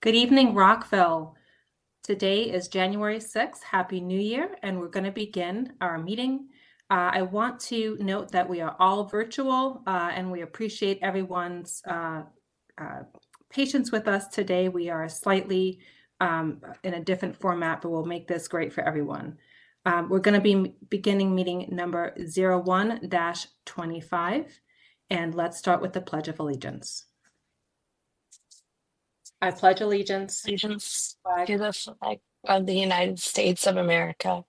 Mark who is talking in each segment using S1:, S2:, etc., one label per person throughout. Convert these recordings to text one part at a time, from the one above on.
S1: Good evening, Rockville. Today is January 6th. Happy New Year, and we're going to begin our meeting. I want to note that we are all virtual, and we appreciate everyone's uh, patience with us today. We are slightly in a different format, but we'll make this great for everyone. We're going to be beginning meeting number 01-25, and let's start with the Pledge of Allegiance. I pledge allegiance
S2: Allegiance
S1: flag,
S2: to the flag of the United States of America,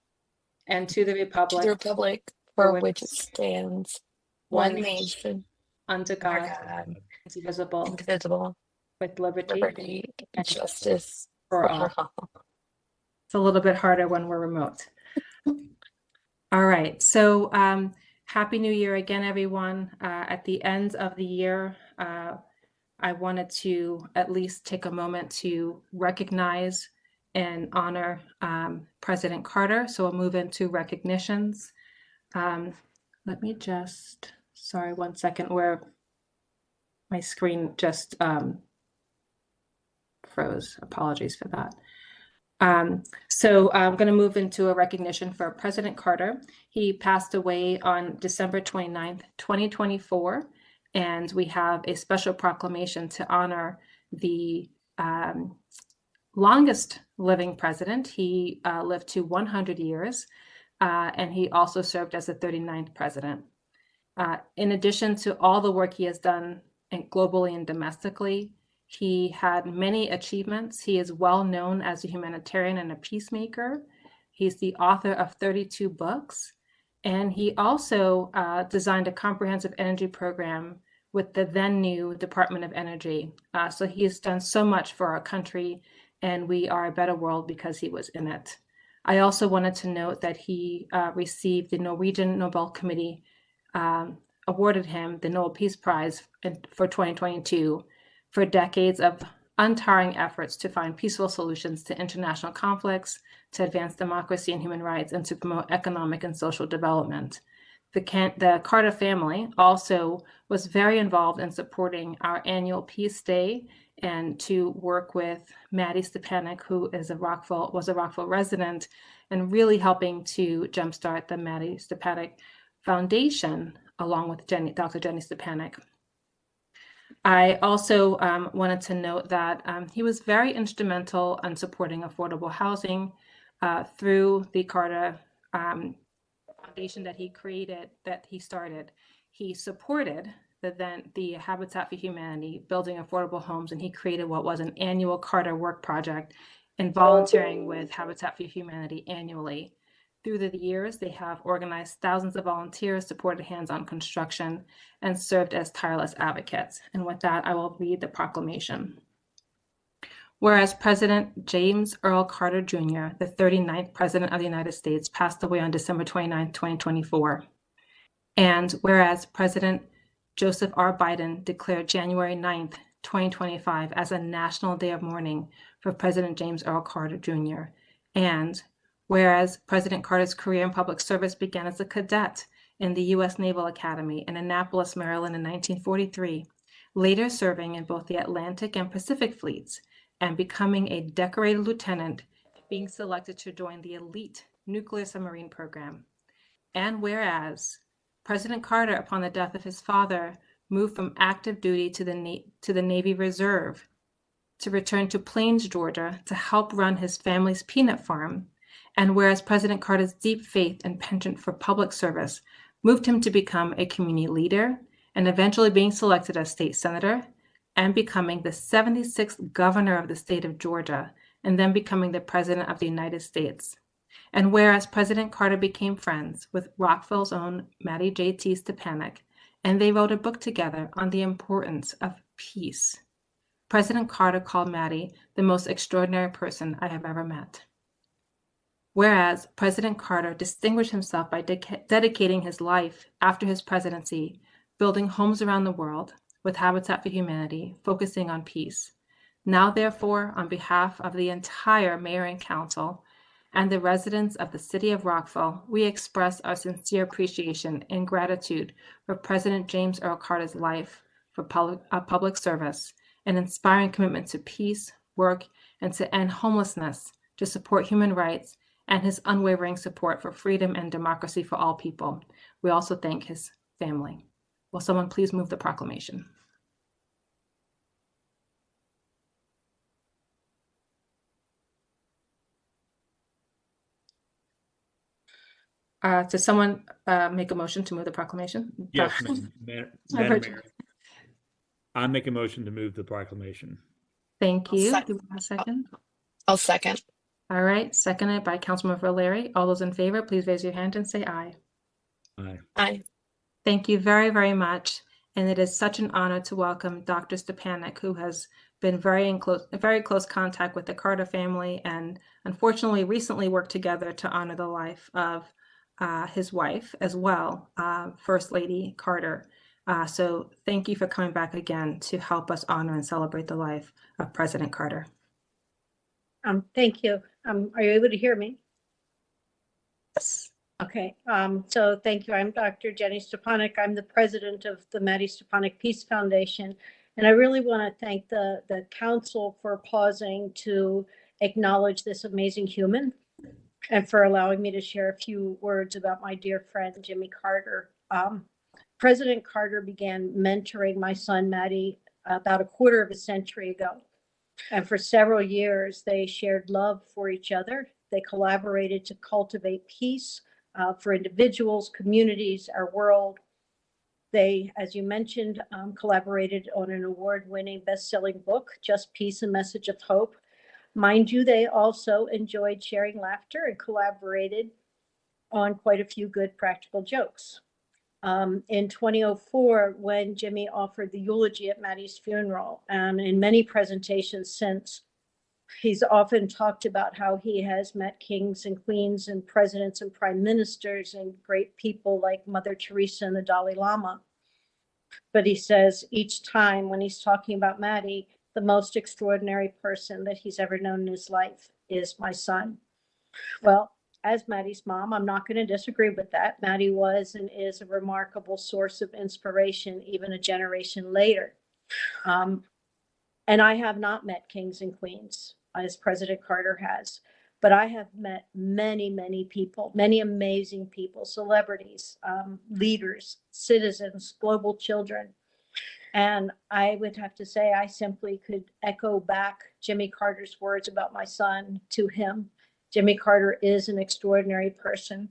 S1: and to the
S2: to
S1: republic
S2: the republic
S1: for
S2: for
S1: which
S2: which it stands,
S1: one
S2: one
S1: nation,
S2: nation,
S1: under
S2: under
S1: God,
S2: God,
S1: indivisible,
S2: indivisible,
S1: with liberty
S2: liberty, and
S1: and
S2: justice
S1: for
S2: for
S1: all.
S2: all.
S1: It's a little bit harder when we're remote. All right, so Happy New Year again, everyone. At the end of the year, I wanted to at least take a moment to recognize and honor President Carter. So we'll move into recognitions. Let me just, sorry, one second, where my screen just froze. Apologies for that. So I'm going to move into a recognition for President Carter. He passed away on December 29th, 2024, and we have a special proclamation to honor the longest living president. He lived to 100 years, and he also served as the 39th president. In addition to all the work he has done globally and domestically, he had many achievements. He is well known as a humanitarian and a peacemaker. He's the author of 32 books, and he also designed a comprehensive energy program with the then new Department of Energy. So he has done so much for our country, and we are a better world because he was in it. I also wanted to note that he received the Norwegian Nobel Committee awarded him the Nobel Peace Prize for 2022 for decades of untiring efforts to find peaceful solutions to international conflicts, to advance democracy and human rights, and to promote economic and social development. The Carter family also was very involved in supporting our annual Peace Day and to work with Maddie Stepanek, who was a Rockville resident, and really helping to jumpstart the Maddie Stepanek Foundation, along with Dr. Jenny Stepanek. I also wanted to note that he was very instrumental in supporting affordable housing through the Carter Foundation that he started. He supported the Habitat for Humanity, building affordable homes, and he created what was an annual Carter Work Project and volunteering with Habitat for Humanity annually. Through the years, they have organized thousands of volunteers, supported hands-on construction, and served as tireless advocates. And with that, I will read the proclamation. Whereas President James Earl Carter Jr., the 39th President of the United States, passed away on December 29, 2024. And whereas President Joseph R. Biden declared January 9th, 2025 as a national day of mourning for President James Earl Carter Jr. And whereas President Carter's career in public service began as a cadet in the U.S. Naval Academy in Annapolis, Maryland in 1943, later serving in both the Atlantic and Pacific fleets, and becoming a decorated lieutenant, being selected to join the elite nuclear submarine program. And whereas President Carter, upon the death of his father, moved from active duty to the Navy Reserve to return to Plains, Georgia, to help run his family's peanut farm. And whereas President Carter's deep faith and penchant for public service moved him to become a community leader and eventually being selected as state senator and becoming the 76th governor of the state of Georgia, and then becoming the president of the United States. And whereas President Carter became friends with Rockville's own Maddie J.T. Stepanek, and they wrote a book together on the importance of peace, President Carter called Maddie the most extraordinary person I have ever met. Whereas President Carter distinguished himself by dedicating his life after his presidency, building homes around the world with Habitat for Humanity, focusing on peace. Now, therefore, on behalf of the entire mayor and council and the residents of the city of Rockville, we express our sincere appreciation and gratitude for President James Earl Carter's life for public service and inspiring commitment to peace, work, and to end homelessness, to support human rights, and his unwavering support for freedom and democracy for all people. We also thank his family. Will someone please move the proclamation? Does someone make a motion to move the proclamation?
S3: Yes, Madam Mayor. I make a motion to move the proclamation.
S1: Thank you. Do we have a second?
S2: I'll second.
S1: All right, seconded by Councilmember Larry. All those in favor, please raise your hand and say aye.
S3: Aye.
S2: Aye.
S1: Thank you very, very much. And it is such an honor to welcome Dr. Stepanek, who has been very close contact with the Carter family, and unfortunately recently worked together to honor the life of his wife as well, First Lady Carter. So thank you for coming back again to help us honor and celebrate the life of President Carter.
S4: Thank you. Are you able to hear me?
S1: Yes.
S4: Okay. So thank you. I'm Dr. Jenny Stepanek. I'm the president of the Maddie Stepanek Peace Foundation. And I really want to thank the council for pausing to acknowledge this amazing human and for allowing me to share a few words about my dear friend, Jimmy Carter. President Carter began mentoring my son, Maddie, about a quarter of a century ago. And for several years, they shared love for each other. They collaborated to cultivate peace for individuals, communities, our world. They, as you mentioned, collaborated on an award-winning best-selling book, Just Peace, A Message of Hope. Mind you, they also enjoyed sharing laughter and collaborated on quite a few good practical jokes. In 2004, when Jimmy offered the eulogy at Maddie's funeral, and in many presentations since, he's often talked about how he has met kings and queens and presidents and prime ministers and great people like Mother Teresa and the Dalai Lama. But he says each time when he's talking about Maddie, the most extraordinary person that he's ever known in his life is my son. Well, as Maddie's mom, I'm not going to disagree with that. Maddie was and is a remarkable source of inspiration, even a generation later. And I have not met kings and queens as President Carter has, but I have met many, many people, many amazing people, celebrities, leaders, citizens, global children. And I would have to say, I simply could echo back Jimmy Carter's words about my son to him. Jimmy Carter is an extraordinary person.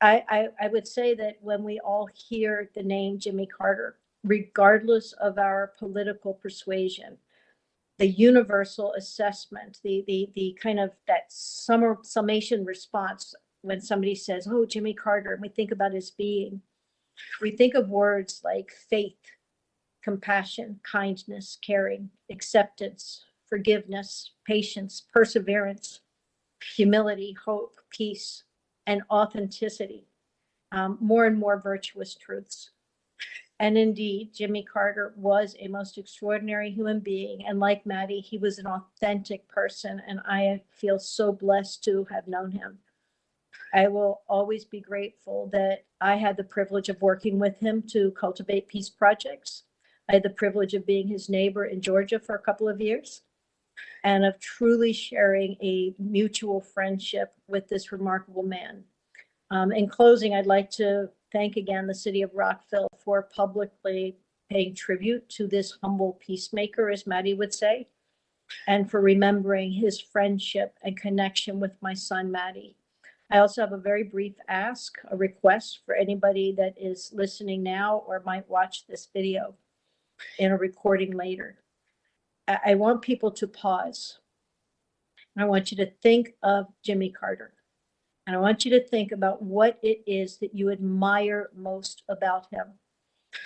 S4: I would say that when we all hear the name Jimmy Carter, regardless of our political persuasion, the universal assessment, the kind of that summation response when somebody says, oh, Jimmy Carter, and we think about his being, we think of words like faith, compassion, kindness, caring, acceptance, forgiveness, patience, perseverance, humility, hope, peace, and authenticity, more and more virtuous truths. And indeed, Jimmy Carter was a most extraordinary human being. And like Maddie, he was an authentic person. And I feel so blessed to have known him. I will always be grateful that I had the privilege of working with him to cultivate peace projects. I had the privilege of being his neighbor in Georgia for a couple of years and of truly sharing a mutual friendship with this remarkable man. In closing, I'd like to thank again the city of Rockville for publicly paying tribute to this humble peacemaker, as Maddie would say, and for remembering his friendship and connection with my son, Maddie. I also have a very brief ask, a request for anybody that is listening now or might watch this video in a recording later. I want people to pause. I want you to think of Jimmy Carter. And I want you to think about what it is that you admire most about him.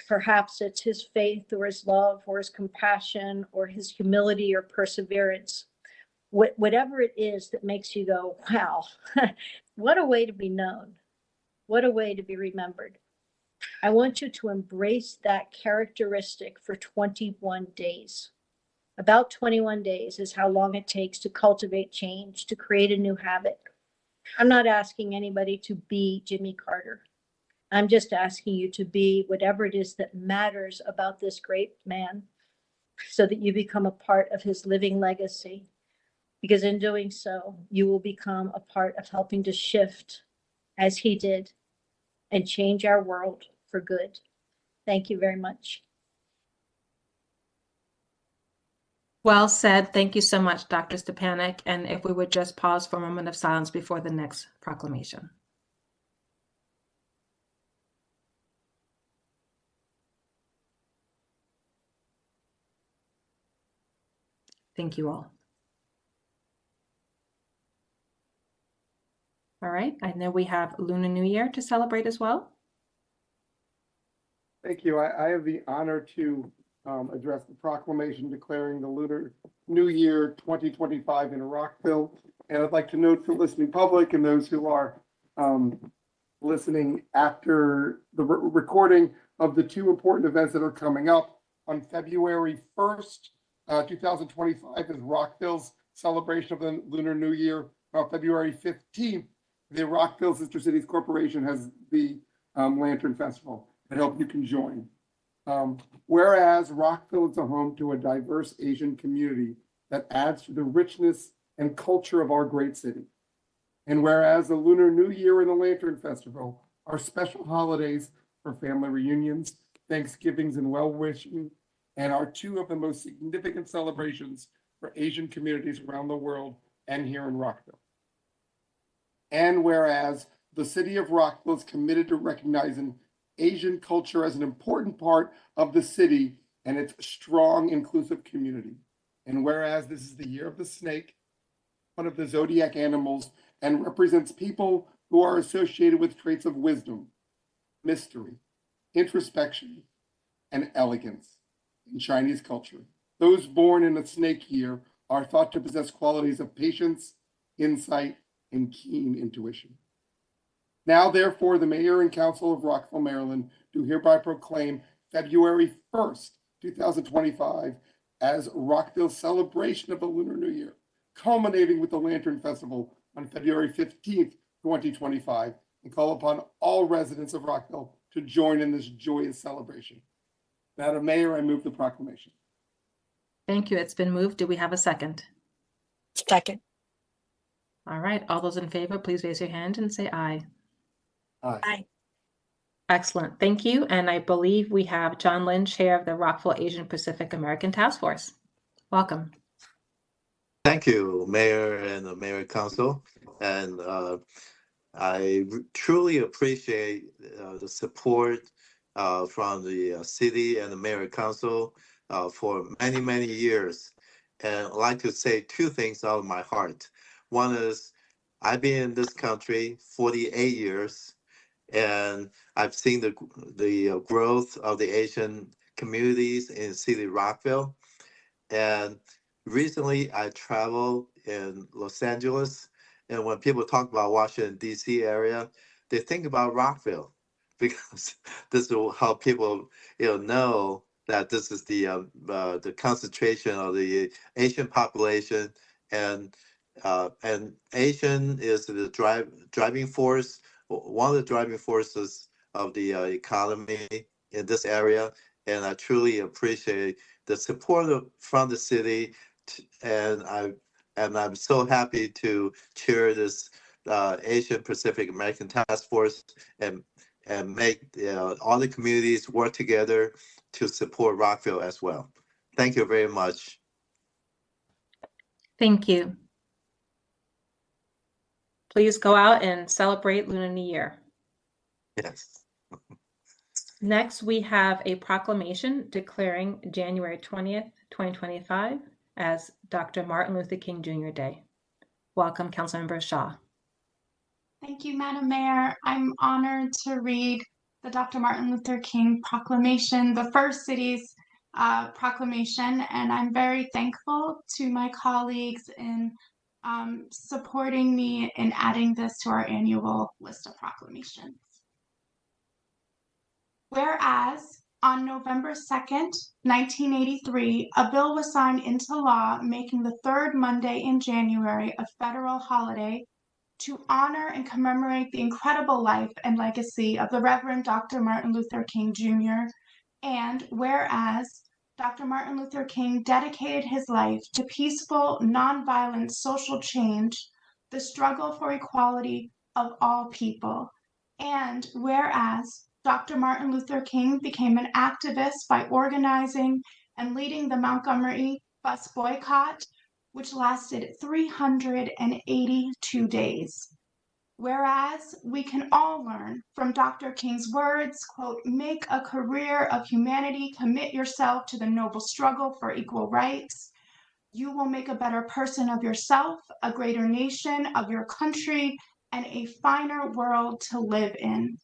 S4: Perhaps it's his faith or his love or his compassion or his humility or perseverance. Whatever it is that makes you go, wow, what a way to be known. What a way to be remembered. I want you to embrace that characteristic for 21 days. About 21 days is how long it takes to cultivate change, to create a new habit. I'm not asking anybody to be Jimmy Carter. I'm just asking you to be whatever it is that matters about this great man. so that you become a part of his living legacy. Because in doing so, you will become a part of helping to shift, as he did, and change our world for good. Thank you very much.
S1: Well said. Thank you so much, Dr. Stepanek. And if we would just pause for a moment of silence before the next proclamation. Thank you all. All right, I know we have Lunar New Year to celebrate as well.
S5: Thank you. I have the honor to address the proclamation declaring the Lunar New Year 2025 in Rockville. And I'd like to note for listening public and those who are listening after the recording of the two important events that are coming up. On February 1st, 2025 is Rockville's celebration of the Lunar New Year. On February 15th, the Rockville Sister Cities Corporation has the Lantern Festival. I hope you can join. Whereas Rockville is a home to a diverse Asian community that adds to the richness and culture of our great city. And whereas the Lunar New Year and the Lantern Festival are special holidays for family reunions, Thanksgivings, and well-wishing, and are two of the most significant celebrations for Asian communities around the world and here in Rockville. And whereas the city of Rockville is committed to recognizing Asian culture as an important part of the city and its strong, inclusive community. And whereas this is the year of the snake, one of the zodiac animals, and represents people who are associated with traits of wisdom, mystery, introspection, and elegance in Chinese culture. Those born in a snake year are thought to possess qualities of patience, insight, and keen intuition. Now, therefore, the Mayor and Council of Rockville, Maryland, do hereby proclaim February 1st, 2025 as Rockville's celebration of the Lunar New Year, culminating with the Lantern Festival on February 15th, 2025, and call upon all residents of Rockville to join in this joyous celebration. Madam Mayor, I move the proclamation.
S1: Thank you. It's been moved. Do we have a second?
S2: Second.
S1: All right, all those in favor, please raise your hand and say aye.
S5: Aye.
S2: Aye.
S1: Excellent. Thank you. And I believe we have John Lynn, Chair of the Rockville Asian Pacific American Task Force. Welcome.
S6: Thank you, Mayor and the Mayor Council. And I truly appreciate the support from the city and the Mayor Council for many, many years. And I'd like to say two things out of my heart. One is I've been in this country 48 years, and I've seen the growth of the Asian communities in the city of Rockville. And recently I traveled in Los Angeles, and when people talk about Washington, D.C. area, they think about Rockville because this is how people know that this is the concentration of the Asian population, and Asian is the driving force, one of the driving forces of the economy in this area, and I truly appreciate the support from the city, and I'm so happy to chair this Asian Pacific American Task Force and make all the communities work together to support Rockville as well. Thank you very much.
S1: Thank you. Please go out and celebrate Lunar New Year.
S6: Yes.
S1: Next, we have a proclamation declaring January 20th, 2025 as Dr. Martin Luther King Jr. Day. Welcome, Councilmember Shaw.
S7: Thank you, Madam Mayor. I'm honored to read the Dr. Martin Luther King Proclamation, the first city's proclamation, and I'm very thankful to my colleagues in supporting me in adding this to our annual list of proclamations. Whereas on November 2nd, 1983, a bill was signed into law making the third Monday in January a federal holiday to honor and commemorate the incredible life and legacy of the Reverend Dr. Martin Luther King Jr. And whereas Dr. Martin Luther King dedicated his life to peaceful, nonviolent social change, the struggle for equality of all people. And whereas Dr. Martin Luther King became an activist by organizing and leading the Montgomery bus boycott, which lasted 382 days. Whereas we can all learn from Dr. King's words, quote, make a career of humanity, commit yourself to the noble struggle for equal rights. You will make a better person of yourself, a greater nation of your country, and a finer world to live in.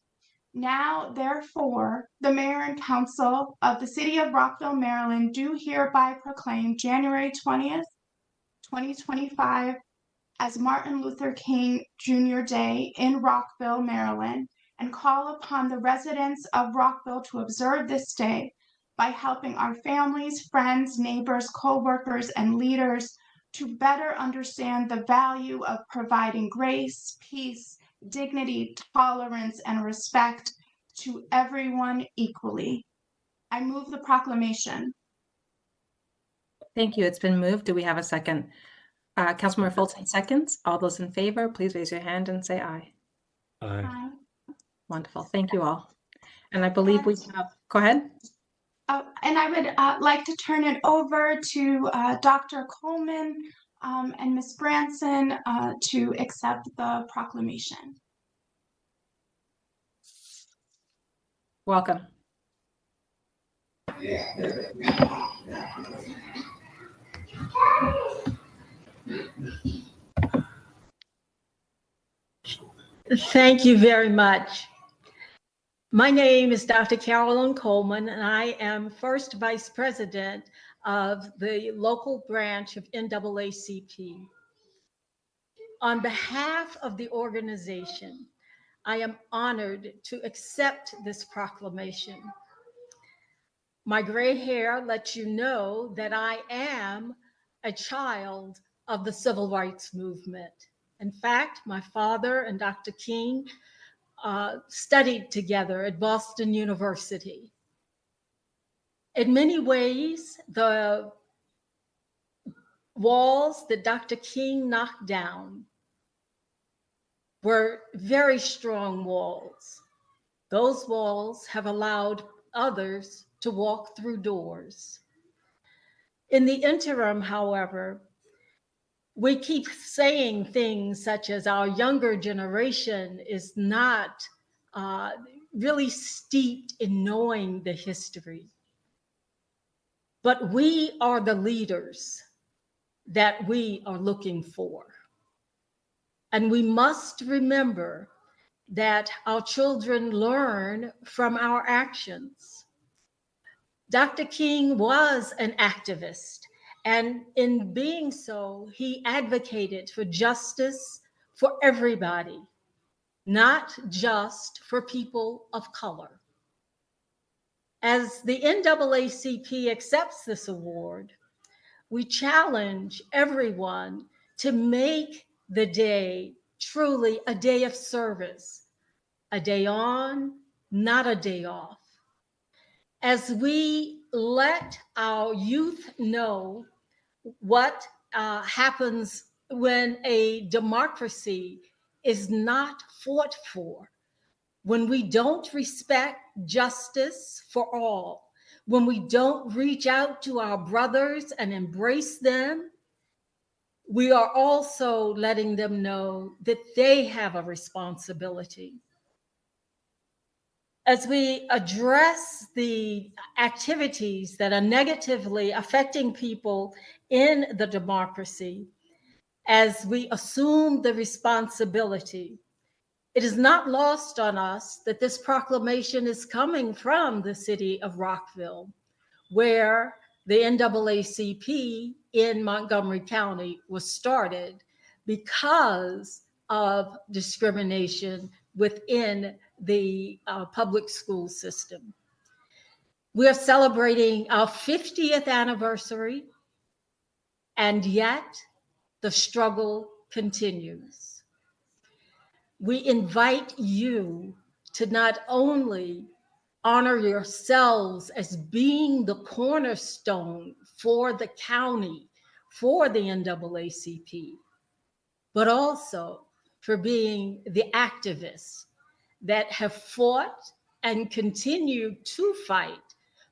S7: Now, therefore, the mayor and council of the city of Rockville, Maryland, do hereby proclaim January 20th, 2025 as Martin Luther King Jr. Day in Rockville, Maryland, and call upon the residents of Rockville to observe this day by helping our families, friends, neighbors, co-workers, and leaders to better understand the value of providing grace, peace, dignity, tolerance, and respect to everyone equally. I move the proclamation.
S1: Thank you. It's been moved. Do we have a second? Councilmember Fulton seconds. All those in favor, please raise your hand and say aye.
S3: Aye.
S7: Aye.
S1: Wonderful. Thank you all. And I believe we have, go ahead.
S7: And I would like to turn it over to Dr. Coleman and Ms. Branson to accept the proclamation.
S1: Welcome.
S8: Thank you very much. My name is Dr. Carolyn Coleman, and I am first vice president of the local branch of NAACP. On behalf of the organization, I am honored to accept this proclamation. My gray hair lets you know that I am a child of the civil rights movement. In fact, my father and Dr. King studied together at Boston University. In many ways, the walls that Dr. King knocked down were very strong walls. Those walls have allowed others to walk through doors. In the interim, however, we keep saying things such as our younger generation is not really steeped in knowing the history. But we are the leaders that we are looking for. And we must remember that our children learn from our actions. Dr. King was an activist, and in being so, he advocated for justice for everybody, not just for people of color. As the NAACP accepts this award, we challenge everyone to make the day truly a day of service, a day on, not a day off. As we let our youth know what happens when a democracy is not fought for, when we don't respect justice for all, when we don't reach out to our brothers and embrace them, we are also letting them know that they have a responsibility. As we address the activities that are negatively affecting people in the democracy, as we assume the responsibility, it is not lost on us that this proclamation is coming from the city of Rockville, where the NAACP in Montgomery County was started because of discrimination within the public school system. We are celebrating our 50th anniversary, and yet the struggle continues. We invite you to not only honor yourselves as being the cornerstone for the county, for the NAACP, but also for being the activists that have fought and continue to fight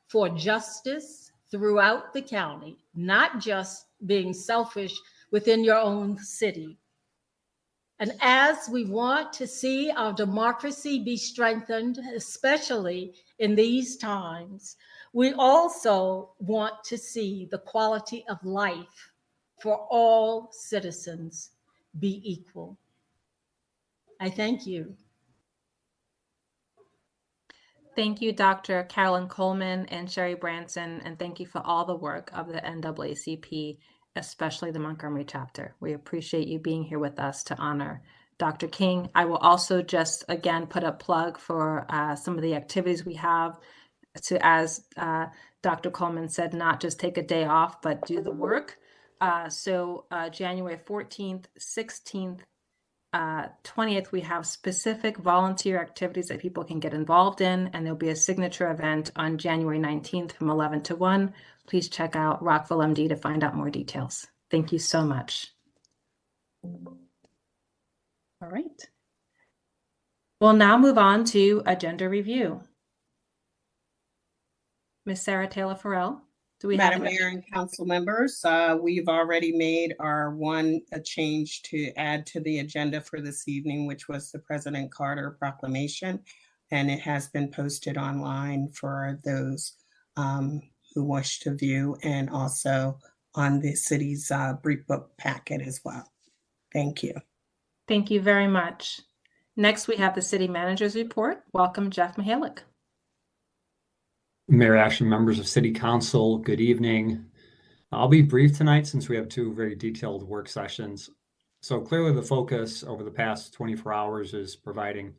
S8: for justice throughout the county, not just being selfish within your own city. And as we want to see our democracy be strengthened, especially in these times, we also want to see the quality of life for all citizens be equal. I thank you.
S1: Thank you, Dr. Carolyn Coleman and Sherry Branson, and thank you for all the work of the NAACP, especially the Montgomery chapter. We appreciate you being here with us to honor Dr. King. I will also just, again, put a plug for some of the activities we have to, as Dr. Coleman said, not just take a day off, but do the work. So January 14th, 16th, 20th, we have specific volunteer activities that people can get involved in, and there'll be a signature event on January 19th from 11 to 1. Please check out Rockville MD to find out more details. Thank you so much. All right. We'll now move on to agenda review. Ms. Sarah Taylor Farrell, do we have
S9: Madam Mayor and council members, we've already made our a change to add to the agenda for this evening, which was the President Carter proclamation. And it has been posted online for those who wish to view, and also on the city's brief book packet as well. Thank you.
S1: Thank you very much. Next, we have the city manager's report. Welcome, Jeff Mihalik.
S10: Mayor Ashton, members of City Council, good evening. I'll be brief tonight since we have two very detailed work sessions. So clearly the focus over the past 24 hours is providing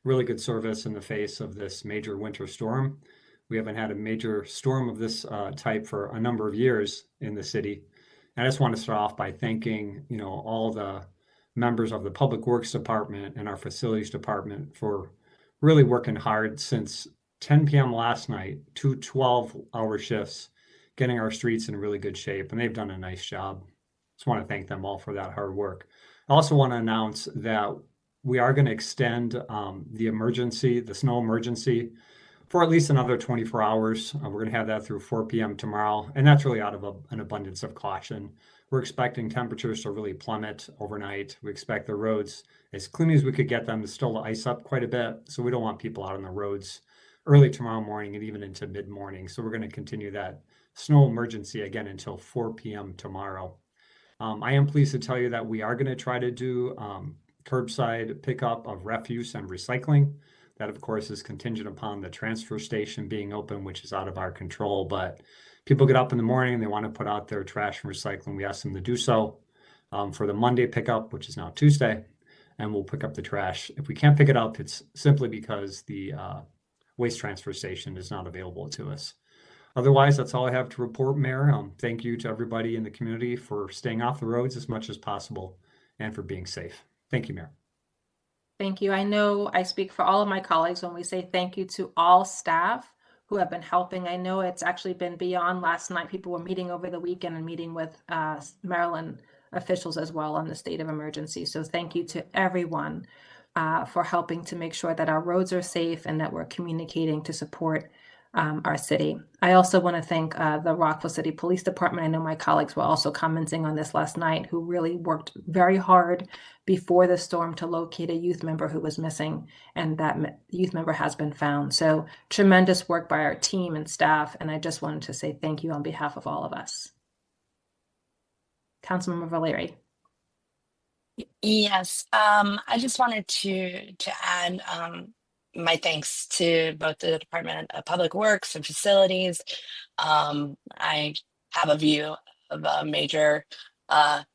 S10: really good service in the face of this major winter storm. We haven't had a major storm of this type for a number of years in the city. And I just want to start off by thanking, all the members of the Public Works Department and our Facilities Department for really working hard since 10 p.m. last night, 2 12-hour shifts, getting our streets in really good shape, and they've done a nice job. Just want to thank them all for that hard work. I also want to announce that we are going to extend the snow emergency, for at least another 24 hours. We're going to have that through 4 p.m. tomorrow, and that's really out of an abundance of caution. We're expecting temperatures to really plummet overnight. We expect the roads, as clean as we could get them, to still ice up quite a bit, so we don't want people out on the roads early tomorrow morning and even into mid-morning. So we're going to continue that snow emergency again until 4 p.m. tomorrow. I am pleased to tell you that we are going to try to do curbside pickup of refuse and recycling. That, of course, is contingent upon the transfer station being open, which is out of our control. But people get up in the morning and they want to put out their trash and recycling. We ask them to do so for the Monday pickup, which is now Tuesday, and we'll pick up the trash. If we can't pick it up, it's simply because the waste transfer station is not available to us. Otherwise, that's all I have to report, Mayor. Thank you to everybody in the community for staying off the roads as much as possible and for being safe. Thank you, Mayor.
S1: Thank you. I know I speak for all of my colleagues when we say thank you to all staff who have been helping. I know it's actually been beyond last night. People were meeting over the weekend and meeting with Maryland officials as well on the state of emergency. So thank you to everyone for helping to make sure that our roads are safe and that we're communicating to support our city. I also want to thank the Rockville City Police Department. I know my colleagues were also commenting on this last night, who really worked very hard before the storm to locate a youth member who was missing, and that youth member has been found. So tremendous work by our team and staff, and I just wanted to say thank you on behalf of all of us. Councilmember Valeri.
S2: Yes, I just wanted to add my thanks to both the Department of Public Works and Facilities. I have a view of a major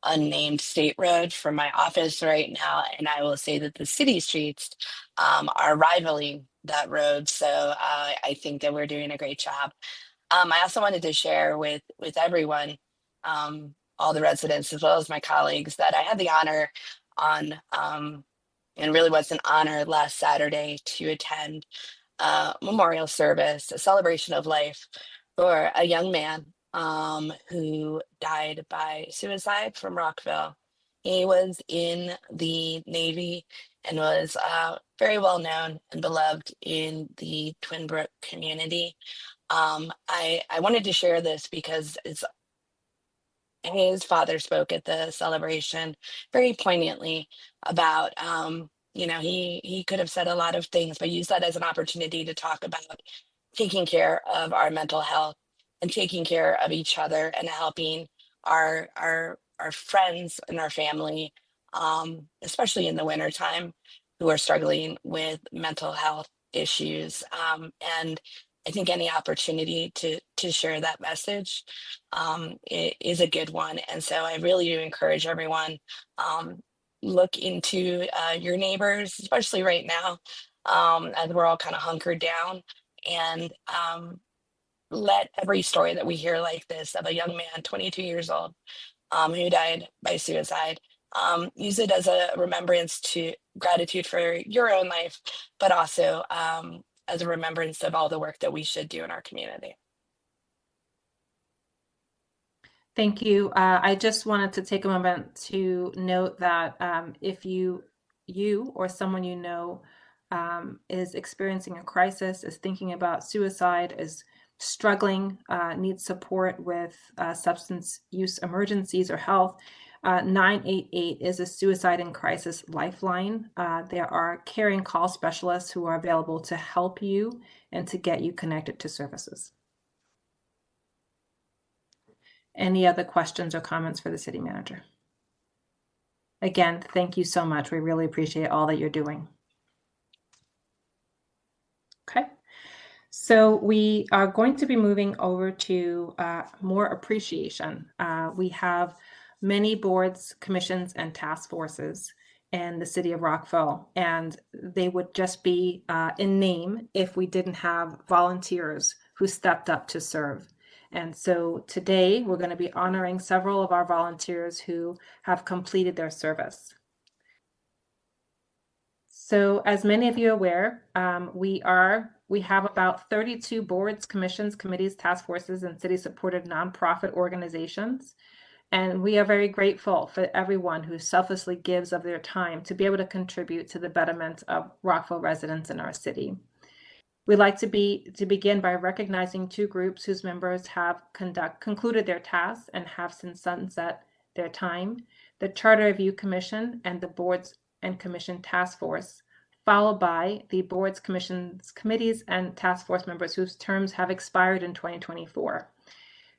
S2: unnamed state road from my office right now, and I will say that the city streets are rivaling that road. So I think that we're doing a great job. I also wanted to share with everyone, all the residents as well as my colleagues, that I had the honor on and really was an honor last Saturday to attend memorial service, a celebration of life for a young man who died by suicide from Rockville. He was in the Navy and was very well known and beloved in the Twin Brook community. I wanted to share this because his father spoke at the celebration very poignantly about he could have said a lot of things, but used that as an opportunity to talk about taking care of our mental health and taking care of each other and helping our friends and our family, especially in the wintertime, who are struggling with mental health issues. And I think any opportunity to share that message is a good one. And so I really do encourage everyone, look into your neighbors, especially right now, as we're all kind of hunkered down, and let every story that we hear like this of a young man, 22 years old, who died by suicide, use it as a remembrance to gratitude for your own life, but also as a remembrance of all the work that we should do in our community.
S1: Thank you. I just wanted to take a moment to note that if you or someone you know is experiencing a crisis, is thinking about suicide, is struggling, needs support with substance use emergencies or health, 988 is a suicide and crisis lifeline. There are caring call specialists who are available to help you and to get you connected to services. Any other questions or comments for the city manager? Again, thank you so much. We really appreciate all that you're doing. Okay, so we are going to be moving over to more appreciation. We have many boards, commissions, and task forces in the city of Rockville, and they would just be in name if we didn't have volunteers who stepped up to serve. And so today we're going to be honoring several of our volunteers who have completed their service. So as many of you are aware, we have about 32 boards, commissions, committees, task forces, and city-supported nonprofit organizations. And we are very grateful for everyone who selflessly gives of their time to be able to contribute to the betterment of Rockville residents in our city. We'd like to begin by recognizing two groups whose members have concluded their tasks and have since sunset their time: the Charter Review Commission and the Boards and Commission Task Force, followed by the Boards, Commissions, Committees, and Task Force members whose terms have expired in 2024.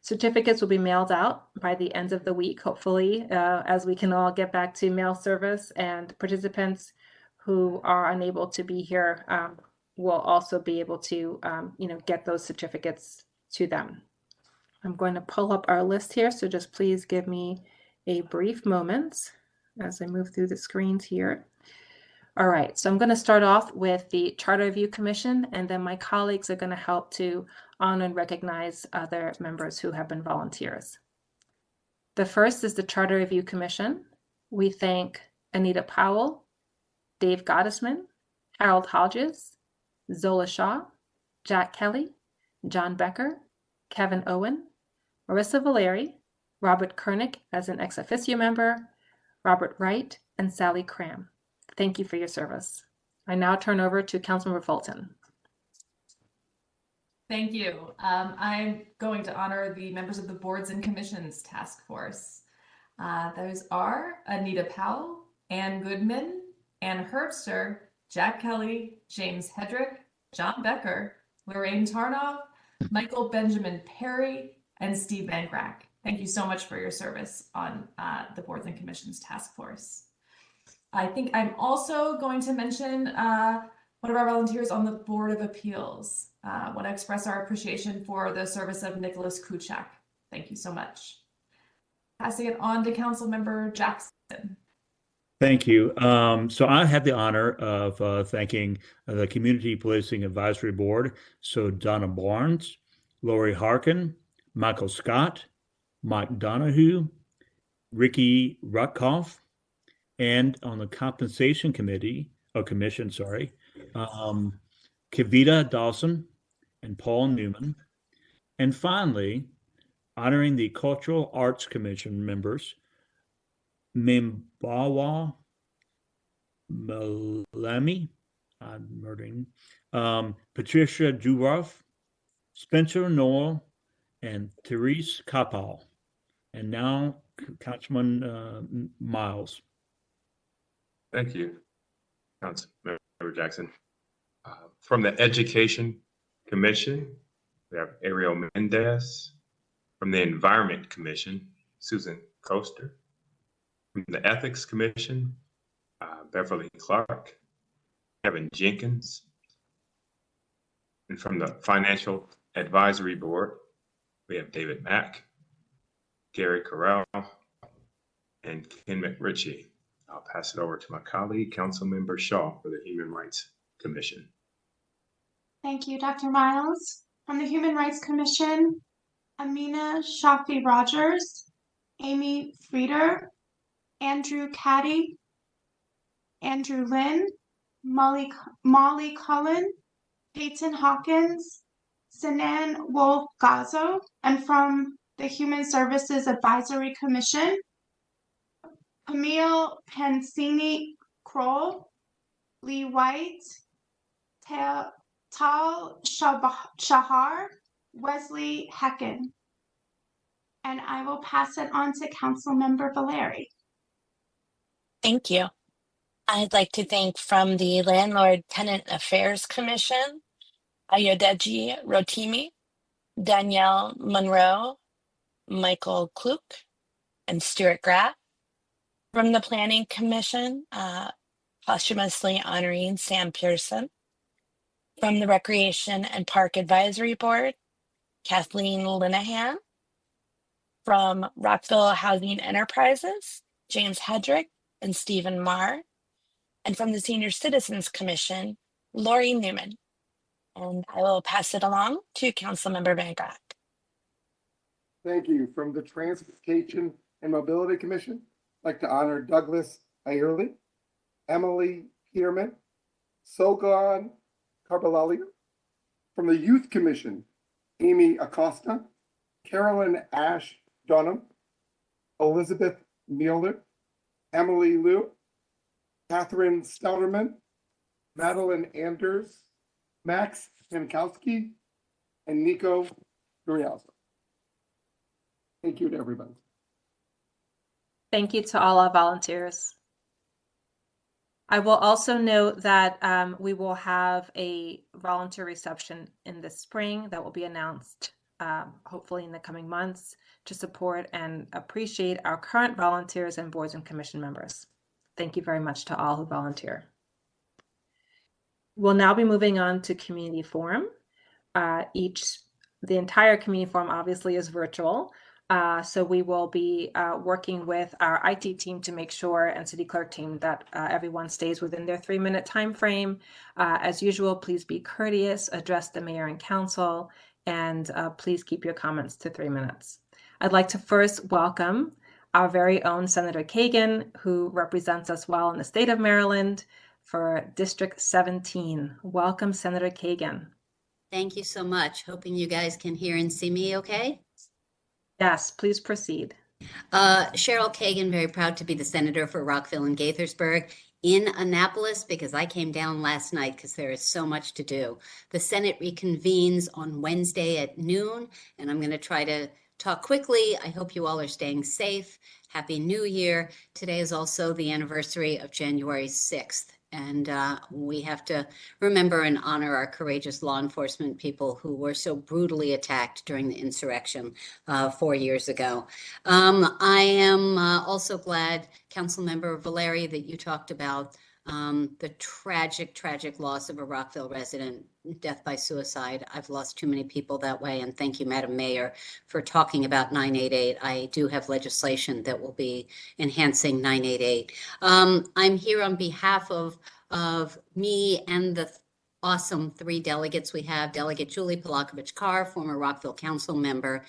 S1: Certificates will be mailed out by the end of the week, hopefully, as we can all get back to mail service, and participants who are unable to be here will also be able to get those certificates to them. I'm going to pull up our list here, so just please give me a brief moment as I move through the screens here. All right, so I'm going to start off with the Charter Review Commission, and then my colleagues are going to help to honor and recognize other members who have been volunteers. The first is the Charter Review Commission. We thank Anita Powell, Dave Gottesman, Harold Hodges, Zola Shaw, Jack Kelly, John Becker, Kevin Owen, Marissa Valeri, Robert Kernick as an ex officio member, Robert Wright, and Sally Cram. Thank you for your service. I now turn over to Councilmember Fulton.
S11: Thank you. I'm going to honor the members of the Boards and Commissions Task Force. Those are Anita Powell, Ann Goodman, Ann Herbster, Jack Kelly, James Hedrick, John Becker, Lorraine Tarnoff, Michael Benjamin Perry, and Steve Van Grack. Thank you so much for your service on the Boards and Commissions Task Force. I think I'm also going to mention one of our volunteers on the Board of Appeals. I want to express our appreciation for the service of Nicholas Kuchak. Thank you so much. Passing it on to Councilmember Jackson.
S3: Thank you. So I had the honor of thanking the Community Policing Advisory Board. So Donna Barnes, Lori Harkin, Michael Scott, Mike Donahue, Ricky Rutkoff, and on the Compensation Committee, or Commission, sorry, Kavita Dawson, and Paul Newman. And finally, honoring the Cultural Arts Commission members, Mimbawa Malemi, I'm murdering, Patricia Juroff, Spencer Noel, and Therese Kapal. And now, Councilman Miles.
S12: Thank you, Councilmember Jackson. From the Education Commission, we have Ariel Mendez. From the Environment Commission, Susan Coaster. From the Ethics Commission, Beverly Clark, Kevin Jenkins. And from the Financial Advisory Board, we have David Mack, Gary Corral, and Ken McRitchie. I'll pass it over to my colleague, Councilmember Shaw, for the Human Rights Commission.
S7: Thank you, Dr. Miles. From the Human Rights Commission, Amina Shafi Rogers, Amy Frieder, Andrew Caddy, Andrew Lynn, Molly Cullen, Peyton Hawkins, Sinan Wolf Gazo, and from the Human Services Advisory Commission, Camille Pansini Kroll, Lee White, Tal Shahar, Wesley Hecken. And I will pass it on to Councilmember Valeri.
S2: Thank you. I'd like to thank from the Landlord Tenant Affairs Commission, Ayodeji Rotimi, Danielle Monroe, Michael Kluk, and Stuart Graff. From the Planning Commission, posthumously honoring Sam Pearson. From the Recreation and Park Advisory Board, Kathleen Linehan. From Rockville Housing Enterprises, James Hedrick and Stephen Marr. And from the Senior Citizens Commission, Lori Newman. And I will pass it along to Councilmember Van Grack.
S5: Thank you. From the Transportation and Mobility Commission, I'd like to honor Douglas Ayerly, Emily Peterman, Sogan Carbalalia. From the Youth Commission, Amy Acosta, Carolyn Ash Dunham, Elizabeth Mueller, Emily Liu, Catherine Stouterman, Madeline Anders, Max Pankowski, and Nico Durialzo. Thank you to everybody.
S1: Thank you to all our volunteers. I will also note that we will have a volunteer reception in the spring that will be announced hopefully in the coming months to support and appreciate our current volunteers and boards and commission members. Thank you very much to all who volunteer. We'll now be moving on to community forum. The entire community forum obviously is virtual. So we will be working with our IT team to make sure, and city clerk team, that everyone stays within their 3-minute time frame. As usual, please be courteous, address the mayor and council, and please keep your comments to 3 minutes. I'd like to first welcome our very own Senator Kagan, who represents us well in the state of Maryland for District 17. Welcome, Senator Kagan.
S13: Thank you so much. Hoping you guys can hear and see me okay?
S1: Yes, please proceed.
S13: Cheryl Kagan, very proud to be the senator for Rockville and Gaithersburg. In Annapolis, because I came down last night because there is so much to do. The Senate reconvenes on Wednesday at noon, and I'm going to try to talk quickly. I hope you all are staying safe. Happy New Year. Today is also the anniversary of January 6th. And we have to remember and honor our courageous law enforcement people who were so brutally attacked during the insurrection 4 years ago. I am also glad, Councilmember Valeri, that you talked about the tragic loss of a Rockville resident, death by suicide. I've lost too many people that way. And thank you, Madam Mayor, for talking about 988. I do have legislation that will be enhancing 988. I'm here on behalf of me and the awesome 3 delegates we have. Delegate Julie Polakovich-Carr, former Rockville Council member,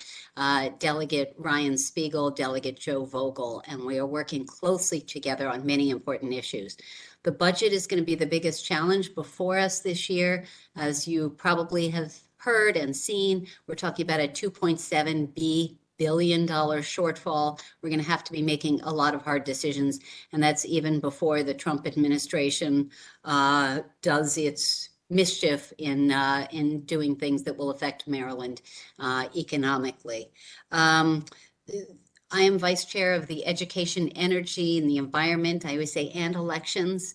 S13: Delegate Ryan Spiegel, Delegate Joe Vogel, and we are working closely together on many important issues. The budget is going to be the biggest challenge before us this year. As you probably have heard and seen, we're talking about a $2.7 billion shortfall. We're going to have to be making a lot of hard decisions, and that's even before the Trump administration does its mischief in doing things that will affect Maryland economically. I am vice chair of the Education, Energy, and the Environment, I always say, and Elections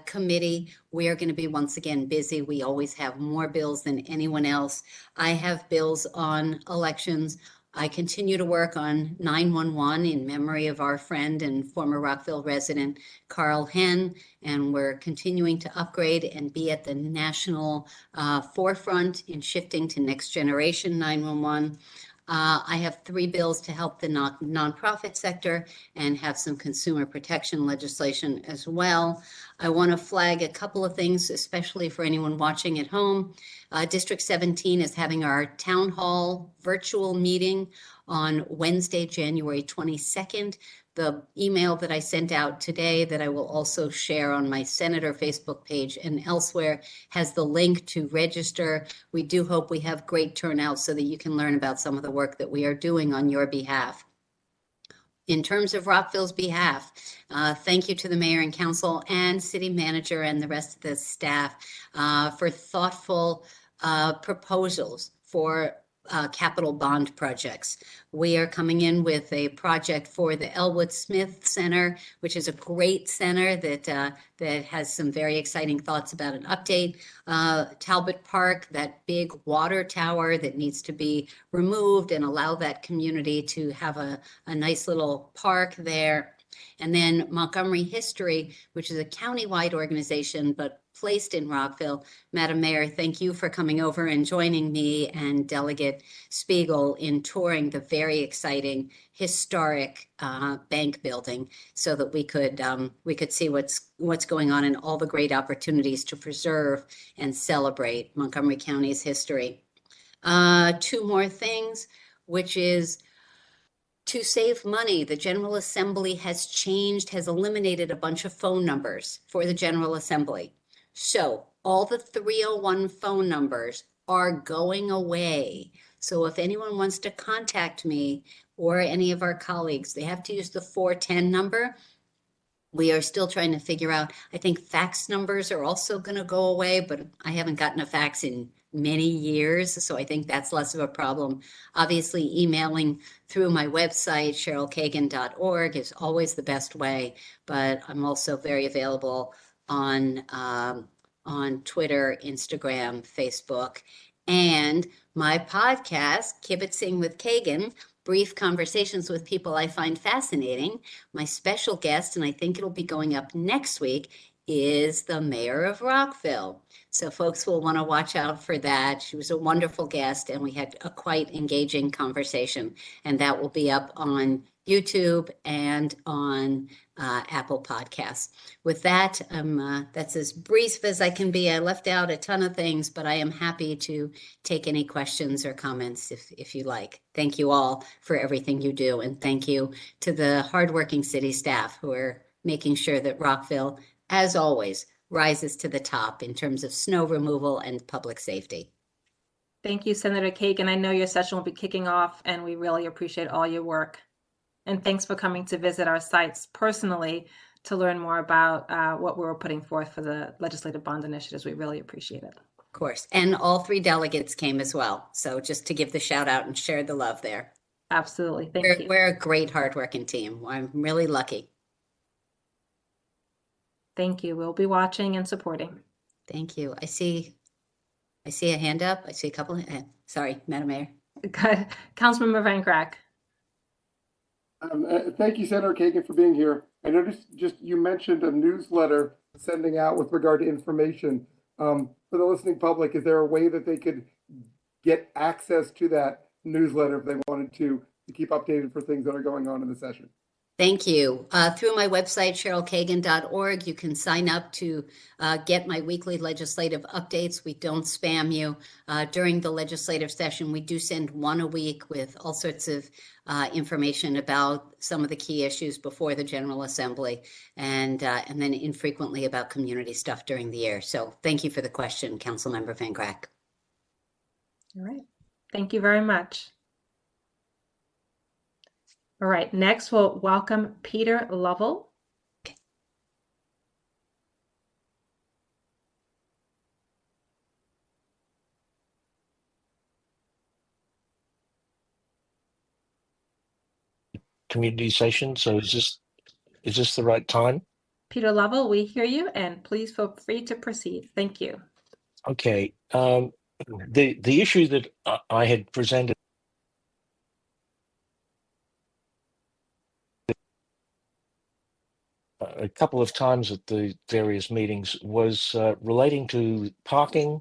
S13: Committee. We are going to be once again busy. We always have more bills than anyone else. I have bills on elections. I continue to work on 911 in memory of our friend and former Rockville resident, Carl Henn, and we're continuing to upgrade and be at the national forefront in shifting to next generation 911. I have 3 bills to help the nonprofit sector and have some consumer protection legislation as well. I want to flag a couple of things, especially for anyone watching at home. District 17 is having our town hall virtual meeting on Wednesday, January 22nd. The email that I sent out today that I will also share on my Senator Facebook page and elsewhere has the link to register. We do hope we have great turnout so that you can learn about some of the work that we are doing on your behalf. In terms of Rockville's behalf, thank you to the mayor and council and city manager and the rest of the staff for thoughtful proposals for capital bond projects. We are coming in with a project for the Elwood Smith Center, which is a great center that has some very exciting thoughts about an update. Talbot Park, that big water tower that needs to be removed and allow that community to have a nice little park there. And then Montgomery History, which is a countywide organization, but placed in Rockville. Madam Mayor, thank you for coming over and joining me and Delegate Spiegel in touring the very exciting historic bank building so that we could see what's going on and all the great opportunities to preserve and celebrate Montgomery County's history. 2 more things, which is to save money. The General Assembly has eliminated a bunch of phone numbers for the General Assembly. So all the 301 phone numbers are going away. So if anyone wants to contact me or any of our colleagues, they have to use the 410 number. We are still trying to figure out, I think fax numbers are also going to go away, but I haven't gotten a fax in many years, so I think that's less of a problem. Obviously, emailing through my website, cherylkagan.org, is always the best way, but I'm also very available on Twitter, Instagram, Facebook, and my podcast, Kibitzing with Kagan, brief conversations with people I find fascinating. My special guest, and I think it'll be going up next week, is the mayor of Rockville. So folks will want to watch out for that. She was a wonderful guest, and we had a quite engaging conversation, and that will be up on YouTube and on Apple Podcasts. With that, that's as brief as I can be. I left out a ton of things, but I am happy to take any questions or comments if you like. Thank you all for everything you do, and thank you to the hardworking city staff who are making sure that Rockville, as always, rises to the top in terms of snow removal and public safety.
S1: Thank you, Senator Kagan. I know your session will be kicking off, and we really appreciate all your work. And thanks for coming to visit our sites personally to learn more about what we're putting forth for the legislative bond initiatives. We really appreciate it.
S13: Of course. And all 3 delegates came as well. So just to give the shout out and share the love there.
S1: Absolutely. Thank you.
S13: We're a great, hardworking team. I'm really lucky.
S1: Thank you. We'll be watching and supporting.
S13: Thank you. I see a hand up. I see a couple. Sorry, Madam Mayor.
S1: Good. Councilmember Van Grack.
S5: Thank you, Senator Kagan, for being here. I noticed you mentioned a newsletter sending out with regard to information. For the listening public, is there a way that they could get access to that newsletter if they wanted to keep updated for things that are going on in the session?
S13: Thank you. Through my website, cherylkagan.org, you can sign up to get my weekly legislative updates. We don't spam you. During the legislative session, we do send one a week with all sorts of information about some of the key issues before the General Assembly, and then infrequently about community stuff during the year. So thank you for the question, Councilmember Van Grack.
S1: All right. Thank you very much. All right, next we'll welcome Peter Lovell.
S14: Community session. So is this the right time?
S1: Peter Lovell, we hear you, and please feel free to proceed. Thank you.
S14: Okay. The issue that I had presented a couple of times at the various meetings was relating to parking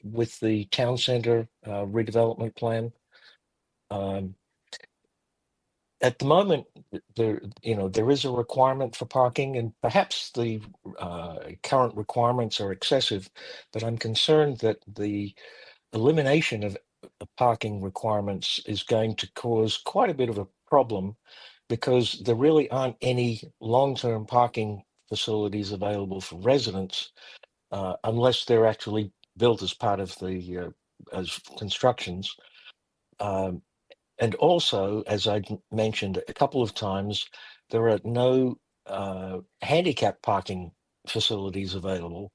S14: with the town center redevelopment plan. At the moment, there is a requirement for parking, and perhaps the current requirements are excessive, but I'm concerned that the elimination of parking requirements is going to cause quite a bit of a problem, because there really aren't any long-term parking facilities available for residents unless they're actually built as part of the as constructions. And also, as I mentioned a couple of times, there are no handicap parking facilities available,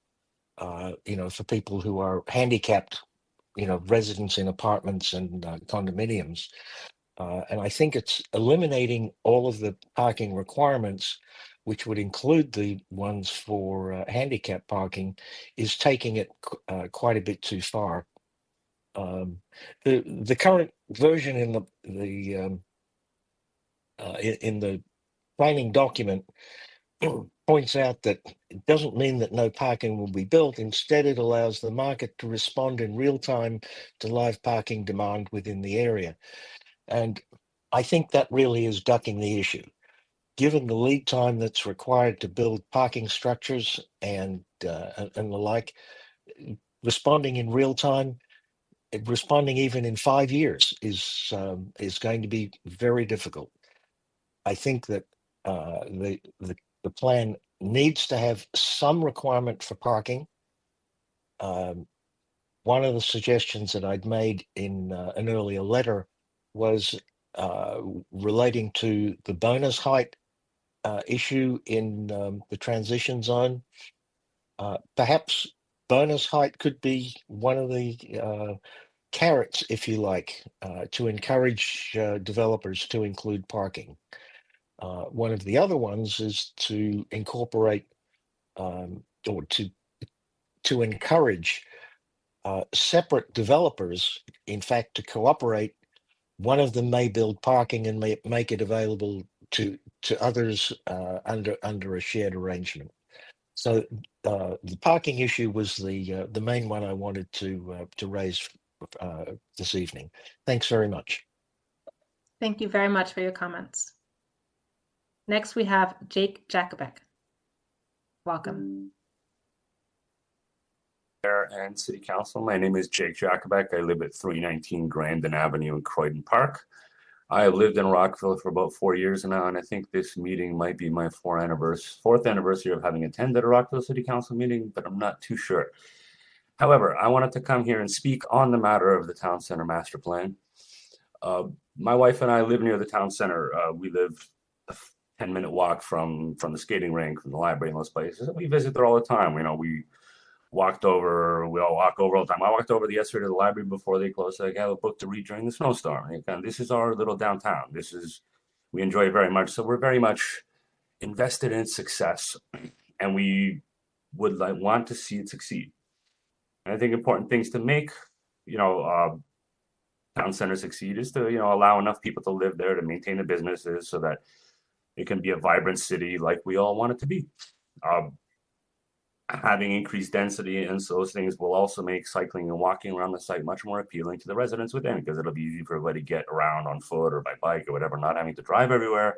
S14: for people who are handicapped, residents in apartments and condominiums. And I think it's eliminating all of the parking requirements, which would include the ones for handicap parking, is taking it quite a bit too far. The current version in the planning document points out that it doesn't mean that no parking will be built. Instead, it allows the market to respond in real time to live parking demand within the area. And I think that really is ducking the issue. Given the lead time that's required to build parking structures and the like, responding in real time, responding even in 5 years is going to be very difficult. I think that the plan needs to have some requirement for parking. One of the suggestions that I'd made in an earlier letter was relating to the bonus height issue in the transition zone. Perhaps bonus height could be one of the carrots, if you like, to encourage developers to include parking. One of the other ones is to incorporate or to encourage separate developers, in fact, to cooperate. One of them may build parking and make it available to others under a shared arrangement. So the parking issue was the main one I wanted to raise this evening. Thanks very much.
S1: Thank you very much for your comments. Next, we have Jake Jacobek. Welcome.
S15: Mayor and City Council. My name is Jake Jacobek. I live at 319 Grandin Avenue in Croydon Park. I have lived in Rockville for about 4 years now, and I think this meeting might be my fourth anniversary of having attended a Rockville City Council meeting, but I'm not too sure. However, I wanted to come here and speak on the matter of the Town Center Master Plan. My wife and I live near the Town Center. We live a 10-minute walk from the skating rink, from the library, and those places. We visit there all the time. We all walk over all the time. I walked over yesterday to the library before they closed. So I got a book to read during the snowstorm. And this is our little downtown. We enjoy it very much. So we're very much invested in its success, and we would want to see it succeed. And I think important things to make, town center succeed is to, allow enough people to live there, to maintain the businesses so that it can be a vibrant city like we all want it to be. Having increased density and those things will also make cycling and walking around the site much more appealing to the residents within, because it'll be easy for everybody to get around on foot or by bike or whatever, not having to drive everywhere.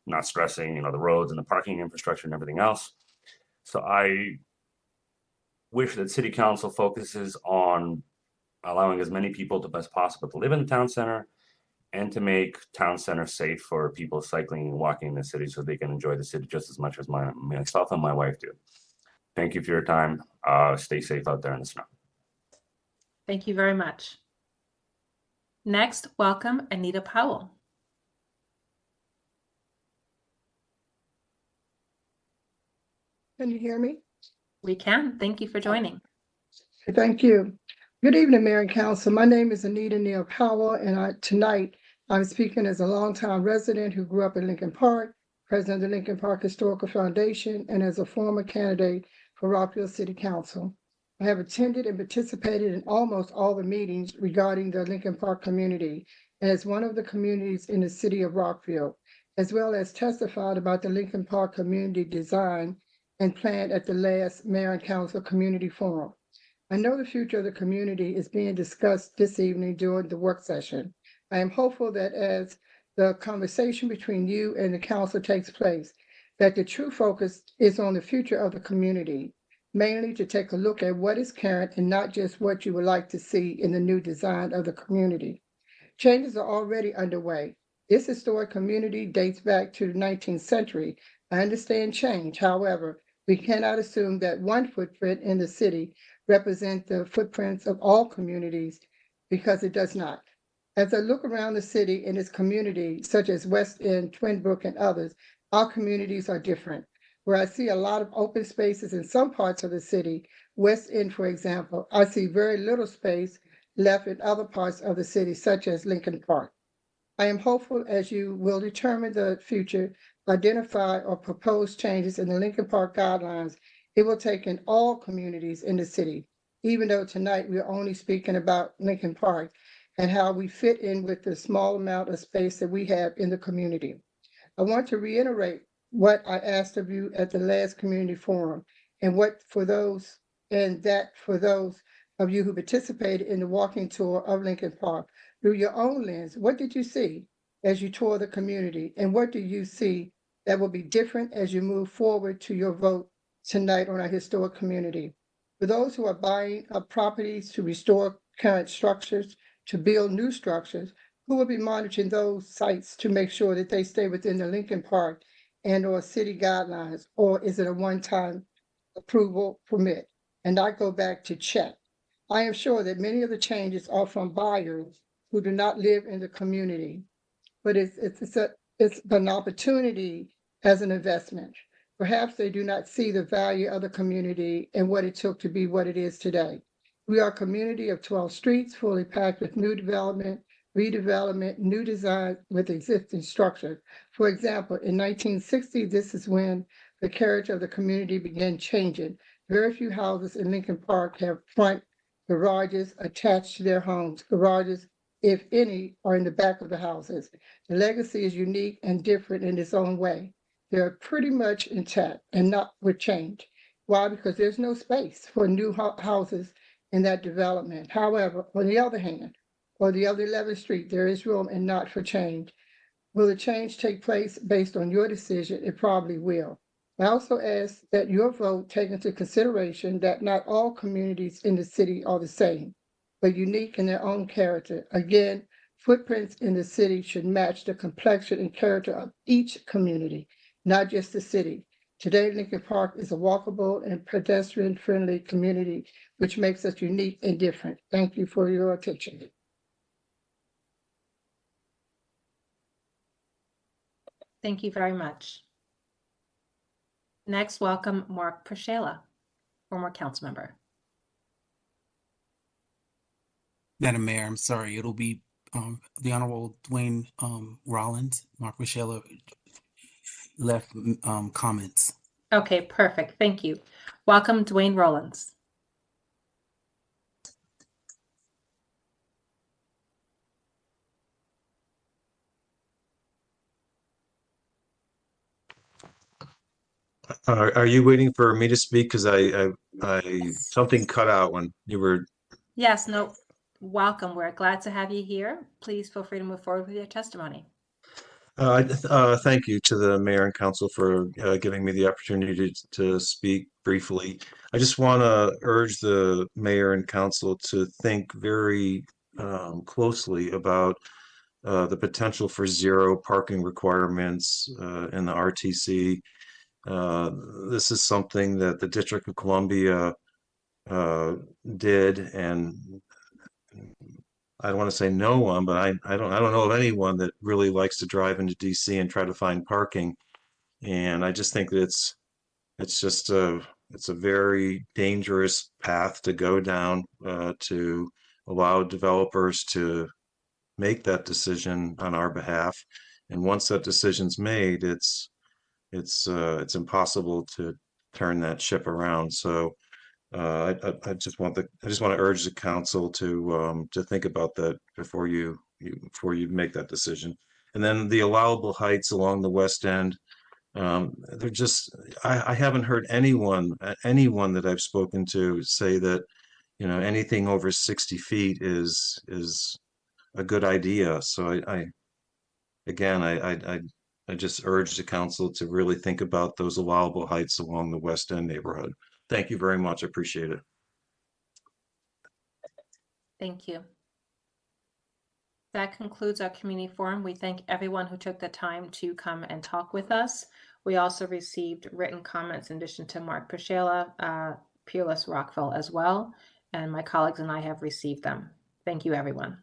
S15: not stressing, the roads and the parking infrastructure and everything else. So I wish that city council focuses on allowing as many people as possible to live in the town center and to make town center safe for people cycling and walking in the city so they can enjoy the city just as much as myself and my wife do. Thank you for your time. Stay safe out there in the snow.
S1: Thank you very much. Next, welcome Anita Powell.
S16: Can you hear me?
S1: We can. Thank you for joining.
S16: Thank you. Good evening, Mayor and Council. My name is Anita Neal Powell, and tonight I'm speaking as a longtime resident who grew up in Lincoln Park, president of the Lincoln Park Historical Foundation, and as a former candidate for Rockville City Council. I have attended and participated in almost all the meetings regarding the Lincoln Park community as one of the communities in the city of Rockville, as well as testified about the Lincoln Park community design and planned at the last Mayor and Council Community Forum. I know the future of the community is being discussed this evening during the work session. I am hopeful that as the conversation between you and the council takes place, that the true focus is on the future of the community, mainly to take a look at what is current and not just what you would like to see in the new design of the community. Changes are already underway. This historic community dates back to the 19th century. I understand change. However, we cannot assume that one footprint in the city represents the footprints of all communities, because it does not. As I look around the city and its community, such as West End, Twin Brook, and others, our communities are different. Where I see a lot of open spaces in some parts of the city, West End, for example, I see very little space left in other parts of the city, such as Lincoln Park. I am hopeful as you will determine the future, identify or propose changes in the Lincoln Park guidelines, it will take in all communities in the city, even though tonight we are only speaking about Lincoln Park and how we fit in with the small amount of space that we have in the community. I want to reiterate what I asked of you at the last community forum, and for those of you who participated in the walking tour of Lincoln Park, through your own lens, what did you see as you tour the community, and what do you see that will be different as you move forward to your vote tonight on our historic community? For those who are buying up properties to restore current structures, to build new structures, who will be monitoring those sites to make sure that they stay within the Lincoln Park and or city guidelines, or is it a one-time approval permit and not go back to check? I am sure that many of the changes are from buyers who do not live in the community, but it's an opportunity as an investment. Perhaps they do not see the value of the community and what it took to be what it is today. We are a community of 12 streets fully packed with new development, redevelopment, new design with existing structure. For example, in 1960, this is when the character of the community began changing. Very few houses in Lincoln Park have front garages attached to their homes. Garages, if any, are in the back of the houses. The legacy is unique and different in its own way. They're pretty much intact and not with change. Why? Because there's no space for new houses in that development. However, on the other hand, or the other 11th Street, there is room and not for change. Will the change take place based on your decision? It probably will. I also ask that your vote take into consideration that not all communities in the city are the same, but unique in their own character. Again, footprints in the city should match the complexion and character of each community, not just the city. Today, Lincoln Park is a walkable and pedestrian-friendly community, which makes us unique and different. Thank you for your attention.
S1: Thank you very much. Next, welcome Mark Prashela, former council member.
S17: Madam Mayor, I'm sorry, it'll be the Honorable Dwayne Rollins. Mark Rochella left comments.
S1: Okay, perfect. Thank you. Welcome, Dwayne Rollins.
S18: Are you waiting for me to speak? Because something cut out when you were.
S1: Yes, no, welcome. We're glad to have you here. Please feel free to move forward with your testimony.
S18: Thank you to the mayor and council for giving me the opportunity to speak briefly. I just want to urge the mayor and council to think very closely about the potential for zero parking requirements in the RTC. This is something that the District of Columbia did, and I don't want to say no one, but I don't know of anyone that really likes to drive into DC and try to find parking. And I just think that it's a very dangerous path to go down to allow developers to make that decision on our behalf. And once that decision's made, it's impossible to turn that ship around. So I just want to urge the council to think about that before you make that decision. And then the allowable heights along the west end, they're just I haven't heard anyone that I've spoken to say that, you know, anything over 60 feet is a good idea. So again, I just urge the council to really think about those allowable heights along the West End neighborhood. Thank you very much. I appreciate it.
S1: Thank you. That concludes our community forum. We thank everyone who took the time to come and talk with us. We also received written comments in addition to Mark Priscilla, Peerless Rockville as well, and my colleagues and I have received them. Thank you, everyone.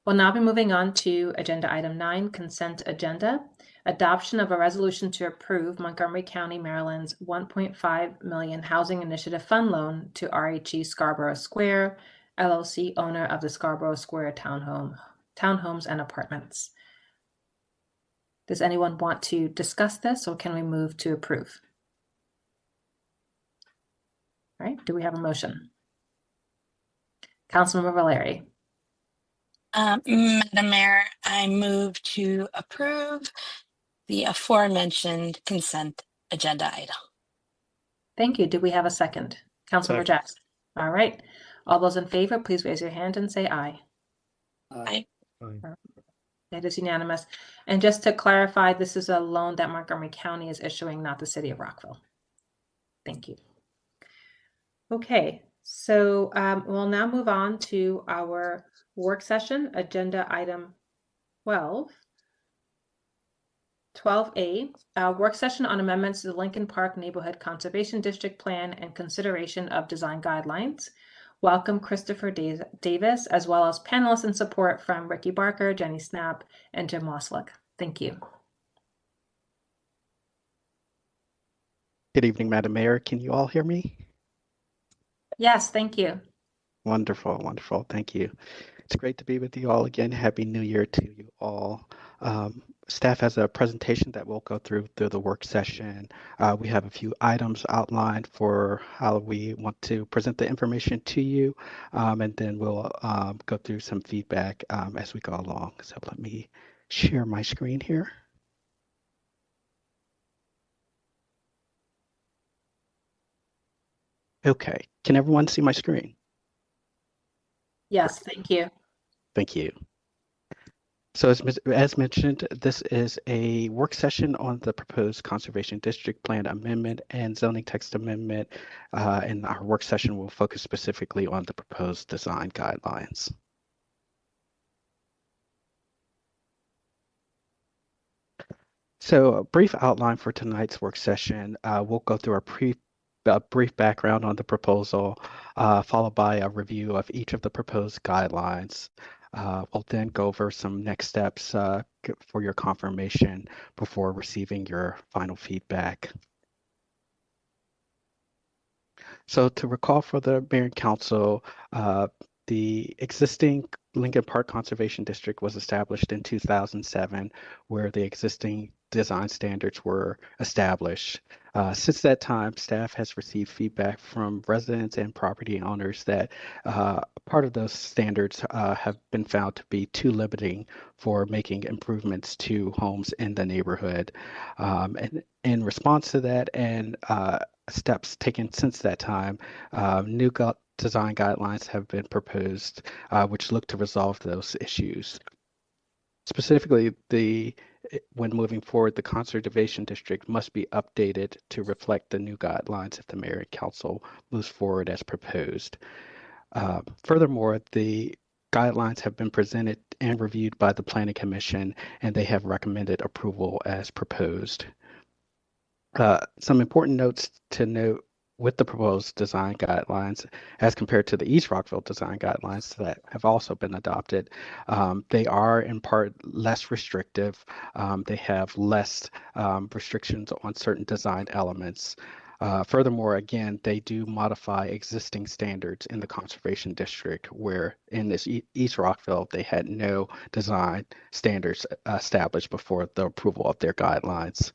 S1: We'll now be moving on to agenda item 9, consent agenda, adoption of a resolution to approve Montgomery County, Maryland's $1.5 million housing initiative fund loan to RHE Scarborough Square, LLC, owner of the Scarborough Square townhomes and apartments. Does anyone want to discuss this, or can we move to approve? All right, do we have a motion? Councilmember Valeri.
S2: Madam Mayor, I move to approve the aforementioned consent agenda item.
S1: Thank you. Do we have a second? Councilmember Jackson. All right. All those in favor, please raise your hand and say aye.
S2: Aye.
S1: It is unanimous. And just to clarify, this is a loan that Montgomery County is issuing, not the city of Rockville. Thank you. Okay, so we'll now move on to our work session, agenda item 12. 12A, work session on amendments to the Lincoln Park Neighborhood Conservation District Plan and consideration of design guidelines. Welcome Christopher Davis, as well as panelists and support from Ricky Barker, Jenny Snap, and Jim Moslick. Thank you.
S19: Good evening, Madam Mayor. Can you all hear me?
S1: Yes, thank you.
S19: Wonderful, wonderful. Thank you. It's great to be with you all again. Happy New Year to you all. Staff has a presentation that we'll go through the work session. We have a few items outlined for how we want to present the information to you, and then we'll go through some feedback as we go along. So let me share my screen here. Okay, can everyone see my screen?
S1: Yes, thank you.
S19: Thank you. So as mentioned, this is a work session on the proposed Conservation District Plan Amendment and Zoning Text Amendment, and our work session will focus specifically on the proposed design guidelines. So a brief outline for tonight's work session. We'll go through a brief background on the proposal, followed by a review of each of the proposed guidelines. We'll then go over some next steps for your confirmation before receiving your final feedback. So to recall for the Mayor and Council, the existing Lincoln Park Conservation District was established in 2007, where the existing design standards were established. Since that time, staff has received feedback from residents and property owners that part of those standards have been found to be too limiting for making improvements to homes in the neighborhood. And in response to that and steps taken since that time, new design guidelines have been proposed, which look to resolve those issues. Specifically, when moving forward, the conservation district must be updated to reflect the new guidelines if the mayor and council moves forward as proposed. Furthermore, the guidelines have been presented and reviewed by the Planning Commission, and they have recommended approval as proposed. Some important notes to note with the proposed design guidelines as compared to the East Rockville design guidelines that have also been adopted. They are in part less restrictive. They have less restrictions on certain design elements. Furthermore, again, they do modify existing standards in the conservation district, where in this East Rockville, they had no design standards established before the approval of their guidelines.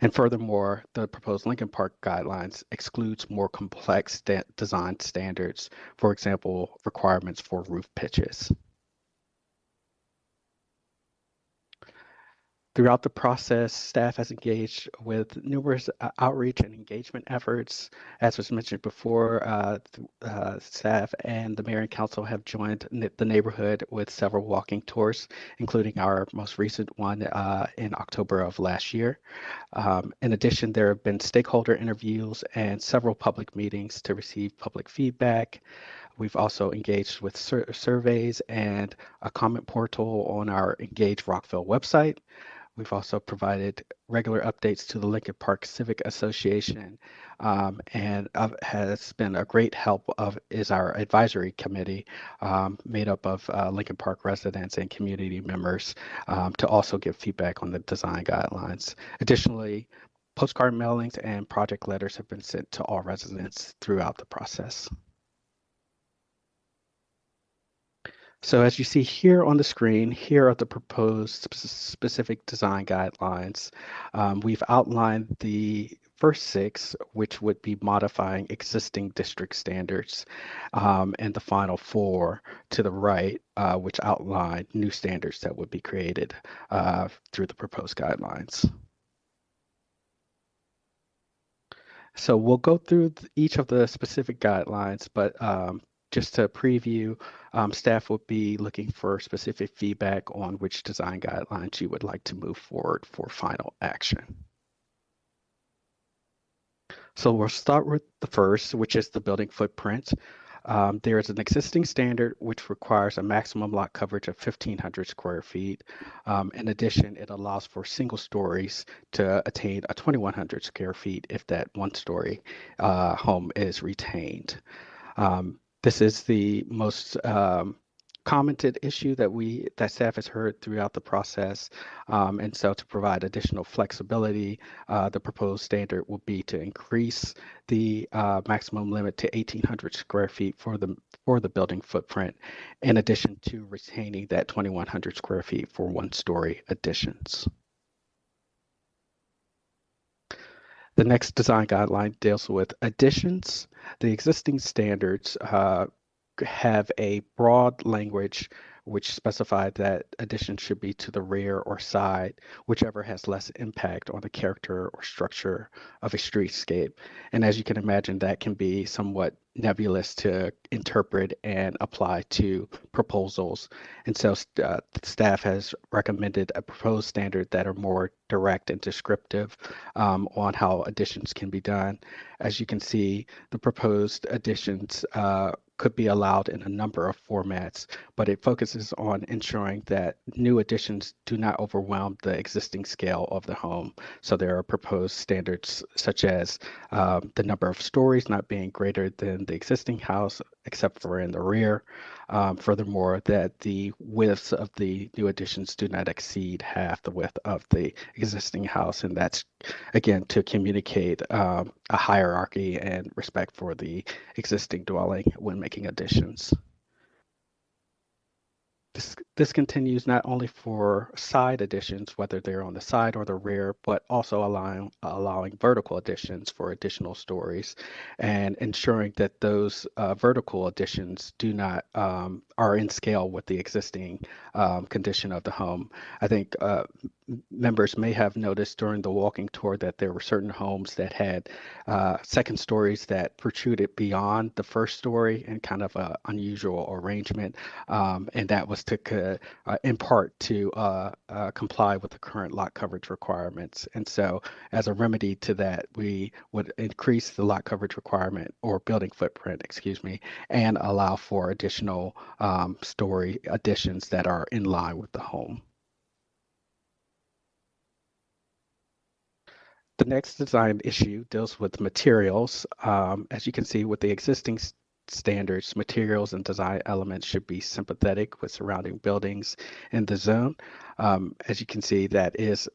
S19: And furthermore, the proposed Lincoln Park guidelines excludes more complex design standards, for example, requirements for roof pitches. Throughout the process, staff has engaged with numerous outreach and engagement efforts. As was mentioned before, staff and the mayor and council have joined the neighborhood with several walking tours, including our most recent one in October of last year. In addition, there have been stakeholder interviews and several public meetings to receive public feedback. We've also engaged with surveys and a comment portal on our Engage Rockville website. We've also provided regular updates to the Lincoln Park Civic Association, and has been a great help is our advisory committee made up of Lincoln Park residents and community members to also give feedback on the design guidelines. Additionally, postcard mailings and project letters have been sent to all residents throughout the process. So as you see here on the screen, here are the proposed specific design guidelines. We've outlined the first 6, which would be modifying existing district standards, and the final 4 to the right, which outline new standards that would be created through the proposed guidelines. So we'll go through each of the specific guidelines, but just to preview, staff would be looking for specific feedback on which design guidelines you would like to move forward for final action. So we'll start with the first, which is the building footprint. There is an existing standard which requires a maximum lot coverage of 1,500 square feet. In addition, it allows for single stories to attain a 2,100 square feet if that one-story home is retained. This is the most commented issue that staff has heard throughout the process. And so to provide additional flexibility, the proposed standard will be to increase the maximum limit to 1,800 square feet for the building footprint, in addition to retaining that 2,100 square feet for one-story additions. The next design guideline deals with additions. The existing standards have a broad language which specified that additions should be to the rear or side, whichever has less impact on the character or structure of a streetscape. And as you can imagine, that can be somewhat nebulous to interpret and apply to proposals. And so staff has recommended a proposed standard that are more direct and descriptive on how additions can be done. As you can see, the proposed additions could be allowed in a number of formats, but it focuses on ensuring that new additions do not overwhelm the existing scale of the home. So there are proposed standards such as the number of stories not being greater than the existing house, except for in the rear. Furthermore, that the widths of the new additions do not exceed half the width of the existing house. And that's, again, to communicate a hierarchy and respect for the existing dwelling when making additions. This continues not only for side additions, whether they're on the side or the rear, but also allowing vertical additions for additional stories, and ensuring that those vertical additions do not are in scale with the existing condition of the home. I think members may have noticed during the walking tour that there were certain homes that had second stories that protruded beyond the first story in kind of an unusual arrangement. And that was to in part to comply with the current lot coverage requirements. And so as a remedy to that, we would increase the lot coverage requirement or building footprint, excuse me, and allow for additional story additions that are in line with the home. The next design issue deals with materials. As you can see with the existing standards, materials and design elements should be sympathetic with surrounding buildings in the zone. As you can see, that is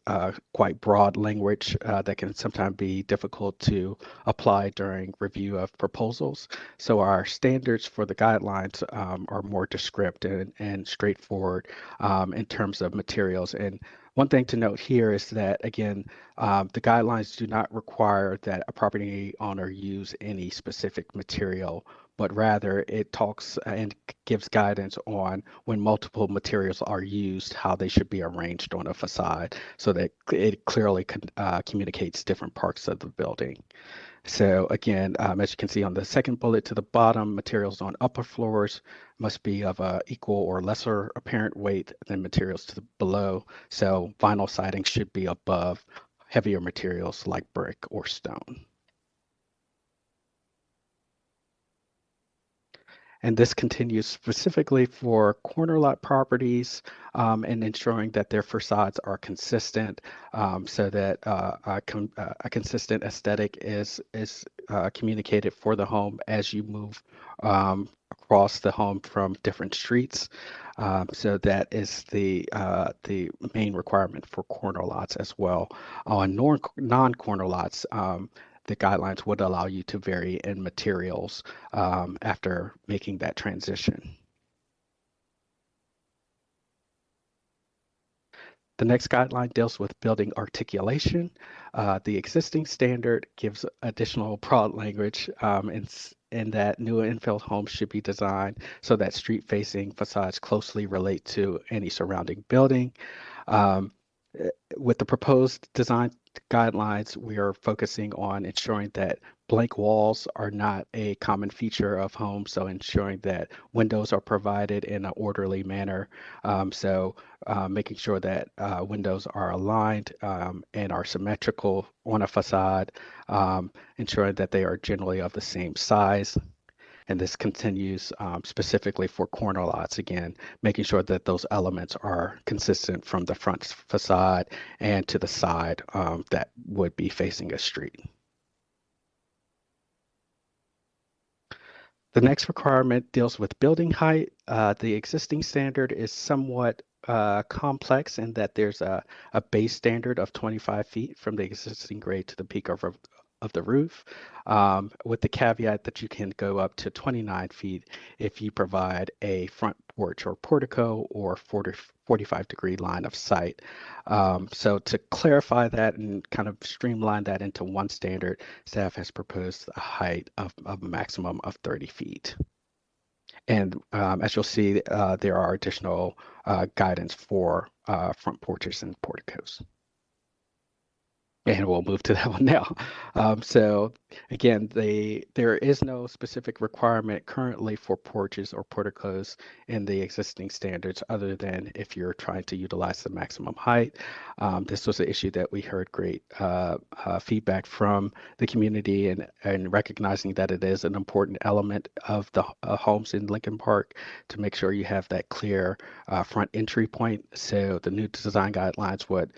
S19: quite broad language that can sometimes be difficult to apply during review of proposals. So our standards for the guidelines are more descriptive and straightforward in terms of materials. And one thing to note here is that, again, the guidelines do not require that a property owner use any specific material, but rather it talks and gives guidance on when multiple materials are used, how they should be arranged on a facade so that it clearly communicates different parts of the building. So again, as you can see on the second bullet to the bottom, materials on upper floors must be of a equal or lesser apparent weight than materials to the below. So vinyl siding should be above heavier materials like brick or stone. And this continues specifically for corner lot properties and ensuring that their facades are consistent so that a consistent aesthetic is communicated for the home as you move across the home from different streets. So that is the main requirement for corner lots as well. On non-corner lots, the guidelines would allow you to vary in materials after making that transition. The next guideline deals with building articulation. The existing standard gives additional broad language in that new infill homes should be designed so that street-facing facades closely relate to any surrounding building. With the proposed design guidelines, we are focusing on ensuring that blank walls are not a common feature of homes, so ensuring that windows are provided in an orderly manner. Making sure that windows are aligned and are symmetrical on a facade, ensuring that they are generally of the same size. And this continues specifically for corner lots, again, making sure that those elements are consistent from the front facade and to the side that would be facing a street. The next requirement deals with building height. The existing standard is somewhat complex in that there's a base standard of 25 feet from the existing grade to the peak of the roof, with the caveat that you can go up to 29 feet if you provide a front porch or portico or 45-degree line of sight. So to clarify that and kind of streamline that into one standard, staff has proposed a height of a maximum of 30 feet. And as you'll see, there are additional guidance for front porches and porticos. And we'll move to that one now. So again, there is no specific requirement currently for porches or porticos in the existing standards other than if you're trying to utilize the maximum height. This was an issue that we heard great feedback from the community and recognizing that it is an important element of the homes in Lincoln Park to make sure you have that clear front entry point. So the new design guidelines would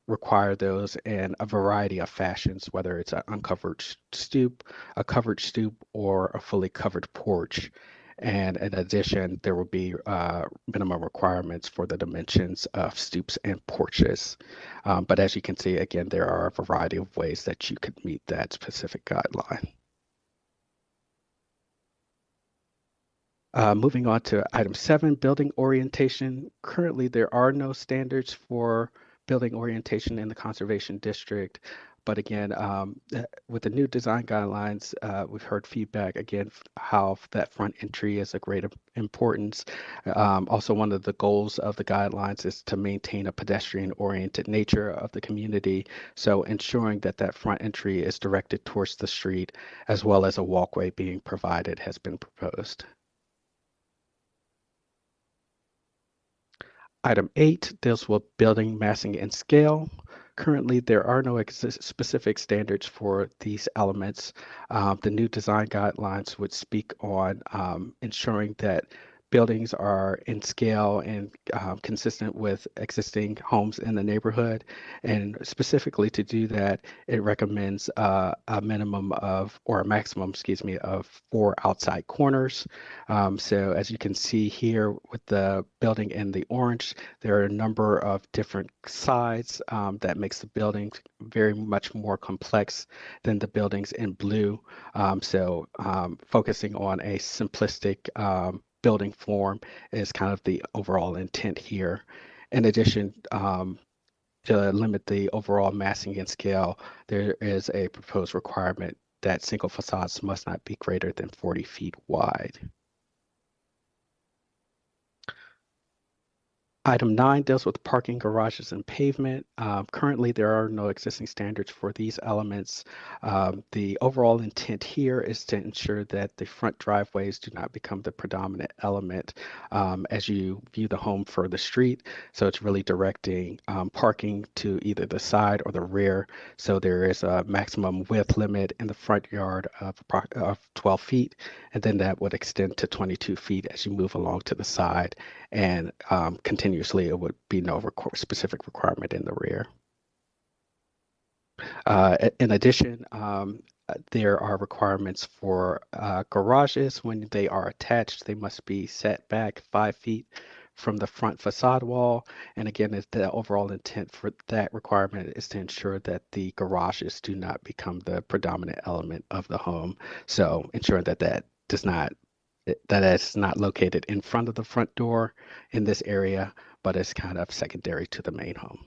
S19: require those in a variety of fashions, whether it's an uncovered stoop, a covered stoop, or a fully covered porch. And in addition, there will be minimum requirements for the dimensions of stoops and porches. But as you can see, again, there are a variety of ways that you could meet that specific guideline. Moving on to item 7, building orientation. Currently, there are no standards for building orientation in the conservation district, But again, with the new design guidelines, we've heard feedback again how that front entry is a great importance. Also, one of the goals of the guidelines is to maintain a pedestrian-oriented nature of the community. So ensuring that that front entry is directed towards the street, as well as a walkway being provided, has been proposed. Item 8 deals with building massing and scale. Currently, there are no specific standards for these elements. The new design guidelines would speak on ensuring that buildings are in scale and consistent with existing homes in the neighborhood. And specifically to do that, it recommends a minimum of, or a maximum, excuse me, of 4 outside corners. So as you can see here with the building in the orange, there are a number of different sides that makes the building very much more complex than the buildings in blue. Focusing on a simplistic building form is kind of the overall intent here. In addition, to limit the overall massing and scale, there is a proposed requirement that single facades must not be greater than 40 feet wide. Item 9 deals with parking, garages, and pavement. Currently, there are no existing standards for these elements. The overall intent here is to ensure that the front driveways do not become the predominant element as you view the home for the street. So it's really directing parking to either the side or the rear. So there is a maximum width limit in the front yard of 12 feet, and then that would extend to 22 feet as you move along to the side, and continuously it would be no specific requirement in the rear. In addition, there are requirements for garages. When they are attached, they must be set back 5 feet from the front facade wall. And again, the overall intent for that requirement is to ensure that the garages do not become the predominant element of the home. So ensuring that that is not located in front of the front door in this area, but is kind of secondary to the main home.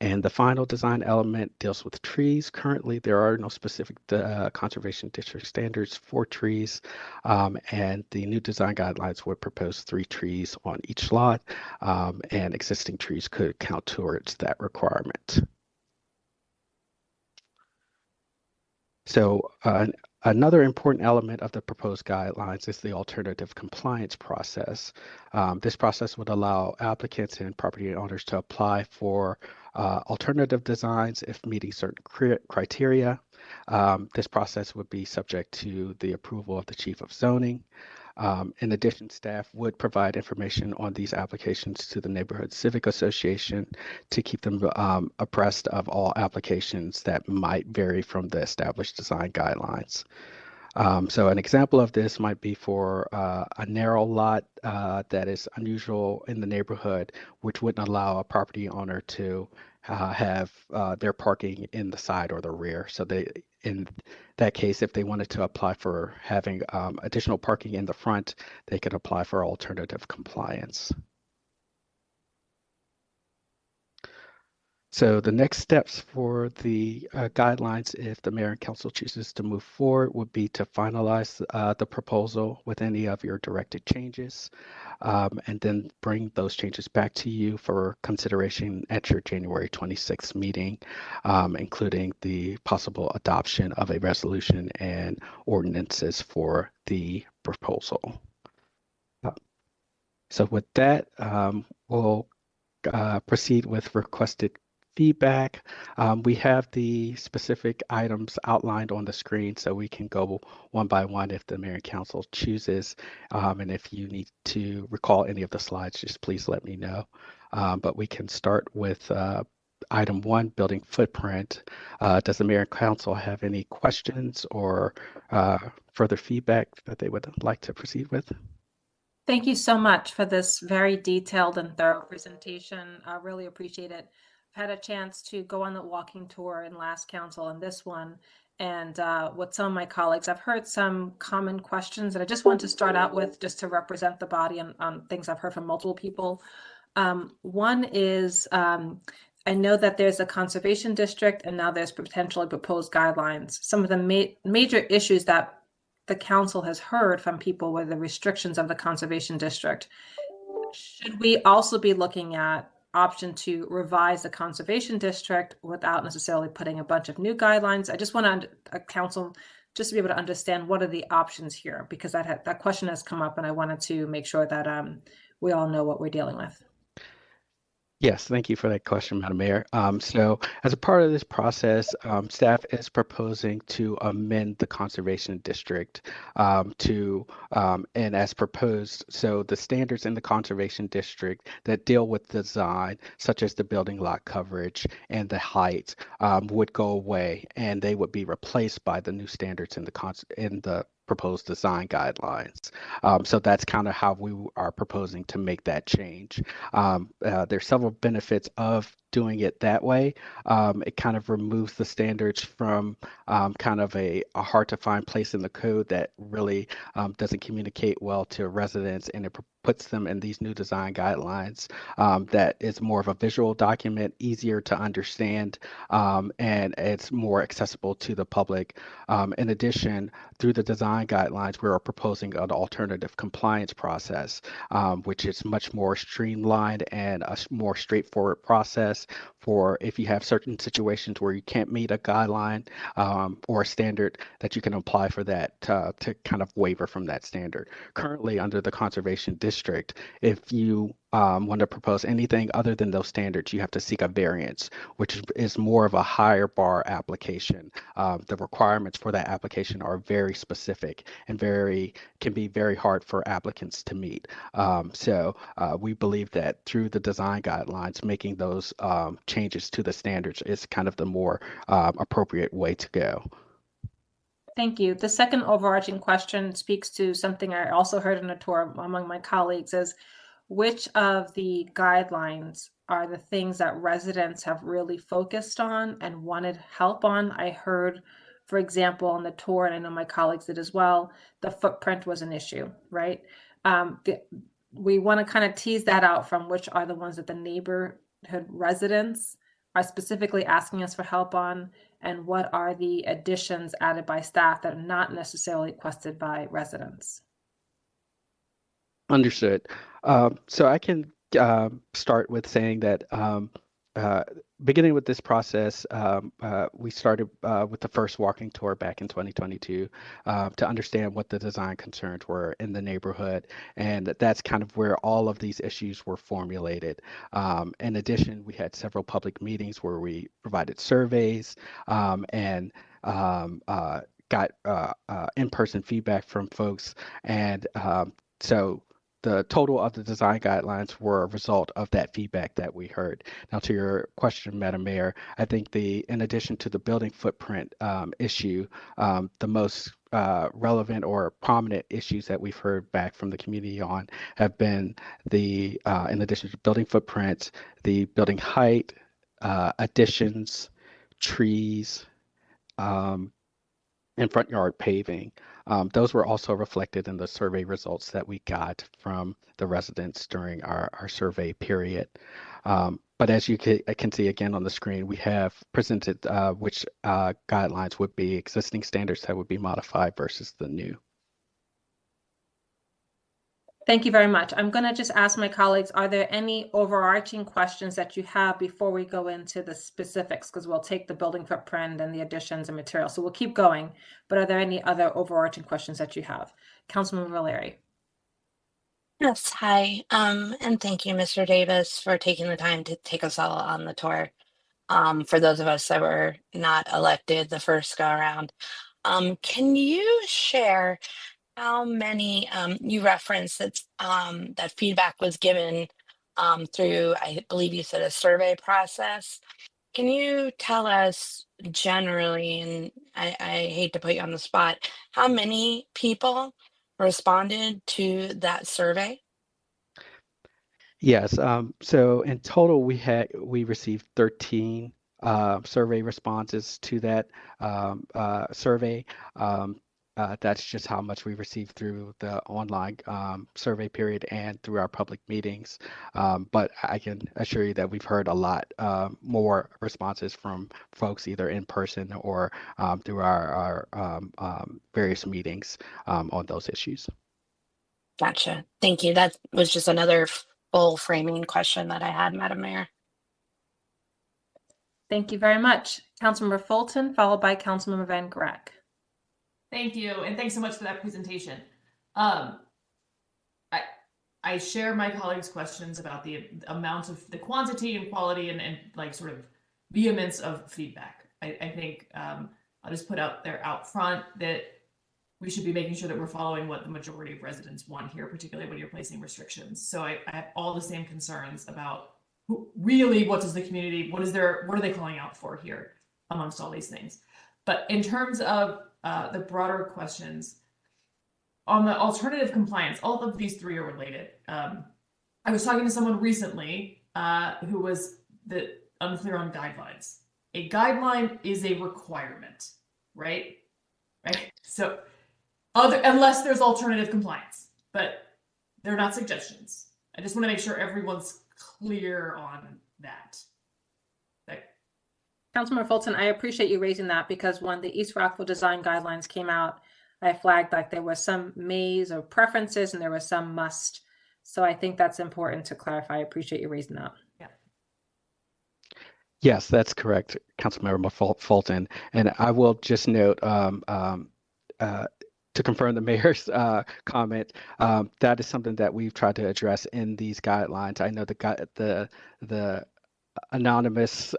S19: And the final design element deals with trees. Currently, there are no specific conservation district standards for trees, and the new design guidelines would propose 3 trees on each lot, and existing trees could count towards that requirement. So another important element of the proposed guidelines is the alternative compliance process. This process would allow applicants and property owners to apply for alternative designs if meeting certain criteria. This process would be subject to the approval of the Chief of Zoning. In addition, staff would provide information on these applications to the Neighborhood Civic Association to keep them abreast of all applications that might vary from the established design guidelines. So an example of this might be for a narrow lot that is unusual in the neighborhood, which wouldn't allow a property owner to have their parking in the side or the rear. So in that case, if they wanted to apply for having additional parking in the front, they could apply for alternative compliance. So the next steps for the guidelines, if the mayor and council chooses to move forward, would be to finalize the proposal with any of your directed changes, and then bring those changes back to you for consideration at your January 26th meeting, including the possible adoption of a resolution and ordinances for the proposal. So with that, we'll proceed with requested feedback. We have the specific items outlined on the screen, so we can go one by one if the mayor and council chooses. And if you need to recall any of the slides, just please let me know. But we can start with item 1, building footprint. Does the mayor and council have any questions or further feedback that they would like to proceed with?
S1: Thank you so much for this very detailed and thorough presentation. I really appreciate it. I've had a chance to go on the walking tour in last council and this one, and with some of my colleagues, I've heard some common questions that I just want to start out with just to represent the body on things I've heard from multiple people. One is I know that there's a conservation district and now there's potentially proposed guidelines. Some of the major issues that the council has heard from people were the restrictions of the conservation district. Should we also be looking at option to revise the conservation district without necessarily putting a bunch of new guidelines? I just want a council just to be able to understand what are the options here, because that question has come up and I wanted to make sure that we all know what we're dealing with.
S19: Yes, thank you for that question, Madam Mayor. So as a part of this process, staff is proposing to amend the conservation district and as proposed, so the standards in the conservation district that deal with design, such as the building lot coverage and the height, would go away, and they would be replaced by the new standards in the proposed design guidelines. So that's kind of how we are proposing to make that change. There's several benefits of doing it that way. It kind of removes the standards from kind of a hard to find place in the code that really doesn't communicate well to residents, and it puts them in these new design guidelines that is more of a visual document, easier to understand, and it's more accessible to the public. In addition, through the design guidelines, we are proposing an alternative compliance process, which is much more streamlined and a more straightforward process for if you have certain situations where you can't meet a guideline or a standard, that you can apply for that to kind of waiver from that standard. Currently, under the conservation district, if you want to propose anything other than those standards, you have to seek a variance, which is more of a higher bar application. The requirements for that application are very specific and can be very hard for applicants to meet. So we believe that through the design guidelines, making those changes to the standards is kind of the more appropriate way to go.
S1: Thank you. The second overarching question speaks to something I also heard in a tour among my colleagues is, which of the guidelines are the things that residents have really focused on and wanted help on? I heard, for example, on the tour, and I know my colleagues did as well, the footprint was an issue, right? We want to kind of tease that out from which are the ones that the neighborhood residents are specifically asking us for help on, and what are the additions added by staff that are not necessarily requested by residents.
S19: Understood. So I can start with saying that beginning with this process, we started with the first walking tour back in 2022 to understand what the design concerns were in the neighborhood. And that's kind of where all of these issues were formulated. In addition, we had several public meetings where we provided surveys and got in-person feedback from folks. And so the total of the design guidelines were a result of that feedback that we heard. Now, to your question, Madam Mayor, I think in addition to the building footprint issue, the most relevant or prominent issues that we've heard back from the community on have been in addition to building footprints, the building height, additions, trees, and front yard paving. Those were also reflected in the survey results that we got from the residents during our survey period. But as you can see again on the screen, we have presented which guidelines would be existing standards that would be modified versus the new.
S1: Thank you very much. I'm going to just ask my colleagues, are there any overarching questions that you have before we go into the specifics? Because we'll take the building footprint and the additions and materials. So we'll keep going. But are there any other overarching questions that you have? Councilman Valeri.
S2: Yes, hi. And thank you, Mr. Davis, for taking the time to take us all on the tour. For those of us that were not elected the first go around, can you share how many you referenced that feedback was given through, I believe you said, a survey process? Can you tell us generally, and I hate to put you on the spot, how many people responded to that survey?
S19: Yes. So in total, we received 13 survey responses to that survey. that's just how much we received through the online survey period and through our public meetings. But I can assure you that we've heard a lot more responses from folks either in person or through our various meetings on those issues.
S2: Gotcha. Thank you. That was just another full framing question that I had, Madam Mayor.
S1: Thank you very much. Councilmember Fulton, followed by Councilmember Van Grack.
S11: Thank you, and thanks so much for that presentation. I share my colleagues' questions about the amount of the quantity and quality and like sort of vehemence of feedback. I think I'll just put out there out front that we should be making sure that we're following what the majority of residents want here, particularly when you're placing restrictions. So I have all the same concerns about really what does the community, what are they calling out for here amongst all these things. But in terms of the broader questions on the alternative compliance, all of these three are related. I was talking to someone recently who was unclear on guidelines. A guideline is a requirement, right? Right. So unless there's alternative compliance, but they're not suggestions. I just want to make sure everyone's clear on that.
S1: Councilmember Fulton, I appreciate you raising that because when the East Rockville design guidelines came out, I flagged like there was some mays or preferences and there was some must. So I think that's important to clarify. I appreciate you raising that.
S11: Yeah.
S19: Yes, that's correct, Councilmember Fulton. And I will just note to confirm the mayor's comment, that is something that we've tried to address in these guidelines. I know the anonymous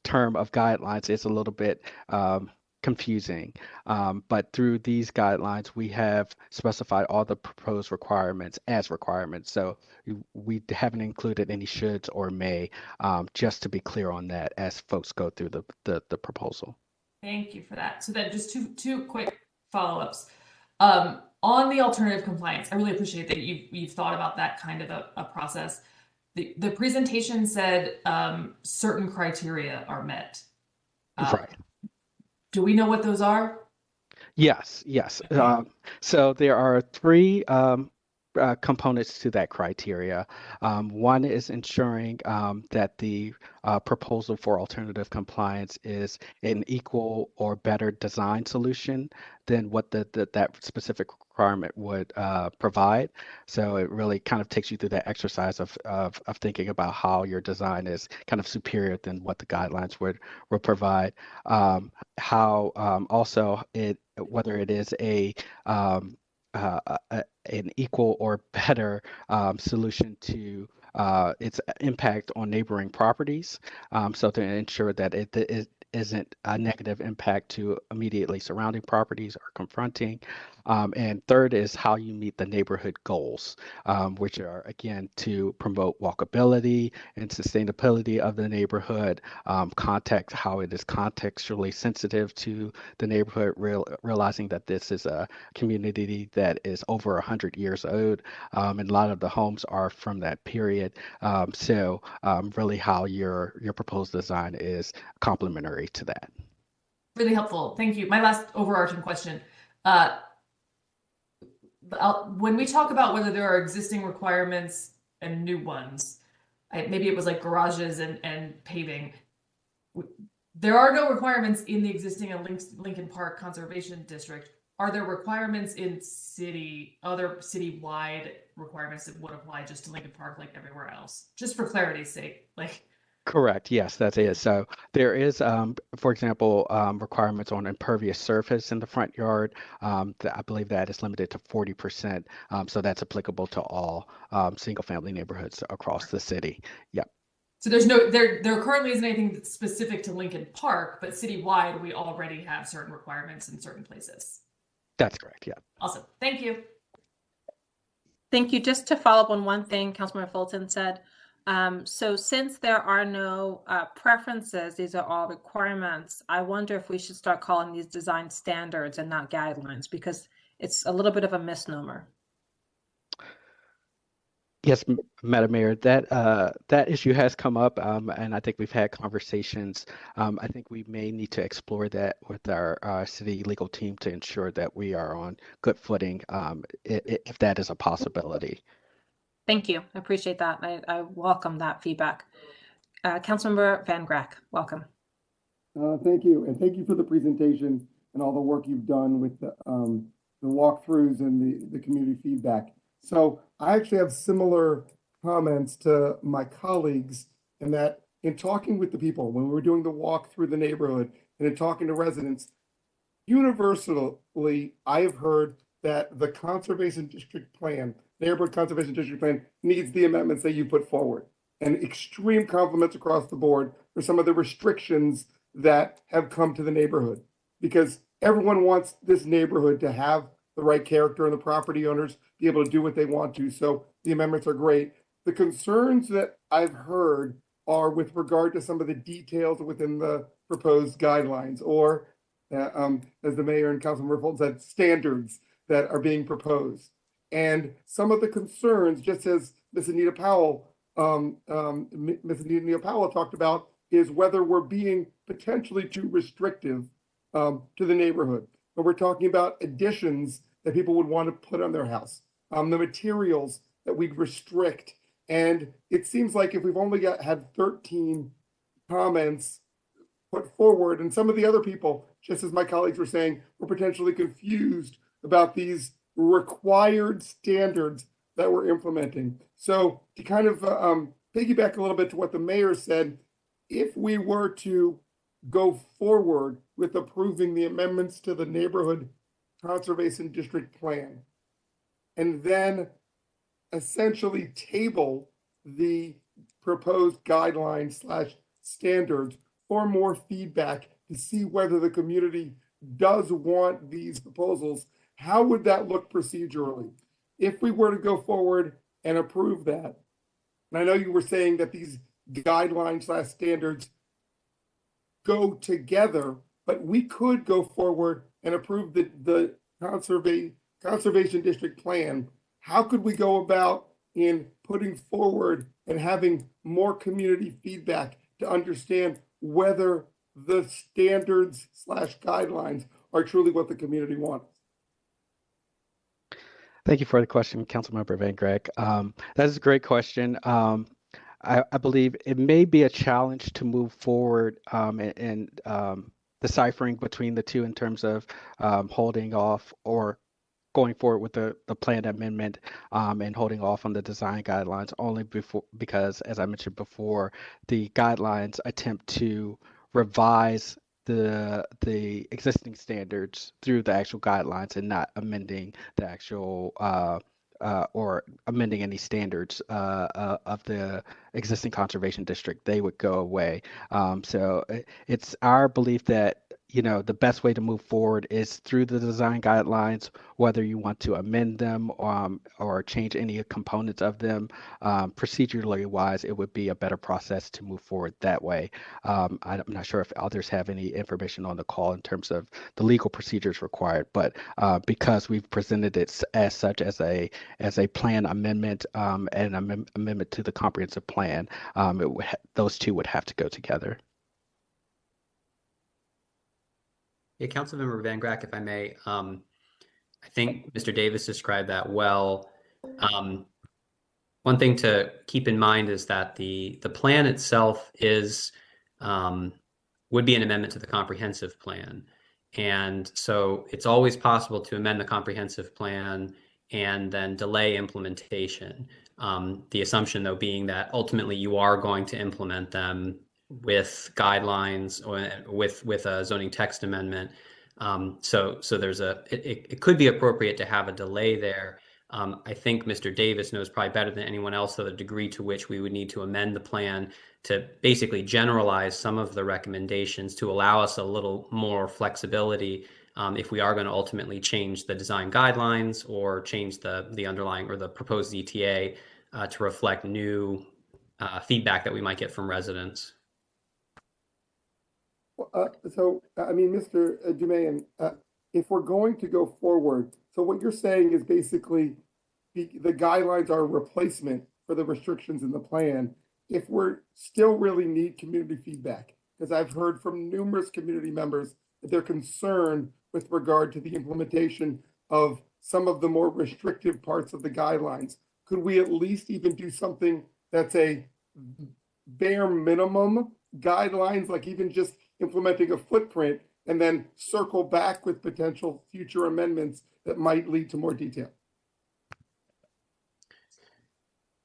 S19: term of guidelines is a little bit confusing, but through these guidelines, we have specified all the proposed requirements as requirements. So we haven't included any shoulds or may, just to be clear on that as folks go through the proposal.
S11: Thank you for that. So then just two quick follow-ups. On the alternative compliance, I really appreciate that you've thought about that kind of a process. The presentation said certain criteria are met.
S19: Right.
S11: Do we know what those are?
S19: Yes. So there are three components to that criteria. One is ensuring that the proposal for alternative compliance is an equal or better design solution than what that specific requirement would provide. So it really kind of takes you through that exercise of thinking about how your design is kind of superior than what the guidelines would provide. How also whether it is an equal or better solution to its impact on neighboring properties, so to ensure that it isn't a negative impact to immediately surrounding properties or confronting. And third is how you meet the neighborhood goals, which are, again, to promote walkability and sustainability of the neighborhood, how it is contextually sensitive to the neighborhood, realizing that this is a community that is over 100 years old, and a lot of the homes are from that period. So really how your proposed design is complementary to that.
S11: Really helpful. Thank you. My last overarching question. When we talk about whether there are existing requirements and new ones, maybe it was like garages and paving. There are no requirements in the existing Lincoln Park Conservation District. Are there requirements in other citywide requirements that would apply just to Lincoln Park like everywhere else? Just for clarity's sake,
S19: Correct. Yes, that is. So there is, for example, requirements on impervious surface in the front yard. I believe that is limited to 40%. So that's applicable to all single-family neighborhoods across the city. Yep.
S11: So there currently isn't anything that's specific to Lincoln Park, but citywide we already have certain requirements in certain places.
S19: That's correct. Yeah.
S11: Awesome. Thank you.
S1: Thank you. Just to follow up on one thing Councilmember Fulton said. So since there are no preferences, these are all requirements, I wonder if we should start calling these design standards and not guidelines, because it's a little bit of a misnomer.
S19: Yes, Madam Mayor, that issue has come up, and I think we've had conversations. I think we may need to explore that with our city legal team to ensure that we are on good footing, if that is a possibility.
S1: Thank you. I appreciate that. I welcome that feedback. Councilmember Van Grack, welcome.
S5: Thank you, and thank you for the presentation and all the work you've done with the walkthroughs and the community feedback. So I actually have similar comments to my colleagues in that in talking with the people, when we were doing the walk through the neighborhood and in talking to residents, universally, I have heard that the conservation district plan, neighborhood conservation district plan, needs the amendments that you put forward. And extreme compliments across the board for some of the restrictions that have come to the neighborhood. Because everyone wants this neighborhood to have the right character and the property owners be able to do what they want to. So the amendments are great. The concerns that I've heard are with regard to some of the details within the proposed guidelines, or as the mayor and Councilmember Fulton said, standards that are being proposed. And some of the concerns, just as Ms. Anita Powell talked about, is whether we're being potentially too restrictive to the neighborhood. But we're talking about additions that people would want to put on their house, the materials that we'd restrict. And it seems like if we've only had 13 comments put forward, and some of the other people, just as my colleagues were saying, were potentially confused about these required standards that we're implementing. So to kind of piggyback a little bit to what the mayor said, if we were to go forward with approving the amendments to the neighborhood conservation district plan, and then essentially table the proposed guidelines / standards for more feedback to see whether the community does want these proposals, how would that look procedurally? If we were to go forward and approve that, and I know you were saying that these guidelines / standards go together, but we could go forward and approve the conservation district plan. How could we go about in putting forward and having more community feedback to understand whether the standards / guidelines are truly what the community wants?
S19: Thank you for the question, Councilmember Van Grack. That is a great question. I believe it may be a challenge to move forward and deciphering between the two in terms of holding off or going forward with the planned amendment and holding off on the design guidelines only because, as I mentioned before, the guidelines attempt to revise the existing standards through the actual guidelines and not amending the actual or amending any standards of the existing conservation district. They would go away. So it's our belief that the best way to move forward is through the design guidelines, whether you want to amend them or change any components of them. Procedurally wise, it would be a better process to move forward that way. I'm not sure if others have any information on the call in terms of the legal procedures required, but because we've presented it as such as a plan amendment and an amendment to the comprehensive plan, those two would have to go together.
S20: Yeah, Councilmember Van Grack, if I may, I think Mr. Davis described that well. One thing to keep in mind is that the plan itself is would be an amendment to the comprehensive plan. And so it's always possible to amend the comprehensive plan and then delay implementation. The assumption, though, being that ultimately you are going to implement them with guidelines or with a zoning text amendment. So there's it could be appropriate to have a delay there. I think Mr. Davis knows probably better than anyone else the degree to which we would need to amend the plan to basically generalize some of the recommendations to allow us a little more flexibility if we are going to ultimately change the design guidelines or change the underlying or the proposed ETA to reflect new feedback that we might get from residents.
S5: So, I mean, Mr. Dumayan, if we're going to go forward, so what you're saying is basically the guidelines are a replacement for the restrictions in the plan, if we're still really need community feedback, because I've heard from numerous community members that they're concerned with regard to the implementation of some of the more restrictive parts of the guidelines. Could we at least even do something that's a bare minimum guidelines, like even just implementing a footprint and then circle back with potential future amendments that might lead to more detail?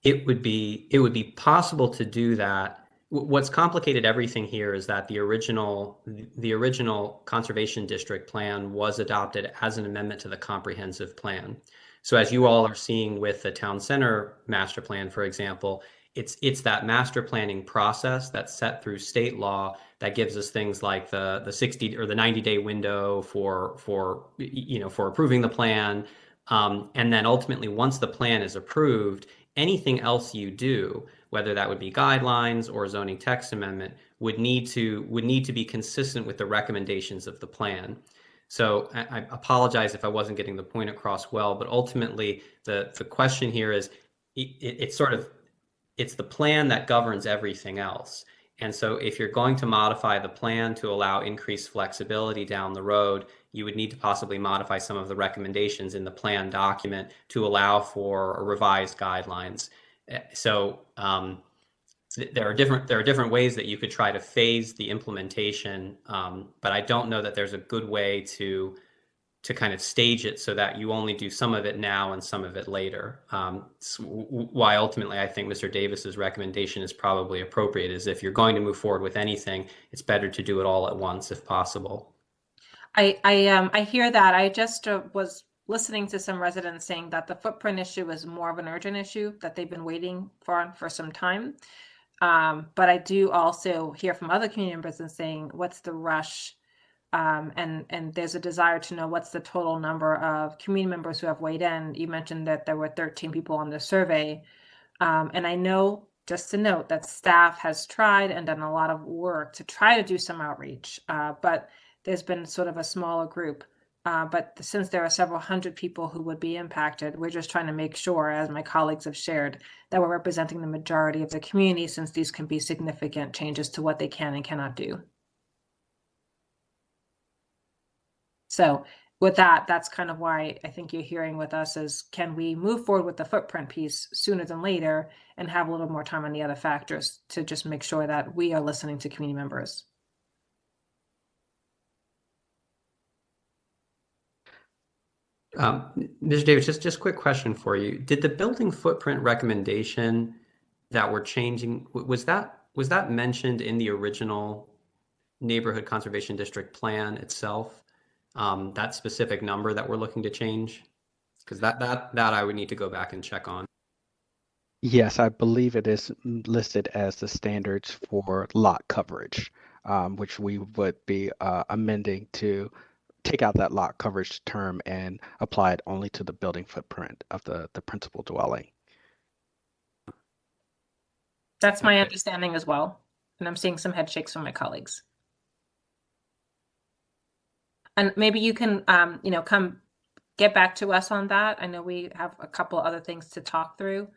S20: It would be possible to do that. What's complicated everything here is that the original conservation district plan was adopted as an amendment to the comprehensive plan. So as you all are seeing with the town center master plan, for example, it's that master planning process that's set through state law that gives us things like the 60 or the 90-day window for approving the plan. And then ultimately, once the plan is approved, anything else you do, whether that would be guidelines or zoning text amendment, would need to be consistent with the recommendations of the plan. So I apologize if I wasn't getting the point across well, but ultimately the question here is it's the plan that governs everything else. And so if you're going to modify the plan to allow increased flexibility down the road, you would need to possibly modify some of the recommendations in the plan document to allow for revised guidelines. So there are different ways that you could try to phase the implementation, but I don't know that there's a good way to kind of stage it so that you only do some of it now and some of it later. Why ultimately I think Mr. Davis's recommendation is probably appropriate is if you're going to move forward with anything, it's better to do it all at once if possible.
S1: I hear that. I just was listening to some residents saying that the footprint issue is more of an urgent issue that they've been waiting for some time. But I do also hear from other community members and saying, what's the rush? And there's a desire to know what's the total number of community members who have weighed in. You mentioned that there were 13 people on the survey. And I know, just to note, that staff has tried and done a lot of work to try to do some outreach, but there's been sort of a smaller group. But since there are several hundred people who would be impacted, we're just trying to make sure, as my colleagues have shared, that we're representing the majority of the community, since these can be significant changes to what they can and cannot do. So with that, that's kind of why I think you're hearing with us is, can we move forward with the footprint piece sooner than later and have a little more time on the other factors to just make sure that we are listening to community members?
S20: Mr. Davis, just quick question for you. Did the building footprint recommendation that we're changing, was that mentioned in the original neighborhood conservation district plan itself? That specific number that we're looking to change? Because that I would need to go back and check on.
S19: Yes, I believe it is listed as the standards for lot coverage, which we would be amending to take out that lot coverage term and apply it only to the building footprint of the principal dwelling.
S1: That's my understanding as well. And I'm seeing some head shakes from my colleagues. And maybe you can, come get back to us on that. I know we have a couple other things to talk through,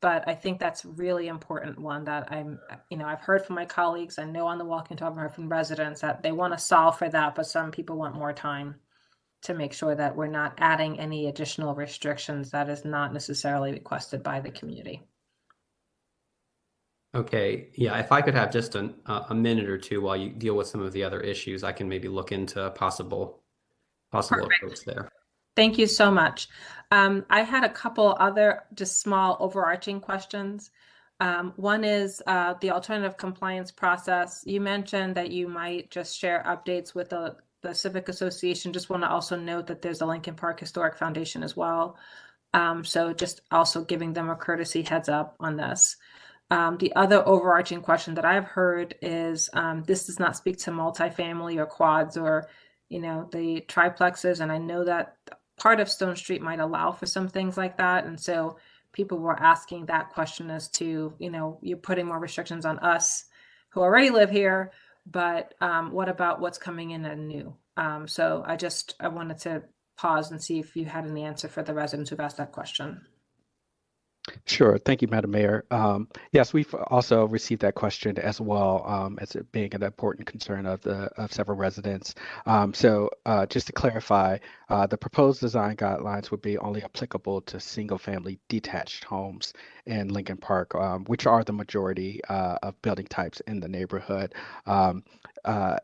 S1: but I think that's really important one that I've heard from my colleagues. I know on the walk and talk, I've heard from residents that they want to solve for that, but some people want more time to make sure that we're not adding any additional restrictions that is not necessarily requested by the community.
S20: Okay, yeah, if I could have just a minute or two while you deal with some of the other issues, I can maybe look into a possible approach there.
S1: Thank you so much. I had a couple other just small overarching questions. One is the alternative compliance process. You mentioned that you might just share updates with the Civic Association. Just want to also note that there's a Lincoln Park Historic Foundation as well. So just also giving them a courtesy heads up on this. The other overarching question that I've heard is this does not speak to multifamily or quads or, the triplexes. And I know that part of Stone Street might allow for some things like that. And so people were asking that question as to, you're putting more restrictions on us who already live here, but what about what's coming in anew? So I wanted to pause and see if you had any answer for the residents who've asked that question.
S19: Sure. Thank you, Madam Mayor. Yes, we've also received that question as well, as it being an important concern of several residents. Just to clarify, the proposed design guidelines would be only applicable to single-family detached homes in Lincoln Park, which are the majority of building types in the neighborhood.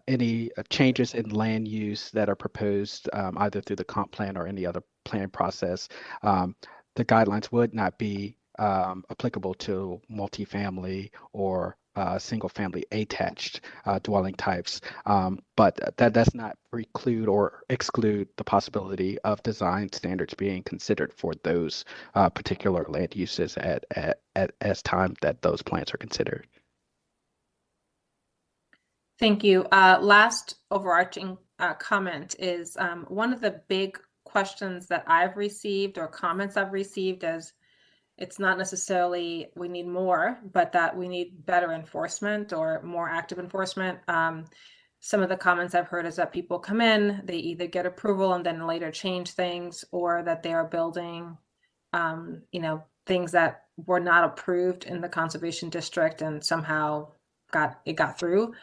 S19: Any changes in land use that are proposed, either through the comp plan or any other plan process, the guidelines would not be applicable to multifamily or single-family attached dwelling types. But that does not preclude or exclude the possibility of design standards being considered for those particular land uses as time that those plans are considered.
S1: Thank you. Last overarching comment is one of the big questions that I've received or comments I've received is it's not necessarily we need more, but that we need better enforcement or more active enforcement. Some of the comments I've heard is that people come in, they either get approval and then later change things, or that they are building, things that were not approved in the conservation district and somehow got through.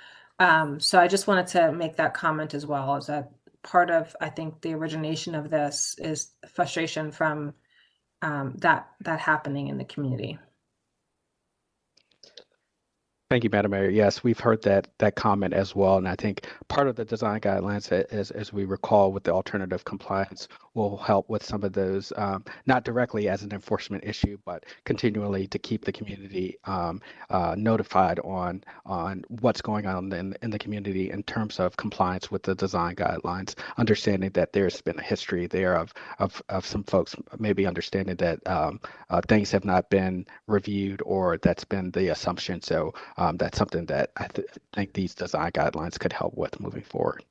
S1: So I just wanted to make that comment as well, is that part of, I think, the origination of this is frustration from that happening in the community.
S19: Thank you, Madam Mayor. Yes, we've heard that comment as well, and I think part of the design guidelines, as we recall, with the alternative compliance, will help with some of those, not directly as an enforcement issue, but continually to keep the community notified on what's going on in the community in terms of compliance with the design guidelines. Understanding that there's been a history there of some folks maybe understanding that things have not been reviewed, or that's been the assumption. So that's something that I think these design guidelines could help with moving forward.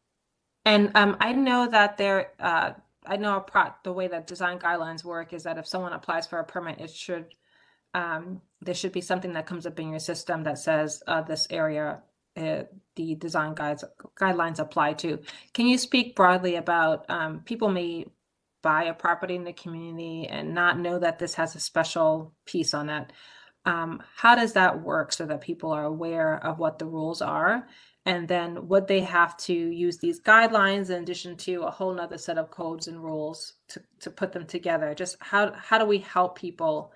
S1: And I know that the way that design guidelines work is that if someone applies for a permit, there should be something that comes up in your system that says this area the design guidelines apply to. Can you speak broadly about people may buy a property in the community and not know that this has a special piece on it? How does that work so that people are aware of what the rules are? And then would they have to use these guidelines in addition to a whole nother set of codes and rules to put them together? Just how do we help people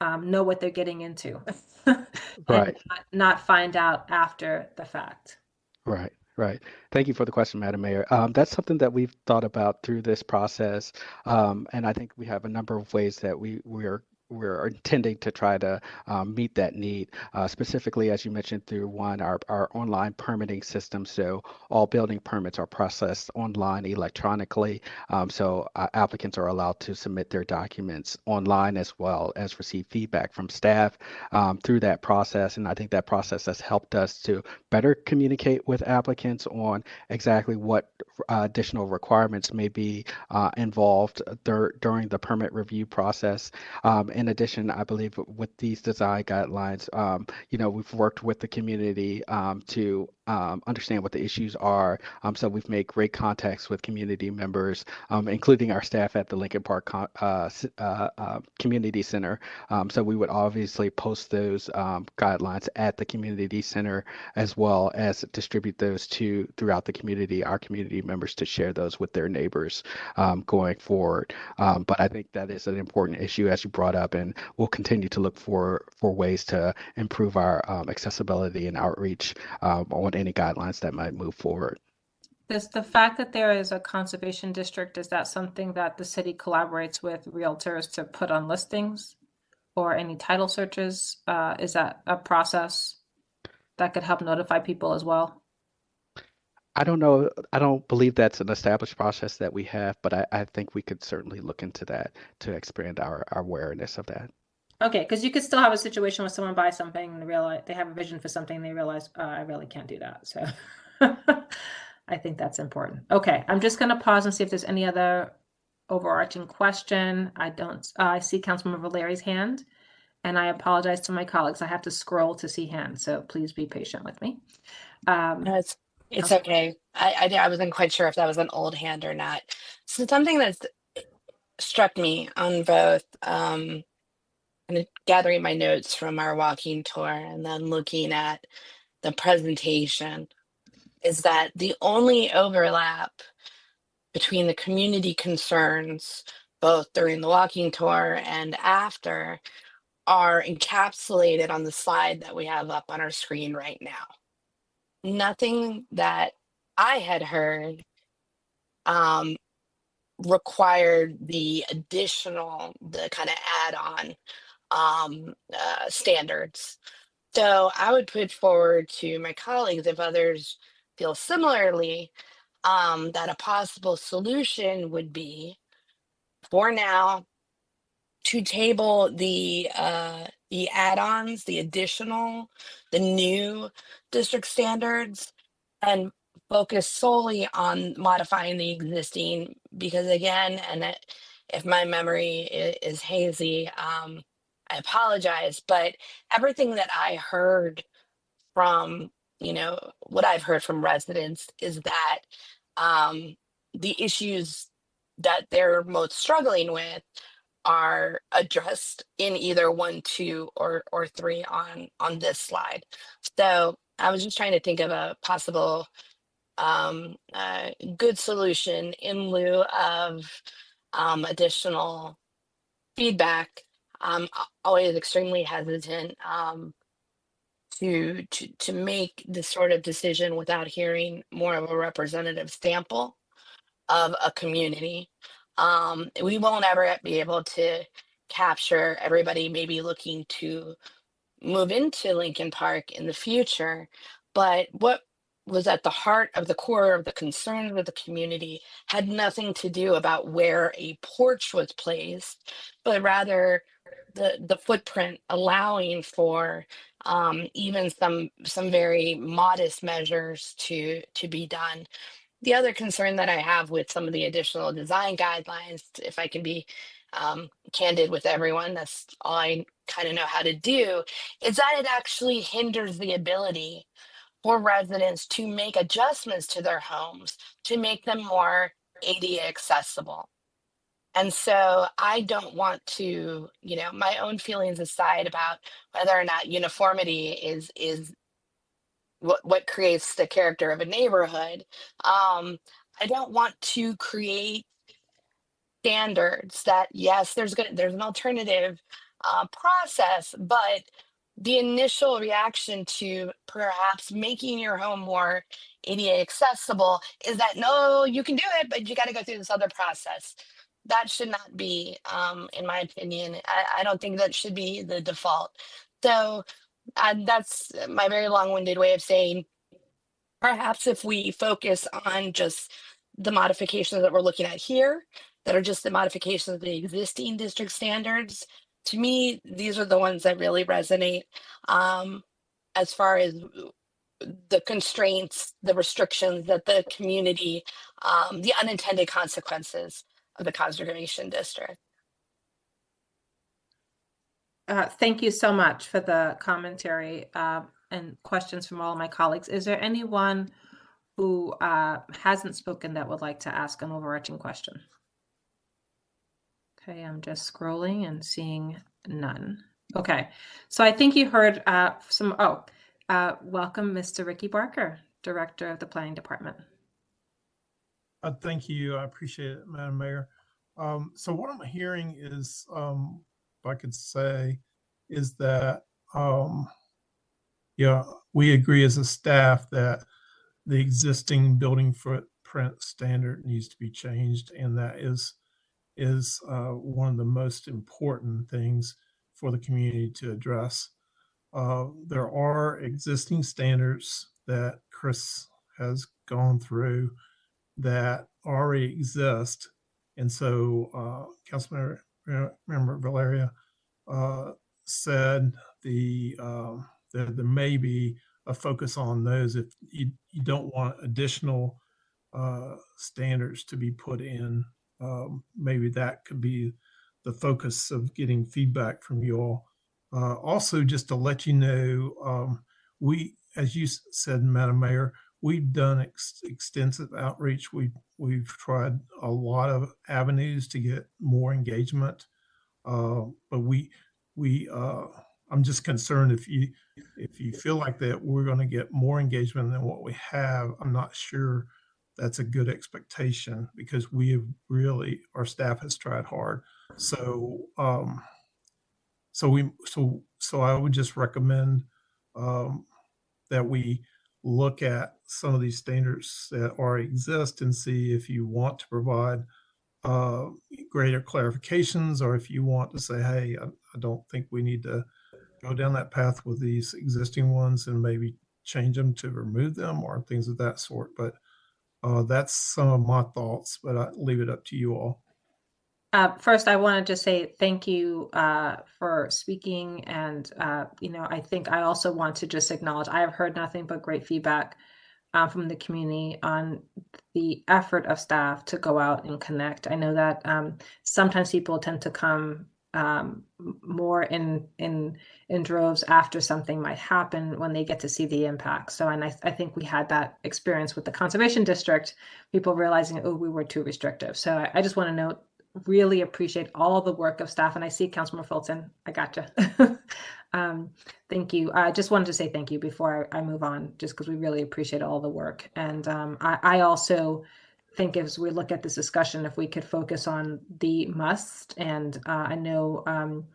S1: know what they're getting into
S19: Right.
S1: and not find out after the fact?
S19: Right. Right. Thank you for the question, Madam Mayor. That's something that we've thought about through this process, and I think we have a number of ways that we're intending to try to meet that need, specifically, as you mentioned, through our online permitting system. So all building permits are processed online electronically. So applicants are allowed to submit their documents online as well as receive feedback from staff through that process. And I think that process has helped us to better communicate with applicants on exactly what additional requirements may be involved during the permit review process. In addition, I believe with these design guidelines, we've worked with the community to understand what the issues are. So we've made great contacts with community members, including our staff at the Lincoln Park Community Center. So we would obviously post those guidelines at the community center, as well as distribute those throughout the community, our community members, to share those with their neighbors going forward. But I think that is an important issue, as you brought up, and we'll continue to look for ways to improve our accessibility and outreach on any guidelines that might move forward.
S1: Does the fact that there is a conservation district, is that something that the city collaborates with realtors to put on listings or any title searches? Is that a process that could help notify people as well?
S19: I don't know. I don't believe that's an established process that we have, but I think we could certainly look into that to expand our awareness of that.
S1: Okay, because you could still have a situation where someone buys something and they realize they have a vision for something and they realize, I really can't do that. So I think that's important. Okay, I'm just going to pause and see if there's any other overarching question. I see Councilmember Valeri's hand, and I apologize to my colleagues. I have to scroll to see hands, so please be patient with me.
S2: No, it's okay. I wasn't quite sure if that was an old hand or not. So something that's struck me on both kind of gathering my notes from our walking tour and then looking at the presentation is that the only overlap between the community concerns, both during the walking tour and after, are encapsulated on the slide that we have up on our screen right now. Nothing that I had heard required the kind of add-on standards. So I would put forward to my colleagues, if others feel similarly, that a possible solution would be, for now, to table the add-ons, the new district standards, and focus solely on modifying the existing, because again, if my memory is hazy, I apologize, but everything that I heard from, what I've heard from residents is that the issues that they're most struggling with are addressed in either 1, 2, or 3 on this slide. So I was just trying to think of a possible good solution in lieu of additional feedback. I'm always extremely hesitant to make this sort of decision without hearing more of a representative sample of a community. We won't ever be able to capture everybody maybe looking to move into Lincoln Park in the future, but what was at the heart of the core of the concerns of the community had nothing to do about where a porch was placed, but rather the footprint allowing for even some very modest measures to be done. The other concern that I have with some of the additional design guidelines, if I can be candid with everyone, that's all I kind of know how to do, is that it actually hinders the ability for residents to make adjustments to their homes to make them more ADA accessible. And so I don't want to, my own feelings aside about whether or not uniformity is what creates the character of a neighborhood. I don't want to create standards that, yes, there's an alternative process, but the initial reaction to perhaps making your home more ADA accessible is that, no, you can do it, but you got to go through this other process. That should not be, in my opinion. I don't think that should be the default. So that's my very long-winded way of saying, perhaps if we focus on just the modifications that we're looking at here, that are just the modifications of the existing district standards, to me, these are the ones that really resonate as far as the constraints, the restrictions that the community, the unintended consequences of the conservation district.
S1: Thank you so much for the commentary and questions from all of my colleagues. Is there anyone who hasn't spoken that would like to ask an overarching question? Okay, I'm just scrolling and seeing none. Okay, so I think you heard welcome Mr. Ricky Barker, Director of the Planning Department.
S21: Thank you. I appreciate it, Madam Mayor. So what I'm hearing is, if I could say, is that, we agree as a staff that the existing building footprint standard needs to be changed, and that is one of the most important things for the community to address. There are existing standards that Chris has gone through that already exist. And so Councilmember Valeria said that there may be a focus on those if you don't want additional standards to be put in. Maybe that could be the focus of getting feedback from you all. Also, just to let you know, we, as you said, Madam Mayor, we've done extensive outreach. We've tried a lot of avenues to get more engagement, but we I'm just concerned if you feel like that we're going to get more engagement than what we have. I'm not sure that's a good expectation because we have really, our staff has tried hard. So, so I would just recommend that we look at some of these standards that already exist and see if you want to provide greater clarifications, or if you want to say, hey, I don't think we need to go down that path with these existing ones and maybe change them to remove them or things of that sort. But that's some of my thoughts, but I leave it up to you all.
S1: First, I want to just say thank you for speaking. And, I think I also want to just acknowledge I have heard nothing but great feedback from the community on the effort of staff to go out and connect. I know that sometimes people tend to come more in droves after something might happen when they get to see the impact. So, and I think we had that experience with the Conservation District, people realizing, oh, we were too restrictive. So I just want to note, really appreciate all the work of staff. And I see Councilmember Fulton, I gotcha. Thank you. I just wanted to say thank you before I move on, just because we really appreciate all the work. And I also think as we look at this discussion, if we could focus on the must, and I know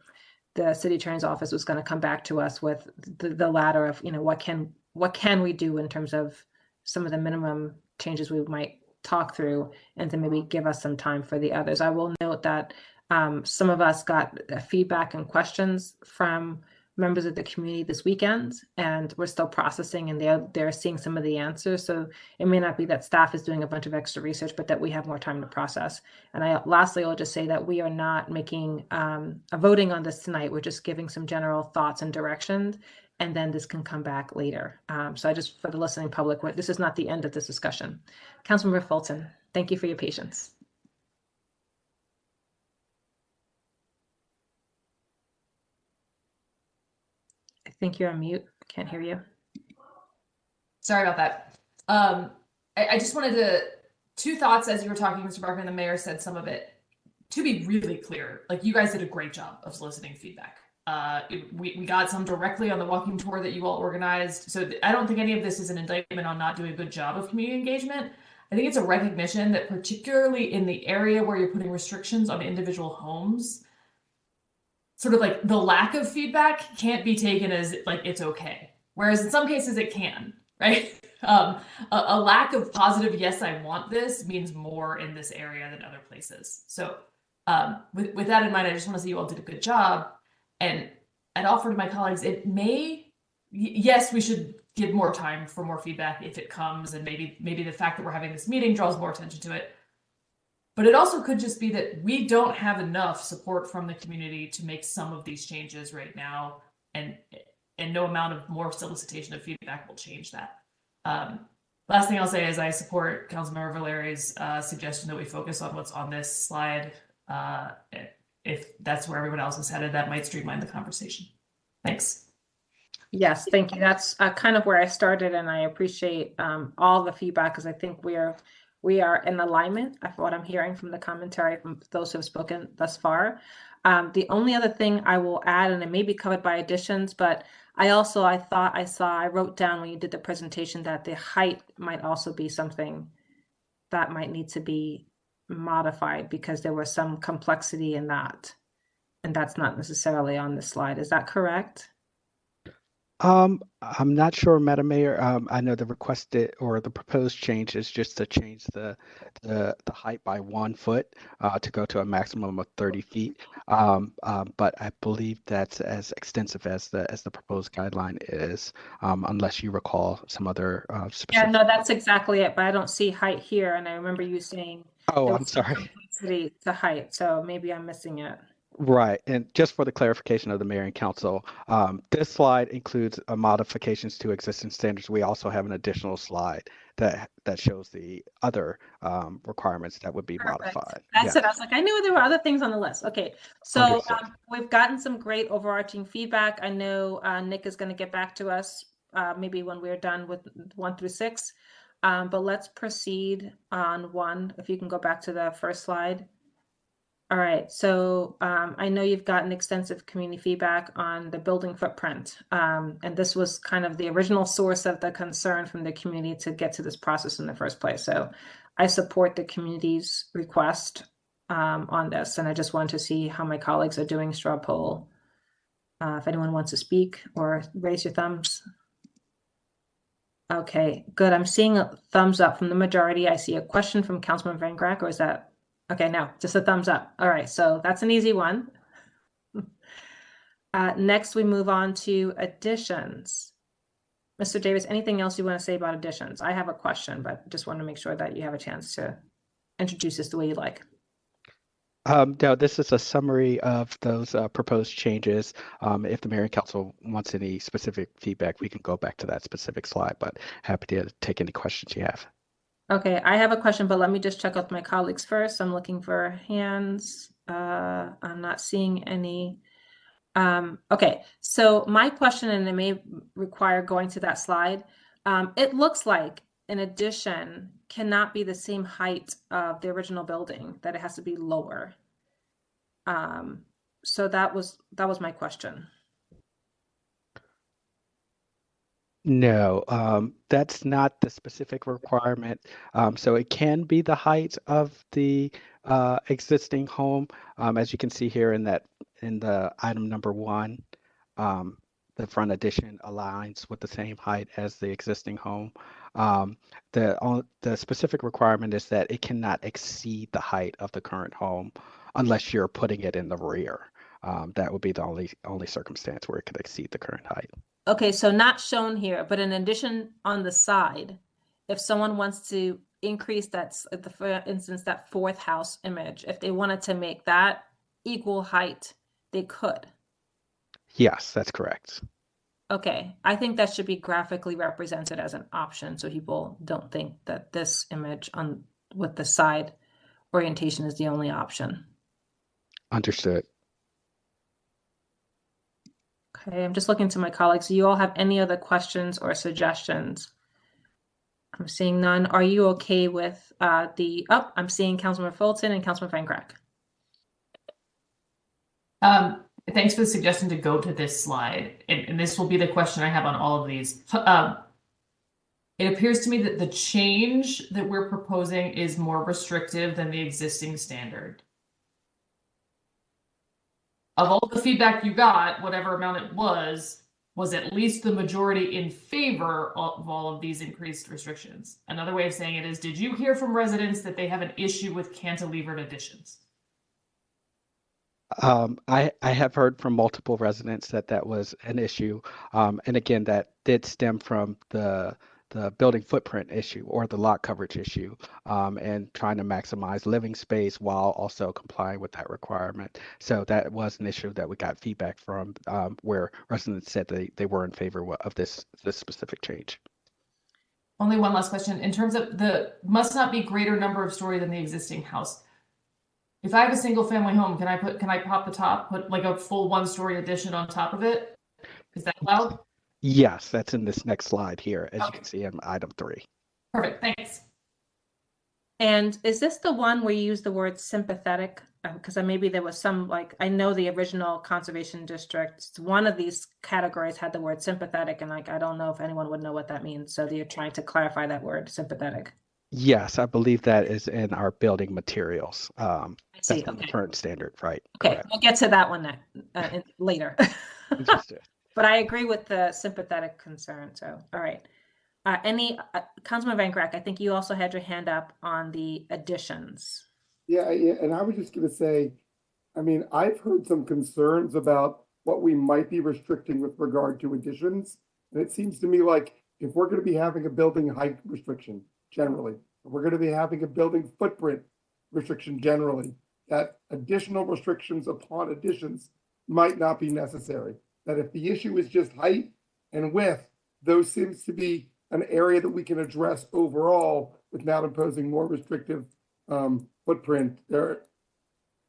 S1: the city attorney's office was going to come back to us with the ladder of, what can we do in terms of some of the minimum changes we might talk through, and then maybe give us some time for the others. I will note that some of us got feedback and questions from members of the community this weekend, and we're still processing, and they're seeing some of the answers. So it may not be that staff is doing a bunch of extra research, but that we have more time to process. And lastly, I'll just say that we are not making a voting on this tonight. We're just giving some general thoughts and directions, and then this can come back later. So I just, for the listening public, this is not the end of this discussion. Councilmember Fulton, thank you for your patience. I think you're on mute. Can't hear you.
S11: Sorry about that. I just wanted two thoughts as you were talking, Mr. Barker, and the mayor said some of it. To be really clear, like, you guys did a great job of soliciting feedback. We got some directly on the walking tour that you all organized. So I don't think any of this is an indictment on not doing a good job of community engagement. I think it's a recognition that particularly in the area where you're putting restrictions on individual homes, sort of like the lack of feedback can't be taken as like it's okay. Whereas in some cases it can, right? A lack of positive, yes, I want this, means more in this area than other places. So with that in mind, I just want to say you all did a good job. And I'd offer to my colleagues, yes, we should give more time for more feedback if it comes, and maybe the fact that we're having this meeting draws more attention to it. But it also could just be that we don't have enough support from the community to make some of these changes right now, and no amount of more solicitation of feedback will change that. Last thing I'll say is I support Councilmember Valeri's suggestion that we focus on what's on this slide. If that's where everyone else is headed, that might streamline the conversation. Thanks.
S1: Yes, thank you. That's kind of where I started, and I appreciate all the feedback, because I think we are in alignment of what I'm hearing from the commentary from those who have spoken thus far. The only other thing I will add, and it may be covered by additions, but I wrote down when you did the presentation that the height might also be something that might need to be modified, because there was some complexity in that, and that's not necessarily on the slide. Is that correct?
S19: I'm not sure, Madam Mayor. I know the requested or the proposed change is just to change the height by 1 foot to go to a maximum of 30 feet. But I believe that's as extensive as the proposed guideline is, unless you recall some other specific.
S1: Yeah, no, that's exactly it. But I don't see height here, and I remember you saying
S19: Oh, I'm sorry.
S1: Complexity to height, so maybe I'm missing it.
S19: Right, and just for the clarification of the mayor and council, this slide includes modifications to existing standards. We also have an additional slide that shows the other requirements that would be modified.
S1: That's it. I was like, I knew there were other things on the list. Okay, so we've gotten some great overarching feedback. I know Nick is going to get back to us maybe when we're done with 1 through 6, but let's proceed on 1. If you can go back to the first slide. All right, so I know you've gotten extensive community feedback on the building footprint. And this was kind of the original source of the concern from the community to get to this process in the first place. So I support the community's request on this, and I just want to see how my colleagues are doing straw poll. If anyone wants to speak or raise your thumbs. Okay, good. I'm seeing a thumbs up from the majority. I see a question from Councilman Van Grack, or is that? Okay, no, just a thumbs up. All right, so that's an easy one. Next, we move on to additions. Mr. Davis, anything else you want to say about additions? I have a question, but just want to make sure that you have a chance to introduce this the way you like.
S19: No, this is a summary of those proposed changes. If the mayor and council wants any specific feedback, we can go back to that specific slide, but happy to take any questions you have.
S1: Okay, I have a question, but let me just check with my colleagues first. I'm looking for hands. I'm not seeing any. Okay, so my question, and it may require going to that slide. It looks like an addition cannot be the same height of the original building, that it has to be lower. So that was my question.
S19: No, that's not the specific requirement. So it can be the height of the existing home, as you can see here in the item number 1. The front addition aligns with the same height as the existing home. The specific requirement is that it cannot exceed the height of the current home unless you're putting it in the rear. That would be the only circumstance where it could exceed the current height.
S1: Okay, so not shown here, but in addition on the side, if someone wants to increase that, for instance, that 4th house image, if they wanted to make that equal height, they could.
S19: Yes, that's correct.
S1: Okay, I think that should be graphically represented as an option so people don't think that this image with the side orientation is the only option.
S19: Understood.
S1: Okay, I'm just looking to my colleagues. Do you all have any other questions or suggestions? I'm seeing none. Are you okay with I'm seeing Councilman Fulton and Councilman Van Grack.
S11: Thanks for the suggestion to go to this slide. And this will be the question I have on all of these. It appears to me that the change that we're proposing is more restrictive than the existing standard. Of all the feedback you got, whatever amount it was at least the majority in favor of all of these increased restrictions. Another way of saying it is, did you hear from residents that they have an issue with cantilevered additions?
S19: I have heard from multiple residents that was an issue. And again, that did stem from the building footprint issue or the lot coverage issue, and trying to maximize living space while also complying with that requirement. So that was an issue that we got feedback from, where residents said they were in favor of this specific change.
S11: Only one last question. In terms of the must not be greater number of story than the existing house. If I have a single family home, can I pop the top, put like a full 1-story addition on top of it? Is that allowed?
S19: Yes, that's in this next slide here, as you can see in item 3.
S11: Perfect, thanks.
S1: And is this the one where you use the word sympathetic? Because maybe there was some, I know the original conservation district, one of these categories had the word sympathetic, and I don't know if anyone would know what that means. So you're trying to clarify that word, sympathetic.
S19: Yes, I believe that is in our building materials.
S1: I see,
S19: that's in the
S1: okay.
S19: current standard, right?
S1: Okay,
S19: Correct.
S1: we'll get to that one later.
S19: Understood.
S1: But I agree with the sympathetic concern. So, all right. Councilman Van Grack, I think you also had your hand up on the additions.
S5: Yeah, and I was just going to say, I mean, I've heard some concerns about what we might be restricting with regard to additions. And it seems to me like if we're going to be having a building height restriction generally, if we're going to be having a building footprint restriction generally, that additional restrictions upon additions might not be necessary. That if the issue is just height and width, those seems to be an area that we can address overall without imposing more restrictive footprint or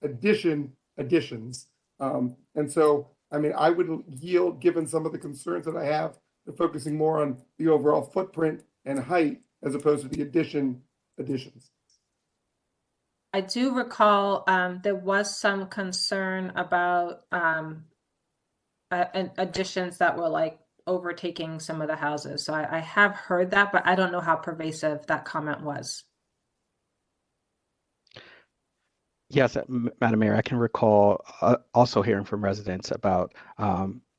S5: additions. And so, I mean, I would yield, given some of the concerns that I have, to focusing more on the overall footprint and height as opposed to the additions.
S1: I do recall there was some concern about additions that were like overtaking some of the houses. So I have heard that, but I don't know how pervasive that comment was.
S19: Yes, Madam Mayor, I can recall also hearing from residents about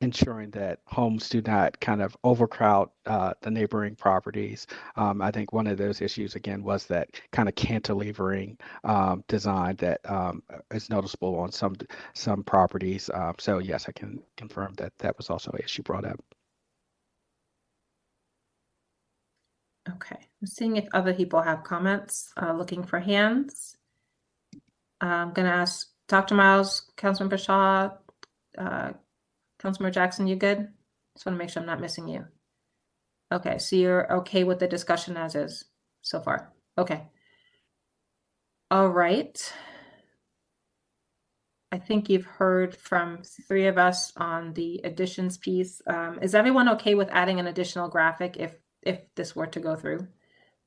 S19: ensuring that homes do not kind of overcrowd the neighboring properties. I think one of those issues, again, was that kind of cantilevering design that is noticeable on some properties. So yes, I can confirm that that was also an issue brought up.
S1: Okay, I'm seeing if other people have comments, looking for hands. I'm going to ask Dr. Miles, Councilmember Shaw, Councilmember Jackson, you good? Just want to make sure I'm not missing you. Okay, so you're okay with the discussion as is so far? Okay. All right. I think you've heard from 3 of us on the additions piece. Is everyone okay with adding an additional graphic if this were to go through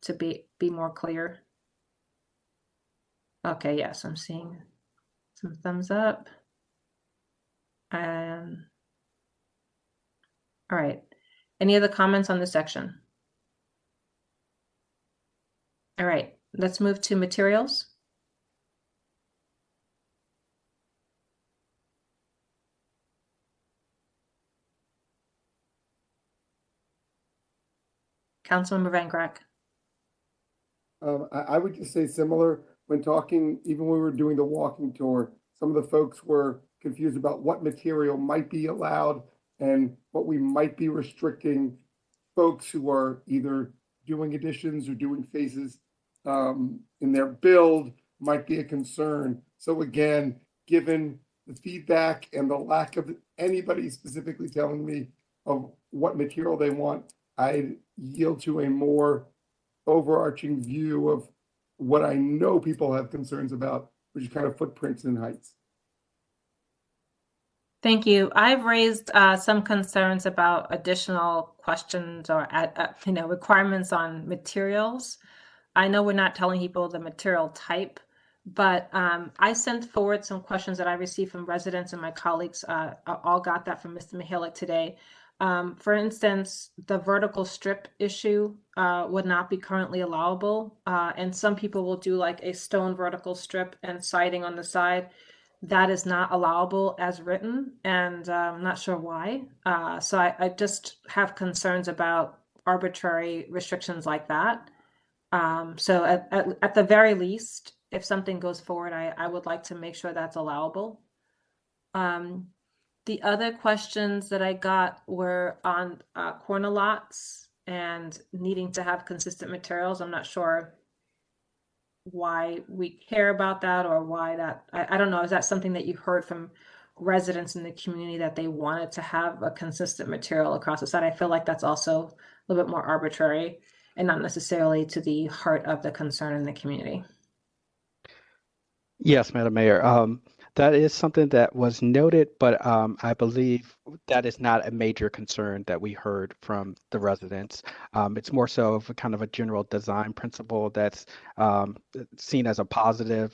S1: to be more clear? Okay, yes, I'm seeing some thumbs up. All right. Any other comments on this section? All right, let's move to materials. Councilmember Van Grack.
S5: I would just say similar when talking, even when we were doing the walking tour, some of the folks were confused about what material might be allowed and what we might be restricting folks who are either doing additions or doing phases in their build might be a concern. So again, given the feedback and the lack of anybody specifically telling me of what material they want, I yield to a more overarching view of what I know people have concerns about, which is kind of footprints and heights.
S1: Thank you. I've raised some concerns about additional questions or requirements on materials. I know we're not telling people the material type, but I sent forward some questions that I received from residents, and my colleagues all got that from Mr. Mihalik today. For instance, the vertical strip issue would not be currently allowable, and some people will do like a stone vertical strip and siding on the side. That is not allowable as written, and I'm not sure why. So I just have concerns about arbitrary restrictions like that. So at the very least, if something goes forward, I would like to make sure that's allowable. The other questions that I got were on corner lots and needing to have consistent materials. I'm not sure why we care about that or why that, I don't know, is that something that you've heard from residents in the community that they wanted to have a consistent material across the site? I feel like that's also a little bit more arbitrary and not necessarily to the heart of the concern in the community.
S19: Yes, Madam Mayor. That is something that was noted, but I believe that is not a major concern that we heard from the residents. It's more so of a kind of a general design principle that's seen as a positive.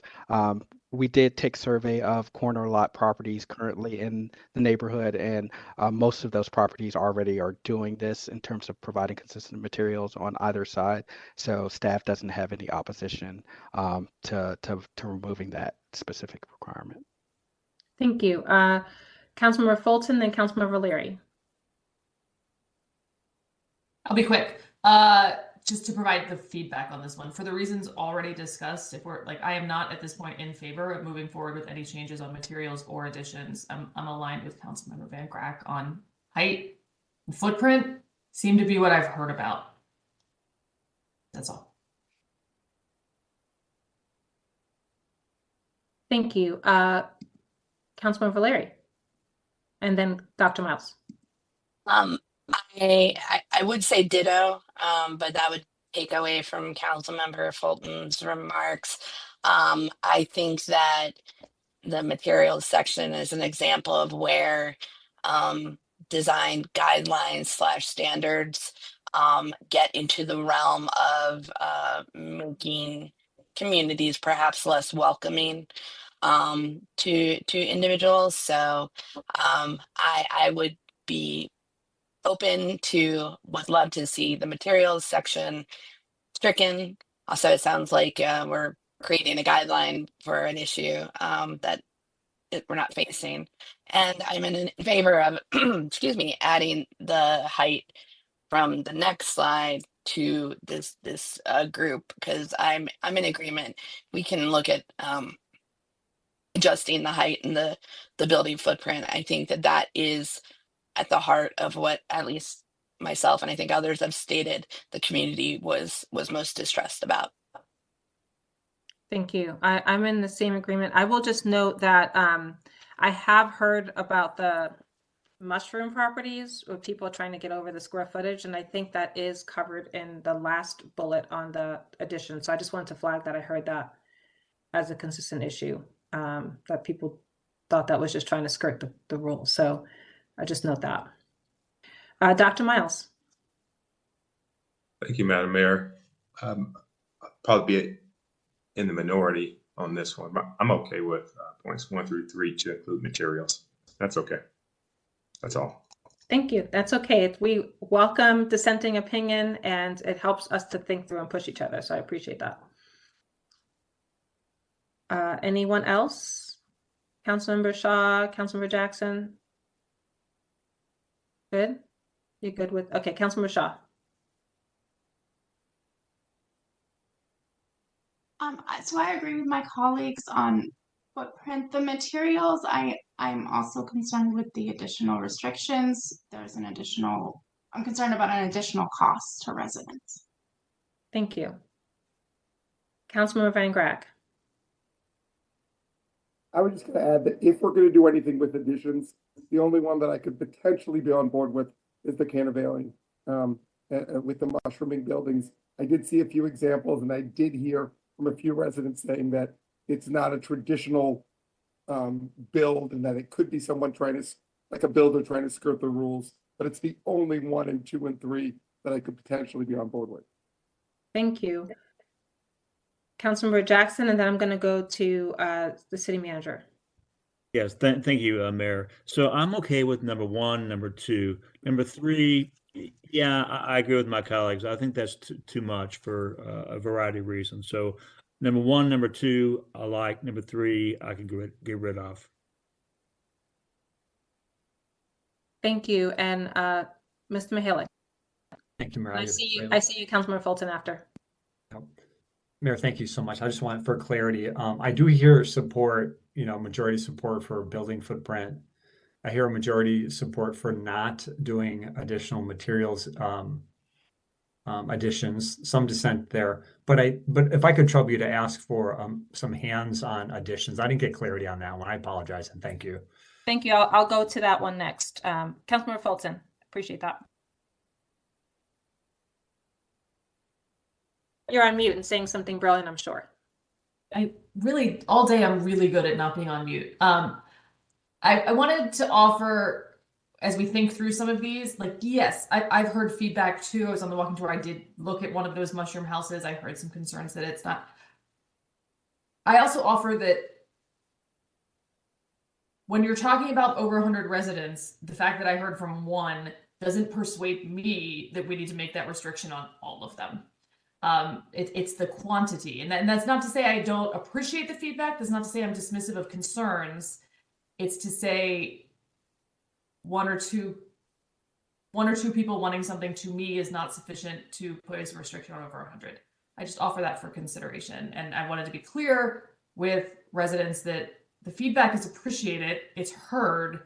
S19: We did take survey of corner lot properties currently in the neighborhood, and most of those properties already are doing this in terms of providing consistent materials on either side. So staff doesn't have any opposition to removing that specific requirement.
S1: Thank you. Councilmember Fulton, then Councilmember Leary.
S11: I'll be quick. Just to provide the feedback on this one, for the reasons already discussed, if we're like, I am not at this point in favor of moving forward with any changes on materials or additions. I'm aligned with Councilmember Van Grack on height and footprint. Seem to be what I've heard about. That's all.
S1: Thank you. Councilmember Leary, and then Dr. Miles.
S2: I would say ditto, but that would take away from Councilmember Fulton's remarks. I think that the materials section is an example of where design guidelines / standards get into the realm of making communities perhaps less welcoming to individuals. So I would be open to, would love to see the materials section stricken. Also, it sounds like we're creating a guideline for an issue that we're not facing. And I'm in favor of, excuse me, adding the height from the next slide to this group, because I'm in agreement. We can look at adjusting the height and the building footprint. I think that that is at the heart of what at least myself and I think others have stated the community was most distressed about.
S1: Thank you. I'm in the same agreement. I will just note that I have heard about the mushroom properties with people trying to get over the square footage, and I think that is covered in the last bullet on the addition. So I just wanted to flag that I heard that as a consistent issue, that people thought that was just trying to skirt the rules. So I just note that. Dr. Miles.
S12: Thank you, Madam Mayor. I'll probably be in the minority on this one, but I'm okay with points 1 through 3 to include materials. That's okay. That's all.
S1: Thank you. That's okay. We welcome dissenting opinion, and it helps us to think through and push each other. So I appreciate that. Anyone else? Councilmember Shaw, Councilmember Jackson? Good? You good with, okay, Councilmember Shaw.
S7: So I agree with my colleagues on footprint. The materials, I'm also concerned with the additional restrictions. I'm concerned about an additional cost to residents.
S1: Thank you. Councilmember Van Grack.
S5: I was just going to add that if we're going to do anything with additions, the only one that I could potentially be on board with is the canavailing with the mushrooming buildings. I did see a few examples, and I did hear from a few residents saying that it's not a traditional build, and that it could be someone trying to, like a builder trying to skirt the rules, but it's the only 1 and 2 and 3 that I could potentially be on board with.
S1: Thank you. Councilmember Jackson, and then I'm going to go to the city manager.
S3: Yes, thank you, Mayor. So I'm okay with number 1, number 2, number 3. Yeah, I agree with my colleagues. I think that's too much for a variety of reasons. So number 1, number 2, I like. Number 3, I can get rid of.
S1: Thank you. And Mr. Mihalik.
S10: Thank you, Mayor.
S1: I see you, Councilmember Fulton, after.
S10: Mayor, thank you so much. I just want, for clarity, I do hear support, majority support for building footprint. I hear a majority support for not doing additional materials additions, some dissent there. But if I could trouble you to ask for some hands-on additions. I didn't get clarity on that one. I apologize, and thank you.
S1: Thank you. I'll go to that one next. Councilmember Fulton, appreciate that. You're on mute and saying something brilliant, I'm sure.
S11: I really, all day, I'm really good at not being on mute. I wanted to offer, as we think through some of these, like, yes, I've heard feedback too. I was on the walking tour. I did look at one of those mushroom houses. I heard some concerns that it's not. I also offer that when you're talking about over 100 residents, the fact that I heard from 1 doesn't persuade me that we need to make that restriction on all of them. It's the quantity, and that's not to say I don't appreciate the feedback. That's not to say I'm dismissive of concerns. It's to say one or two people wanting something to me is not sufficient to place a restriction on over 100. I just offer that for consideration, and I wanted to be clear with residents that the feedback is appreciated, it's heard.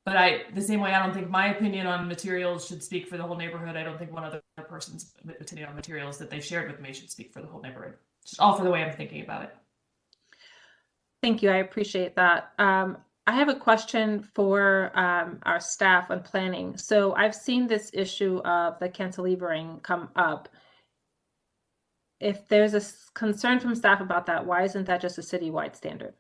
S11: But the same way, I don't think my opinion on materials should speak for the whole neighborhood. I don't think one other person's opinion on materials that they shared with me should speak for the whole neighborhood. Just all for the way I'm thinking about it.
S1: Thank you. I appreciate that. I have a question for our staff on planning. So I've seen this issue of the cantilevering come up. If there's a concern from staff about that, why isn't that just a citywide standard?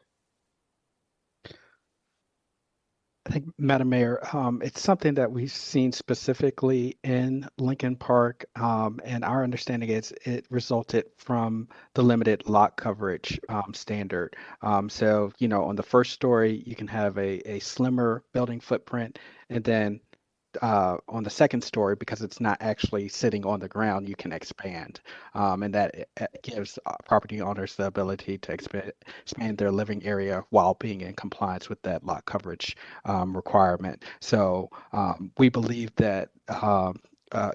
S19: Madam Mayor, it's something that we've seen specifically in Lincoln Park, and our understanding is it resulted from the limited lot coverage standard. So, on the first story, you can have a slimmer building footprint, and then on the second story, because it's not actually sitting on the ground, you can expand. And that gives property owners the ability to expand their living area while being in compliance with that lot coverage requirement. So we believe that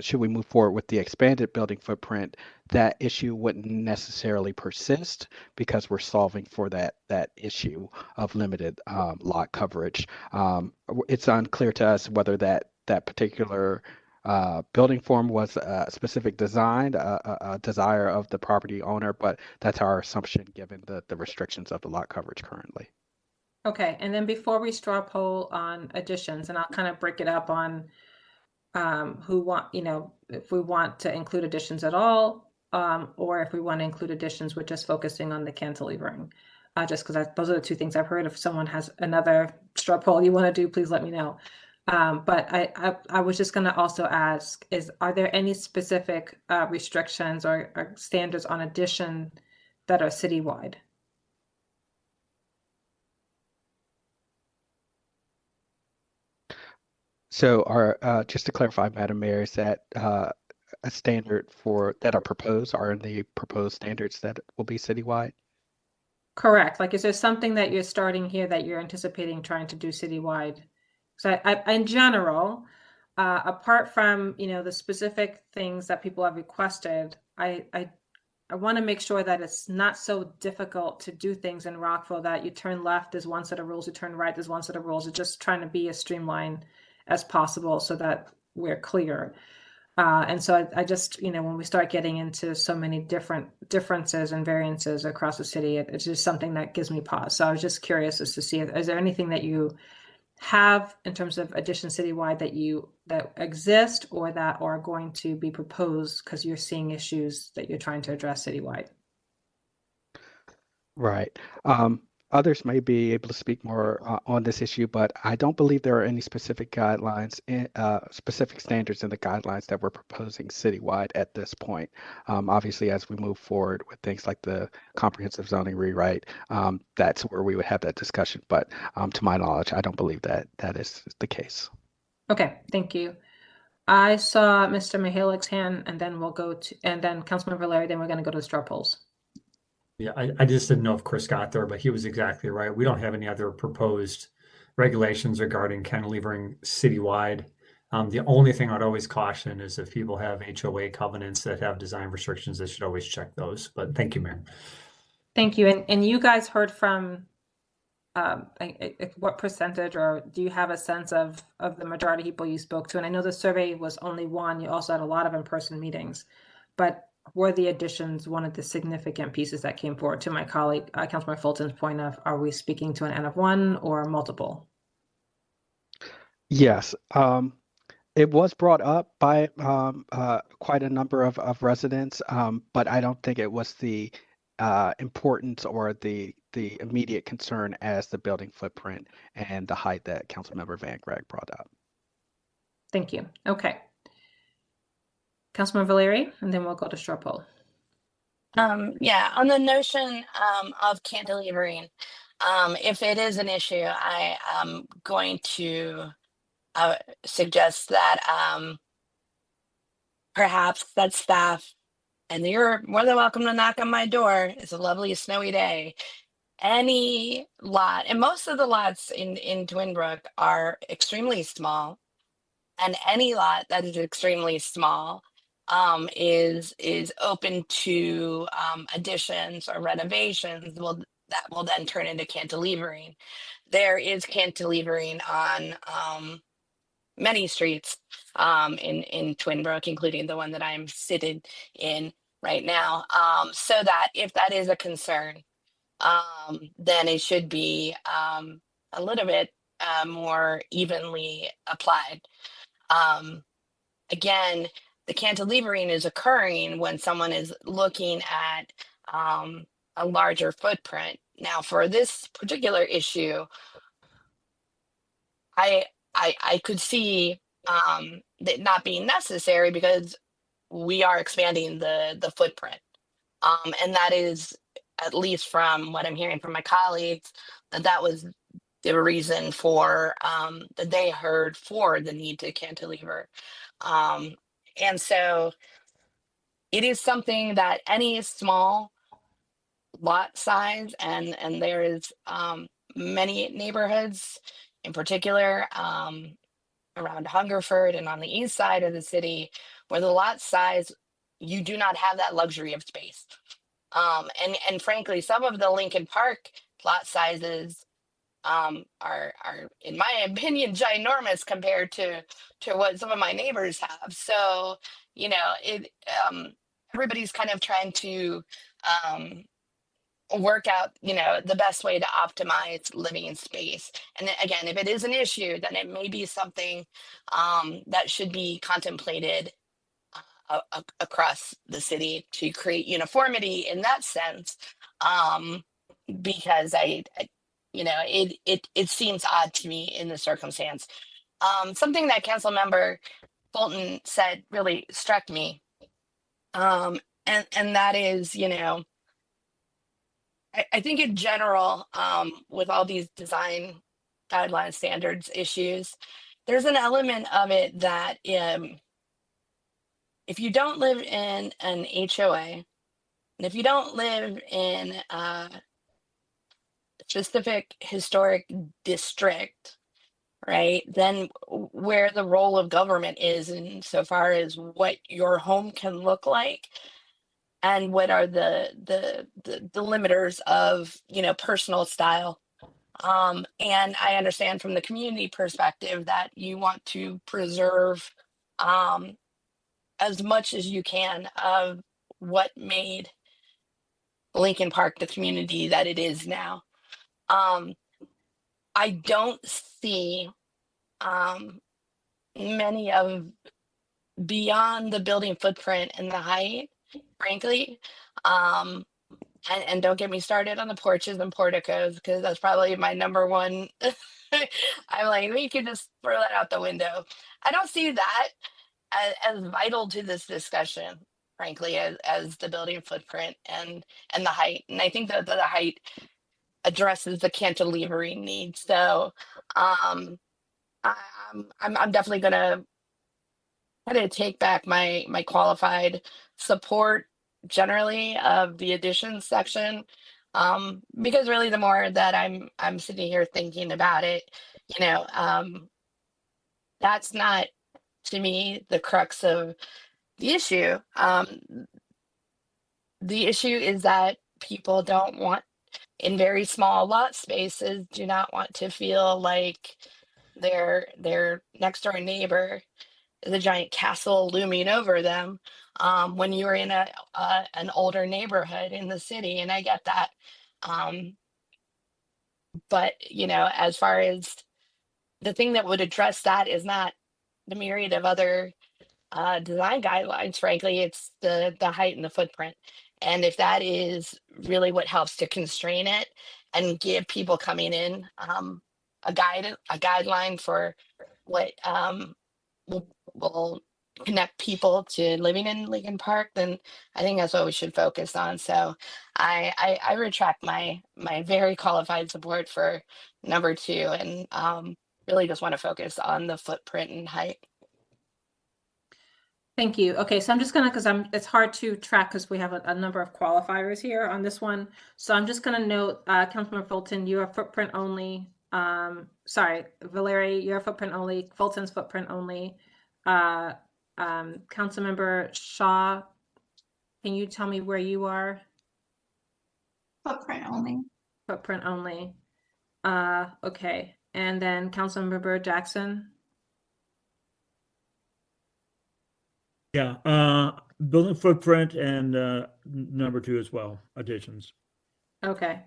S19: should we move forward with the expanded building footprint, that issue wouldn't necessarily persist because we're solving for that issue of limited lot coverage. It's unclear to us whether that particular building form was a specific design, a desire of the property owner, but that's our assumption given the restrictions of the lot coverage currently.
S1: Okay, and then before we straw poll on additions, and I'll kind of break it up on who want, if we want to include additions at all, or if we want to include additions with just focusing on the cantilevering. Just because those are the two things I've heard. If someone has another straw poll you want to do, please let me know. But I was just going to also ask, are there any specific restrictions or standards on addition that are citywide?
S19: So just to clarify, Madam Mayor, is that a standard that are proposed are in the proposed standards that will be citywide?
S1: Correct. Like, is there something that you're starting here that you're anticipating trying to do citywide? So in general, apart from, the specific things that people have requested, I want to make sure that it's not so difficult to do things in Rockville that you turn left, there's one set of rules, you turn right, there's one set of rules. It's just trying to be as streamlined as possible so that we're clear. And so I just, when we start getting into so many different differences and variances across the city, it's just something that gives me pause. So I was just curious as to see, is there anything that you have in terms of addition citywide that exist or that are going to be proposed because you're seeing issues that you're trying to address citywide?
S19: Right. Others may be able to speak more on this issue, but I don't believe there are any specific guidelines, specific standards in the guidelines that we're proposing citywide at this point. Obviously, as we move forward with things like the comprehensive zoning rewrite, that's where we would have that discussion. But to my knowledge, I don't believe that is the case.
S1: Okay, thank you. I saw Mr. Mihalik's hand, and then then Councilmember Larry, then we're going to go to the straw polls.
S10: Yeah, I just didn't know if Chris got there, but he was exactly right. We don't have any other proposed regulations regarding cantilevering citywide. The only thing I'd always caution is if people have HOA covenants that have design restrictions, they should always check those. But thank you, Mayor.
S1: Thank you. And you guys heard from what percentage, or do you have a sense of the majority of people you spoke to? And I know the survey was only one. You also had a lot of in-person meetings, but were the additions one of the significant pieces that came forward? To my colleague, Councilmember Fulton's point of, are we speaking to an N of one or multiple?
S19: Yes. It was brought up by quite a number of residents, but I don't think it was the importance or the immediate concern as the building footprint and the height that Councilmember Van Greg brought up.
S1: Thank you. Okay. Councilmember Larry, and then we'll go to straw poll.
S2: Yeah, on the notion of cantilevering, if it is an issue, I am going to suggest that perhaps that staff, and you're more than welcome to knock on my door. It's a lovely snowy day. Any lot, and most of the lots in Twinbrook are extremely small, and any lot that is extremely small is open to additions or renovations. That will then turn into cantilevering. There is cantilevering on many streets in Twinbrook, including the one that I'm seated in right now. So that if that is a concern, then it should be a little bit more evenly applied. Again, the cantilevering is occurring when someone is looking at a larger footprint. Now, for this particular issue, I could see that not being necessary because we are expanding the footprint. And that is, at least from what I'm hearing from my colleagues, that was the reason for that they heard for the need to cantilever. And so it is something that any small lot size, and there is many neighborhoods in particular around Hungerford and on the east side of the city where the lot size, you do not have that luxury of space. And frankly, some of the Lincoln Park lot sizes are in my opinion ginormous compared to what some of my neighbors have. So you know it everybody's kind of trying to work out the best way to optimize living space. And then again, if it is an issue, then it may be something that should be contemplated across the city to create uniformity in that sense. Because it seems odd to me in the circumstance. Something that council member Fulton said really struck me. And that is, I think in general, with all these design guideline standards issues, there's an element of it that if you don't live in an HOA, and if you don't live in a specific historic district, right, then where the role of government is insofar as what your home can look like and what are the limiters of personal style. And I understand from the community perspective that you want to preserve as much as you can of what made Lincoln Park the community that it is now. I don't see many of beyond the building footprint and the height, frankly. And don't get me started on the porches and porticos, because that's probably my number one. I'm like, we could just throw that out the window. I don't see that as vital to this discussion, frankly, as the building footprint and the height. And I think that the height addresses the cantilevering need. So I'm definitely gonna take back my qualified support generally of the additions section, because really the more that I'm sitting here thinking about it, that's not to me the crux of the issue. The issue is that people don't want, in very small lot spaces, do not want to feel like their next door neighbor is a giant castle looming over them when you're in an older neighborhood in the city. And I get that. But as far as the thing that would address that is not the myriad of other design guidelines. Frankly, it's the height and the footprint. And if that is really what helps to constrain it and give people coming in a guideline for what will connect people to living in Lincoln Park, then I think that's what we should focus on. So I retract my very qualified support for number 2, and really just want to focus on the footprint and height.
S1: Thank you. Okay, so I'm just gonna, because it's hard to track because we have a number of qualifiers here on this one. So I'm just gonna note, Councilmember Fulton, you are footprint only. Sorry, Valerie, you're footprint only. Fulton's footprint only. Councilmember Shaw, can you tell me where you are?
S7: Footprint only.
S1: Footprint only. Okay, and then Councilmember Jackson.
S3: Yeah, building footprint and number 2 as well, additions.
S1: Okay,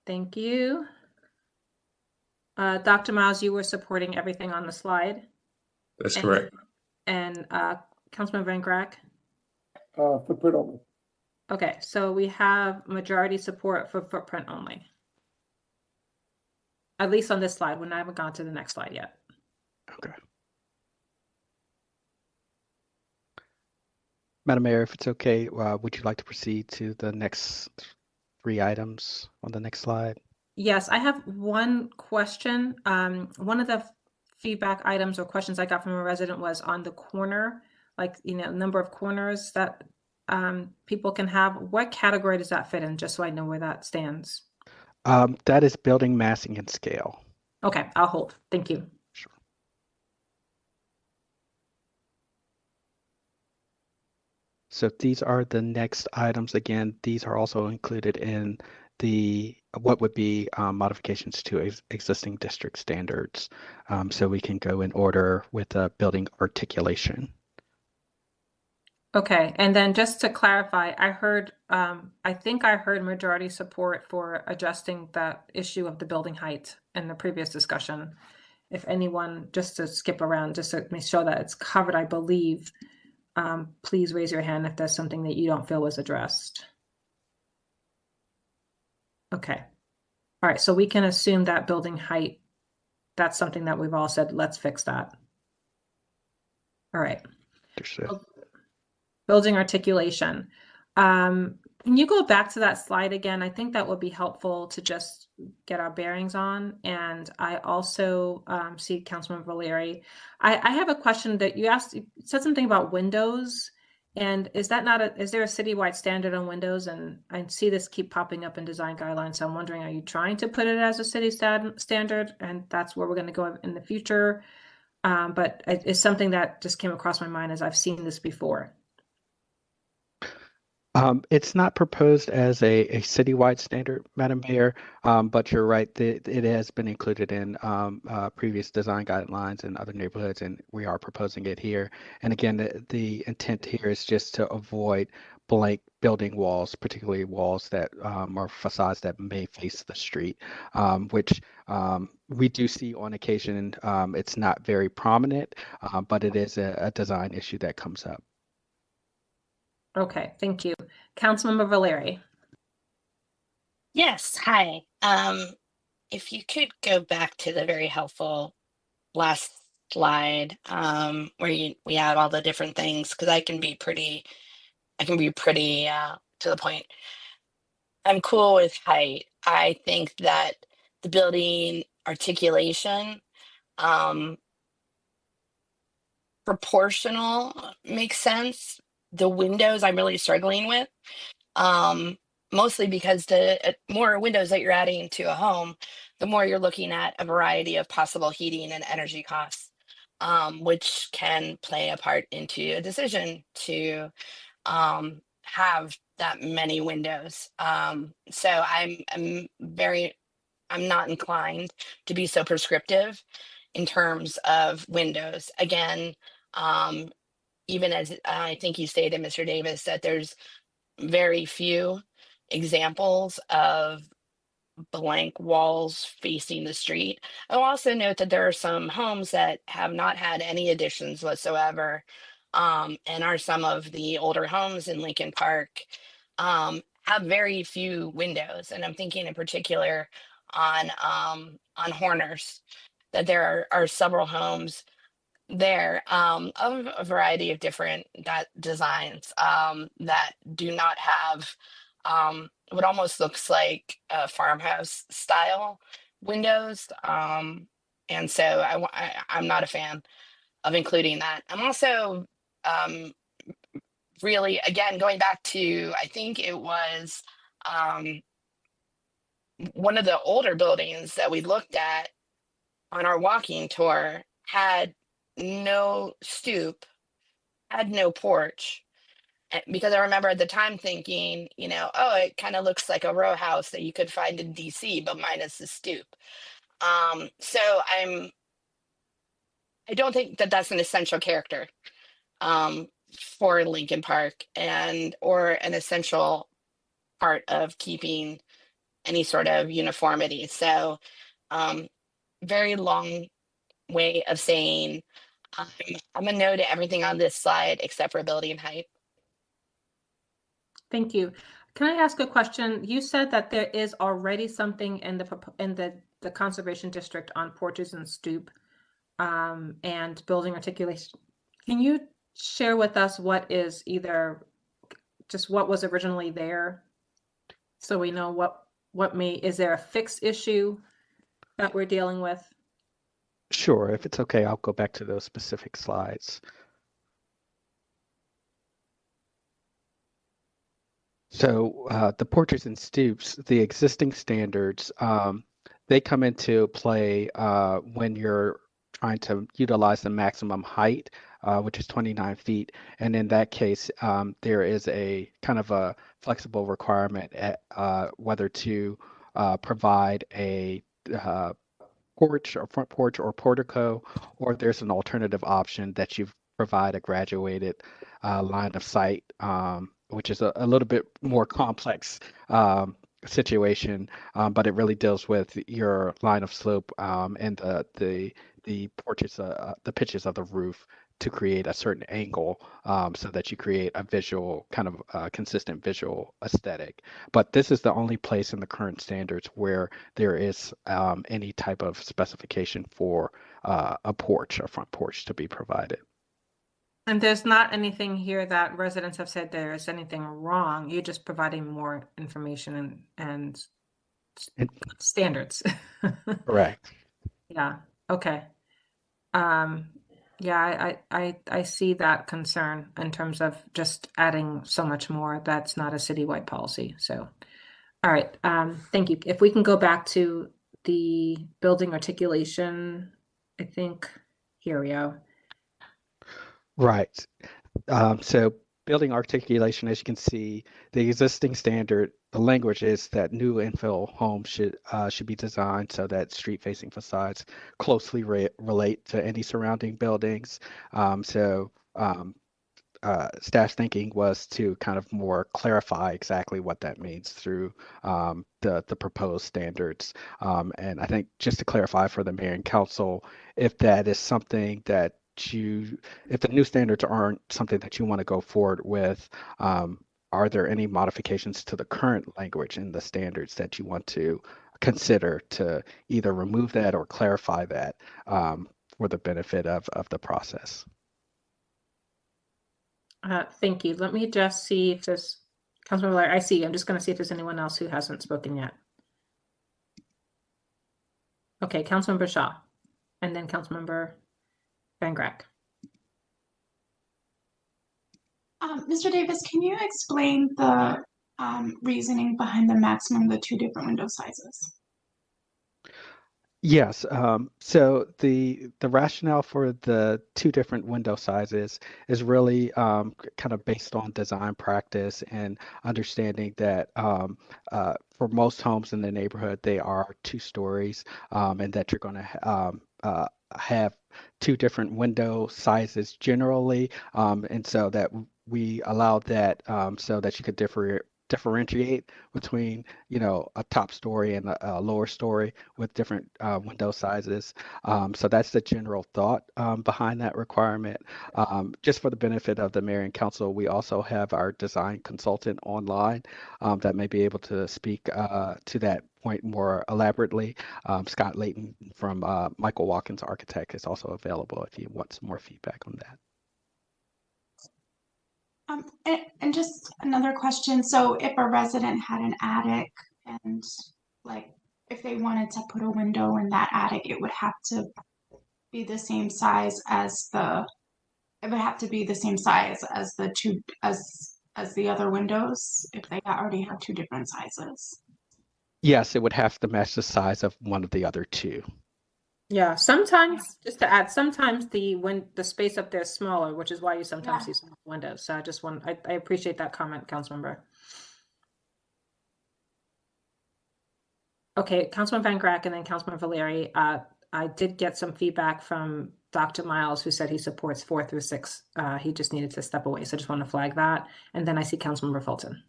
S1: thank you. Dr. Miles, you were supporting everything on the slide.
S12: That's correct.
S1: And Councilman Van Grack?
S5: Footprint only.
S1: Okay, so we have majority support for footprint only. at least on this slide, when I haven't gone to the next slide yet.
S19: Okay. Madam Mayor, if it's okay, would you like to proceed to the next 3 items on the next slide?
S1: Yes, I have one question. One of the feedback items or questions I got from a resident was on the corner, like, number of corners that people can have. What category does that fit in, just so I know where that stands?
S19: That is building massing and scale.
S1: Okay, I'll hold. Thank you.
S19: Sure. So these are the next items. Again, these are also included in what would be modifications to existing district standards. So we can go in order with building articulation.
S1: Okay, and then just to clarify, I think I heard majority support for adjusting that issue of the building height in the previous discussion. If anyone, just to skip around, just to make sure that it's covered, I believe, please raise your hand if there's something that you don't feel was addressed. Okay. All right, so we can assume that building height, that's something that we've all said, let's fix that. All right.
S19: Understood.
S1: Building articulation. Can you go back to that slide again? I think that would be helpful to just get our bearings on. And I also see Councilman Valeri. I have a question that you asked. You said something about windows. And is there a citywide standard on windows? And I see this keep popping up in design guidelines. So I'm wondering, are you trying to put it as a city standard? And that's where we're going to go in the future. But it's something that just came across my mind as I've seen this before.
S19: It's not proposed as a citywide standard, Madam Mayor, but you're right, it has been included in previous design guidelines in other neighborhoods, and we are proposing it here. And again, the intent here is just to avoid blank building walls, particularly walls that or facades that may face the street, which we do see on occasion. It's not very prominent, but it is a design issue that comes up.
S1: Okay, thank you. Councilmember Valeri.
S2: Yes, hi. If you could go back to the very helpful last slide, where we have all the different things, because I can be pretty to the point. I'm cool with height. I think that the building articulation, proportional makes sense. The windows I'm really struggling with, mostly because the more windows that you're adding to a home, the more you're looking at a variety of possible heating and energy costs, which can play a part into a decision to have that many windows. So I'm not inclined to be so prescriptive in terms of windows. Again, even as I think you stated, Mr. Davis, that there's very few examples of blank walls facing the street. I'll also note that there are some homes that have not had any additions whatsoever, and are some of the older homes in Lincoln Park, have very few windows. And I'm thinking in particular on Horners, that there are several homes there, of a variety of different designs, that do not have what almost looks like a farmhouse style windows. And so I'm not a fan of including that. I'm also really, again, going back to, I think it was one of the older buildings that we looked at on our walking tour, had no stoop, had no porch. Because I remember at the time thinking, oh, it kind of looks like a row house that you could find in DC, but minus the stoop. So I don't think that that's an essential character for Lincoln Park, or an essential part of keeping any sort of uniformity. So very long way of saying I'm a no to everything on this slide except for building height.
S1: Thank you. Can I ask a question? You said that there is already something in the the conservation district on porches and stoop and building articulation. Can you share with us what is either just what was originally there, so we know what may, is there a fixed issue that we're dealing with?
S19: Sure, if it's okay, I'll go back to those specific slides. So the porches and stoops, the existing standards, they come into play when you're trying to utilize the maximum height, which is 29 feet. And in that case, there is a kind of a flexible requirement at whether to provide a porch or front porch or portico, or there's an alternative option that you provide a graduated line of sight, which is a little bit more complex situation, but it really deals with your line of slope and the porches, the pitches of the roof to create a certain angle so that you create a visual kind of consistent visual aesthetic. But this is the only place in the current standards where there is any type of specification for a porch, a front porch to be provided.
S1: And there's not anything here that residents have said there is anything wrong. You're just providing more information and standards.
S19: Correct.
S1: Yeah. Okay. Yeah, I see that concern in terms of just adding so much more. That's not a citywide policy. So, all right. Thank you. If we can go back to the building articulation, I think here we go.
S19: Right. So building articulation, as you can see, the existing standard, the language is that new infill homes should be designed so that street-facing facades closely relate to any surrounding buildings. Staff's thinking was to kind of more clarify exactly what that means through the proposed standards. And I think just to clarify for the mayor and council, if that is something that if the new standards aren't something that you want to go forward with, are there any modifications to the current language in the standards that you want to consider to either remove that or clarify that for the benefit of the process?
S1: Thank you. Let me just see if there's Councilmember Larry. I see. I'm just going to see if there's anyone else who hasn't spoken yet. Okay, Councilmember Shaw, and then Councilmember Van Grack.
S7: Mr. Davis, can you explain the reasoning behind the maximum of the two different window sizes?
S19: Yes. So the rationale for the two different window sizes is really kind of based on design practice and understanding that for most homes in the neighborhood, they are 2 stories, and that you're going to have 2 different window sizes generally, and so that we allowed that so that you could differentiate between, a top story and a lower story with different window sizes. So that's the general thought behind that requirement. Just for the benefit of the mayor and council, we also have our design consultant online that may be able to speak to that point more elaborately. Scott Layton from Michael Watkins Architect is also available if you want some more feedback on that.
S7: And just another question. So if a resident had an attic and if they wanted to put a window in that attic, it would have to be the same size as the other windows if they already have 2 different sizes.
S19: Yes, it would have to match the size of one of the other 2.
S1: Yeah, sometimes, just to add, sometimes the space up there is smaller, which is why you sometimes see small windows. So I appreciate that comment, Councilmember. Okay, Councilman Van Grack and then Councilman Valeri. I did get some feedback from Dr. Miles, who said he supports 4 through 6. He just needed to step away, so I just want to flag that. And then I see Councilmember Fulton.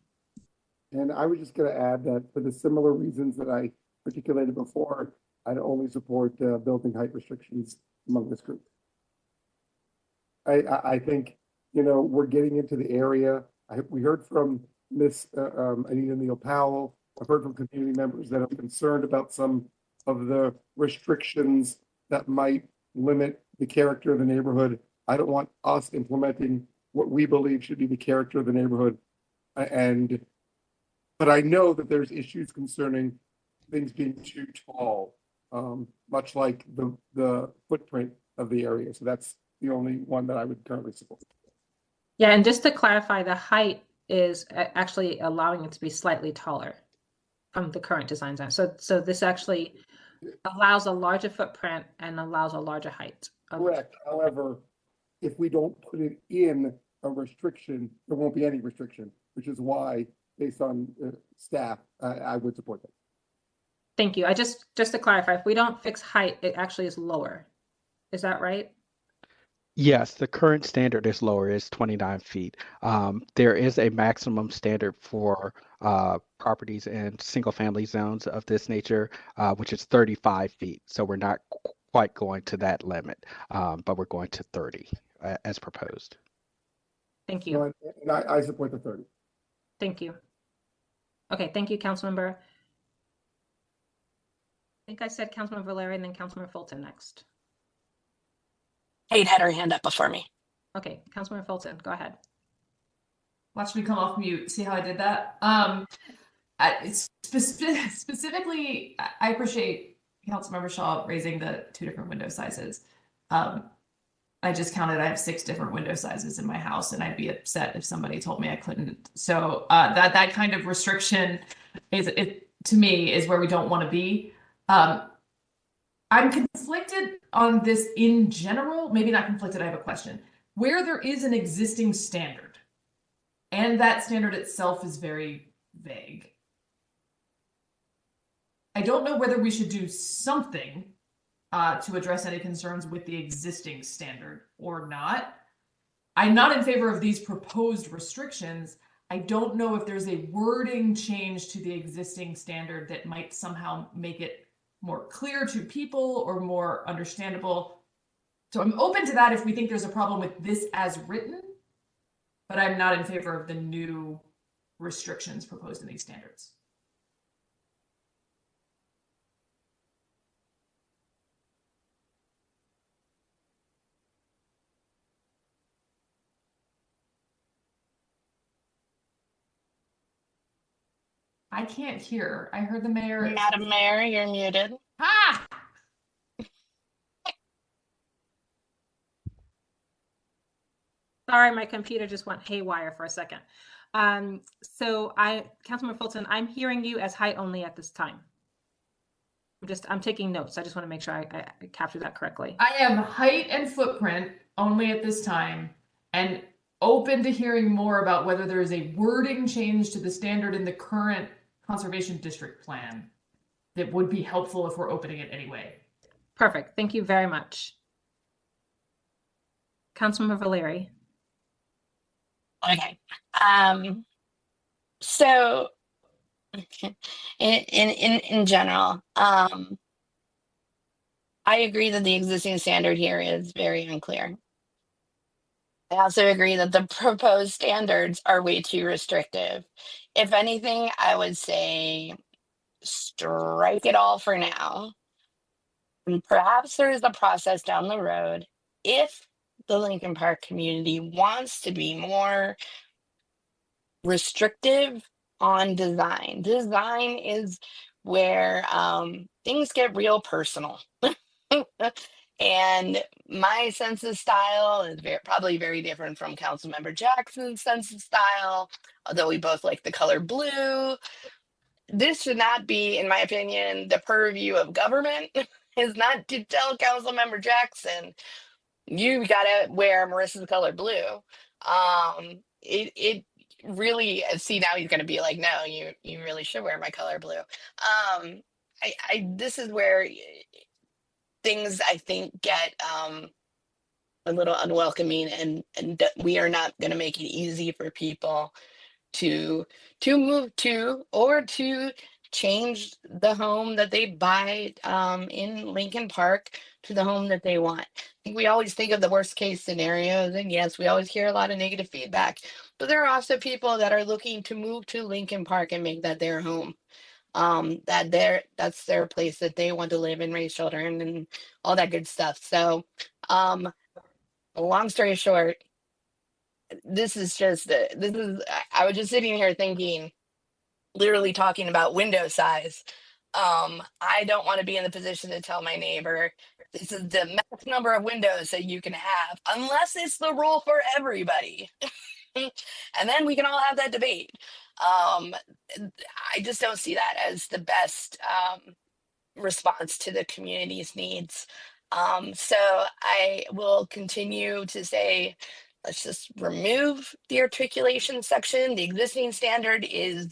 S5: And I was just going to add that for the similar reasons that I articulated before, I'd only support building height restrictions among this group. I think, we're getting into the area. We heard from Miss Anita Neal Powell. I've heard from community members that are concerned about some of the restrictions that might limit the character of the neighborhood. I don't want us implementing what we believe should be the character of the neighborhood. But I know that there's issues concerning things being too tall, much like the footprint of the area. So that's the only one that I would currently support.
S1: Yeah, and just to clarify, the height is actually allowing it to be slightly taller from the current design. So this actually allows a larger footprint and allows a larger height.
S5: Correct. However, if we don't put it in a restriction, there won't be any restriction, which is why, based on staff, I would support that.
S1: Thank you. Just to clarify, if we don't fix height, it actually is lower. Is that right?
S19: Yes, the current standard is lower, is 29 feet. There is a maximum standard for properties in single-family zones of this nature, which is 35 feet. So we're not quite going to that limit, but we're going to 30 as proposed.
S1: Thank you.
S5: And I support the 30.
S1: Thank you. Okay, thank you, Councilmember. I think I said Councilmember Valeri and then Councilmember Fulton next.
S2: Kate had her hand up before me.
S1: Okay, Councilmember Fulton, go ahead.
S11: Watch me come off mute. See how I did that? Specifically, I appreciate Councilmember Shaw raising the 2 different window sizes. I just counted, I have 6 different window sizes in my house, and I'd be upset if somebody told me I couldn't. So that kind of restriction to me is where we don't want to be. I'm conflicted on this in general. Maybe not conflicted, I have a question. Where there is an existing standard, and that standard itself is very vague, I don't know whether we should do something to address any concerns with the existing standard or not. I'm not in favor of these proposed restrictions. I don't know if there's a wording change to the existing standard that might somehow make it more clear to people or more understandable. So I'm open to that if we think there's a problem with this as written, but I'm not in favor of the new restrictions proposed in these standards. I can't hear. I heard the mayor.
S2: Madam Mayor, you're muted.
S11: Ah!
S1: Sorry, my computer just went haywire for a second. Councilmember Fulton, I'm hearing you as height only at this time. I'm taking notes. I just want to make sure I capture that correctly.
S11: I am height and footprint only at this time, and open to hearing more about whether there is a wording change to the standard in the current conservation district plan that would be helpful if we're opening it anyway.
S1: Perfect. Thank you very much. Councilmember Valeri.
S2: Okay. So in general, I agree that the existing standard here is very unclear. I also agree that the proposed standards are way too restrictive. If anything, I would say strike it all for now. And perhaps there is a process down the road if the Lincoln Park community wants to be more restrictive on design. Design is where things get real personal. And my sense of style is probably very different from Councilmember Jackson's sense of style, although we both like the color blue. This should not be, in my opinion, the purview of government. Is not to tell Councilmember Jackson, you gotta wear Marissa's color blue. It really, see, now he's gonna be like, no, you really should wear my color blue. This is where things I think get a little unwelcoming, and we are not going to make it easy for people to move to or to change the home that they buy in Lincoln Park to the home that they want. I think we always think of the worst case scenarios, and yes, we always hear a lot of negative feedback, but there are also people that are looking to move to Lincoln Park and make that their home. that's their place that they want to live and raise children and all that good stuff. So, long story short, I was just sitting here thinking, literally talking about window size. I don't want to be in the position to tell my neighbor this is the max number of windows that you can have, unless it's the rule for everybody. And then we can all have that debate. I just don't see that as the best response to the community's needs. So I will continue to say, let's just remove the articulation section. The existing standard is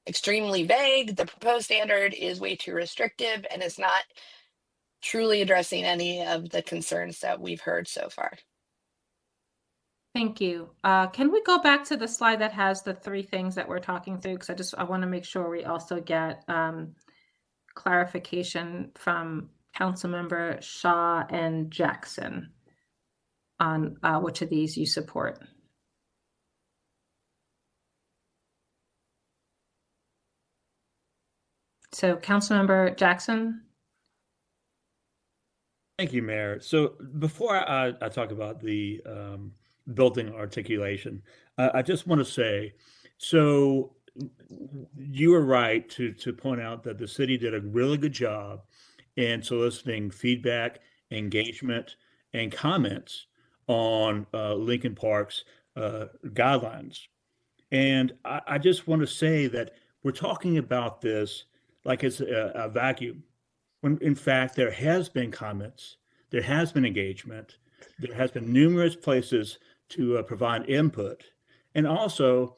S2: extremely vague. The proposed standard is way too restrictive and is not truly addressing any of the concerns that we've heard so far.
S1: Thank you. Can we go back to the slide that has the 3 things that we're talking through? Because I want to make sure we also get clarification from Councilmember Shaw and Jackson on which of these you support. So Councilmember Jackson.
S3: Thank you, Mayor. So before I talk about the building articulation, I just want to say, so you were right to point out that the city did a really good job in soliciting feedback, engagement, and comments on Lincoln Park's guidelines. And I just want to say that we're talking about this like it's a vacuum, when in fact there has been comments, there has been engagement, there has been numerous places to provide input. And also,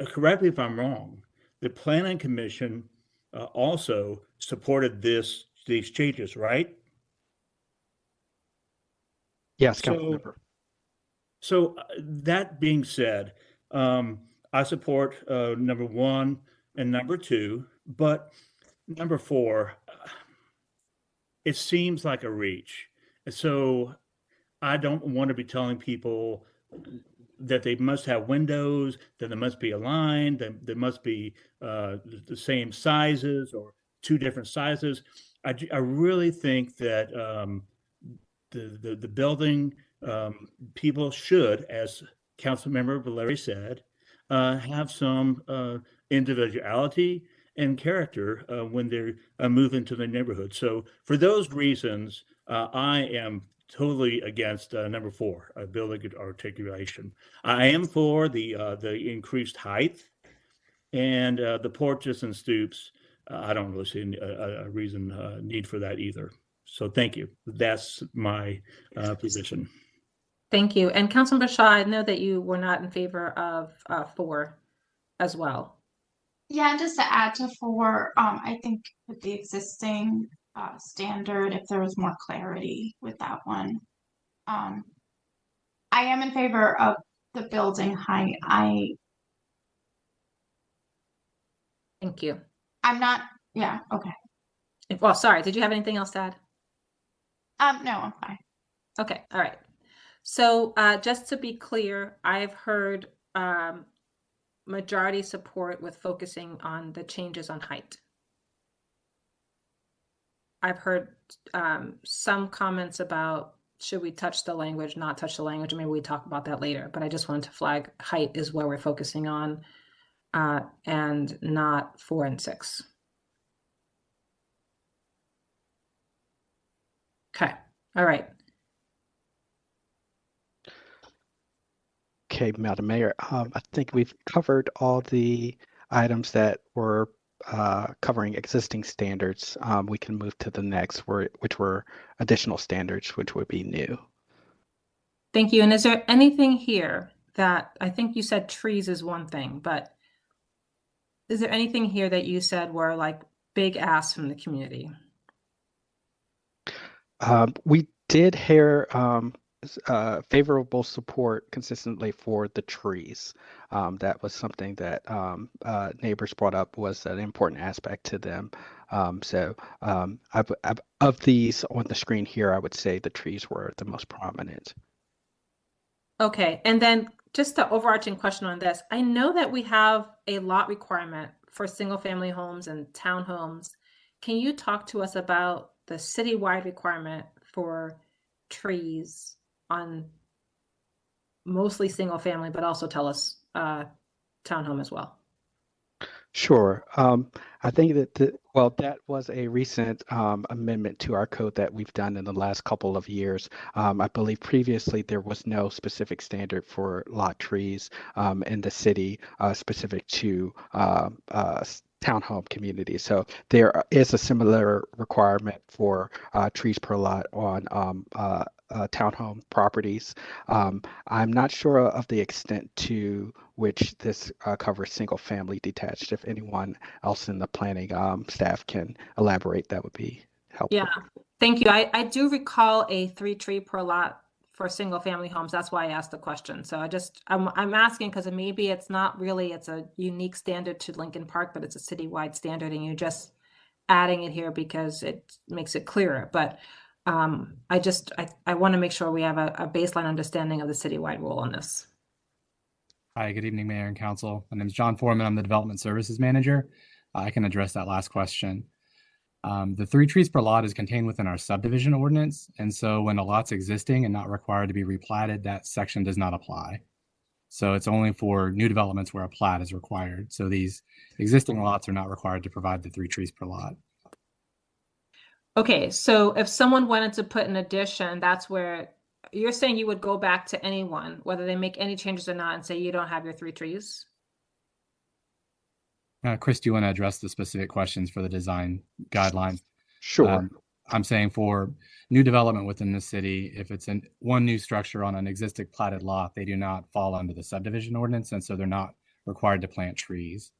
S3: correct me if I'm wrong, the Planning Commission also supported these changes, right?
S19: Yes,
S3: So,
S19: Councilmember.
S3: so that being said, I support number 1 and number 2, but number 4, it seems like a reach. So I don't want to be telling people that they must have windows, that they must be aligned, that they must be the same sizes or 2 different sizes. I really think that the building people should, as Councilmember Valeri said, have some individuality and character when they're moving to the neighborhood. So for those reasons, I am totally against number 4, building articulation. I am for the increased height and the porches and stoops. I don't really see a reason need for that either. So thank you. That's my position.
S1: Thank you. And Councilmember Shaw, I know that you were not in favor of 4 as well.
S7: Yeah, and just to add to 4, I think with the existing standard, if there was more clarity with that one. I am in favor of the building height.
S1: Thank you.
S7: I'm not, yeah, okay.
S1: Well, sorry, did you have anything else to add?
S7: No, I'm fine.
S1: Okay, all right. So just to be clear, I've heard majority support with focusing on the changes on height. I've heard some comments about should we touch the language, not touch the language, and maybe we talk about that later, but I just wanted to flag height is where we're focusing on and not 4 and 6. Okay, all right.
S19: Okay, Madam Mayor, I think we've covered all the items that were covering existing standards. We can move to the next, which were additional standards, which would be new.
S1: Thank you. And is there anything here that, I think you said trees is one thing, but is there anything here that you said were like big asks from the community?
S19: We did hear favorable support consistently for the trees. That was something that neighbors brought up was an important aspect to them. Of these on the screen here, I would say the trees were the most prominent.
S1: Okay, and then just the overarching question on this. I know that we have a lot requirement for single family homes and townhomes. Can you talk to us about the citywide requirement for trees on mostly single family, but also tell us townhome as well?
S19: Sure. I think that well, that was a recent amendment to our code that we've done in the last couple of years. I believe previously there was no specific standard for lot trees in the city specific to townhome communities. So there is a similar requirement for trees per lot on townhome properties. I'm not sure of the extent to which this covers single family detached. If anyone else in the planning staff can elaborate, that would be helpful.
S1: Yeah, thank you. I do recall a 3 tree per lot for single family homes. That's why I asked the question. So I'm asking because maybe it's not really, it's a unique standard to Lincoln Park, but it's a citywide standard and you're just adding it here because it makes it clearer. But I want to make sure we have a baseline understanding of the citywide rule on this.
S4: Hi, good evening, Mayor and Council. My name is John Foreman. I'm the Development Services Manager. I can address that last question. The 3 trees per lot is contained within our subdivision ordinance. And so when a lot's existing and not required to be replatted, that section does not apply. So it's only for new developments where a plat is required. So these existing lots are not required to provide the 3 trees per lot.
S1: Okay, so if someone wanted to put an addition, that's where you're saying you would go back to anyone, whether they make any changes or not, and say you don't have your 3 trees?
S4: Chris, do you want to address the specific questions for the design guidelines?
S19: Sure.
S4: I'm saying for new development within the city, if it's one new structure on an existing platted lot, they do not fall under the subdivision ordinance, and so they're not required to plant trees.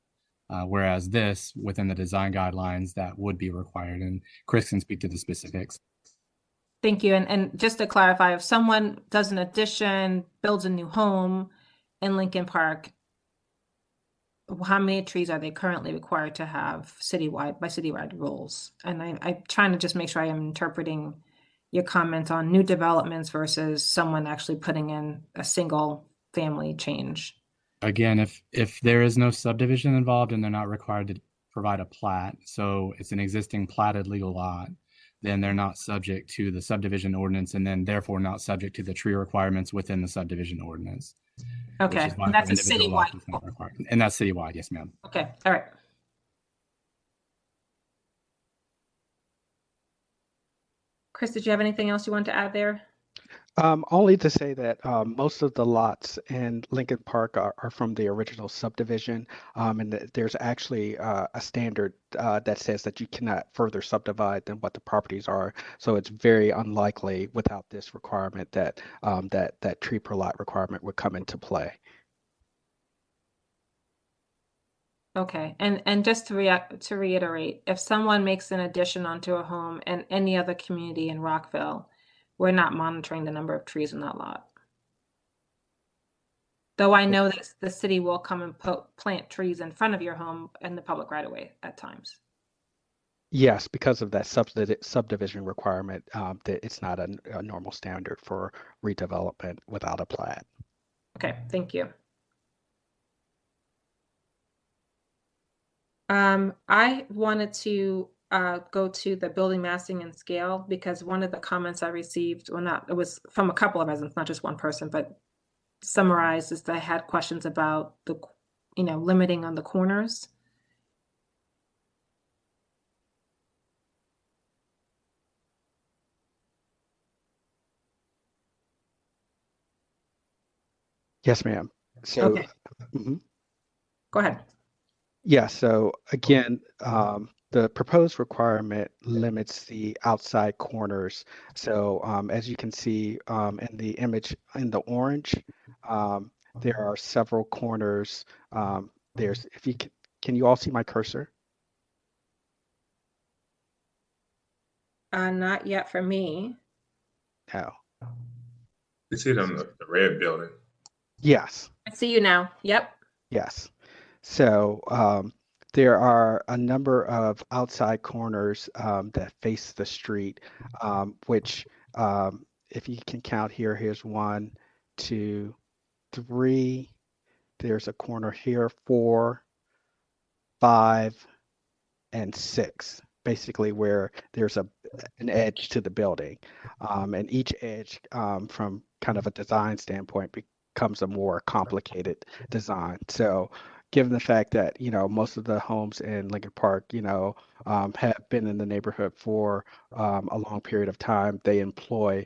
S4: Whereas this, within the design guidelines, that would be required, and Chris can speak to the specifics.
S1: Thank you. And just to clarify, if someone does an addition, builds a new home in Lincoln Park, how many trees are they currently required to have citywide by citywide rules? And I'm trying to just make sure I am interpreting your comment on new developments versus someone actually putting in a single family change.
S4: Again, if there is no subdivision involved and they're not required to provide a plat, so it's an existing platted legal lot, then they're not subject to the subdivision ordinance and then therefore not subject to the tree requirements within the subdivision ordinance.
S1: Okay, and that's a citywide.
S4: Not required. And that's citywide, yes, ma'am.
S1: Okay, all right. Chris, did you have anything else you want to add there?
S19: Only to say that most of the lots in Lincoln Park are from the original subdivision, and there's actually a standard that says that you cannot further subdivide than what the properties are. So it's very unlikely without this requirement that that tree per lot requirement would come into play.
S1: Okay, and just to reiterate, if someone makes an addition onto a home in any other community in Rockville, we're not monitoring the number of trees in that lot. Though I know that the city will come and plant trees in front of your home in the public right of way at times.
S19: Yes, because of that subdivision requirement, that it's not a normal standard for redevelopment without a plat.
S1: Okay, thank you. I wanted to go to the building massing and scale because one of the comments I received, it was from a couple of residents, not just one person, but summarized is that I had questions about the, limiting on the corners.
S19: Yes, ma'am. So,
S1: okay. Go ahead.
S19: Yeah, so again, the proposed requirement limits the outside corners. So as you can see in the image in the orange, there are several corners. If you can you all see my cursor?
S1: Not yet for me.
S19: No.
S12: You see it on the red building.
S19: Yes.
S1: I see you now. Yep.
S19: Yes. So there are a number of outside corners that face the street, which if you can count here, here's 1, 2, 3. There's a corner here, 4, 5, and 6, basically where there's an edge to the building. And each edge, from kind of a design standpoint, becomes a more complicated design. So given the fact that, most of the homes in Lincoln Park, have been in the neighborhood for a long period of time, they employ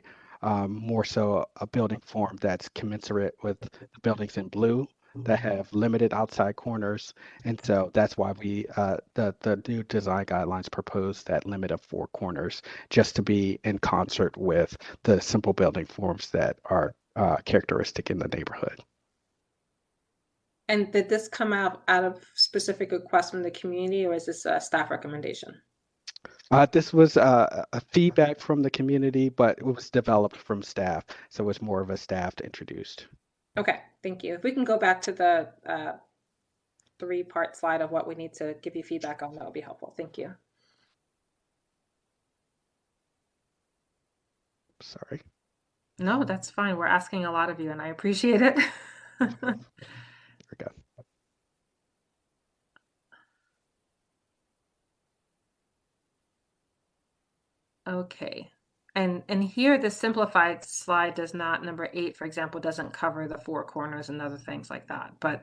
S19: more so a building form that's commensurate with the buildings in blue that have limited outside corners. And so that's why the new design guidelines propose that limit of 4 corners, just to be in concert with the simple building forms that are characteristic in the neighborhood.
S1: And did this come out of specific requests from the community, or is this a staff recommendation?
S19: This was a feedback from the community, but it was developed from staff. So it was more of a staff introduced.
S1: Okay, thank you. If we can go back to the 3-part slide of what we need to give you feedback on, that would be helpful. Thank you.
S19: Sorry.
S1: No, that's fine. We're asking a lot of you, and I appreciate it.
S19: Okay.
S1: Okay. And here, the simplified slide does not, number 8, for example, doesn't cover the 4 corners and other things like that. But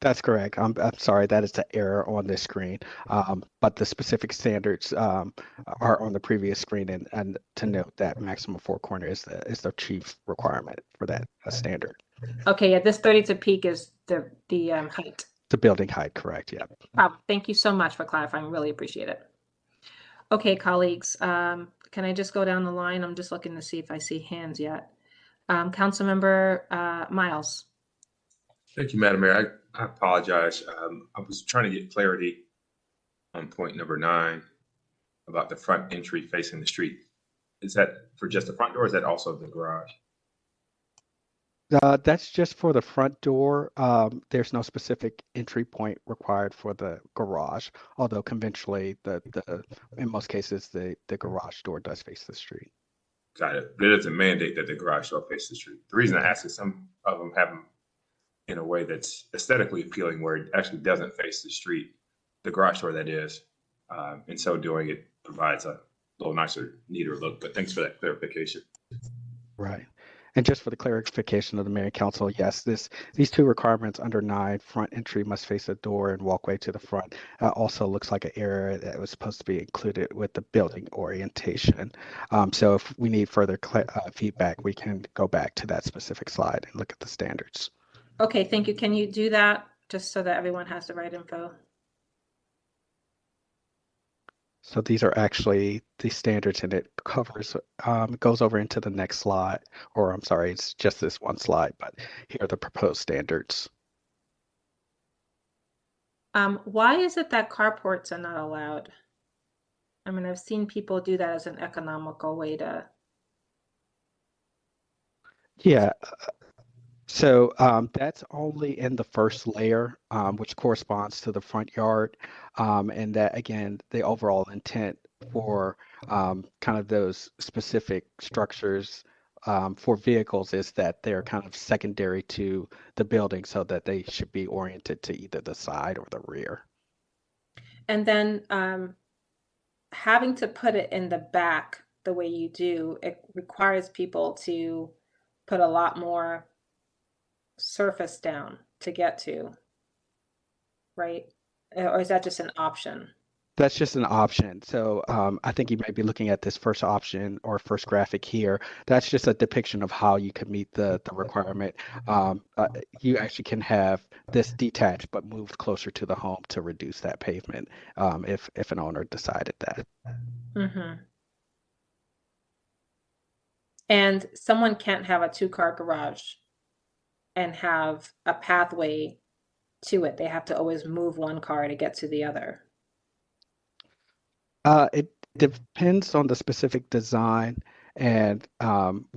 S19: That's correct. I'm sorry, that is the error on this screen. But the specific standards are on the previous screen, and to note that maximum 4 corner is the chief requirement for that standard.
S1: Okay, yeah, this 30 to peak is the height.
S19: The building height, correct? Yeah.
S1: Thank you so much for clarifying. Really appreciate it. Okay, colleagues, can I just go down the line? I'm just looking to see if I see hands yet. Councilmember Miles.
S12: Thank you, Madam Mayor. I apologize. I was trying to get clarity on point number 9 about the front entry facing the street. Is that for just the front door, or is that also the garage?
S19: That's just for the front door. There's no specific entry point required for the garage, although conventionally, in most cases, the garage door does face the street.
S12: Got it. But it doesn't mandate that the garage door face the street. The reason I ask is some of them have them in a way that's aesthetically appealing, where it actually doesn't face the street, the garage door that is. In so doing, it provides a little nicer, neater look. But thanks for that clarification.
S19: Right. And just for the clarification of the Mayor and Council, yes, these 2 requirements under 9, front entry must face a door and walkway to the front, also looks like an error that was supposed to be included with the building orientation. So if we need further feedback, we can go back to that specific slide and look at the standards.
S1: Okay, thank you. Can you do that just so that everyone has the right info?
S19: So these are actually the standards, and it covers, goes over into the next slide, or I'm sorry, it's just this one slide, but here are the proposed standards.
S1: Why is it that carports are not allowed? I mean, I've seen people do that as an economical way to.
S19: Yeah. So that's only in the first layer, which corresponds to the front yard. And that, again, the overall intent for kind of those specific structures for vehicles is that they're kind of secondary to the building, so that they should be oriented to either the side or the rear.
S1: And then having to put it in the back the way you do, it requires people to put a lot more surface down to get to, right? Or is that just an option?
S19: That's just an option. So I think you might be looking at this first option or first graphic here. That's just a depiction of how you could meet the requirement. You actually can have this detached but moved closer to the home to reduce that pavement if an owner decided that.
S1: Mm-hmm. And someone can't have a 2-car garage and have a pathway to it. They have to always move one car to get to the other.
S19: It depends on the specific design and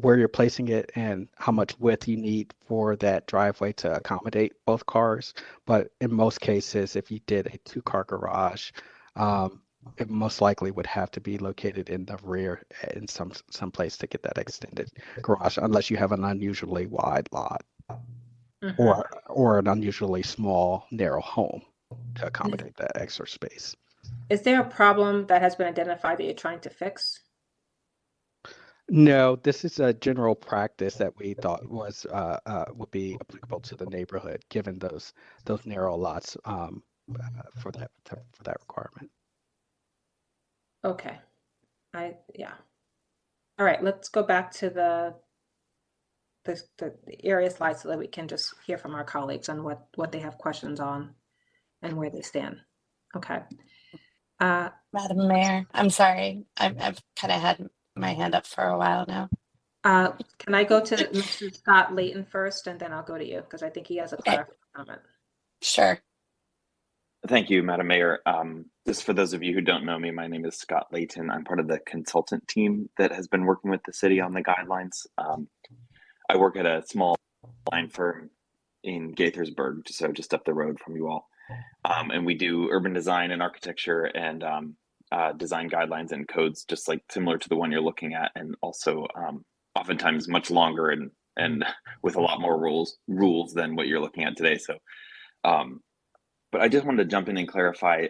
S19: where you're placing it and how much width you need for that driveway to accommodate both cars. But in most cases, if you did a 2-car garage, it most likely would have to be located in the rear in some place to get that extended garage, unless you have an unusually wide lot.
S1: Mm-hmm.
S19: or an unusually small, narrow home. to accommodate that extra space.
S1: Is there a problem that has been identified that you're trying to fix?
S19: No, this is a general practice that we thought was would be applicable to the neighborhood, given those narrow lots for that requirement.
S1: Okay. Yeah. All right, let's go back to the area slide so that we can just hear from our colleagues on what they have questions on and where they stand. Okay.
S2: Madam Mayor, I'm sorry. I've kind of had my hand up for a while now.
S1: Can I go to Mr. Scott Layton first, and then I'll go to you because I think he has a clarifying comment.
S2: Sure.
S6: Thank you, Madam Mayor. Just for those of you who don't know me, my name is Scott Layton. I'm part of the consultant team that has been working with the city on the guidelines. I work at a small design firm in Gaithersburg, so just up the road from you all. And we do urban design and architecture and design guidelines and codes, just like similar to the one you're looking at, and also oftentimes much longer and with a lot more rules than what you're looking at today. So, but I just wanted to jump in and clarify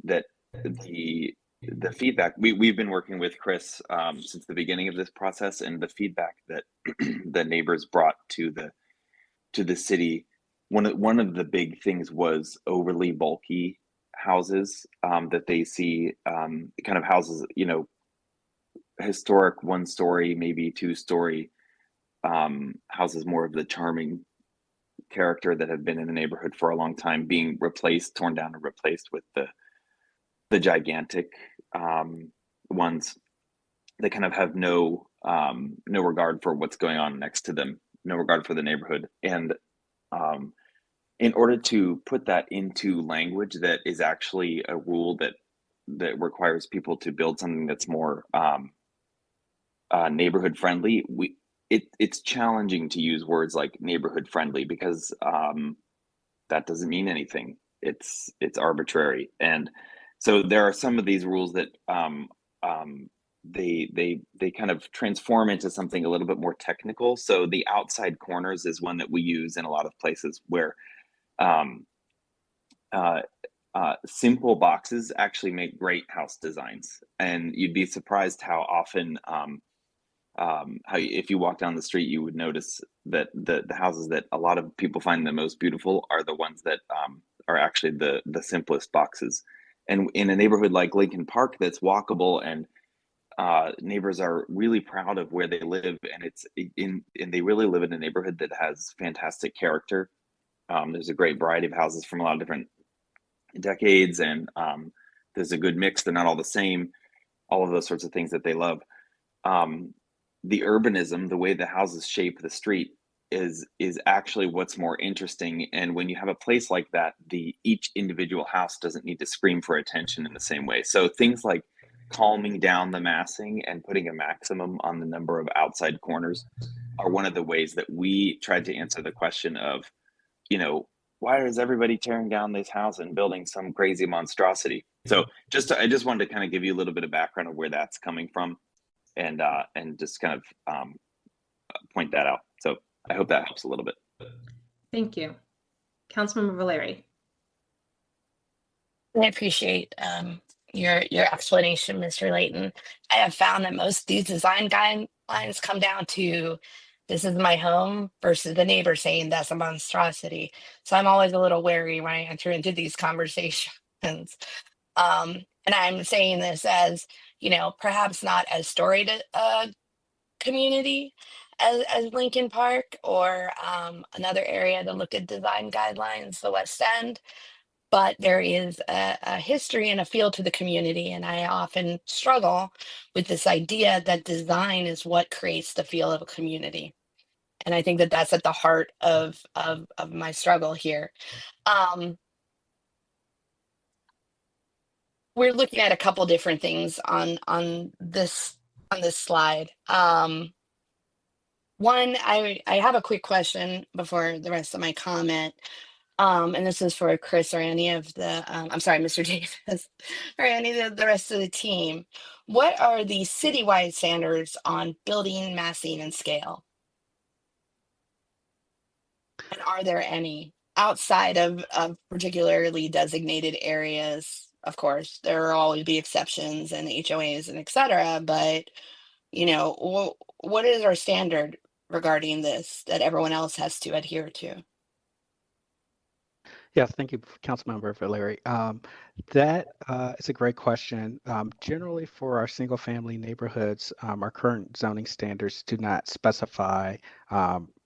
S6: that the feedback we've been working with Chris since the beginning of this process, and the feedback that the neighbors brought to the city. One of the big things was overly bulky houses that they see, kind of houses, historic 1-story, maybe 2-story houses, more of the charming character that have been in the neighborhood for a long time, being torn down and replaced with the gigantic ones that kind of have no regard for what's going on next to them, no regard for the neighborhood. And in order to put that into language that is actually a rule that requires people to build something that's more neighborhood friendly, it's challenging to use words like neighborhood friendly because that doesn't mean anything. It's arbitrary. And so there are some of these rules that they kind of transform into something a little bit more technical. So the outside corners is one that we use in a lot of places where simple boxes actually make great house designs. And you'd be surprised how often if you walk down the street, you would notice that the houses that a lot of people find the most beautiful are the ones that are actually the simplest boxes. And in a neighborhood like Lincoln Park that's walkable, and neighbors are really proud of where they live, and they really live in a neighborhood that has fantastic character. There's a great variety of houses from a lot of different decades, and there's a good mix. They're not all the same, all of those sorts of things that they love. The urbanism, the way the houses shape the street, is actually what's more interesting. And when you have a place like that, each individual house doesn't need to scream for attention in the same way. So things like calming down the massing and putting a maximum on the number of outside corners are one of the ways that we tried to answer the question of, why is everybody tearing down this house and building some crazy monstrosity? So I just wanted to kind of give you a little bit of background of where that's coming from, and just kind of point that out. So I hope that helps a little bit.
S1: Thank you. Councilmember Valeri.
S2: I appreciate your explanation, Mr. Layton. I have found that most of these design guidelines come down to, this is my home, versus the neighbor saying that's a monstrosity. So I'm always a little wary when I enter into these conversations. And I'm saying this as, perhaps not as storied a community as Lincoln Park, or another area that looked at design guidelines, the West End. But there is a history and a feel to the community. And I often struggle with this idea that design is what creates the feel of a community. And I think that that's at the heart of my struggle here. We're looking at a couple different things on this slide. One, I have a quick question before the rest of my comment. And this is for Chris or any of the, I'm sorry, Mr. Davis, or any of the rest of the team. What are the citywide standards on building massing and scale? And are there any? outside of particularly designated areas, of course, there will always be exceptions and HOAs and et cetera, but you know, what is our standard regarding this that everyone else has to adhere to?
S19: Yes, thank you, Councilmember Valeri. That is a great question. Generally, for our single-family neighborhoods, our current zoning standards do not specify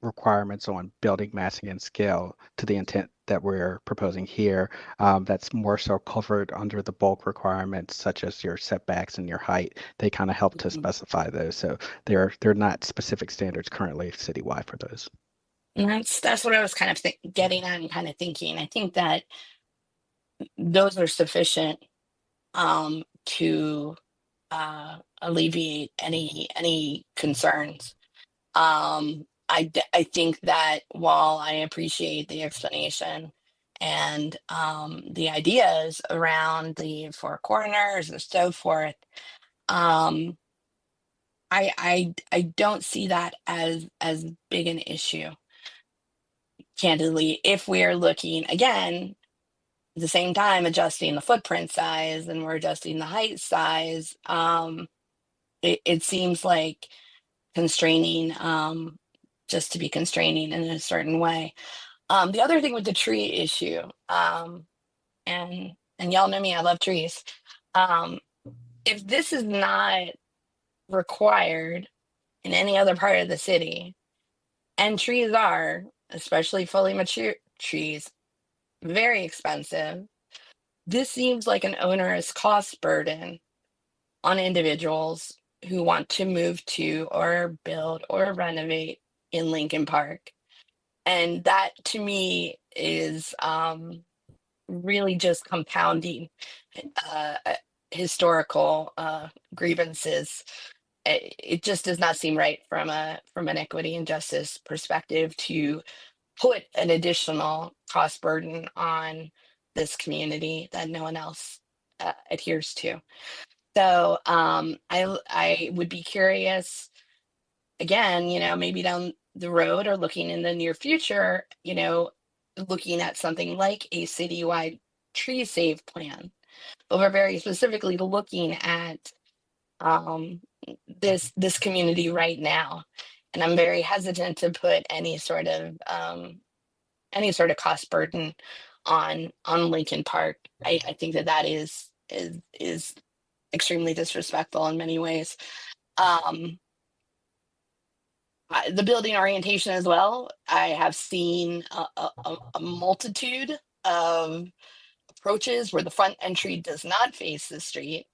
S19: requirements on building massing and scale to the intent that we're proposing here. That's more so covered under the bulk requirements, such as your setbacks and your height. They kind of help to specify those. So they're not specific standards currently citywide for those.
S2: And that's what I was kind of getting at and kind of thinking. I think that those are sufficient to alleviate any concerns. I think that while I appreciate the explanation and the ideas around the four corners and so forth, I don't see that as big an issue. Candidly, if we're looking again at the same time adjusting the footprint size and we're adjusting the height size, it seems like constraining just to be constraining in a certain way. The other thing with the tree issue, and y'all know me, I love trees. If this is not required in any other part of the city, and trees are, especially fully mature trees, very expensive, this seems like an onerous cost burden on individuals who want to move to or build or renovate in Lincoln Park. And that to me is really just compounding historical grievances. It just does not seem right from an equity and justice perspective to put an additional cost burden on this community that no one else adheres to. So I would be curious, again, you know, maybe down the road or looking in the near future, you know, looking at something like a citywide tree save plan, but we're very specifically looking at this community right now. And I'm very hesitant to put any sort of cost burden on Lincoln Park. I think that is extremely disrespectful in many ways. The building orientation as well. I have seen a multitude of approaches where the front entry does not face the street.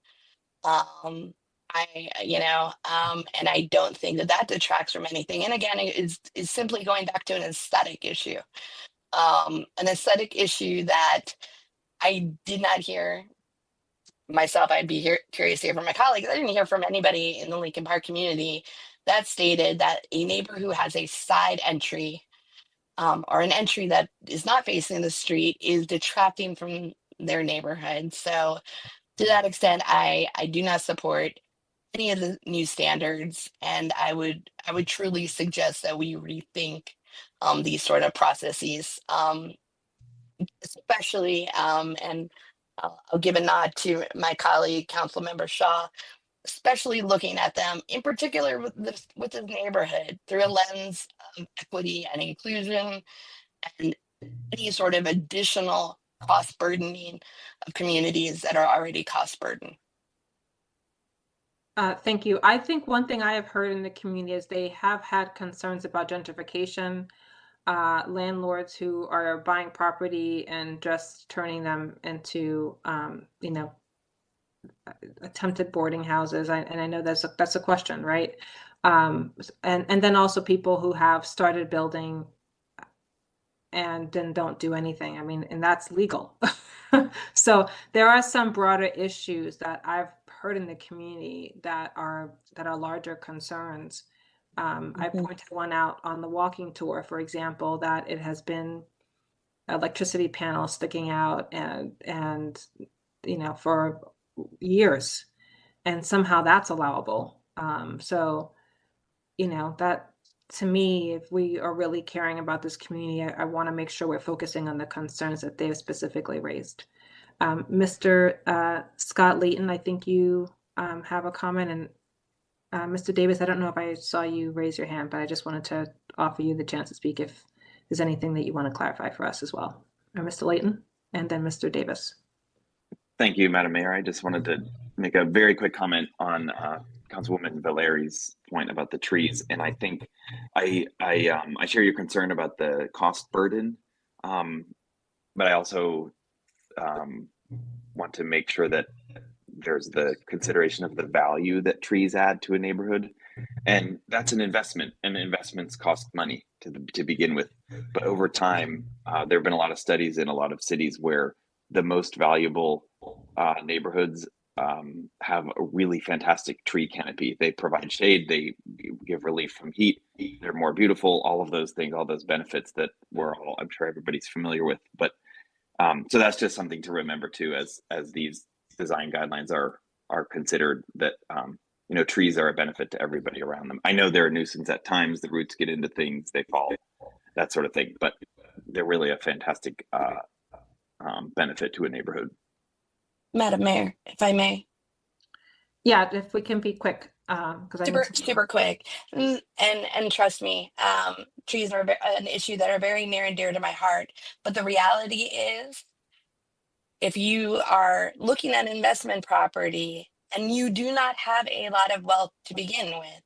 S2: And I don't think that detracts from anything. And again, it is simply going back to an aesthetic issue. An aesthetic issue that I did not hear myself. I'd be curious to hear from my colleagues. I didn't hear from anybody in the Lincoln Park community that stated that a neighbor who has a side entry or an entry that is not facing the street is detracting from their neighborhood. So to that extent, I do not support any of the new standards, and I would truly suggest that we rethink these sort of processes, especially and I'll give a nod to my colleague, Council Member Shaw, especially looking at them in particular with this neighborhood through a lens of equity and inclusion and any sort of additional cost burdening of communities that are already cost burdened.
S1: Thank you. I think one thing I have heard in the community is they have had concerns about gentrification. Landlords who are buying property and just turning them into, attempted boarding houses. And I know that's a question, right? And then also people who have started building and then don't do anything. I mean, and that's legal. So there are some broader issues that I've heard in the community that are larger concerns. I pointed one out on the walking tour, for example, that it has been electricity panels sticking out and for years, and somehow that's allowable. So that to me, if we are really caring about this community, I want to make sure we're focusing on the concerns that they've specifically raised. Mr. Scott Layton, I think you have a comment, and Mr. Davis, I don't know if I saw you raise your hand, but I just wanted to offer you the chance to speak if there's anything that you want to clarify for us as well. Mr. Layton, and then Mr. Davis.
S6: Thank you, Madam Mayor. I just wanted to make a very quick comment on Councilwoman Valeri's point about the trees, and I think I share your concern about the cost burden, but I also want to make sure that there's the consideration of the value that trees add to a neighborhood, and that's an investment, and investments cost money to begin with. But over time, there have been a lot of studies in a lot of cities where the most valuable neighborhoods have a really fantastic tree canopy. They provide shade, they give relief from heat, they're more beautiful, all of those things, all those benefits that I'm sure everybody's familiar with. But so that's just something to remember too, as these design guidelines are considered, that trees are a benefit to everybody around them. I know they're a nuisance at times, the roots get into things, they fall, that sort of thing, but they're really a fantastic benefit to a neighborhood.
S2: Madam Mayor, if I may.
S1: Yeah, if we can be quick, because
S2: super quick, and trust me, trees are an issue that are very near and dear to my heart. But the reality is, if you are looking at investment property and you do not have a lot of wealth to begin with,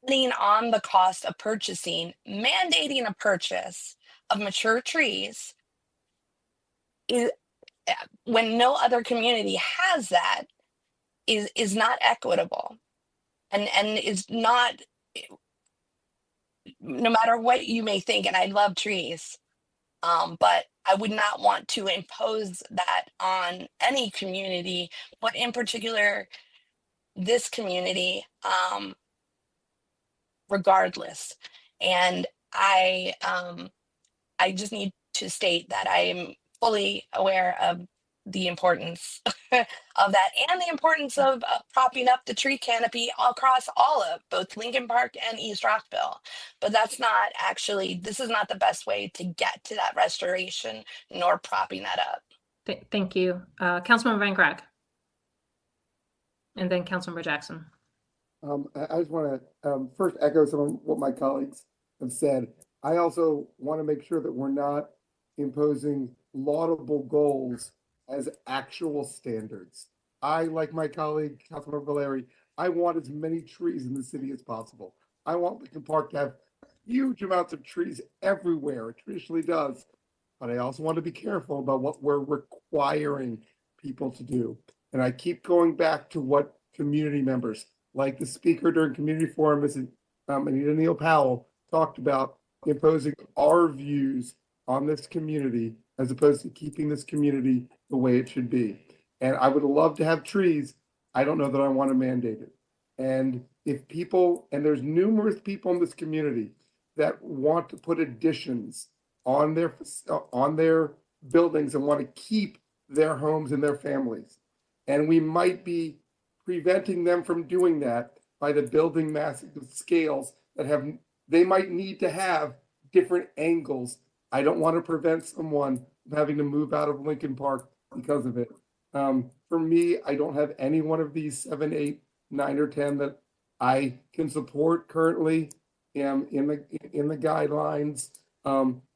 S2: adding on the cost of purchasing, mandating a purchase of mature trees is, when no other community has that, is not equitable, and is not, no matter what you may think, and I love trees, but I would not want to impose that on any community, but in particular this community, regardless. And I just need to state that I am fully aware of the importance of that, and the importance of propping up the tree canopy across all of both Lincoln Park and East Rockville. But that's not actually, this is not the best way to get to that restoration, nor propping that up.
S1: Thank you. Councilmember Van Graag. And then Councilmember Jackson.
S5: I just want to first echo some of what my colleagues have said. I also want to make sure that we're not imposing laudable goals as actual standards. I, like my colleague, Councilmember Valeri, I want as many trees in the city as possible. I want Lincoln Park to have huge amounts of trees everywhere. It traditionally does. But I also want to be careful about what we're requiring people to do. And I keep going back to what community members, like the speaker during community forum, Mrs. Anita Neal Powell, talked about imposing our views on this community as opposed to keeping this community the way it should be. And I would love to have trees. I don't know that I want to mandate it. And if people, and there's numerous people in this community that want to put additions on their buildings and want to keep their homes and their families. And we might be preventing them from doing that by the building massive scales that they might need to have different angles. I don't want to prevent someone from having to move out of Lincoln Park because of it. For me, I don't have any one of these 7, 8, 9, or 10 that I can support currently in the guidelines.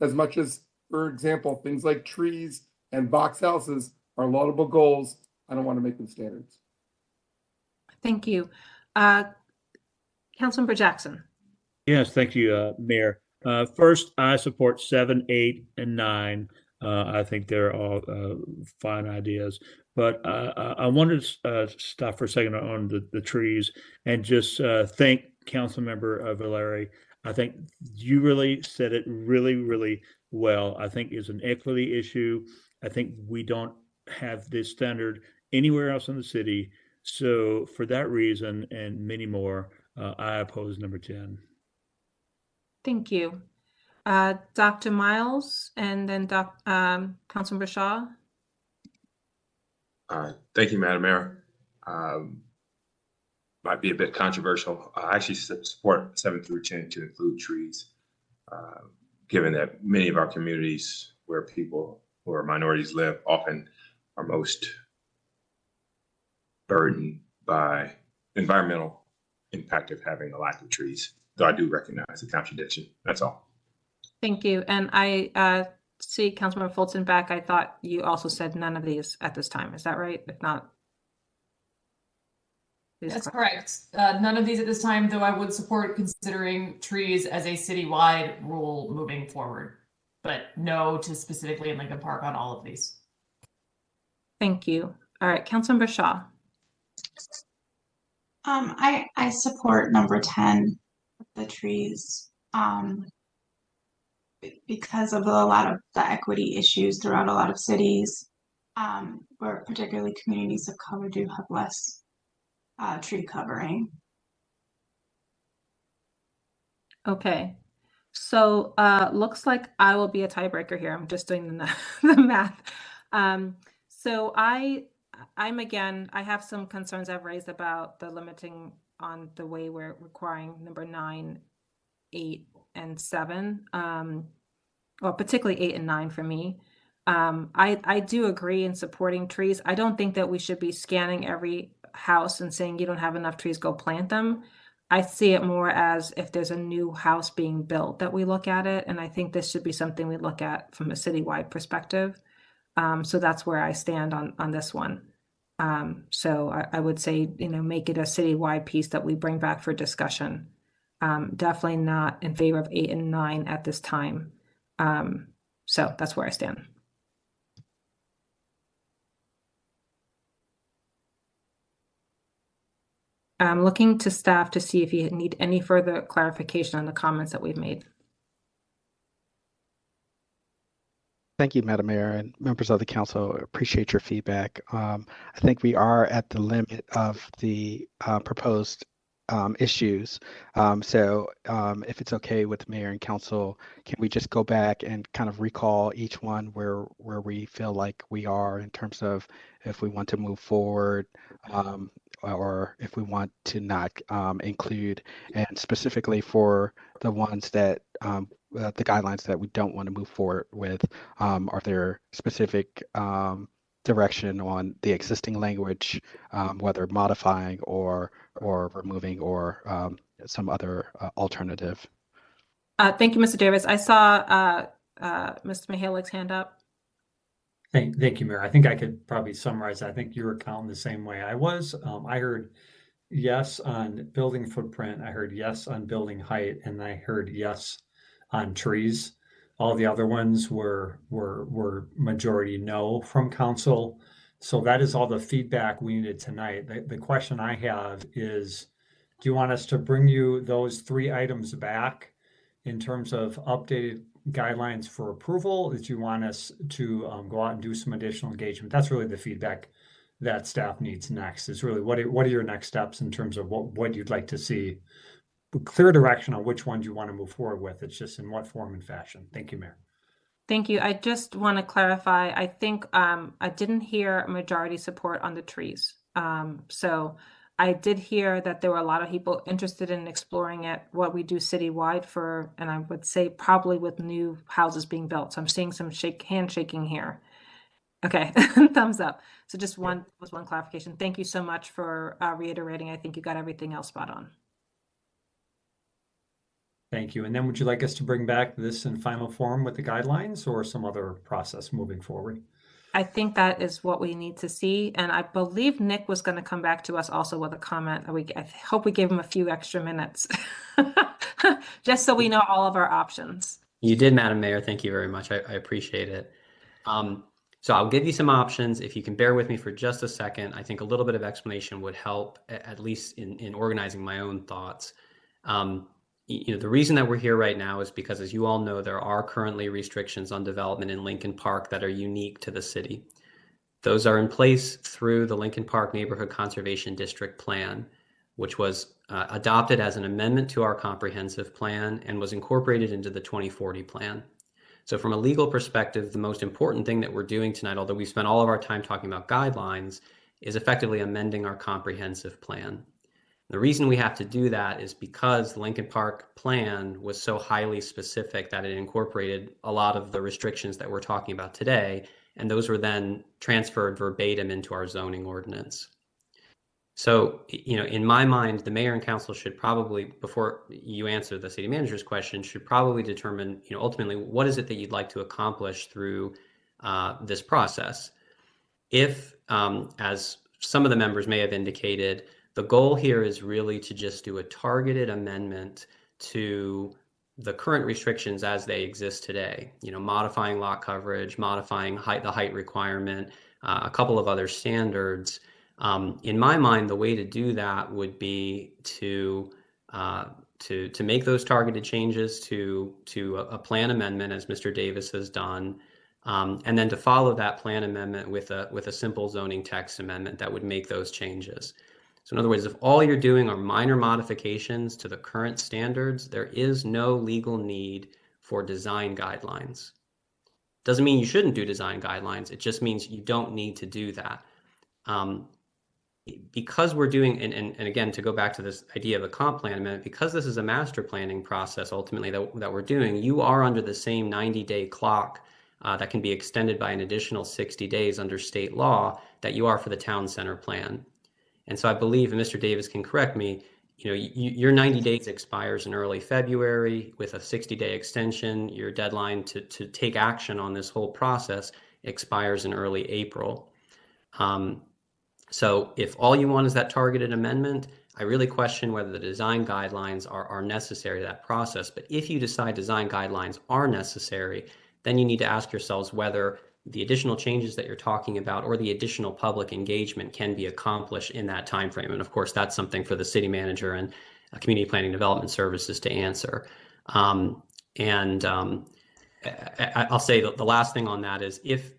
S5: As much as, for example, things like trees and box houses are laudable goals, I don't want to make them standards.
S1: Thank you. Councilmember Jackson.
S3: Yes, thank you, Mayor. First, I support 7, 8, and 9. I think they're all fine ideas. But I wanted to stop for a second on the trees and just thank Councilmember Valeri. I think you really said it really, really well. I think it's an equity issue. I think we don't have this standard anywhere else in the city. So for that reason and many more, I oppose number 10.
S1: Thank you. Dr. Miles and then Councilmember Shaw.
S12: Thank you, Madam Mayor. might be a bit controversial. I actually support 7 through 10 to include trees, given that many of our communities where people who are minorities live often are most burdened by environmental impact of having a lack of trees. Though I do recognize the contradiction. That's all.
S1: Thank you. And I see Councilmember Fulton back. I thought you also said none of these at this time. Is that right? If not, please
S11: That's
S1: clarify.
S11: correct. None of these at this time, though I would support considering trees as a citywide rule moving forward, but no to specifically in Lincoln Park on all of these.
S1: Thank you. All right, Councilmember Shaw.
S7: I support number 10, the trees, because of a lot of the equity issues throughout a lot of cities, where particularly communities of color do have less tree covering.
S1: Okay. So looks like I will be a tiebreaker here. I'm just doing the math. So I'm again, I have some concerns I've raised about the limiting on the way we're requiring number 9, 8, and 7. Well, particularly 8 and 9 for me. I do agree in supporting trees. I don't think that we should be scanning every house and saying you don't have enough trees, go plant them. I see it more as if there's a new house being built that we look at it. And I think this should be something we look at from a citywide perspective. So that's where I stand on this one. So I would say, make it a citywide piece that we bring back for discussion. Definitely not in favor of 8 and 9 at this time. So that's where I stand. I'm looking to staff to see if you need any further clarification on the comments that we've made.
S19: Thank you, Madam Mayor, and members of the council. Appreciate your feedback. I think we are at the limit of the proposed issues. So if it's okay with the mayor and council, can we just go back and kind of recall each one where we feel like we are in terms of if we want to move forward, or if we want to not include, and specifically for the ones that the guidelines that we don't want to move forward with, are there specific direction on the existing language, whether modifying or removing or some other alternative?
S1: Thank you, Mr. Davis. I saw Mr. Mihalik's hand up.
S10: Thank you, Mayor. I think I could probably summarize. I think you were counting the same way I was. I heard yes on building footprint. I heard yes on building height, and I heard yes on trees. All the other ones were majority no from council. So that is all the feedback we needed tonight. The question I have is, do you want us to bring you those 3 items back in terms of updated guidelines for approval? Do you want us to go out and do some additional engagement? That's really the feedback that staff needs next. Is really what are your next steps in terms of what you'd like to see? Clear direction on which ones you want to move forward with. It's just in what form and fashion. Thank you, Mayor.
S1: Thank you. I just want to clarify. I think I didn't hear majority support on the trees. So I did hear that there were a lot of people interested in exploring it, what we do citywide for, and I would say probably with new houses being built. So I'm seeing some handshaking here. Okay, thumbs up. So just one clarification. Thank you so much for reiterating. I think you got everything else spot on.
S10: Thank you. And then would you like us to bring back this in final form with the guidelines or some other process moving forward?
S1: I think that is what we need to see. And I believe Nick was going to come back to us also with a comment. I hope we gave him a few extra minutes just so we know all of our options.
S20: You did, Madam Mayor. Thank you very much. I appreciate it. So I'll give you some options. If you can bear with me for just a second, I think a little bit of explanation would help, at least in organizing my own thoughts. The reason that we're here right now is because, as you all know, there are currently restrictions on development in Lincoln Park that are unique to the city. Those are in place through the Lincoln Park Neighborhood Conservation District Plan, which was adopted as an amendment to our comprehensive plan and was incorporated into the 2040 plan. So from a legal perspective, the most important thing that we're doing tonight, although we spent all of our time talking about guidelines, is effectively amending our comprehensive plan. The reason we have to do that is because the Lincoln Park plan was so highly specific that it incorporated a lot of the restrictions that we're talking about today, and those were then transferred verbatim into our zoning ordinance. So, in my mind, the mayor and council should probably, before you answer the city manager's question, should probably determine, ultimately, what is it that you'd like to accomplish through this process? If, as some of the members may have indicated, the goal here is really to just do a targeted amendment to the current restrictions as they exist today, modifying lot coverage, modifying the height requirement, a couple of other standards. In my mind, the way to do that would be to make those targeted changes to a plan amendment, as Mr. Davis has done, and then to follow that plan amendment with a simple zoning text amendment that would make those changes. So in other words, if all you're doing are minor modifications to the current standards, there is no legal need for design guidelines. Doesn't mean you shouldn't do design guidelines. It just means you don't need to do that. Because we're doing, and again, to go back to this idea of a comp plan amendment, because this is a master planning process ultimately that we're doing, you are under the same 90-day clock that can be extended by an additional 60 days under state law that you are for the town center plan. And so I believe, and Mr. Davis can correct me, your 90 days expires in early February. With a 60-day extension, your deadline to take action on this whole process expires in early April. So if all you want is that targeted amendment, I really question whether the design guidelines are necessary to that process. But if you decide design guidelines are necessary, then you need to ask yourselves whether the additional changes that you're talking about or the additional public engagement can be accomplished in that time frame. And of course, that's something for the city manager and community planning development services to answer. I'll say the last thing on that is if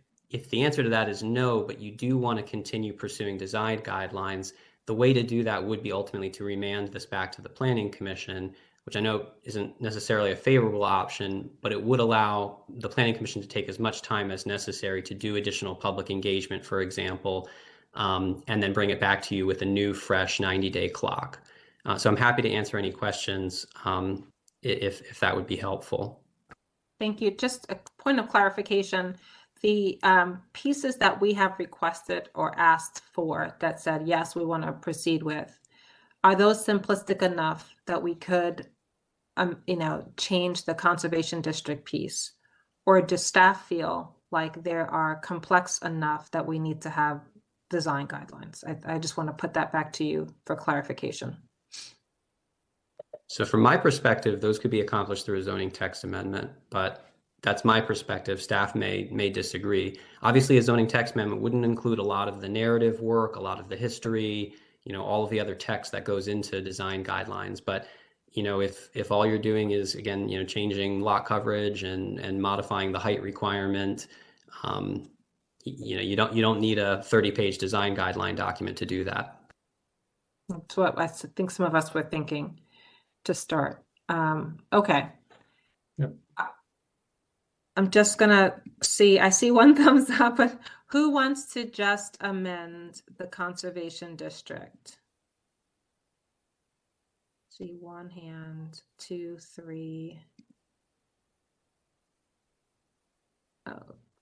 S20: the answer to that is no, but you do want to continue pursuing design guidelines, the way to do that would be ultimately to remand this back to the Planning Commission, which I know isn't necessarily a favorable option, but it would allow the Planning Commission to take as much time as necessary to do additional public engagement, for example, and then bring it back to you with a new, fresh 90-day clock. So I'm happy to answer any questions if that would be helpful.
S1: Thank you. Just a point of clarification. The pieces that we have requested or asked for that said, yes, we want to proceed with, are those simplistic enough that we could, change the conservation district piece? Or does staff feel like there are complex enough that we need to have design guidelines? I just want to put that back to you for clarification.
S20: So from my perspective, those could be accomplished through a zoning text amendment, but that's my perspective. Staff may disagree. Obviously, a zoning text amendment wouldn't include a lot of the narrative work, a lot of the history, all of the other text that goes into design guidelines. But if all you're doing is, again, changing lot coverage and modifying the height requirement, you don't need a 30-page design guideline document to do that.
S1: That's what I think some of us were thinking to start. Okay.
S10: Yep.
S1: I'm just gonna see, I see one thumbs up, but who wants to just amend the conservation district? See, one hand, 2, 3,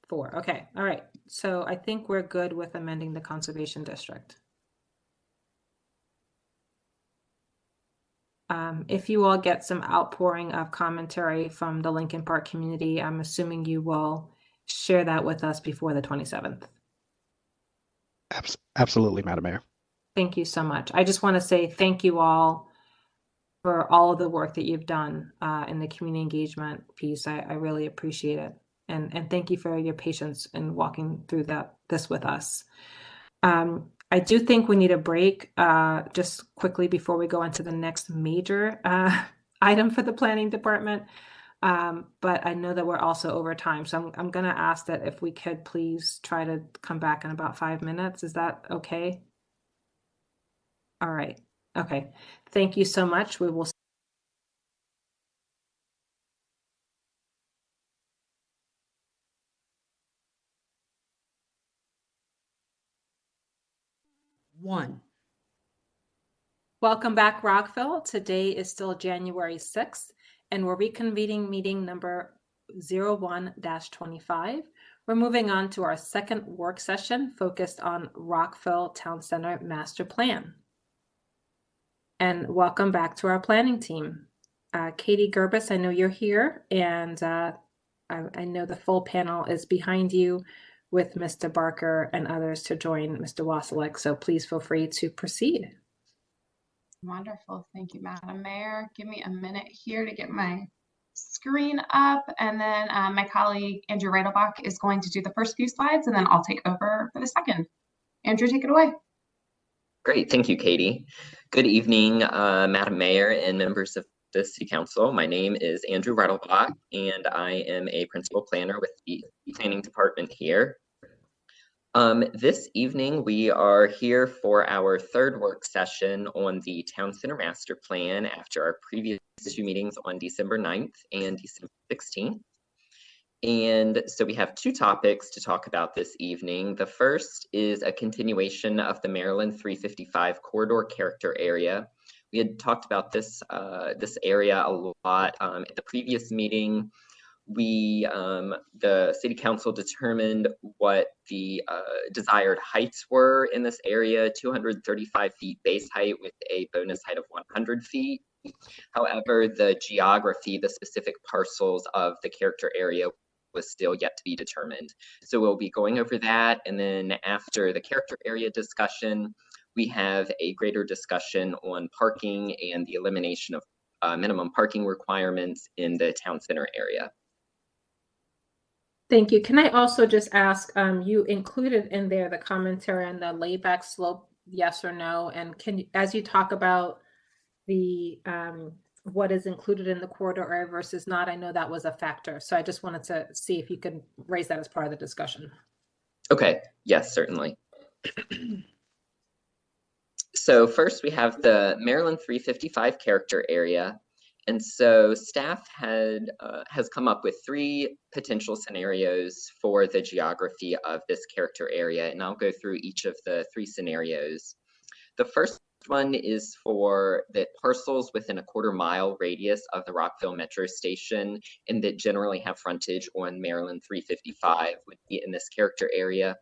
S1: 4. Okay, all right. So I think we're good with amending the conservation district. If you all get some outpouring of commentary from the Lincoln Park community, I'm assuming you will share that with us before the 27th.
S19: Absolutely, Madam Mayor.
S1: Thank you so much. I just want to say thank you all for all of the work that you've done in the community engagement piece. I really appreciate it. And thank you for your patience in walking through this with us. I do think we need a break just quickly before we go into the next major item for the planning department. But I know that we're also over time. So I'm going to ask that if we could please try to come back in about 5 minutes. Is that okay? All right. Okay. Thank you so much. We will.
S8: One.
S1: Welcome back, Rockville. Today is still January 6th, and we're reconvening meeting number 01-25. We're moving on to our second work session focused on Rockville Town Center Master Plan. And welcome back to our planning team. Katie Gerbis, I know you're here, and I know the full panel is behind you with Mr. Barker and others to join Mr. Wasilek, so please feel free to proceed.
S7: Wonderful. Thank you, Madam Mayor. Give me a minute here to get my screen up, and then my colleague Andrew Reidelbach is going to do the first few slides, and then I'll take over for the second. Andrew, take it away.
S8: Great. Thank you, Katie. Good evening, Madam Mayor and members of the City Council. My name is Andrew Reidelbach, and I am a principal planner with the planning department here. This evening, we are here for our third work session on the Town Center Master Plan after our previous two meetings on December 9th and December 16th. And so we have two topics to talk about this evening. The first is a continuation of the Maryland 355 corridor character area. We had talked about this area a lot at the previous meeting. The City Council determined what the desired heights were in this area, 235 feet base height with a bonus height of 100 feet. However, the geography, the specific parcels of the character area was still yet to be determined. So we'll be going over that, and then after the character area discussion, we have a greater discussion on parking and the elimination of minimum parking requirements in the town center area.
S1: Thank you. Can I also just ask, you included in there the commentary on the layback slope, yes or no? And can you, as you talk about the what is included in the corridor area versus not, I know that was a factor. So I just wanted to see if you could raise that as part of the discussion.
S8: Okay, yes, certainly. So first we have the Maryland 355 character area. And so staff has come up with three potential scenarios for the geography of this character area, and I'll go through each of the three scenarios. The first one is for the parcels within a quarter-mile radius of the Rockville Metro Station and that generally have frontage on Maryland 355 would be in this character area.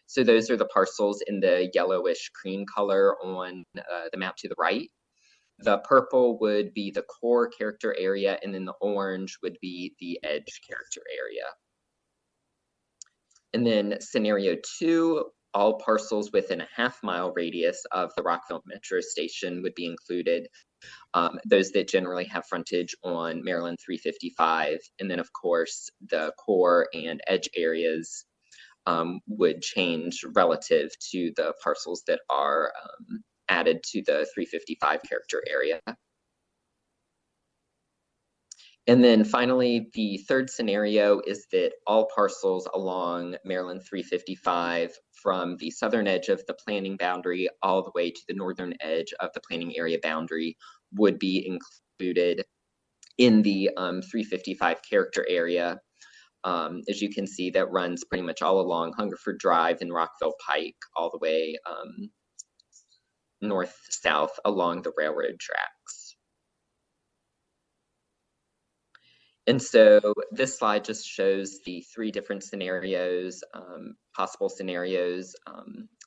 S8: So those are the parcels in the yellowish cream color on the map to the right. The purple would be the core character area, and then the orange would be the edge character area. And then scenario 2, all parcels within a half-mile radius of the Rockville Metro Station would be included. Those that generally have frontage on Maryland 355. And then, of course, the core and edge areas would change relative to the parcels that are added to the 355 character area. And then finally, the third scenario is that all parcels along Maryland 355 from the southern edge of the planning boundary all the way to the northern edge of the planning area boundary would be included in the 355 character area. As you can see, that runs pretty much all along Hungerford Drive and Rockville Pike, all the way north-south along the railroad tracks. And so this slide just shows the three different scenarios, possible scenarios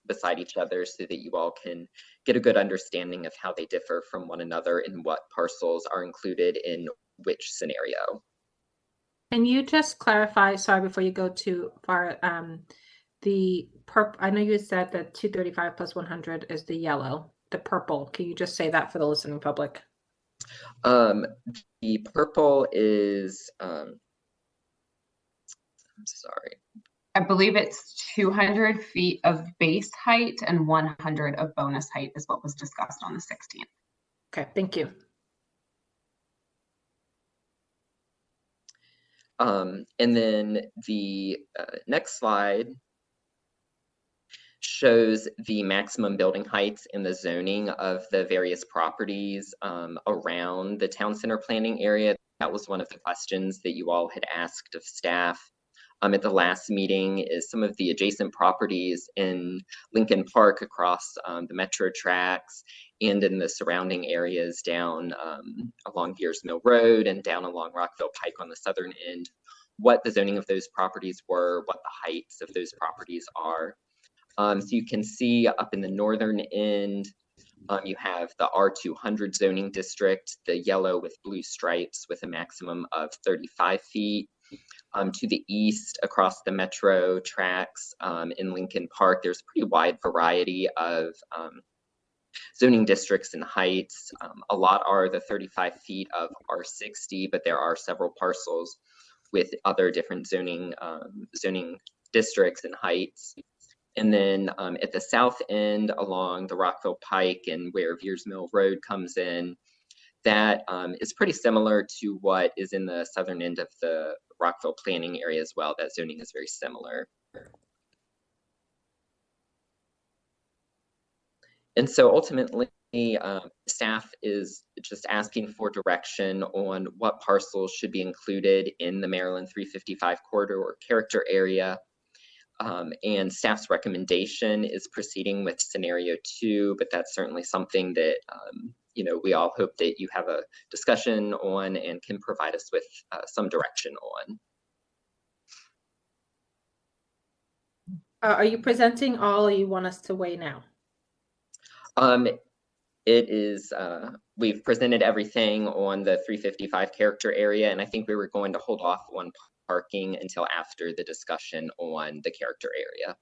S8: beside each other so that you all can get a good understanding of how they differ from one another and what parcels are included in which scenario.
S1: Can you just clarify, sorry, before you go too far, the purple, I know you said that 235 plus 100 is the yellow, the purple. Can you just say that for the listening public?
S8: The purple is, I'm sorry.
S7: I believe it's 200 feet of base height and 100 of bonus height is what was discussed on the 16th.
S1: Okay, thank you.
S8: And then the next slide shows the maximum building heights in the zoning of the various properties around the town center planning area. That was one of the questions that you all had asked of staff at the last meeting, is some of the adjacent properties in Lincoln Park across the metro tracks and in the surrounding areas down along Gears Mill Road and down along Rockville Pike on the southern end, what the zoning of those properties were, what the heights of those properties are. So you can see up in the northern end, you have the R200 zoning district, the yellow with blue stripes with a maximum of 35 feet. To the east, across the metro tracks in Lincoln Park, there's a pretty wide variety of zoning districts and heights. A lot are the 35 feet of R60, but there are several parcels with other different zoning districts and heights. And then at the south end along the Rockville Pike and where Veers Mill Road comes in, that is pretty similar to what is in the southern end of the Rockville planning area as well. That zoning is very similar. And so ultimately, staff is just asking for direction on what parcels should be included in the Maryland 355 corridor or character area. And staff's recommendation is proceeding with scenario 2, but that's certainly something that you know, we all hope that you have a discussion on and can provide us with some direction on.
S1: Are you presenting all, or you want us to weigh now?
S8: It is, we've presented everything on the 355 character area, and I think we were going to hold off on parking until after the discussion on the character area.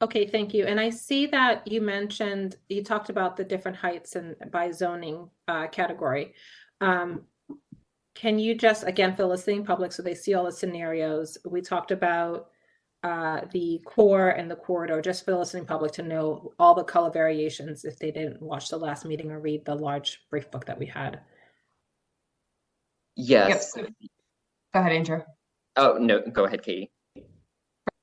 S1: Okay, thank you. And I see that you mentioned, you talked about the different heights and by zoning category. Can you just, again, for the listening public, so they see all the scenarios, we talked about the core and the corridor, just for the listening public to know all the color variations if they didn't watch the last meeting or read the large brief book that we had.
S8: Yes.
S9: Yep. Go ahead, Andrew.
S8: Oh, no, go ahead, Katie.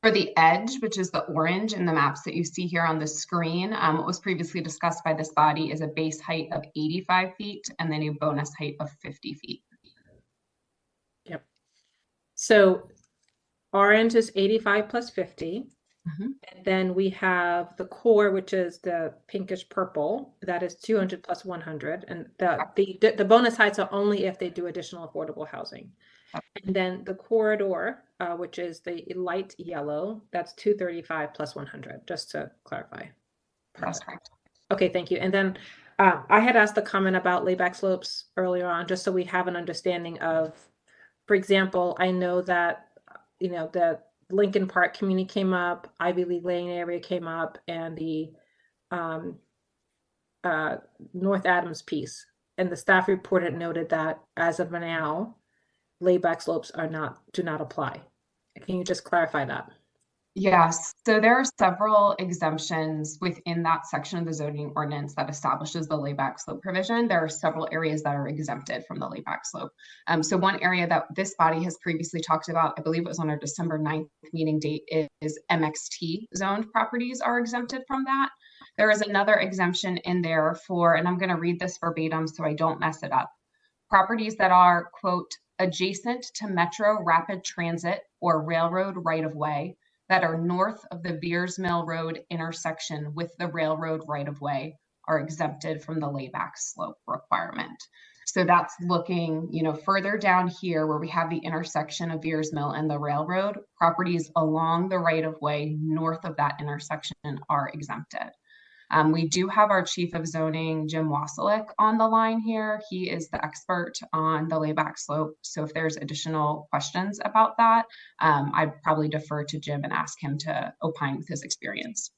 S9: For the edge, which is the orange in the maps that you see here on the screen, what was previously discussed by this body is a base height of 85 feet and then a bonus height of 50 feet.
S1: Yep. So orange is 85 plus 50. And then we have the core, which is the pinkish purple, that is 200 plus 100. And the bonus heights are only if they do additional affordable housing. And then the corridor, which is the light yellow, that's 235 plus 100, just to clarify.
S9: That's correct.
S1: Okay, thank you. And then I had asked the comment about layback slopes earlier on, just so we have an understanding of, for example, I know that, you know, the Lincoln Park community came up, Ivy League Lane area came up, and the North Adams piece. And the staff report had noted that as of now, layback slopes do not apply. Can you just clarify that?
S9: Yes, so there are several exemptions within that section of the zoning ordinance that establishes the layback slope provision. There are several areas that are exempted from the layback slope. So one area that this body has previously talked about, I believe it was on our December 9th meeting date, is MXT zoned properties are exempted from that. There is another exemption in there for, and I'm going to read this verbatim so I don't mess it up, properties that are, quote, adjacent to Metro Rapid Transit or railroad right-of-way that are north of the Veers Mill Road intersection with the railroad right-of-way are exempted from the layback slope requirement. So that's looking, you know, further down here where we have the intersection of Veers Mill and the railroad, properties along the right-of-way north of that intersection are exempted. We do have our Chief of Zoning, Jim Wasilek, on the line here. He is the expert on the layback slope. So if there's additional questions about that, I'd probably defer to Jim and ask him to opine with his experience.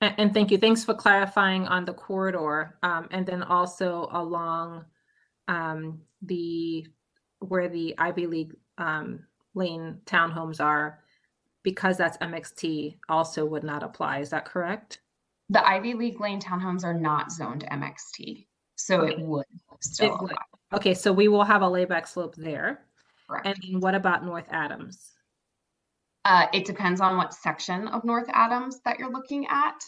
S1: And thank you. Thanks for clarifying on the corridor. And then also along where the Ivy League Lane townhomes are, because that's MXT, also would not apply. Is that correct?
S9: The Ivy League Lane townhomes are not zoned MXT, so it would still apply.
S1: Okay, so we will have a layback slope there.
S9: Correct.
S1: And then what about North Adams?
S9: It depends on what section of North Adams that you're looking at.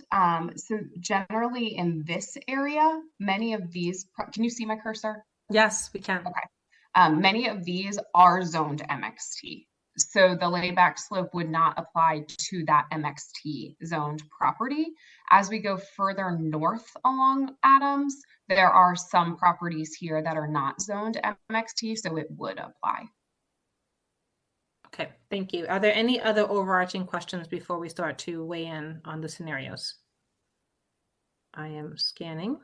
S9: So generally in this area, many of these, can you see my cursor?
S1: Yes, we can.
S9: Okay. Many of these are zoned MXT. So the layback slope would not apply to that MXT zoned property. As we go further north along Adams, there are some properties here that are not zoned MXT, so it would apply.
S1: Okay, thank you. Are there any other overarching questions before we start to weigh in on the scenarios? I am scanning.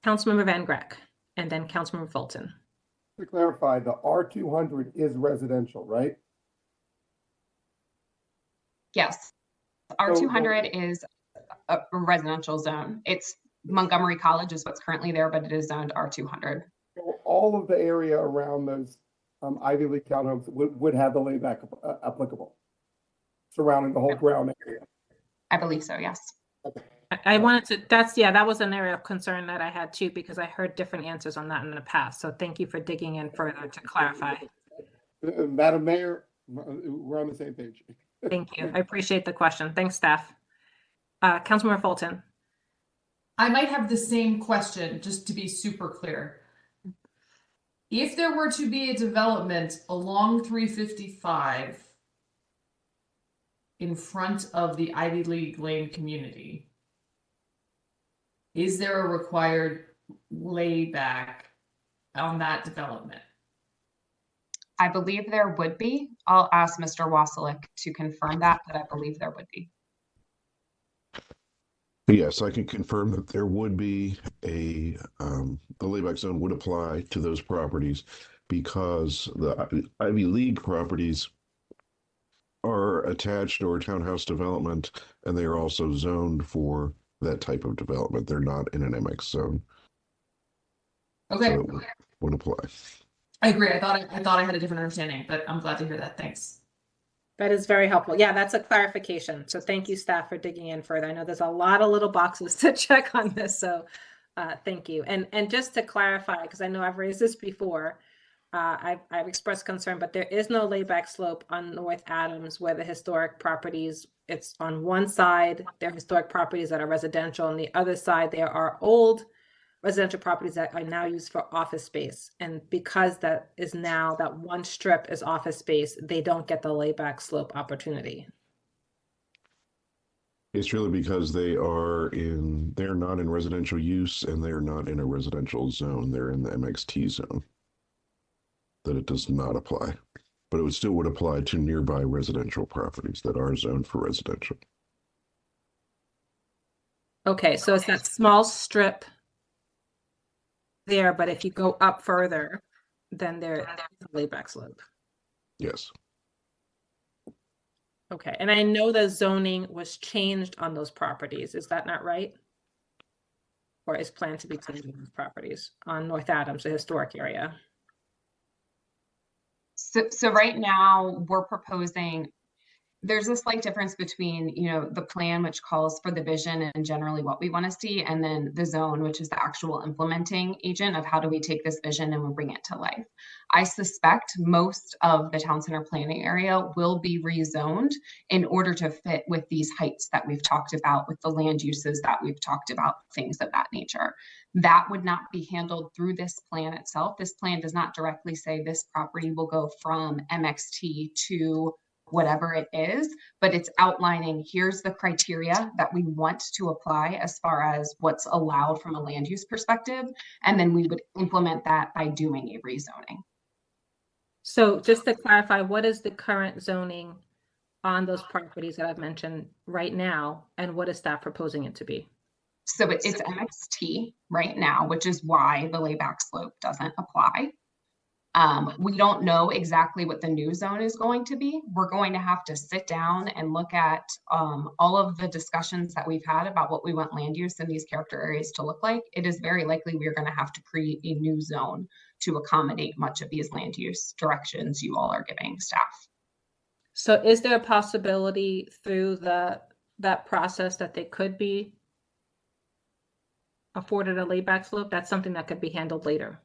S1: Councilmember Van Grack, and then Councilmember Fulton.
S5: To clarify, the R200 is residential, right?
S9: Yes, R200 is a residential zone. It's Montgomery College is what's currently there, but it is zoned R200.
S5: So all of the area around those Ivy League townhomes would have the layback applicable, surrounding the whole ground area.
S9: I believe so, yes.
S1: I wanted to, that was an area of concern that I had too, because I heard different answers on that in the past. So thank you for digging in further to clarify.
S5: Madam Mayor, we're on the same page.
S1: Thank you. I appreciate the question. Thanks, staff. Councilmember Fulton.
S11: I might have the same question, just to be super clear. If there were to be a development along 355 in front of the Ivy League Lane community, is there a required layback on that development?
S9: I believe there would be. I'll ask Mr. Wasilek to confirm that, but I believe there would be.
S13: Yes, I can confirm that there would be the layback zone would apply to those properties because the Ivy League properties are attached or townhouse development, and they are also zoned for that type of development. They're not in an MX zone.
S11: Okay.
S13: So it would apply.
S11: I agree. I thought I had a different understanding, but I'm glad to hear that. Thanks.
S1: That is very helpful. Yeah, that's a clarification. So thank you, staff, for digging in further. I know there's a lot of little boxes to check on this, so thank you. And just to clarify, because I know I've raised this before, I've expressed concern, but there is no layback slope on North Adams where the historic properties, it's on one side, there are historic properties that are residential, on the other side, there are old residential properties that are now used for office space. And because that is now, that one strip is office space, they don't get the layback slope opportunity.
S13: It's really because they're not in residential use and they're not in a residential zone. They're in the MXT zone. That it does not apply, but it still would apply to nearby residential properties that are zoned for residential.
S1: Okay, so it's that small strip there, but if you go up further, then there's a layback slope.
S13: Yes.
S1: Okay, and I know the zoning was changed on those properties. Is that not right? Or is planned to be changed on those properties on North Adams, the historic area?
S9: So right now we're proposing, there's a slight difference between, the plan, which calls for the vision and generally what we want to see, and then the zone, which is the actual implementing agent of how do we take this vision and we'll bring it to life. I suspect most of the town center planning area will be rezoned in order to fit with these heights that we've talked about, with the land uses that we've talked about, things of that nature. That would not be handled through this plan itself. This plan does not directly say this property will go from MXT to whatever it is, but it's outlining here's the criteria that we want to apply as far as what's allowed from a land use perspective, and then we would implement that by doing a rezoning.
S1: So just to clarify, what is the current zoning on those properties that I've mentioned right now, and what is staff proposing it to be?
S9: So it's MXT right now, which is why the layback slope doesn't apply. We don't know exactly what the new zone is going to be. We're going to have to sit down and look at all of the discussions that we've had about what we want land use in these character areas to look like. It is very likely we're going to have to create a new zone to accommodate much of these land use directions you all are giving staff.
S1: So is there a possibility through that process that they could be afforded a layback slope? That's something that could be handled later.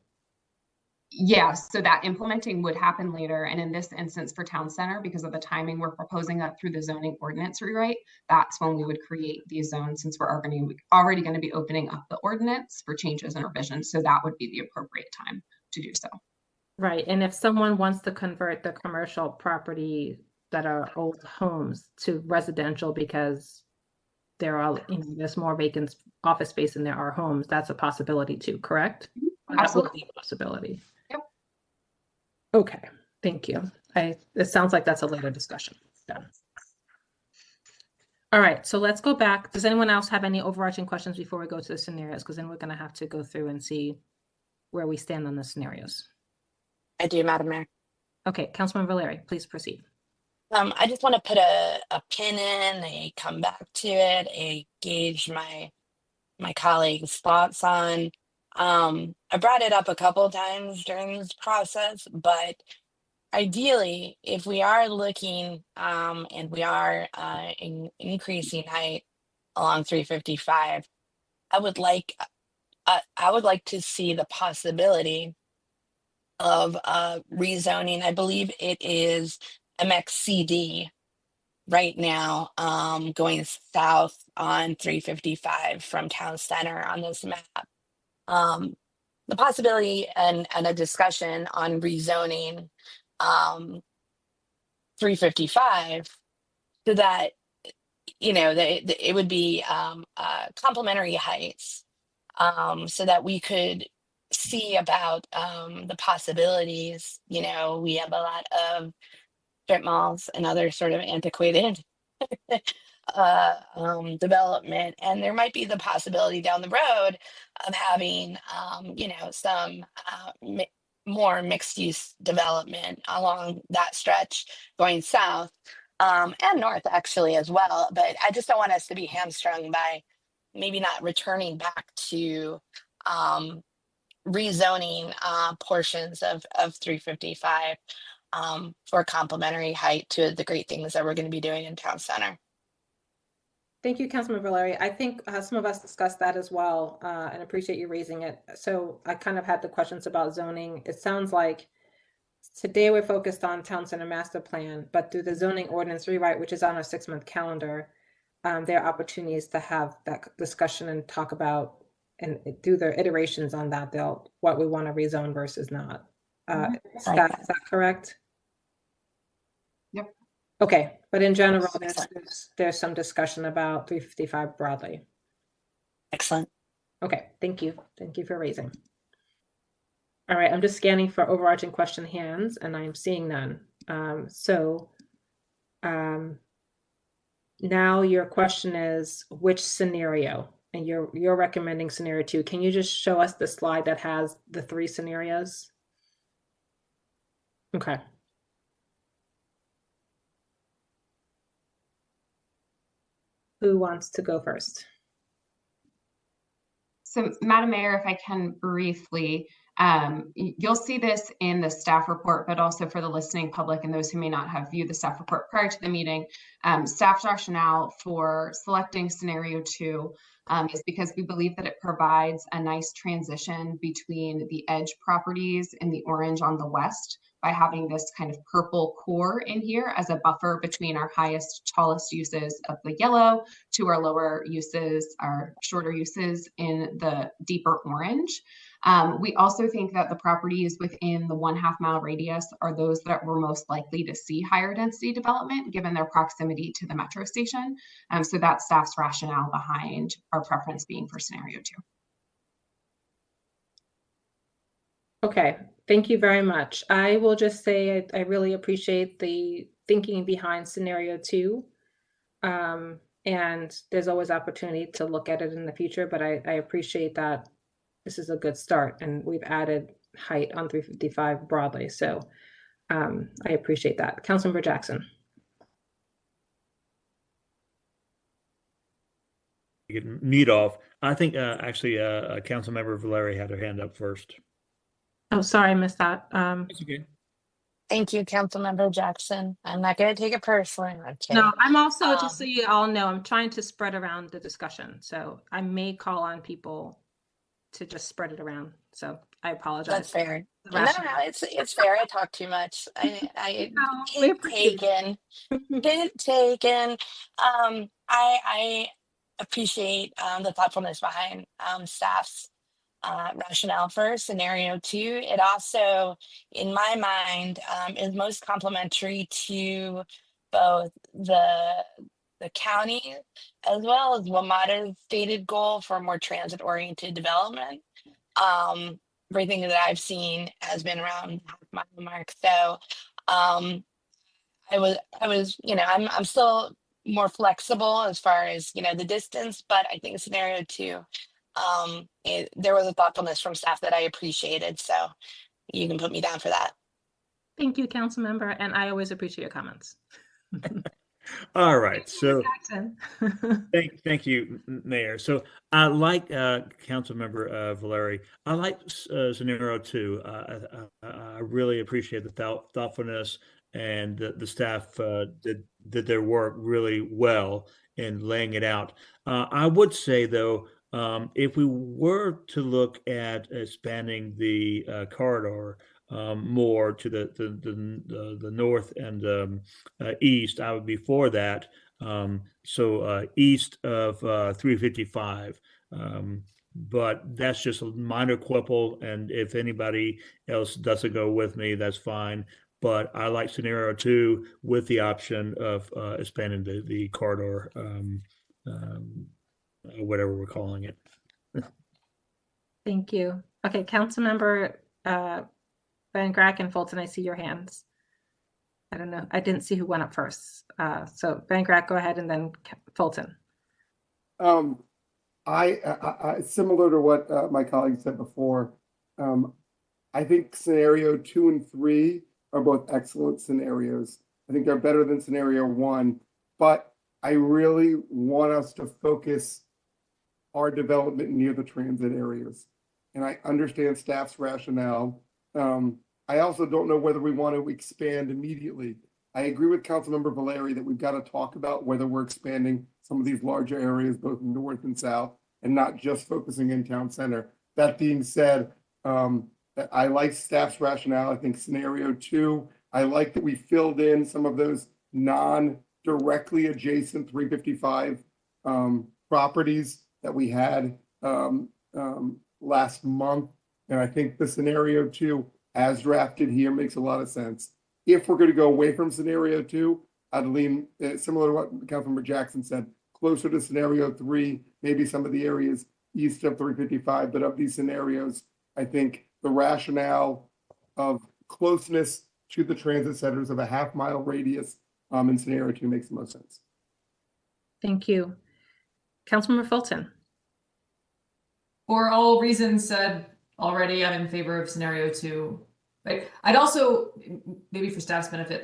S9: Yes, so that implementing would happen later. And in this instance for town center, because of the timing, we're proposing that through the zoning ordinance rewrite. That's when we would create these zones, since we're already going to be opening up the ordinance for changes and revisions. So that would be the appropriate time to do so.
S1: Right, and if someone wants to convert the commercial property that are old homes to residential because there are, there's more vacant office space than there are homes, that's a possibility too, correct? Or that would be a possibility.
S9: Yep.
S1: Okay, thank you. It sounds like that's a later discussion. Done. All right, so let's go back. Does anyone else have any overarching questions before we go to the scenarios? Because then we're going to have to go through and see where we stand on the scenarios.
S2: I do, Madam Mayor.
S1: Okay, Councilman Valeri, please proceed.
S2: I just want to put a pin in, a come back to it, a gauge my colleagues' thoughts on. I brought it up a couple of times during this process, but ideally, if we are looking and we are increasing height along 355, I would like to see the possibility of rezoning. I believe it is MXCD right now, going south on 355 from town center on this map. The possibility and a discussion on rezoning 355 so that it would be complementary heights, so that we could see about the possibilities. We have a lot of strip malls and other sort of antiquated development, and there might be the possibility down the road of having some more mixed use development along that stretch going south and north actually as well. But I just don't want us to be hamstrung by maybe not returning back to rezoning portions of 355 for complementary height to the great things that we're going to be doing in town center.
S1: Thank you, Councilman Valeri. I think some of us discussed that as well, and appreciate you raising it. So I kind of had the questions about zoning. It sounds like today we're focused on town center master plan, but through the zoning ordinance rewrite, which is on a 6-month calendar, there are opportunities to have that discussion and talk about, and through their iterations on that, what we want to rezone versus not. Is that correct?
S9: Yep.
S1: Okay, but in general, there's some discussion about 355 broadly.
S2: Excellent.
S1: Okay, thank you. Thank you for raising. All right, I'm just scanning for overarching question hands, and I'm seeing none. Now your question is which scenario, and you're recommending scenario 2. Can you just show us the slide that has the 3 scenarios? Okay. Who wants to go first?
S9: So, Madam Mayor, if I can briefly, you'll see this in the staff report, but also for the listening public and those who may not have viewed the staff report prior to the meeting, staff's rationale for selecting scenario 2 is because we believe that it provides a nice transition between the edge properties and the orange on the west by having this kind of purple core in here as a buffer between our highest, tallest uses of the yellow to our lower uses, our shorter uses in the deeper orange. We also think that the properties within the 1/2 mile radius are those that we're most likely to see higher density development given their proximity to the metro station. So that's staff's rationale behind our preference being for scenario 2.
S1: Okay, thank you very much. I will just say I really appreciate the thinking behind scenario 2. And there's always opportunity to look at it in the future, but I appreciate that this is a good start, and we've added height on 355 broadly. So I appreciate that. Councilmember Jackson.
S3: You can mute off. I think actually Councilmember Valeri had her hand up first.
S1: Oh, sorry, I missed that.
S3: It's okay.
S2: Thank you, Councilmember Jackson. I'm not going to take it personally.
S1: No, I'm also, just so you all know, I'm trying to spread around the discussion. So I may call on people to just spread it around. So I apologize.
S2: That's fair. No, it's fair. I talk too much. I taken. I appreciate the thoughtfulness behind staff's rationale for scenario 2. It also, in my mind, is most complementary to both the county as well as WMATA's stated goal for more transit-oriented development. Everything that I've seen has been around the half-mile mark. So I was, I'm still more flexible as far as, the distance, but I think scenario 2, there was a thoughtfulness from staff that I appreciated. So you can put me down for that.
S1: Thank you, council member, and I always appreciate your comments.
S3: All right. So
S1: Jackson.
S3: thank you, Mayor. So I like Councilmember Valeri. I like scenario 2. I really appreciate the thoughtfulness, and the staff did their work really well in laying it out. I would say though, if we were to look at expanding the corridor more to the north and east, I would be for that. So east of 355. But that's just a minor quibble, and if anybody else doesn't go with me, that's fine. But I like scenario 2 with the option of expanding the corridor, whatever we're calling it.
S1: Thank you. Okay, Councilmember Van Grack and Fulton, I see your hands. I don't know. I didn't see who went up first. So Van Grack, go ahead, and then Fulton.
S5: I similar to what my colleague said before, I think scenario 2 and 3 are both excellent scenarios. I think they're better than scenario 1, but I really want us to focus our development near the transit areas. And I understand staff's rationale. I also don't know whether we want to expand immediately. I agree with Councilmember Valeri that we've got to talk about whether we're expanding some of these larger areas, both north and south, and not just focusing in town center. That being said, I like staff's rationale. I think scenario 2, I like that we filled in some of those non-directly adjacent 355 properties that we had last month. And I think the scenario 2, as drafted here, makes a lot of sense. If we're going to go away from scenario 2, I'd lean similar to what Councilmember Jackson said, closer to scenario 3, maybe some of the areas east of 355. But of these scenarios, I think the rationale of closeness to the transit centers of a half-mile radius in scenario 2 makes the most sense.
S1: Thank you. Councilmember Fulton.
S11: For all reasons said already, I'm in favor of scenario 2. Right. I'd also, maybe for staff's benefit,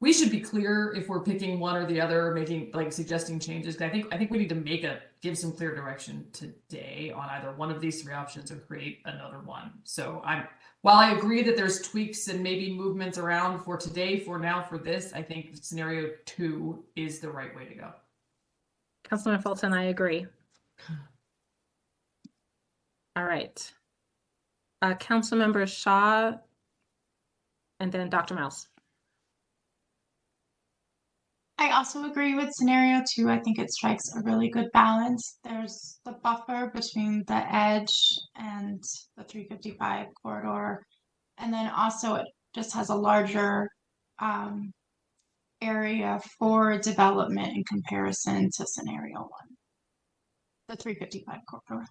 S11: we should be clear if we're picking one or the other, making suggesting changes. I think we need to give some clear direction today on either one of these 3 options or create another one. So while I agree that there's tweaks and maybe movements around for today, for now, for this, I think scenario 2 is the right way to go.
S1: Councilmember Fulton, I agree. All right. Councilmember Shaw, and then Dr. Mouse.
S7: I also agree with scenario 2. I think it strikes a really good balance. There's the buffer between the edge and the 355 corridor. And then also it just has a larger area for development in comparison to scenario 1, the 355 corridor.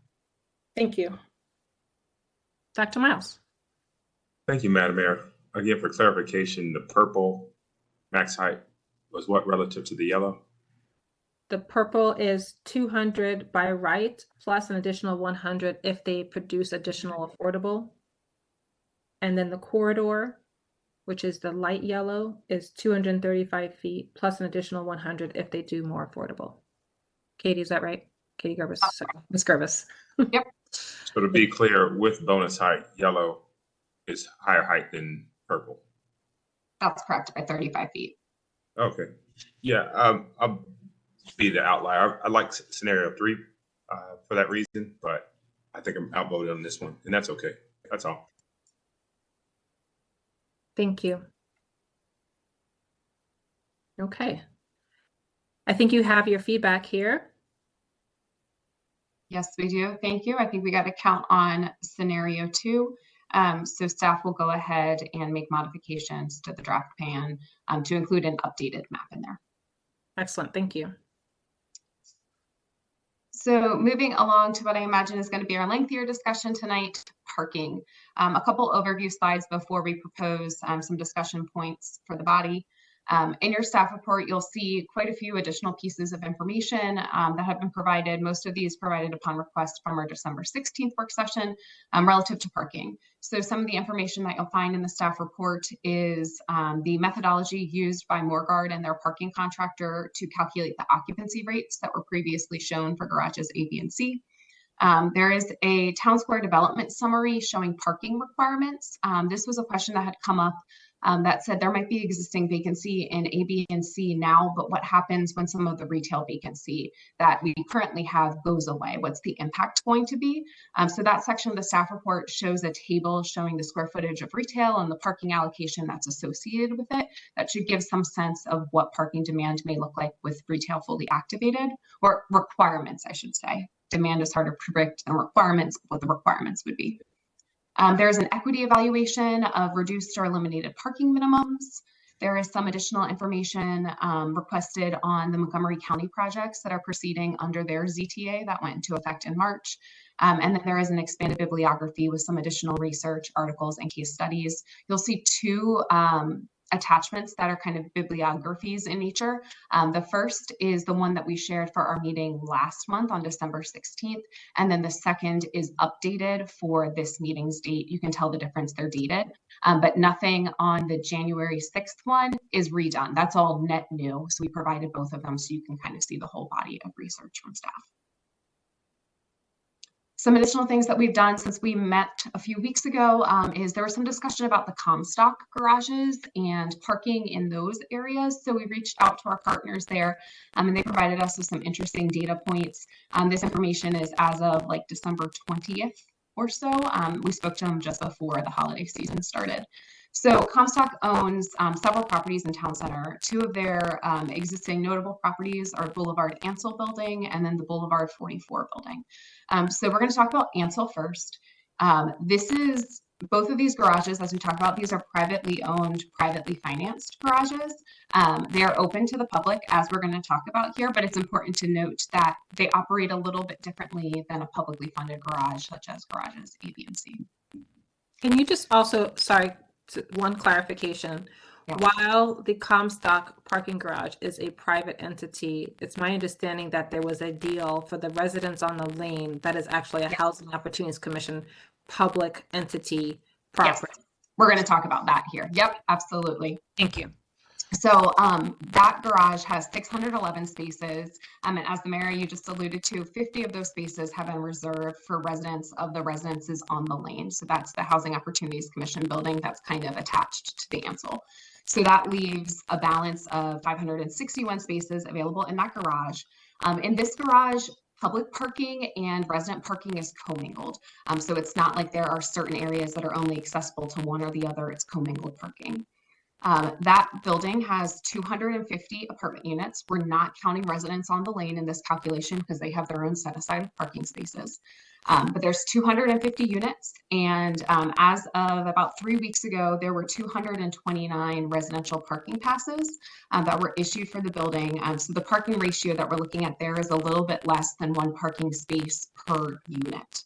S1: Thank you. Dr. Miles.
S12: Thank you, Madam Mayor. Again, for clarification, the purple max height was what relative to the yellow?
S1: The purple is 200 by right, plus an additional 100 if they produce additional affordable. And then the corridor, which is the light yellow, is 235 feet, plus an additional 100 if they do more affordable. Katie, is that right? Katie Gervis, Ms. Gervis.
S9: Yep.
S12: So to be clear, with bonus height, yellow is higher height than purple.
S9: That's correct, by 35 feet.
S12: Okay. Yeah, I'll be the outlier. I like scenario 3 for that reason, but I think I'm outvoted on this one, and that's okay. That's all.
S1: Thank you. Okay. I think you have your feedback here.
S9: Yes, we do. Thank you. I think we got to count on scenario 2. So staff will go ahead and make modifications to the draft plan to include an updated map in there.
S1: Excellent. Thank you.
S9: So moving along to what I imagine is going to be our lengthier discussion tonight, parking. A couple overview slides before we propose some discussion points for the body. In your staff report, you'll see quite a few additional pieces of information that have been provided. Most of these provided upon request from our December 16th work session relative to parking. So some of the information that you'll find in the staff report is the methodology used by Morguard and their parking contractor to calculate the occupancy rates that were previously shown for garages A, B, and C. There is a town square development summary showing parking requirements. This was a question that had come up that said there might be existing vacancy in A, B, and C now, but what happens when some of the retail vacancy that we currently have goes away? What's the impact going to be? So that section of the staff report shows a table showing the square footage of retail and the parking allocation that's associated with it. That should give some sense of what parking demand may look like with retail fully activated, or requirements, I should say. Demand is hard to predict, and requirements, what the requirements would be. There's an equity evaluation of reduced or eliminated parking minimums. There is some additional information requested on the Montgomery County projects that are proceeding under their ZTA that went into effect in March. And then there is an expanded bibliography with some additional research, articles, and case studies. You'll see 2 attachments that are kind of bibliographies in nature. The first is the one that we shared for our meeting last month on December 16th. And then the second is updated for this meeting's date. You can tell the difference, they're dated, but nothing on the January 6th one is redone. That's all net new. So we provided both of them so you can kind of see the whole body of research from staff. Some additional things that we've done since we met a few weeks ago is there was some discussion about the Comstock garages and parking in those areas. So we reached out to our partners there and they provided us with some interesting data points. This information is as of like December 20th or so. We spoke to them just before the holiday season started. So Comstock owns several properties in Town Center. 2 of their existing notable properties are Boulevard Ansel building and then the Boulevard 44 building. So we're going to talk about Ansel first. This is both of these garages, as we talked about, these are privately owned, privately financed garages. They are open to the public, as we're going to talk about here, but it's important to note that they operate a little bit differently than a publicly funded garage, such as garages A, B, and C.
S1: Can you just also, sorry, one clarification. Yeah. While the Comstock parking garage is a private entity, it's my understanding that there was a deal for the residents on the lane that is actually a Housing Opportunities Commission public entity property.
S9: Yes. We're going to talk about that here. Yep, absolutely.
S1: Thank you.
S9: So that garage has 611 spaces. And as the mayor, you just alluded to, 50 of those spaces have been reserved for residents of the residences on the lane. So that's the Housing Opportunities Commission building that's kind of attached to the Ansel. So that leaves a balance of 561 spaces available in that garage. In this garage, public parking and resident parking is commingled. So it's not like there are certain areas that are only accessible to one or the other, it's commingled parking. That building has 250 apartment units. We're not counting residents on the lane in this calculation because they have their own set aside parking spaces. But there's 250 units. And as of about 3 weeks ago, there were 229 residential parking passes that were issued for the building. So the parking ratio that we're looking at there is a little bit less than 1 parking space per unit.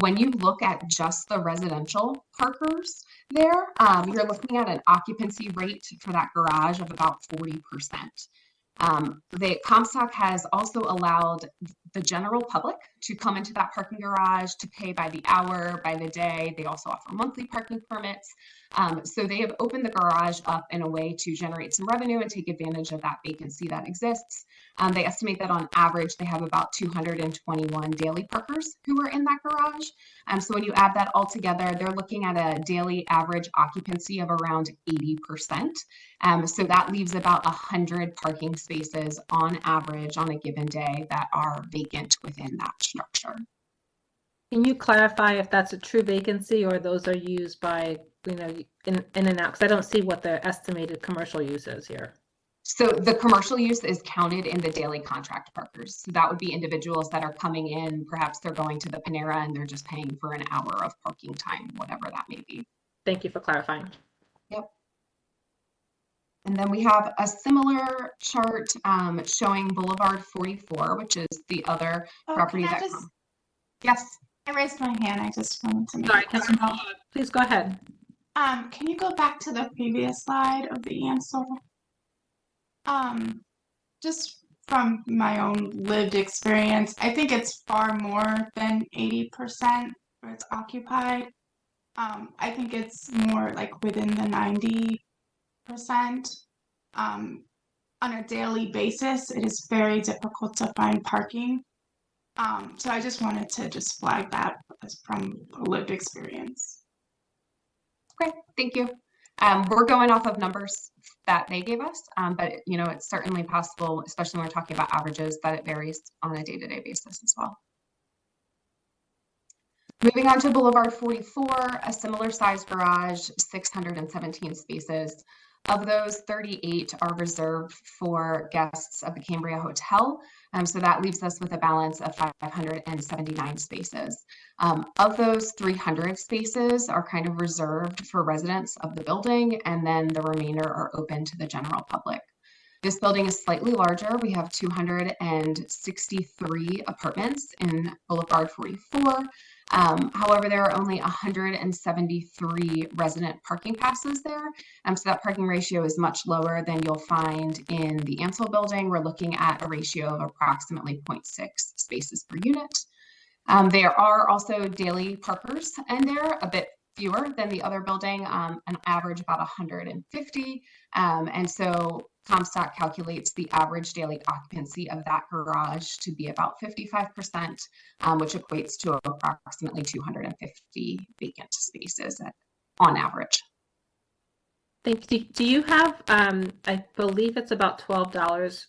S9: When you look at just the residential parkers there, you're looking at an occupancy rate for that garage of about 40%. The Comstock has also allowed the general public to come into that parking garage to pay by the hour, by the day. They also offer monthly parking permits. So they have opened the garage up in a way to generate some revenue and take advantage of that vacancy that exists. They estimate that on average, they have about 221 daily parkers who are in that garage. So when you add that all together, they're looking at a daily average occupancy of around 80%. So that leaves about 100 parking spaces on average on a given day that are vacant within that structure.
S1: Can you clarify if that's a true vacancy or those are used by, in and out? Because I don't see what the estimated commercial use is here.
S9: So the commercial use is counted in the daily contract parkers. So that would be individuals that are coming in, perhaps they're going to the Panera and they're just paying for an hour of parking time, whatever that may be.
S1: Thank you for clarifying.
S9: Yep. And then we have a similar chart showing Boulevard 44, which is the other property
S7: can I
S9: that.
S7: just-
S9: Yes.
S7: I raised my hand. I just wanted to make
S1: Sorry,
S7: a question.
S1: please go ahead.
S7: Can you go back to the previous slide of the Ansel? Just from my own lived experience, I think it's far more than 80% where it's occupied. I think it's more like within the 90%. On a daily basis, it is very difficult to find parking. So I just wanted to just flag that as from a lived experience.
S9: Okay, thank you. We're going off of numbers that they gave us, but you know, it's certainly possible, especially when we're talking about averages, that it varies on a day-to-day basis as well. Moving on to Boulevard 44, a similar size garage, 617 spaces. Of those, 38 are reserved for guests of the Cambria Hotel. So that leaves us with a balance of 579 spaces. Of those, 300 spaces are kind of reserved for residents of the building, and then the remainder are open to the general public. This building is slightly larger. We have 263 apartments in Boulevard 44. However, there are only 173 resident parking passes there. So that parking ratio is much lower than you'll find in the Ansel building. We're looking at a ratio of approximately 0.6 spaces per unit. There are also daily parkers in there, a bit fewer than the other building, an average about 150. And so Comstock calculates the average daily occupancy of that garage to be about 55%, which equates to approximately 250 vacant spaces on average.
S1: Thank you. Do you have, I believe it's about $12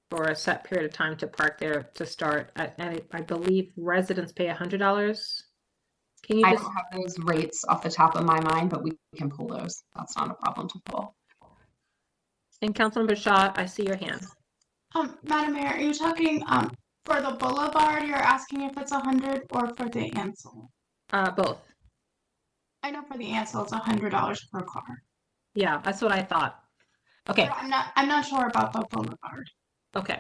S1: for a set period of time to park there to start, and I believe residents pay $100. Can you
S9: I
S1: just?
S9: don't have those rates off the top of my mind, but we can pull those. That's not a problem to pull.
S1: And Councilmember Shaw, I see your hand.
S7: Madam Mayor, are you talking for the Boulevard? You're asking if it's 100 or for the Ansel?
S1: Both.
S7: I know for the Ansel it's $100 per car.
S1: Yeah, that's what I thought. Okay.
S7: But I'm not sure about the Boulevard.
S1: Okay.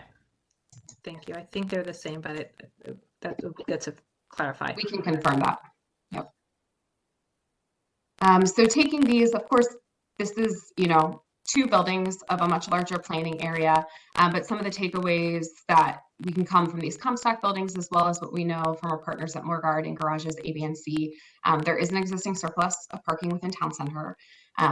S1: Thank you. I think they're the same, but that would be good to clarify.
S9: We can confirm that. Yep. So taking these, of course, this is, you know, two buildings of a much larger planning area, but some of the takeaways that we can come from these Comstock buildings, as well as what we know from our partners at Morguard and Garages A, B, and C, there is an existing surplus of parking within town center,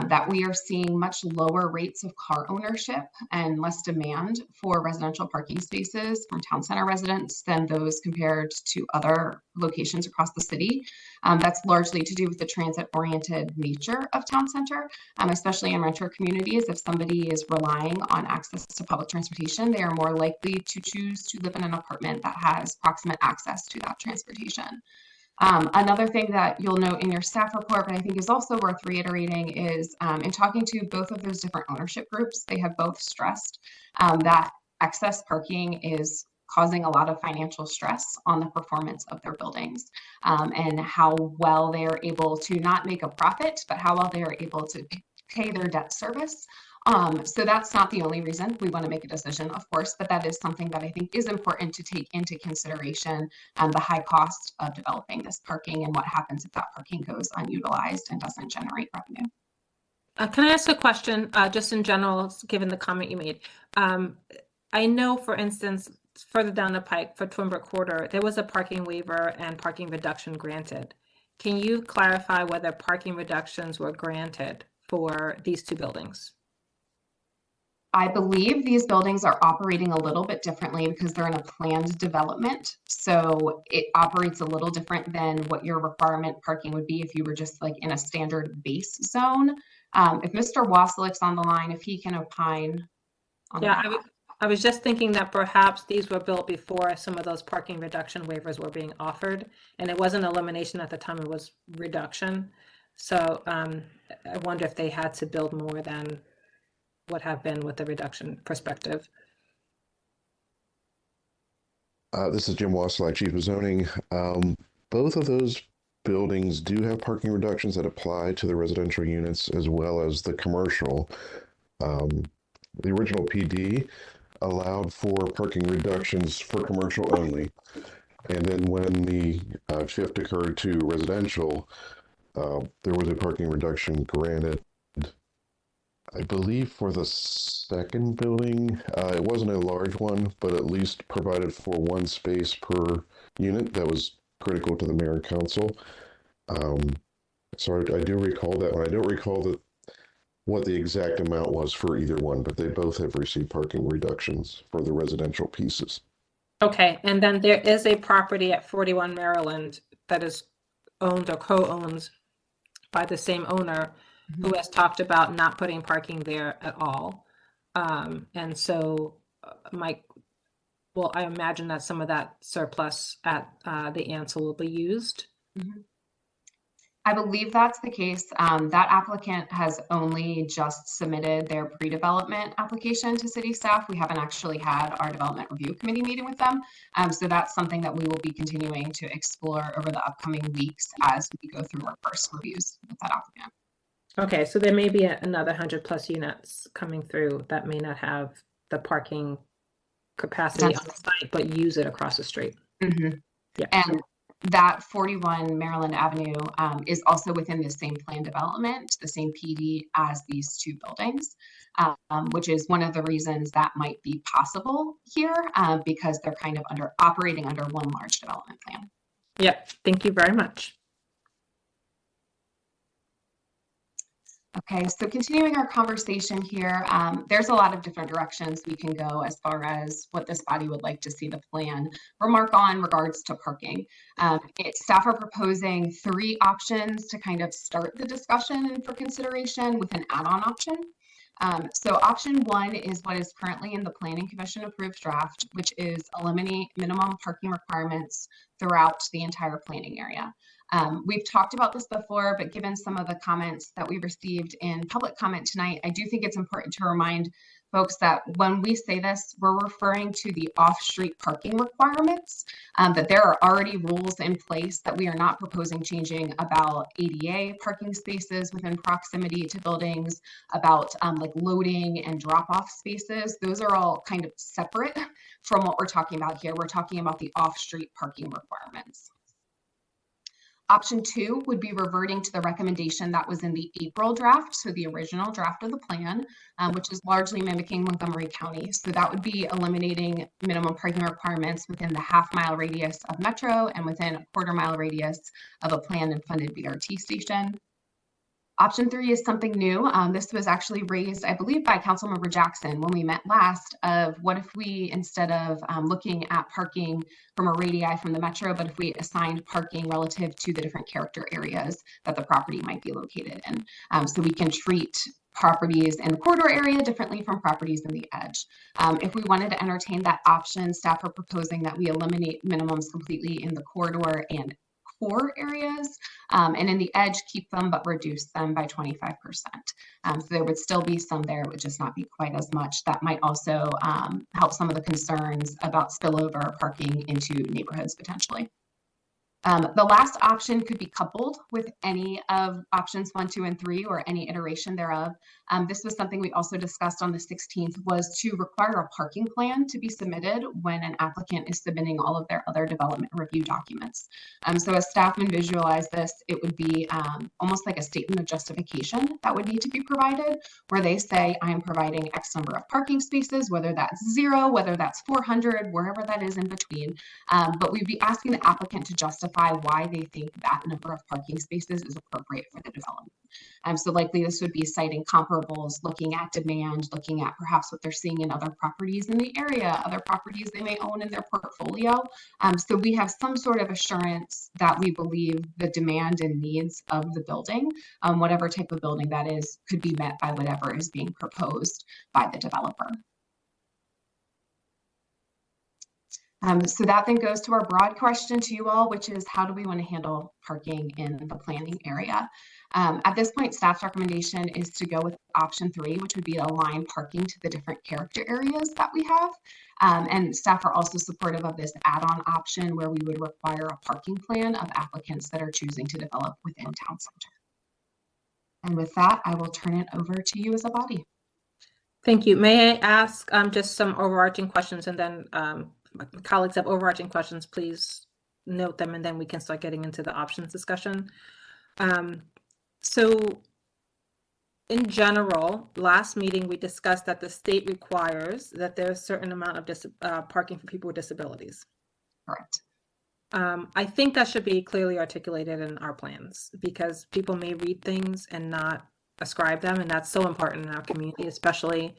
S9: that we are seeing much lower rates of car ownership and less demand for residential parking spaces from town center residents than those compared to other locations across the city. That's largely to do with the transit-oriented nature of town center, especially in renter communities. If somebody is relying on access to public transportation, they are more likely to choose to live in an apartment that has proximate access to that transportation. Another thing that you'll note in your staff report, but I think is also worth reiterating, is in talking to both of those different ownership groups, they have both stressed that excess parking is causing a lot of financial stress on the performance of their buildings, and how well they are able to not make a profit, but how well they are able to pay their debt service. So that's not the only reason we want to make a decision, of course, but that is something that I think is important to take into consideration, the high cost of developing this parking and what happens if that parking goes unutilized and doesn't generate revenue.
S1: Can I ask a question, just in general, given the comment you made? I know, for instance, further down the pike for Twin Brook Quarter, there was a parking waiver and parking reduction granted. Can you clarify whether parking reductions were granted for these two buildings?
S9: I believe these buildings are operating a little bit differently because they're in a planned development. So it operates a little different than what your requirement parking would be if you were just like in a standard base zone. If Mr. Waslick's on the line, if he can opine on that.
S1: I was just thinking that perhaps these were built before some of those parking reduction waivers were being offered, and it wasn't elimination at the time, it was reduction. So I wonder if they had to build more than would have been with the reduction perspective.
S13: This is Jim Wasselak, Chief of Zoning. Both of those buildings do have parking reductions that apply to the residential units as well as the commercial. The original PD allowed for parking reductions for commercial only. And then when the shift occurred to residential, there was a parking reduction granted, I believe, for the second building. It wasn't a large one, but at least provided for one space per unit. That was critical to the mayor and council. So I do recall that one. I don't recall what the exact amount was for either one, but they both have received parking reductions for the residential pieces.
S1: Okay, and then there is a property at 41 Maryland that is owned or co-owned by the same owner who has talked about not putting parking there at all. And so I imagine that some of that surplus at the Ansel will be used.
S9: I believe that's the case. That applicant has only just submitted their pre-development application to city staff. We haven't actually had our development review committee meeting with them. So that's something that we will be continuing to explore over the upcoming weeks as we go through our first reviews with that applicant.
S1: Okay, so there may be another 100+ units coming through that may not have the parking capacity on site, but use it across the street. Yeah.
S9: And that 41 Maryland Avenue is also within the same plan development, the same PD as these two buildings, which is one of the reasons that might be possible here because they're kind of operating under one large development plan.
S1: Yep, thank you very much.
S9: Okay, so continuing our conversation here, there's a lot of different directions we can go as far as what this body would like to see the plan remark on regards to parking. Staff are proposing 3 options to kind of start the discussion and for consideration with an add-on option. So option 1 is what is currently in the Planning Commission approved draft, which is eliminate minimum parking requirements throughout the entire planning area. We've talked about this before, but given some of the comments that we received in public comment tonight, I do think it's important to remind folks that when we say this, we're referring to the off-street parking requirements, that there are already rules in place that we are not proposing changing about ADA parking spaces within proximity to buildings, about like loading and drop-off spaces. Those are all kind of separate from what we're talking about here. We're talking about the off-street parking requirements. Option 2 would be reverting to the recommendation that was in the April draft, so the original draft of the plan, which is largely mimicking Montgomery County. So that would be eliminating minimum parking requirements within the half-mile radius of Metro and within a quarter-mile radius of a planned and funded BRT station. Option 3 is something new. This was actually raised, I believe, by Councilmember Jackson when we met last, of what if we, instead of looking at parking from a radii from the Metro, but if we assigned parking relative to the different character areas that the property might be located in. So we can treat properties in the corridor area differently from properties in the edge. If we wanted to entertain that option, staff are proposing that we eliminate minimums completely in the corridor and core areas, and in the edge keep them but reduce them by 25%. So there would still be some there, it would just not be quite as much. That might also help some of the concerns about spillover parking into neighborhoods potentially. The last option could be coupled with any of options 1, 2, and 3, or any iteration thereof. This was something we also discussed on the 16th, was to require a parking plan to be submitted when an applicant is submitting all of their other development review documents. So as staff would visualize this, it would be almost like a statement of justification that would need to be provided, where they say, I am providing X number of parking spaces, whether that's 0, whether that's 400, wherever that is in between. But we'd be asking the applicant to justify why they think that number of parking spaces is appropriate for the development. So likely this would be citing comparables, looking at demand, looking at perhaps what they're seeing in other properties in the area, other properties they may own in their portfolio. So we have some sort of assurance that we believe the demand and needs of the building, whatever type of building that is, could be met by whatever is being proposed by the developer. So that then goes to our broad question to you all, which is how do we want to handle parking in the planning area. At this point, staff's recommendation is to go with option 3, which would be align parking to the different character areas that we have. And staff are also supportive of this add-on option where we would require a parking plan of applicants that are choosing to develop within town center. And with that, I will turn it over to you as a body.
S1: Thank you. May I ask just some overarching questions, and then my colleagues have overarching questions, please note them, and then we can start getting into the options discussion. So in general, last meeting, we discussed that the state requires that there's a certain amount of parking for people with disabilities.
S9: Correct.
S1: I think that should be clearly articulated in our plans, because people may read things and not ascribe them, and that's so important in our community, especially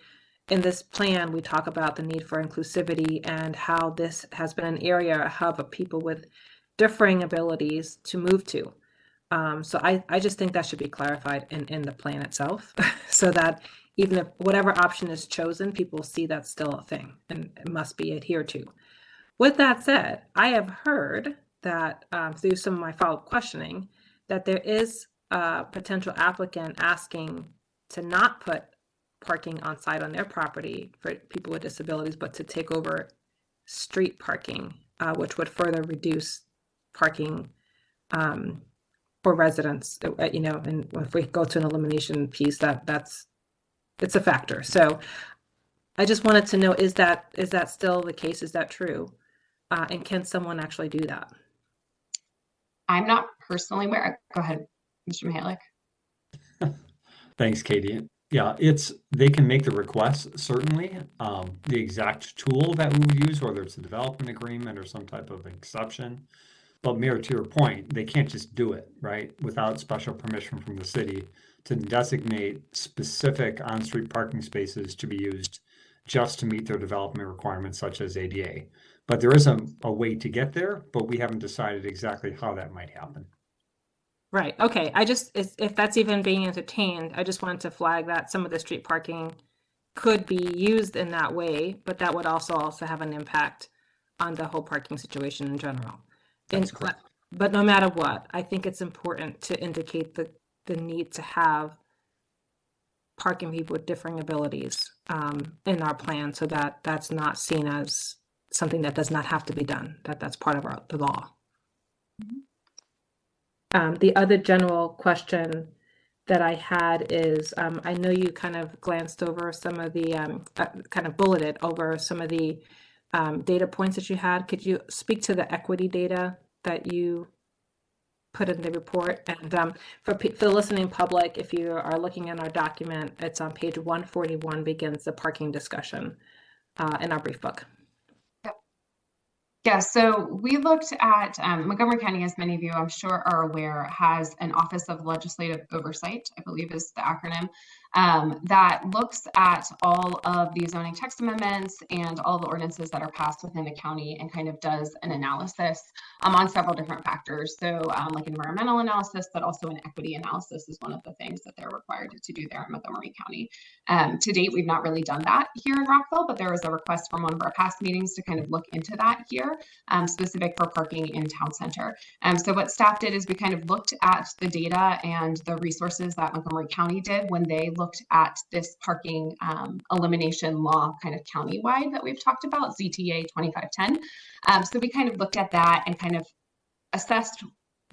S1: in this plan. We talk about the need for inclusivity and how this has been an area, a hub of people with differing abilities to move to. So I just think that should be clarified in the plan itself, so that even if whatever option is chosen, people see that's still a thing and it must be adhered to. With that said, I have heard that through some of my follow-up questioning, that there is a potential applicant asking to not put parking on site on their property for people with disabilities, but to take over street parking, which would further reduce parking for residents. You know, and if we go to an elimination piece, it's a factor. So I just wanted to know, is that still the case? Is that true? And can someone actually do that?
S9: I'm not personally aware. Go ahead, Mr. Mihalik.
S10: Thanks, Katie. Yeah, they can make the request, certainly. The exact tool that we would use, whether it's a development agreement or some type of exception. But Mayor, to your point, they can't just do it, right? Without special permission from the city to designate specific on-street parking spaces to be used just to meet their development requirements, such as ADA. But there is a way to get there, but we haven't decided exactly how that might happen.
S1: Right. Okay. If that's even being entertained, I just wanted to flag that some of the street parking could be used in that way, but that would also have an impact on the whole parking situation in general.
S10: That's correct.
S1: But no matter what, I think it's important to indicate the need to have parking people with differing abilities in our plan, so that that's not seen as something that does not have to be done, that's part of the law. The other general question that I had is, I know you kind of glanced over some of the, kind of bulleted over some of the data points that you had. Could you speak to the equity data that you put in the report? And for the listening public, if you are looking in our document, it's on page 141, begins the parking discussion in our brief book.
S9: Yeah, so we looked at Montgomery County, as many of you I'm sure are aware, has an Office of Legislative Oversight, I believe is the acronym, that looks at all of the zoning text amendments and all the ordinances that are passed within the county, and kind of does an analysis on several different factors. So like environmental analysis, but also an equity analysis is one of the things that they're required to do there in Montgomery County. To date, we've not really done that here in Rockville, but there was a request from one of our past meetings to kind of look into that here. Specific for parking in town center. So what staff did is we kind of looked at the data and the resources that Montgomery County did when they looked at this parking elimination law kind of countywide that we've talked about, ZTA 2510. So we kind of looked at that and kind of assessed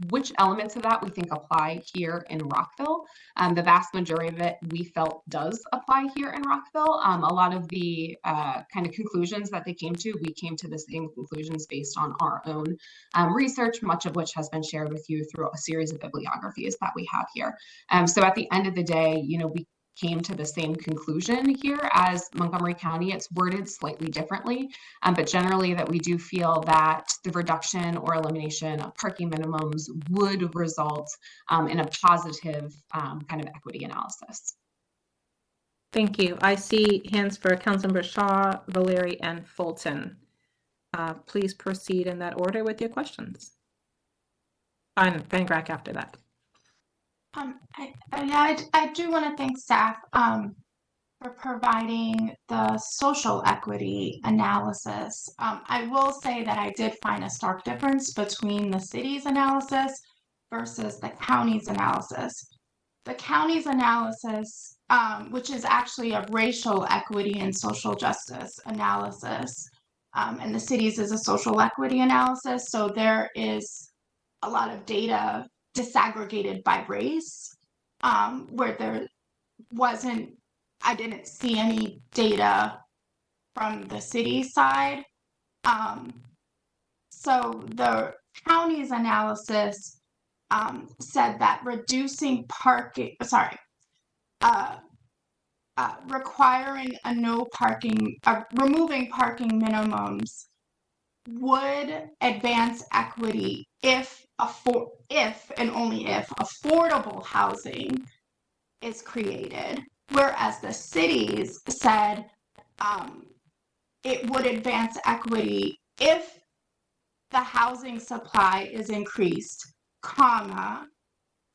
S9: which elements of that we think apply here in Rockville. The vast majority of it we felt does apply here in Rockville. A lot of the kind of conclusions that they came to, we came to the same conclusions based on our own research, much of which has been shared with you through a series of bibliographies that we have here. So at the end of the day, you know, we came to the same conclusion here as Montgomery County. It's worded slightly differently, but generally that we do feel that the reduction or elimination of parking minimums would result in a positive kind of equity analysis.
S1: Thank you. I see hands for Councilmember Shaw, Valeri, and Fulton. Please proceed in that order with your questions. And Van Grack after that.
S7: I do want to thank staff for providing the social equity analysis. I will say that I did find a stark difference between the city's analysis versus the county's analysis. The county's analysis, which is actually a racial equity and social justice analysis, and the city's is a social equity analysis. So there is a lot of data disaggregated by race, where there wasn't, I didn't see any data from the city side. So the county's analysis said that reducing parking, requiring a no parking, removing parking minimums would advance equity if and only if affordable housing is created, whereas the cities said it would advance equity if the housing supply is increased, comma,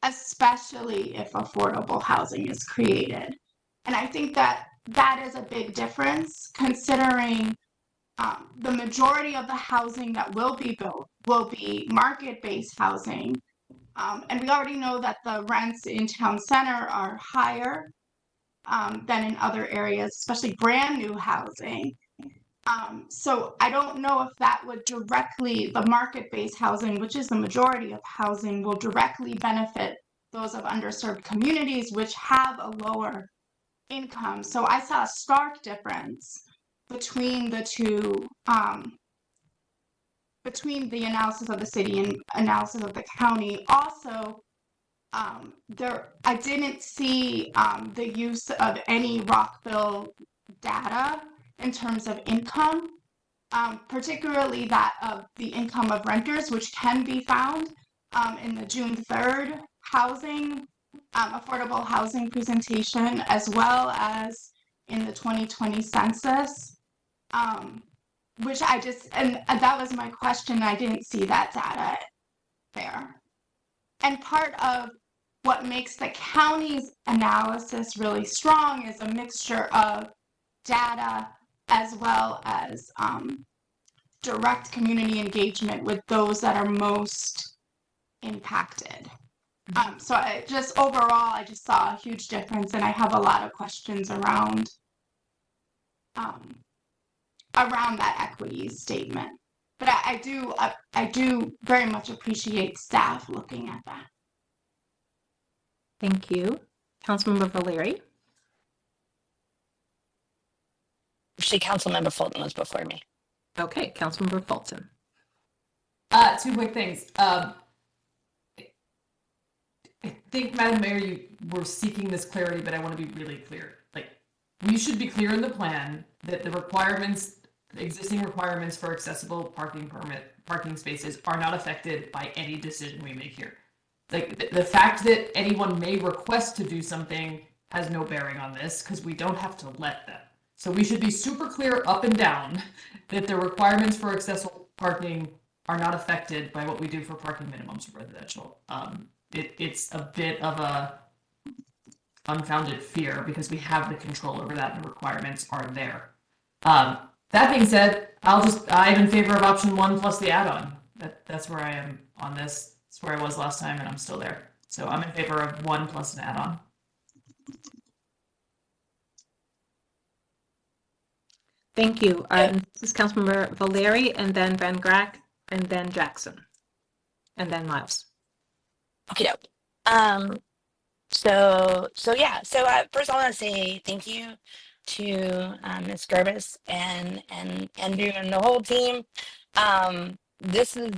S7: especially if affordable housing is created. And I think that that is a big difference, considering the majority of the housing that will be built will be market-based housing. And we already know that the rents in town center are higher than in other areas, especially brand new housing. So I don't know if that would directly, the market-based housing, which is the majority of housing, will directly benefit those of underserved communities which have a lower income. So I saw a stark difference between the two, between the analysis of the city and analysis of the county. Also, I didn't see the use of any Rockville data in terms of income, particularly that of the income of renters, which can be found in the June 3rd housing, affordable housing presentation, as well as in the 2020 census, which and that was my question. I didn't see that data there. And part of what makes the county's analysis really strong is a mixture of data as well as direct community engagement with those that are most impacted. So I just saw a huge difference, and I have a lot of questions around that equity statement. But I do very much appreciate staff looking at that.
S1: Thank you. Councilmember Valeri.
S2: Actually, Councilmember Fulton was before me.
S1: Okay, Councilmember Fulton.
S11: Two quick things. I think, Madam Mayor, you were seeking this clarity, but I want to be really clear. Like, we should be clear in the plan that the requirements, the existing requirements for accessible parking spaces are not affected by any decision we make here. Like, the fact that anyone may request to do something has no bearing on this, because we don't have to let them. So we should be super clear up and down that the requirements for accessible parking are not affected by what we do for parking minimums for residential. It's a bit of a unfounded fear because we have the control over that and the requirements are there. That being said, I'm in favor of option 1 plus the add-on. That's where I am on this. That's where I was last time and I'm still there. So I'm in favor of 1 plus an add-on.
S1: Thank you. This is Councilmember Valeri, and then Van Grack, and then Jackson, and then Miles.
S2: Okay, So first I want to say thank you to Ms. Gerbis and Andrew and the whole team. This is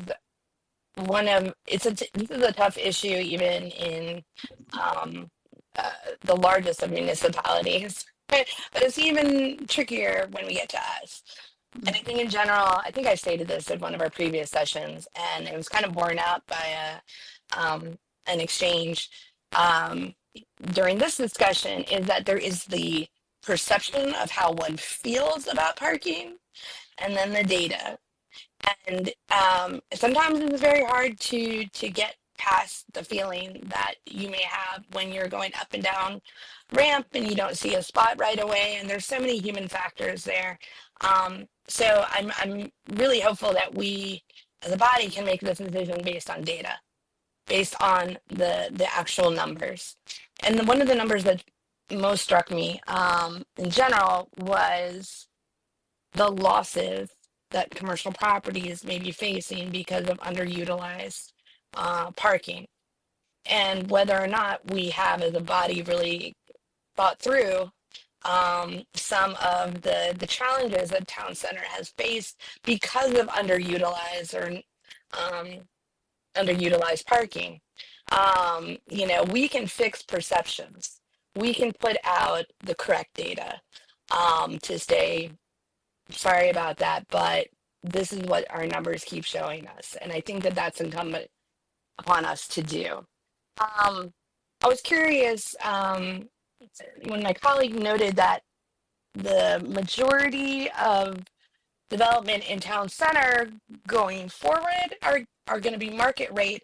S2: a tough issue even in the largest of municipalities, but it's even trickier when we get to us. And I think in general, I think I stated this in one of our previous sessions, and it was kind of borne out by an exchange during this discussion, is that there is the perception of how one feels about parking and then the data. And sometimes it's very hard to get past the feeling that you may have when you're going up and down ramp and you don't see a spot right away, and there's so many human factors there. So I'm really hopeful that we as a body can make this decision based on data. based on the actual numbers. And one of the numbers that most struck me in general was the losses that commercial properties may be facing because of underutilized parking, and whether or not we have as a body really thought through some of the challenges that town center has faced because of underutilized parking. You know, we can fix perceptions. We can put out the correct data to say, sorry about that, but this is what our numbers keep showing us. And I think that that's incumbent upon us to do. I was curious when my colleague noted that the majority of development in town center going forward are going to be market rate.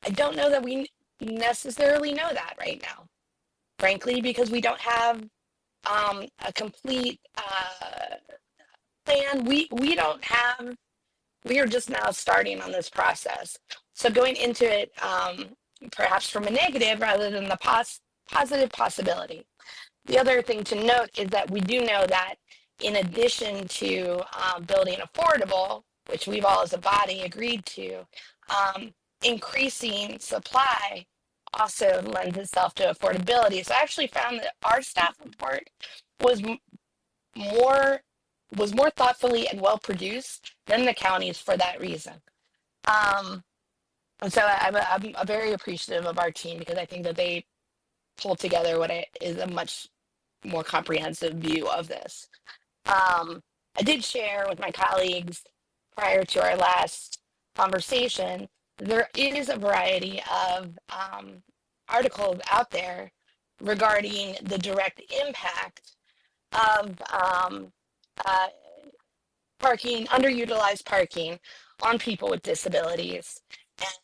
S2: I don't know that we necessarily know that right now, frankly, because we don't have a complete plan. We don't have, we are just now starting on this process. So going into it perhaps from a negative rather than the positive possibility. The other thing to note is that we do know that in addition to building affordable, which we've all as a body agreed to, increasing supply also lends itself to affordability. So I actually found that our staff report was more thoughtfully and well produced than the counties for that reason. And so I'm very appreciative of our team because I think that they pulled together what is a much more comprehensive view of this. I did share with my colleagues prior to our last conversation, there is a variety of articles out there regarding the direct impact of parking, underutilized parking on people with disabilities,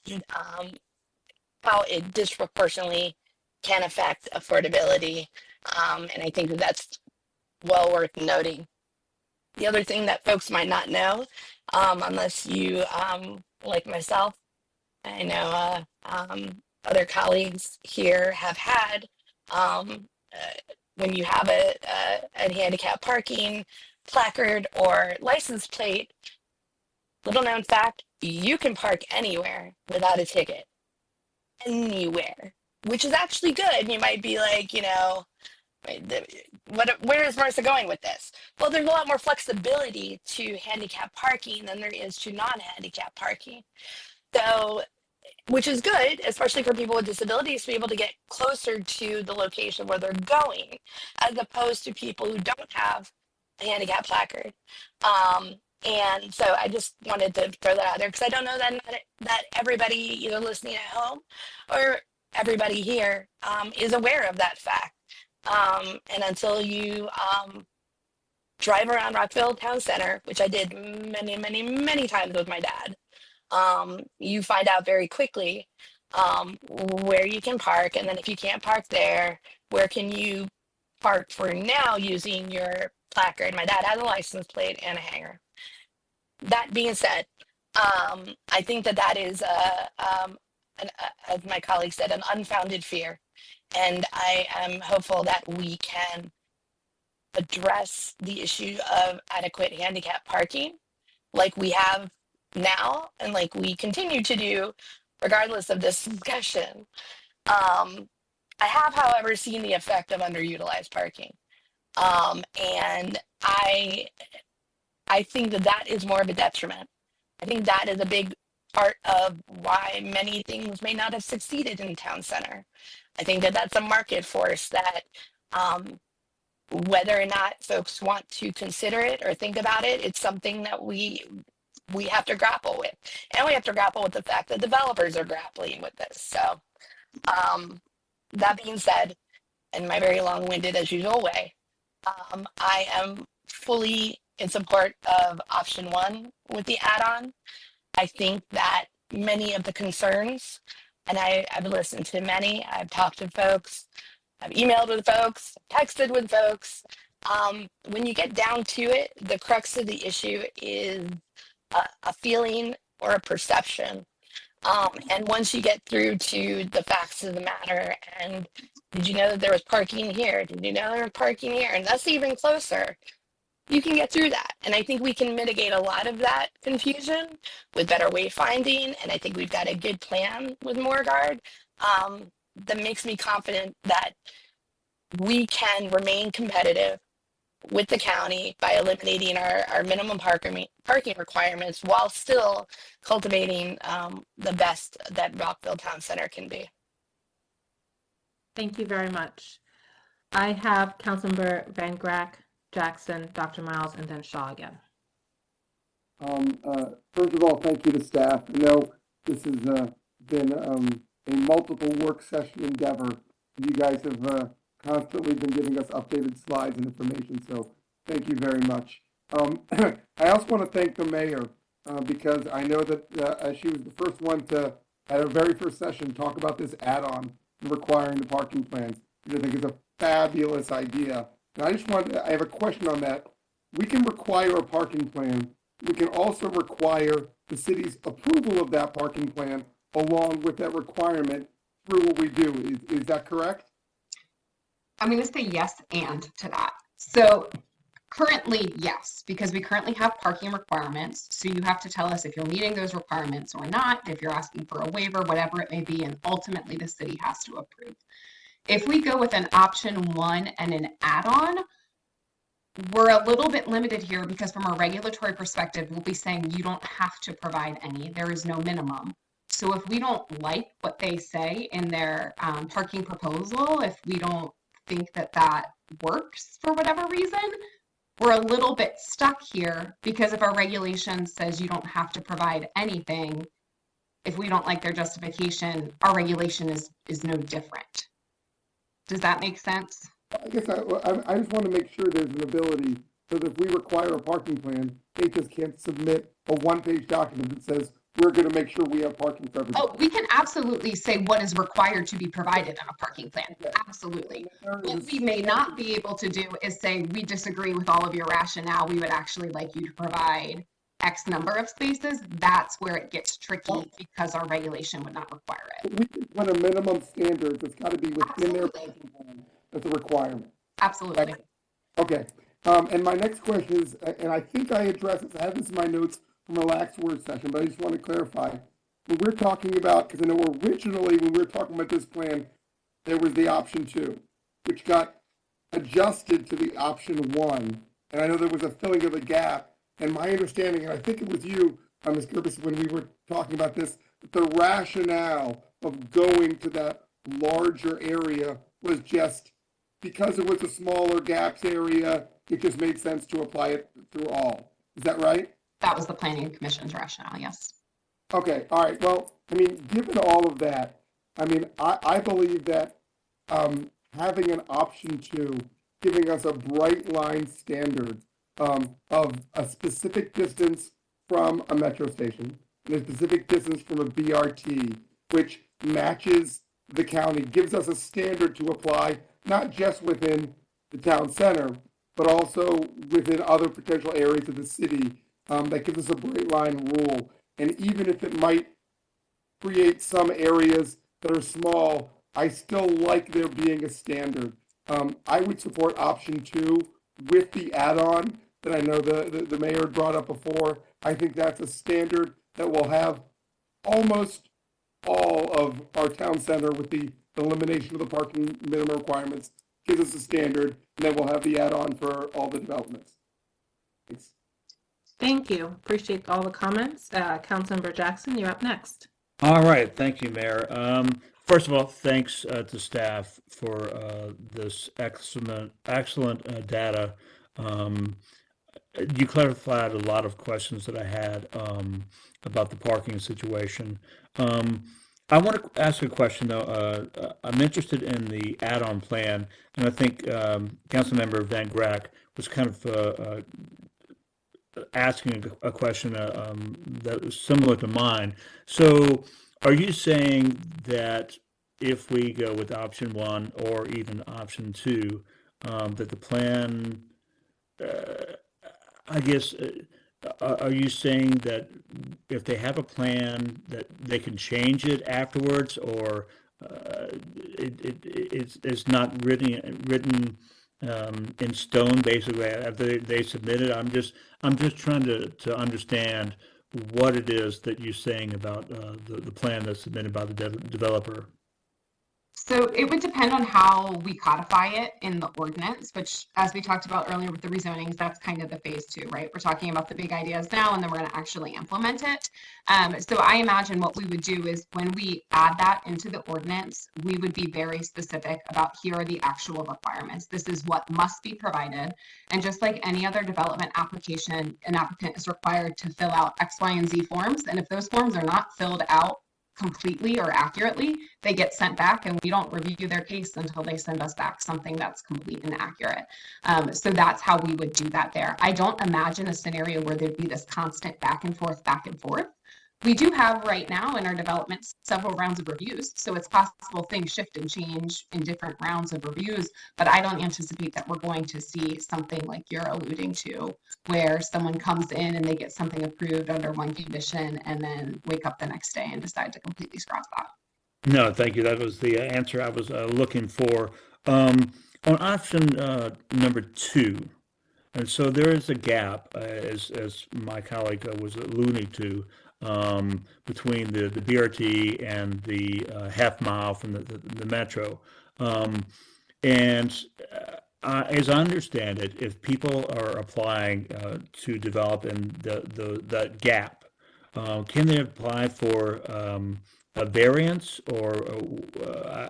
S2: and how it disproportionately can affect affordability. And I think that that's well worth noting. The other thing that folks might not know, unless you, like myself, I know other colleagues here have had, when you have a handicap parking placard or license plate, little known fact, you can park anywhere without a ticket. Anywhere, which is actually good. You might be like, you know, where is Marissa going with this? Well, there's a lot more flexibility to handicap parking than there is to non-handicap parking. So, which is good, especially for people with disabilities, to be able to get closer to the location where they're going, as opposed to people who don't have a handicap placard. And so I just wanted to throw that out there because I don't know that everybody either listening at home or everybody here is aware of that fact. And until you drive around Rockville Town Center, which I did many, many, many times with my dad, you find out very quickly where you can park. And then if you can't park there, where can you park for now using your placard? My dad has a license plate and a hanger. That being said, I think that is, as my colleague said, an unfounded fear. And I am hopeful that we can address the issue of adequate handicap parking like we have now and like we continue to do regardless of this discussion. I have, however, seen the effect of underutilized parking. And I think that is more of a detriment. I think that is a big part of why many things may not have succeeded in town center. I think that that's a market force that whether or not folks want to consider it or think about it, it's something that we have to grapple with. And we have to grapple with the fact that developers are grappling with this. So that being said, in my very long-winded as usual way, I am fully in support of option one with the add-on. I think that many of the concerns, and I've listened to many, I've talked to folks, I've emailed with folks, texted with folks. When you get down to it, the crux of the issue is a feeling or a perception And once you get through to the facts of the matter, and did you know that there was parking here? Did you know there was parking here? And that's even closer. You can get through that. And I think we can mitigate a lot of that confusion with better wayfinding. And I think we've got a good plan with Moorguard that makes me confident that we can remain competitive with the county by eliminating our minimum parking requirements while still cultivating the best that Rockville Town Center can be.
S1: Thank you very much. I have Councilmember Van Grack, Jackson, Dr. Miles, and then Shaw again.
S5: First of all, thank you to staff. I know this has been a multiple work session endeavor. You guys have constantly been giving us updated slides and information, so thank you very much. I also want to thank the mayor because I know that she was the first one to, at our very first session, talk about this add-on requiring the parking plans, which I think is a fabulous idea. And I have a question on that. We can require a parking plan. We can also require the city's approval of that parking plan along with that requirement through what we do. Is that correct?
S9: I'm going to say yes and to that. So currently, yes, because we currently have parking requirements. So you have to tell us if you're meeting those requirements or not, if you're asking for a waiver, whatever it may be, and ultimately the city has to approve. If we go with an option one and an add-on, we're a little bit limited here because from a regulatory perspective, we'll be saying you don't have to provide any. There is no minimum. So if we don't like what they say in their parking proposal, if we don't think that that works for whatever reason, we're a little bit stuck here because if our regulation says you don't have to provide anything, if we don't like their justification, our regulation is no different. Does that make sense?
S5: I guess I just want to make sure there's an ability so that if we require a parking plan, they just can't submit a one-page document that says we're going to make sure we have parking for everybody.
S9: Oh, we can absolutely say what is required to be provided in a parking plan. Absolutely. What we may not be able to do is say we disagree with all of your rationale. We would actually like you to provide X number of spaces. That's where it gets tricky because our regulation would not require it.
S5: We can put a minimum standard that's got to be within their parking plan. That's a requirement.
S9: Absolutely.
S5: Okay. And my next question is, and I think I addressed this, I have this in my notes from our last word session, but I just want to clarify. When we're talking about, because I know originally when we were talking about this plan, there was the option 2, which got adjusted to the option 1. And I know there was a filling of a gap. And my understanding, and I think it was you, Ms. Gerbis, when we were talking about this, the rationale of going to that larger area was just because it was a smaller gaps area, it just made sense to apply it through all. Is that right?
S9: That was the Planning Commission's rationale, yes.
S5: Okay, all right. Well, I mean, given all of that, I mean, I believe that having an option 2, giving us a bright line standard of a specific distance from a metro station and a specific distance from a BRT, which matches the county, gives us a standard to apply, not just within the town center, but also within other potential areas of the city. That gives us a bright line rule. And even if it might create some areas that are small, I still like there being a standard. I would support option 2 with the add-on that I know the mayor brought up before. I think that's a standard that will have almost all of our town center with the elimination of the parking minimum requirements, gives us a standard, and then we'll have the add-on for all the developments. Thanks.
S1: Thank you. Appreciate all the comments. Councilmember Jackson, you're up next.
S3: All right, thank you, Mayor. First of all, thanks to staff for this excellent data. You clarified a lot of questions that I had about the parking situation. I want to ask a question though. I'm interested in the add-on plan, and I think Councilmember Van Grack was kind of asking a question that was similar to mine. So, are you saying that if we go with option 1 or even option 2, that the plan, I guess, are you saying that if they have a plan that they can change it afterwards, or it's not written in stone basically after they submit it? I'm just trying to understand what it is that you're saying about the plan that's submitted by the developer.
S9: So it would depend on how we codify it in the ordinance, which, as we talked about earlier with the rezonings, that's kind of the phase two, right? We're talking about the big ideas now, and then we're going to actually implement it. So I imagine what we would do is when we add that into the ordinance, we would be very specific about here are the actual requirements. This is what must be provided. And just like any other development application, an applicant is required to fill out X, Y, and Z forms. And if those forms are not filled out completely or accurately, they get sent back, and we don't review their case until they send us back something that's complete and accurate. So that's how we would do that there. I don't imagine a scenario where there'd be this constant back and forth, back and forth. We do have right now in our development several rounds of reviews, so it's possible things shift and change in different rounds of reviews, but I don't anticipate that we're going to see something like you're alluding to, where someone comes in and they get something approved under one condition and then wake up the next day and decide to completely scrap that.
S3: No, thank you. That was the answer I was looking for. On option number 2, and so there is a gap, as my colleague was alluding to, between the BRT and the half mile from the metro. And as I understand it, if people are applying to develop in that gap, can they apply for a variance, or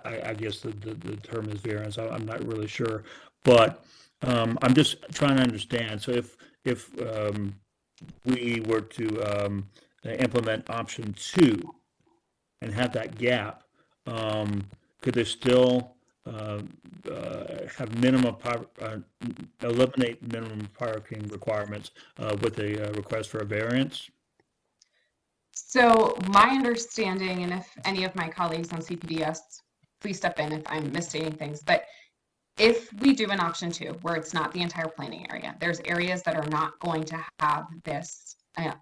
S3: I guess the term is variance. I'm not really sure, but I'm just trying to understand. So if we were to implement option 2 and have that gap, could they still have eliminate minimum parking requirements with a request for a variance?
S9: So my understanding, and if any of my colleagues on CPDS, please step in if I'm misstating things, but if we do an option 2 where it's not the entire planning area, there's areas that are not going to have this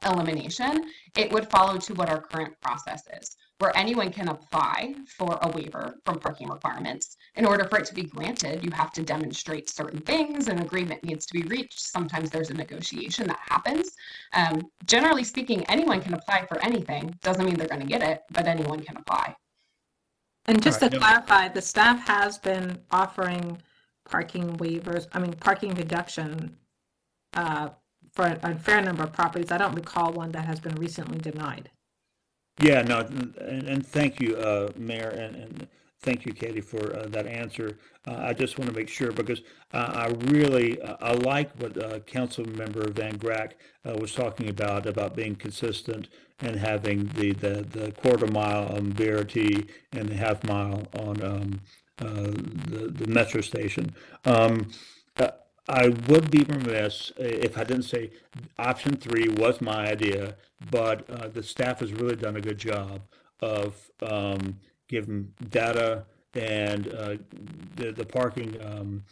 S9: elimination, it would follow to what our current process is, where anyone can apply for a waiver from parking requirements. In order for it to be granted, you have to demonstrate certain things, an agreement needs to be reached. Sometimes there's a negotiation that happens. Generally speaking, anyone can apply for anything. Doesn't mean they're going to get it, but anyone can apply.
S1: And just to clarify, the staff has been offering parking waivers, parking reduction for a fair number of properties. I don't recall one that has been recently denied.
S3: Yeah, no, and thank you, Mayor, and thank you, Katie, for that answer. I just want to make sure, because I really I like what Council Member Van Grack was talking about being consistent and having the quarter mile on BRT and the half mile on the metro station. I would be remiss if I didn't say option 3 was my idea, but the staff has really done a good job of giving data and the parking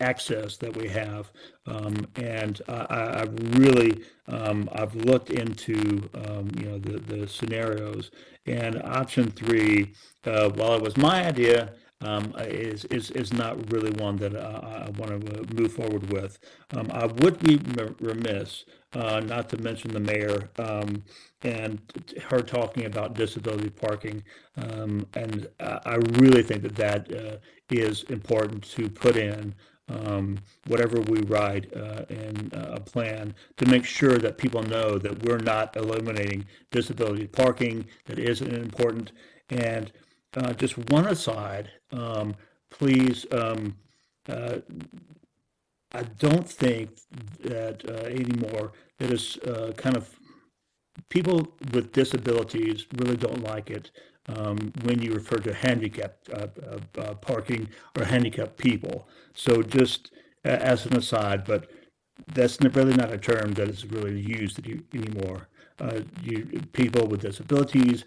S3: access that we have. And I've really I've looked into the scenarios, and option 3, while it was my idea, is not really one that I want to move forward with. I would be remiss not to mention the mayor and her talking about disability parking, and I really think that is important to put in whatever we write in a plan, to make sure that people know that we're not eliminating disability parking. That is important. And just one aside, please, I don't think that anymore that is kind of, people with disabilities really don't like it when you refer to handicapped parking or handicapped people. So just as an aside, but that's really not a term that is really used anymore. People with disability,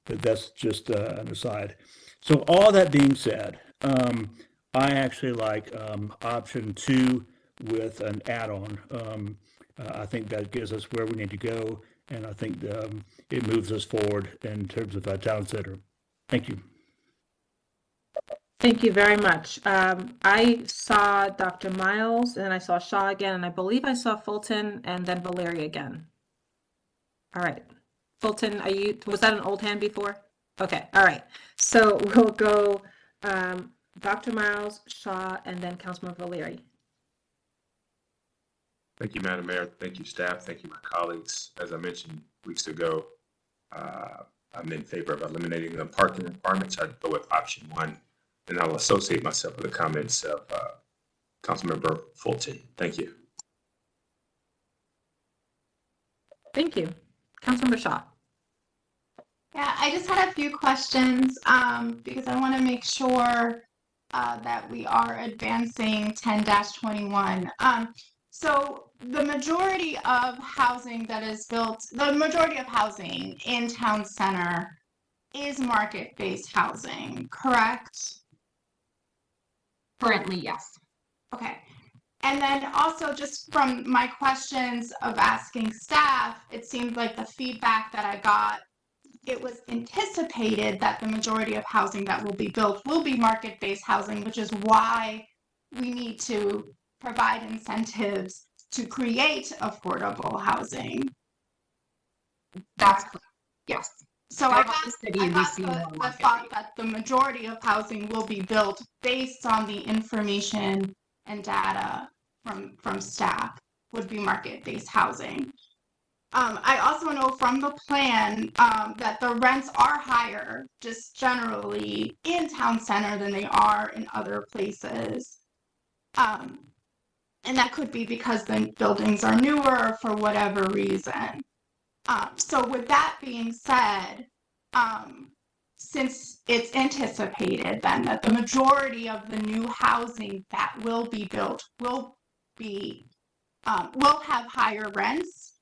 S3: but that's just an aside. So all that being said, I actually like option 2 with an add-on. I think that gets us where we need to go, and I think it moves us forward in terms of our town center. Thank you.
S1: Thank you very much. I saw Dr. Miles, and I saw Shaw again, and I believe I saw Fulton and then Valeri again. All right. Fulton, was that an old hand before? Okay, all right. So we'll go Dr. Miles, Shaw, and then Councilman Valeri.
S12: Thank you, Madam Mayor. Thank you, staff. Thank you, my colleagues. As I mentioned weeks ago, I'm in favor of eliminating the parking requirements. I'd go with option 1, and I'll associate myself with the comments of Councilmember Fulton. Thank you.
S1: Thank you. Councilmember Shaw.
S7: Yeah, I just had a few questions because I want to make sure that we are advancing 10-21. So the majority of housing that is built, the majority of housing in town center is market-based housing, correct?
S9: Currently, yes.
S7: Okay. And then also just from my questions of asking staff, it seemed like the feedback that I got, it was anticipated that the majority of housing that will be built will be market-based housing, which is why we need to provide incentives to create affordable housing.
S9: That's correct. Yes.
S7: So I got
S9: the
S7: the thought that the majority of housing will be built based on the information and data from staff would be market-based housing. I also know from the plan that the rents are higher just generally in town center than they are in other places. And that could be because the buildings are newer or for whatever reason. So with that being said, since it's anticipated then that the majority of the new housing that will be built will have higher rents,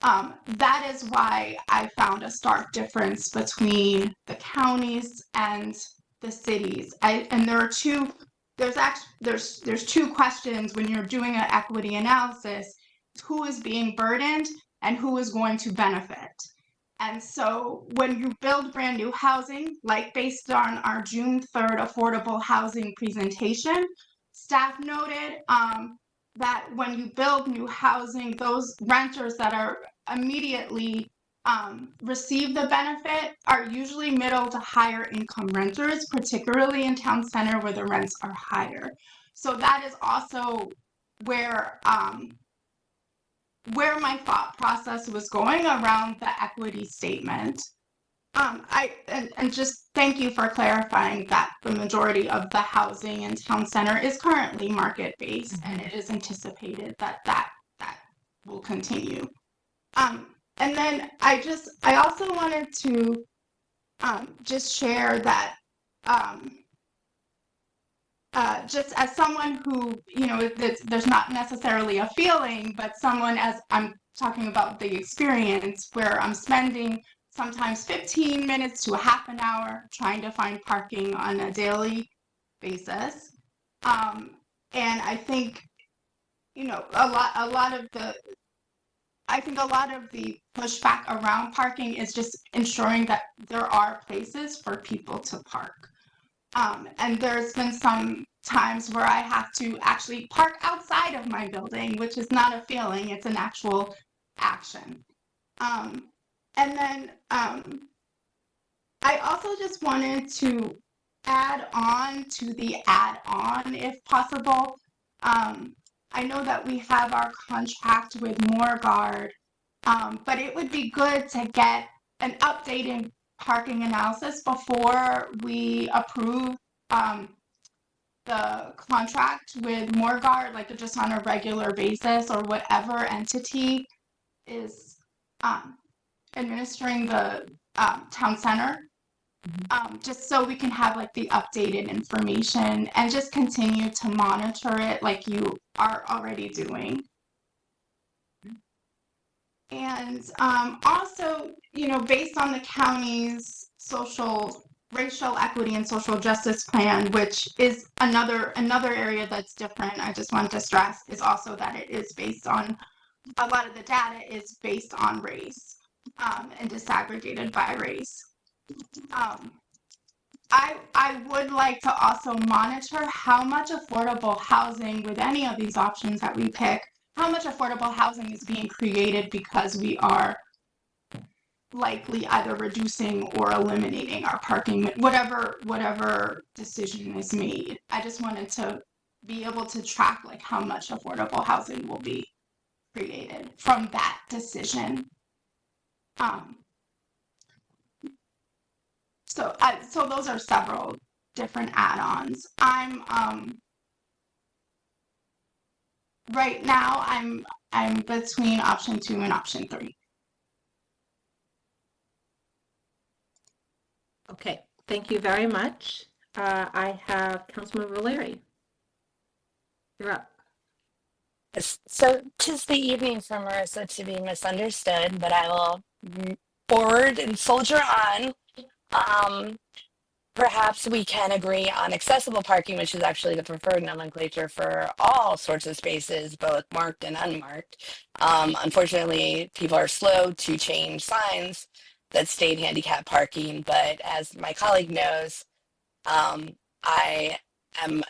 S7: that is why I found a stark difference between the counties and the cities. And there are two. There's two questions when you're doing an equity analysis: who is being burdened and who is going to benefit. And so when you build brand new housing, like based on our June 3rd affordable housing presentation, staff noted that when you build new housing, those renters that are immediately receive the benefit are usually middle to higher income renters, particularly in town center where the rents are higher. So that is also where my thought process was going around the equity statement. And just thank you for clarifying that the majority of the housing in town center is currently market-based, and it is anticipated that that will continue. And then I also wanted to just share that just as someone who, there's not necessarily a feeling, but someone, as I'm talking about the experience where I'm spending sometimes 15 minutes to a half an hour trying to find parking on a daily basis. And I think, a lot of the pushback around parking is just ensuring that there are places for people to park. And there's been some times where I have to actually park outside of my building, which is not a feeling, it's an actual action. And then I also just wanted to add on to the add-on if possible. I know that we have our contract with Moorguard, but it would be good to get an updated parking analysis before we approve the contract with Moorguard, like just on a regular basis, or whatever entity is administering the town center, just so we can have like the updated information and just continue to monitor it like you are already doing. And also, based on the county's racial equity and social justice plan, which is another area that's different, I just want to stress is also that it is based on a lot of the data is based on race and disaggregated by race. I would like to also monitor how much affordable housing with any of these options that we pick, how much affordable housing is being created because we are likely either reducing or eliminating our parking, whatever decision is made. I just wanted to be able to track like how much affordable housing will be created from that decision. So those are several different add-ons. Right now I'm between option 2 and option 3.
S1: Okay, thank you very much. I have Councilmember Larry. You're up.
S2: So 'tis the evening for Marissa to be misunderstood, but I will forward and soldier on. Perhaps we can agree on accessible parking, which is actually the preferred nomenclature for all sorts of spaces, both marked and unmarked. Unfortunately, people are slow to change signs that state handicap parking, but as my colleague knows, I am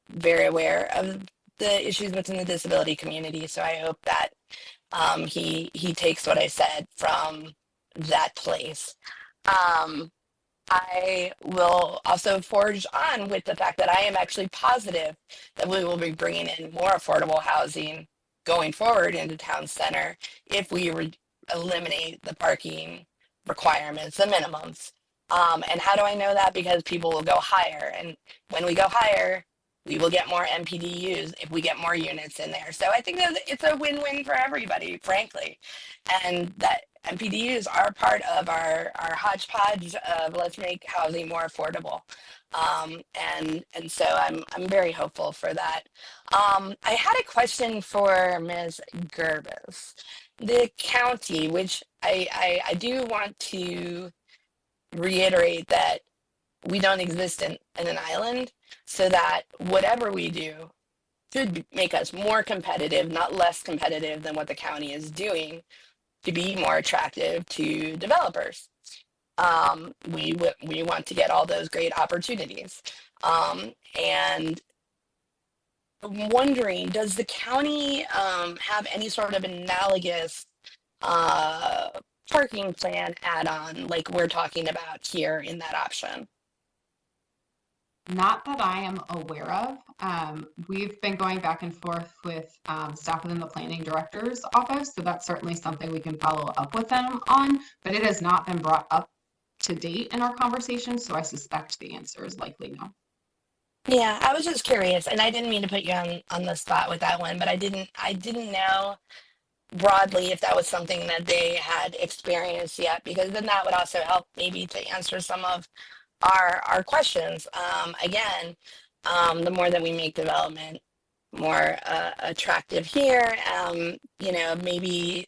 S2: very aware of the issues within the disability community, so I hope that he takes what I said from that place. I will also forge on with the fact that I am actually positive that we will be bringing in more affordable housing going forward into town center if we eliminate the parking requirements, the minimums. And how do I know that? Because people will go higher. And when we go higher, we will get more MPDUs if we get more units in there. So I think that it's a win-win for everybody, frankly. And that MPDUs are part of our hodgepodge of let's make housing more affordable. And so I'm very hopeful for that. I had a question for Ms. Gerbis. The county, which I do want to reiterate that we don't exist in an island, so that whatever we do should make us more competitive, not less competitive than what the county is doing to be more attractive to developers. We want to get all those great opportunities. And I'm wondering, does the county have any sort of analogous parking plan add-on like we're talking about here in that option?
S9: Not that I am aware of. We've been going back and forth with staff within the planning director's office, so that's certainly something we can follow up with them on, but it has not been brought up to date in our conversation, so I suspect the answer is likely no.
S2: Yeah, I was just curious, and I didn't mean to put you on the spot with that one, but I didn't know broadly if that was something that they had experienced yet, because then that would also help maybe to answer some of our questions. Again, the more that we make development more attractive here, maybe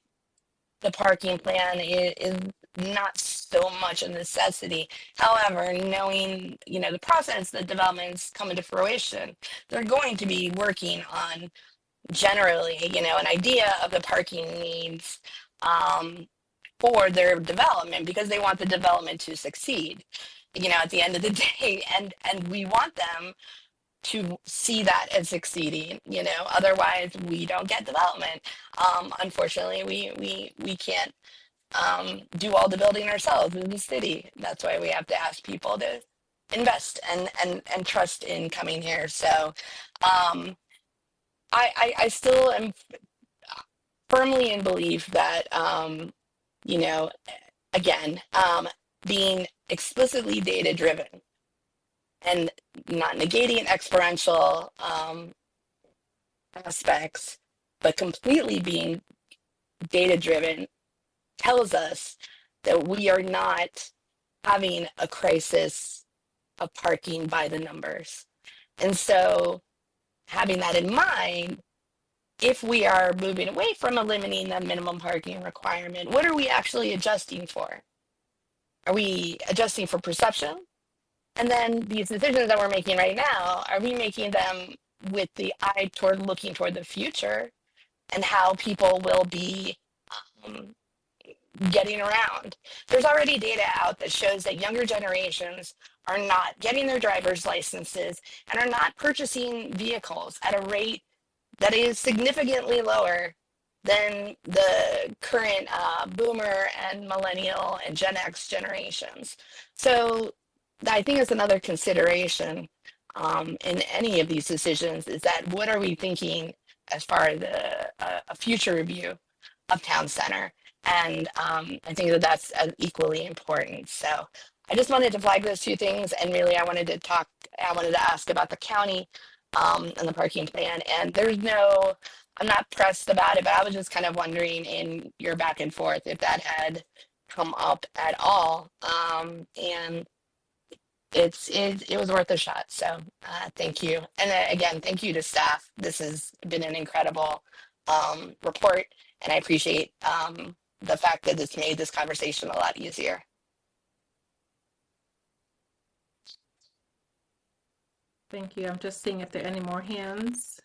S2: the parking plan is not so much a necessity. However, knowing, the process that developments come into fruition, they're going to be working on generally, an idea of the parking needs for their development because they want the development to succeed, at the end of the day. And we want them to see that as succeeding, otherwise we don't get development. Unfortunately, we can't do all the building ourselves in the city. That's why we have to ask people to invest and trust in coming here. So I still am firmly in belief that, again, being explicitly data driven and not negating experiential aspects, but completely being data driven tells us that we are not having a crisis of parking by the numbers. And so having that in mind, if we are moving away from eliminating the minimum parking requirement, what are we actually adjusting for? Are we adjusting for perception? And then these decisions that we're making right now, are we making them with the eye toward looking toward the future and how people will be um, getting around. There's already data out that shows that younger generations are not getting their driver's licenses and are not purchasing vehicles at a rate that is significantly lower than the current boomer and millennial and Gen X generations. So I think it's another consideration in any of these decisions is that what are we thinking as far as a future review of town center? And I think that that's equally important. So I just wanted to flag those two things. And really, I wanted to ask about the county and the parking plan. And I'm not pressed about it, but I was just kind of wondering in your back and forth if that had come up at all. And it was worth a shot. So thank you. And again, thank you to staff. This has been an incredible report. And I appreciate the fact that it's made this conversation a lot easier.
S1: Thank you. I'm just seeing if there are any more hands.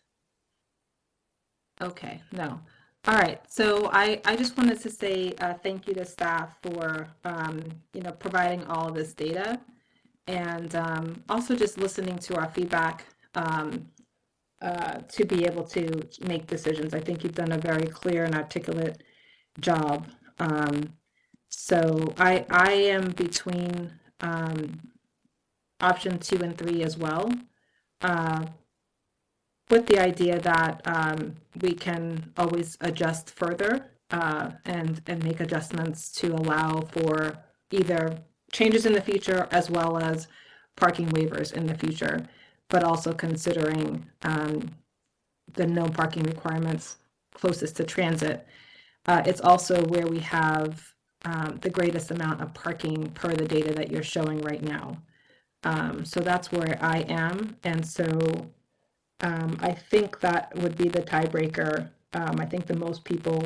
S1: Okay, no. All right, so I just wanted to say thank you to staff for providing all of this data, and also just listening to our feedback to be able to make decisions. I think you've done a very clear and articulate job. So I am between option 2 and 3 as well, with the idea that we can always adjust further and make adjustments to allow for either changes in the future as well as parking waivers in the future, but also considering the no parking requirements closest to transit. It's also where we have the greatest amount of parking per the data that you're showing right now. So that's where I am. And so I think that would be the tiebreaker. I think the most people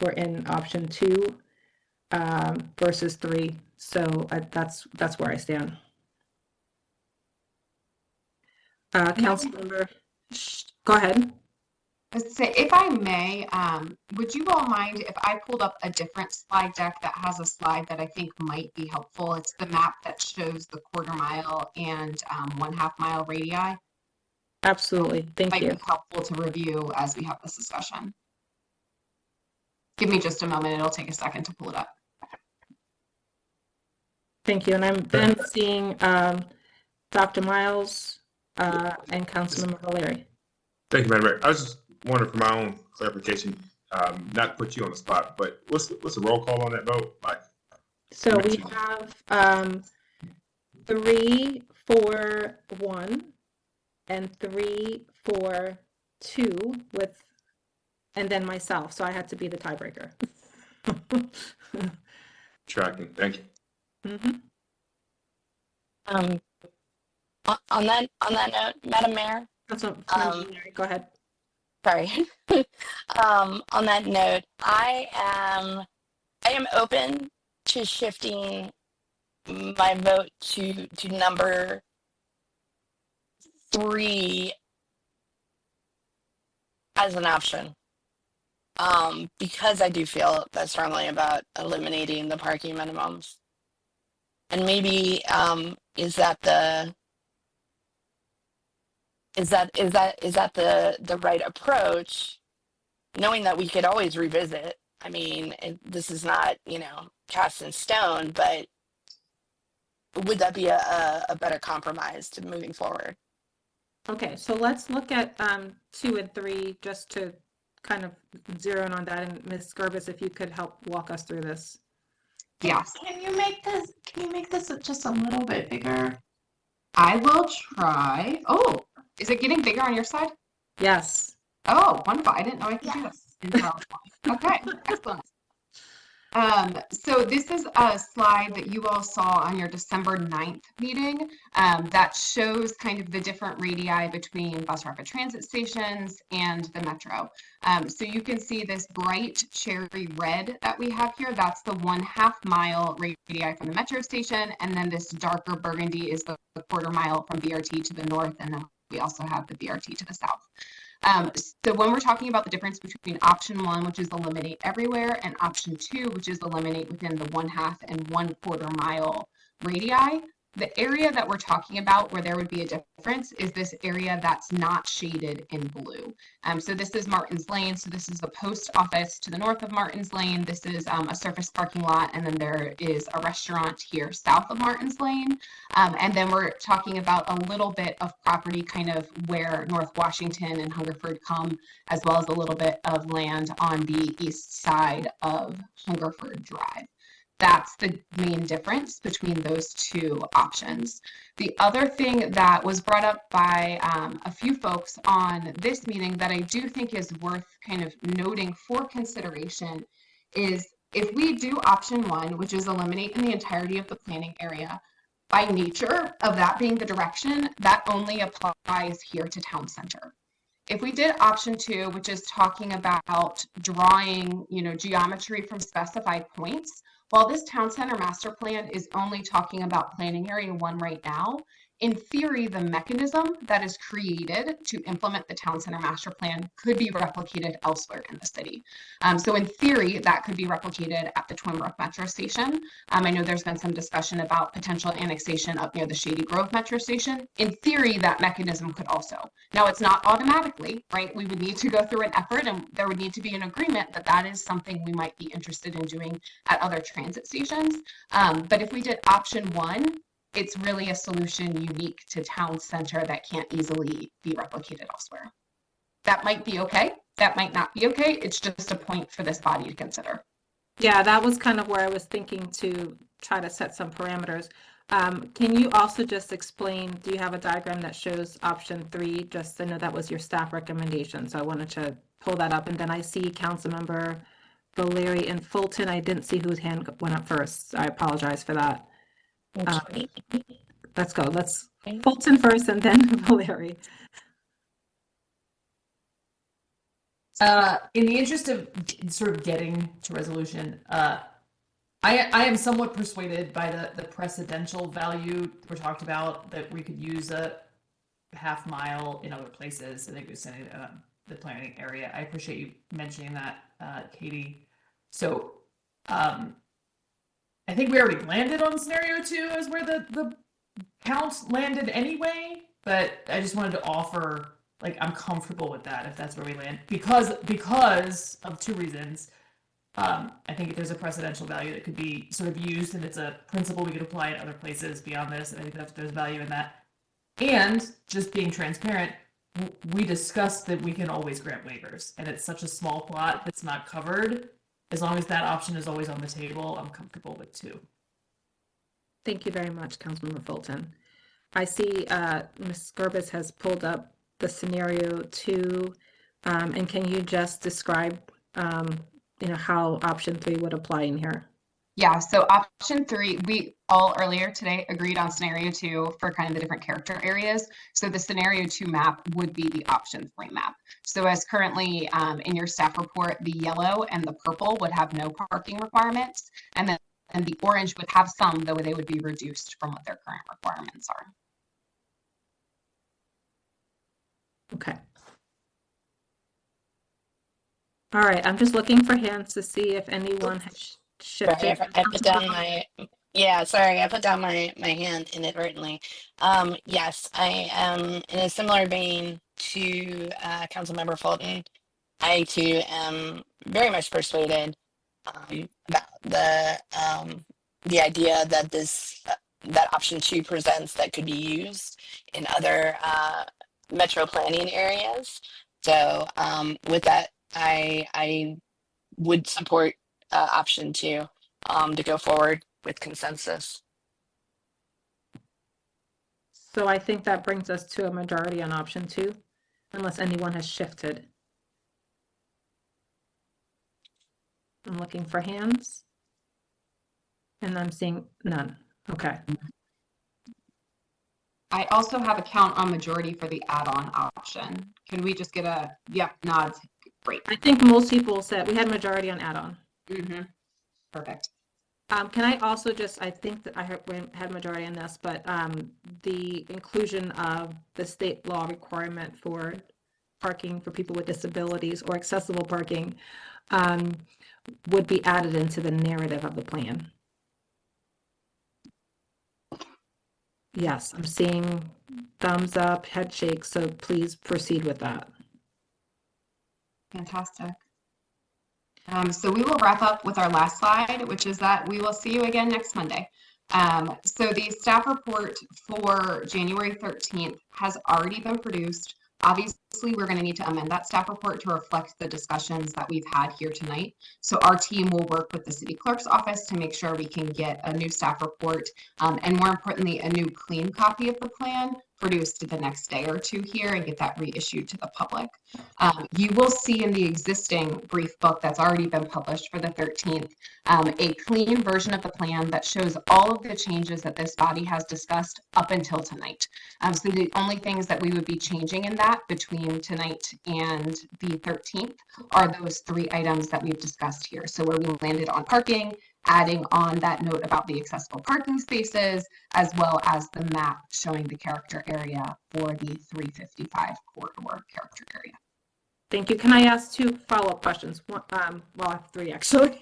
S1: were in option 2 versus 3. So that's where I stand. Councilmember, go ahead.
S9: Say, if I may, would you all mind if I pulled up a different slide deck that has a slide that I think might be helpful? It's the map that shows the quarter mile and 1/2 mile radii.
S1: Absolutely. Thank you.
S9: Might be helpful to review as we have this discussion. Give me just a moment. It'll take a second to pull it up.
S1: Thank you. And I'm then seeing Dr. Miles and Councilmember Valeri.
S12: Thank you, Madam Mayor. I was just wondering for my own clarification, not to put you on the spot, but what's the roll call on that vote? Like,
S1: so we have 3, 4, 1 and 3, 4, 2 with, and then myself. So I had to be the tiebreaker.
S12: Tracking. Thank you.
S1: Mm-hmm.
S2: On that note, Madam Mayor.
S1: Go ahead.
S2: Sorry. On that note, I am open to shifting my vote to number 3 as an option. Because I do feel that strongly about eliminating the parking minimums. And maybe is that the right approach, knowing that we could always revisit. I mean, this is not, cast in stone, but would that be a better compromise to moving forward?
S1: Okay, so let's look at 2 and 3 just to kind of zero in on that. And Ms. Gerbis, if you could help walk us through this.
S9: Yes.
S7: Can you make this just a little bit bigger?
S9: I will try. Oh, is it getting bigger on your side?
S1: Yes.
S9: Oh, wonderful. I didn't know I could do this in PowerPoint. Okay, excellent. So this is a slide that you all saw on your December 9th meeting that shows kind of the different radii between bus rapid transit stations and the metro. So you can see this bright cherry red that we have here. That's the 1/2 mile radii from the metro station. And then this darker burgundy is the quarter mile from BRT to the north. And then we also have the BRT to the south. So when we're talking about the difference between option 1, which is eliminate everywhere, and option 2, which is eliminate within the 1/2 and 1/4 mile radii, the area that we're talking about where there would be a difference is this area that's not shaded in blue. So this is Martin's Lane. So this is the post office to the north of Martin's Lane. This is a surface parking lot, and then there is a restaurant here south of Martin's Lane. And then we're talking about a little bit of property kind of where North Washington and Hungerford come, as well as a little bit of land on the east side of Hungerford Drive. That's the main difference between those two options. The other thing that was brought up by a few folks on this meeting that I do think is worth kind of noting for consideration is if we do option 1, which is eliminate in the entirety of the planning area, by nature of that being the direction, that only applies here to town center. If we did option 2, which is talking about drawing, geometry from specified points, while this town center master plan is only talking about planning area 1 right now, in theory, the mechanism that is created to implement the town center master plan could be replicated elsewhere in the city. So in theory, that could be replicated at the Twin Brook Metro Station. I know there's been some discussion about potential annexation up near the Shady Grove Metro Station. In theory, that mechanism could also. Now, it's not automatically, right? We would need to go through an effort, and there would need to be an agreement that that is something we might be interested in doing at other transit stations. But if we did option 1, it's really a solution unique to town center that can't easily be replicated elsewhere. That might be okay. That might not be okay. It's just a point for this body to consider.
S1: Yeah, that was kind of where I was thinking to try to set some parameters. Can you also just explain, do you have a diagram that shows option 3? Just, I know that was your staff recommendation, so I wanted to pull that up. And then I see Councilmember Valeri and Fulton. I didn't see whose hand went up first. I apologize for that. Let's go. Let's Fulton first and then Valeri.
S11: In the interest of sort of getting to resolution, I am somewhat persuaded by the precedential value we talked about, that we could use a half mile in other places. I think it was saying the planning area. I appreciate you mentioning that, Katie. So I think we already landed on scenario 2 as where the count landed anyway, but I just wanted to offer, like, I'm comfortable with that if that's where we land, because of 2 reasons. I think there's a precedential value that could be sort of used, and it's a principle we could apply in other places beyond this, and I think there's value in that. And just being transparent, we discussed that we can always grant waivers, and it's such a small plot that's not covered. As long as that option is always on the table, I'm comfortable with 2.
S1: Thank you very much, Councilmember Fulton. I see Ms. Gerbis has pulled up the scenario 2, and can you just describe, how option 3 would apply in here?
S9: Yeah, so option 3, we all earlier today agreed on scenario 2 for kind of the different character areas. So the scenario 2 map would be the option 3 map. So as currently in your staff report, the yellow and the purple would have no parking requirements, and then the orange would have some, though they would be reduced from what their current requirements are.
S1: Okay. All right, I'm just looking for hands to see if anyone has shifted.
S2: Sorry, I put down my I put down my hand inadvertently. Yes, I am in a similar vein to Councilmember Fulton. I too am very much persuaded about the idea that that option 2 presents that could be used in other metro planning areas. So with that, I would support option 2 to go forward with consensus.
S1: So I think that brings us to a majority on option 2, unless anyone has shifted. I'm looking for hands, and I'm seeing none. Okay.
S9: I also have a count on majority for the add-on option. Can we just get a nod? Great.
S1: I think most people said we had majority on add-on.
S9: Perfect.
S1: Can I also just, I think that I had majority on this, but the inclusion of the state law requirement for parking for people with disabilities or accessible parking would be added into the narrative of the plan. Yes, I'm seeing thumbs up, head shakes, so please proceed with that.
S9: Fantastic. So we will wrap up with our last slide, which is that we will see you again next Monday. So the staff report for January 13th has already been produced. Obviously, we're going to need to amend that staff report to reflect the discussions that we've had here tonight. So our team will work with the city clerk's office to make sure we can get a new staff report and more importantly, a new clean copy of the plan produced the next day or two here and get that reissued to the public. You will see in the existing brief book that's already been published for the 13th, a clean version of the plan that shows all of the changes that this body has discussed up until tonight. So the only things that we would be changing in that between tonight and the 13th are those 3 items that we've discussed here. So where we landed on parking, adding on that note about the accessible parking spaces, as well as the map showing the character area for the 355 corridor character area.
S1: Thank you. Can I ask 2 follow-up questions? Well, I have 3 actually.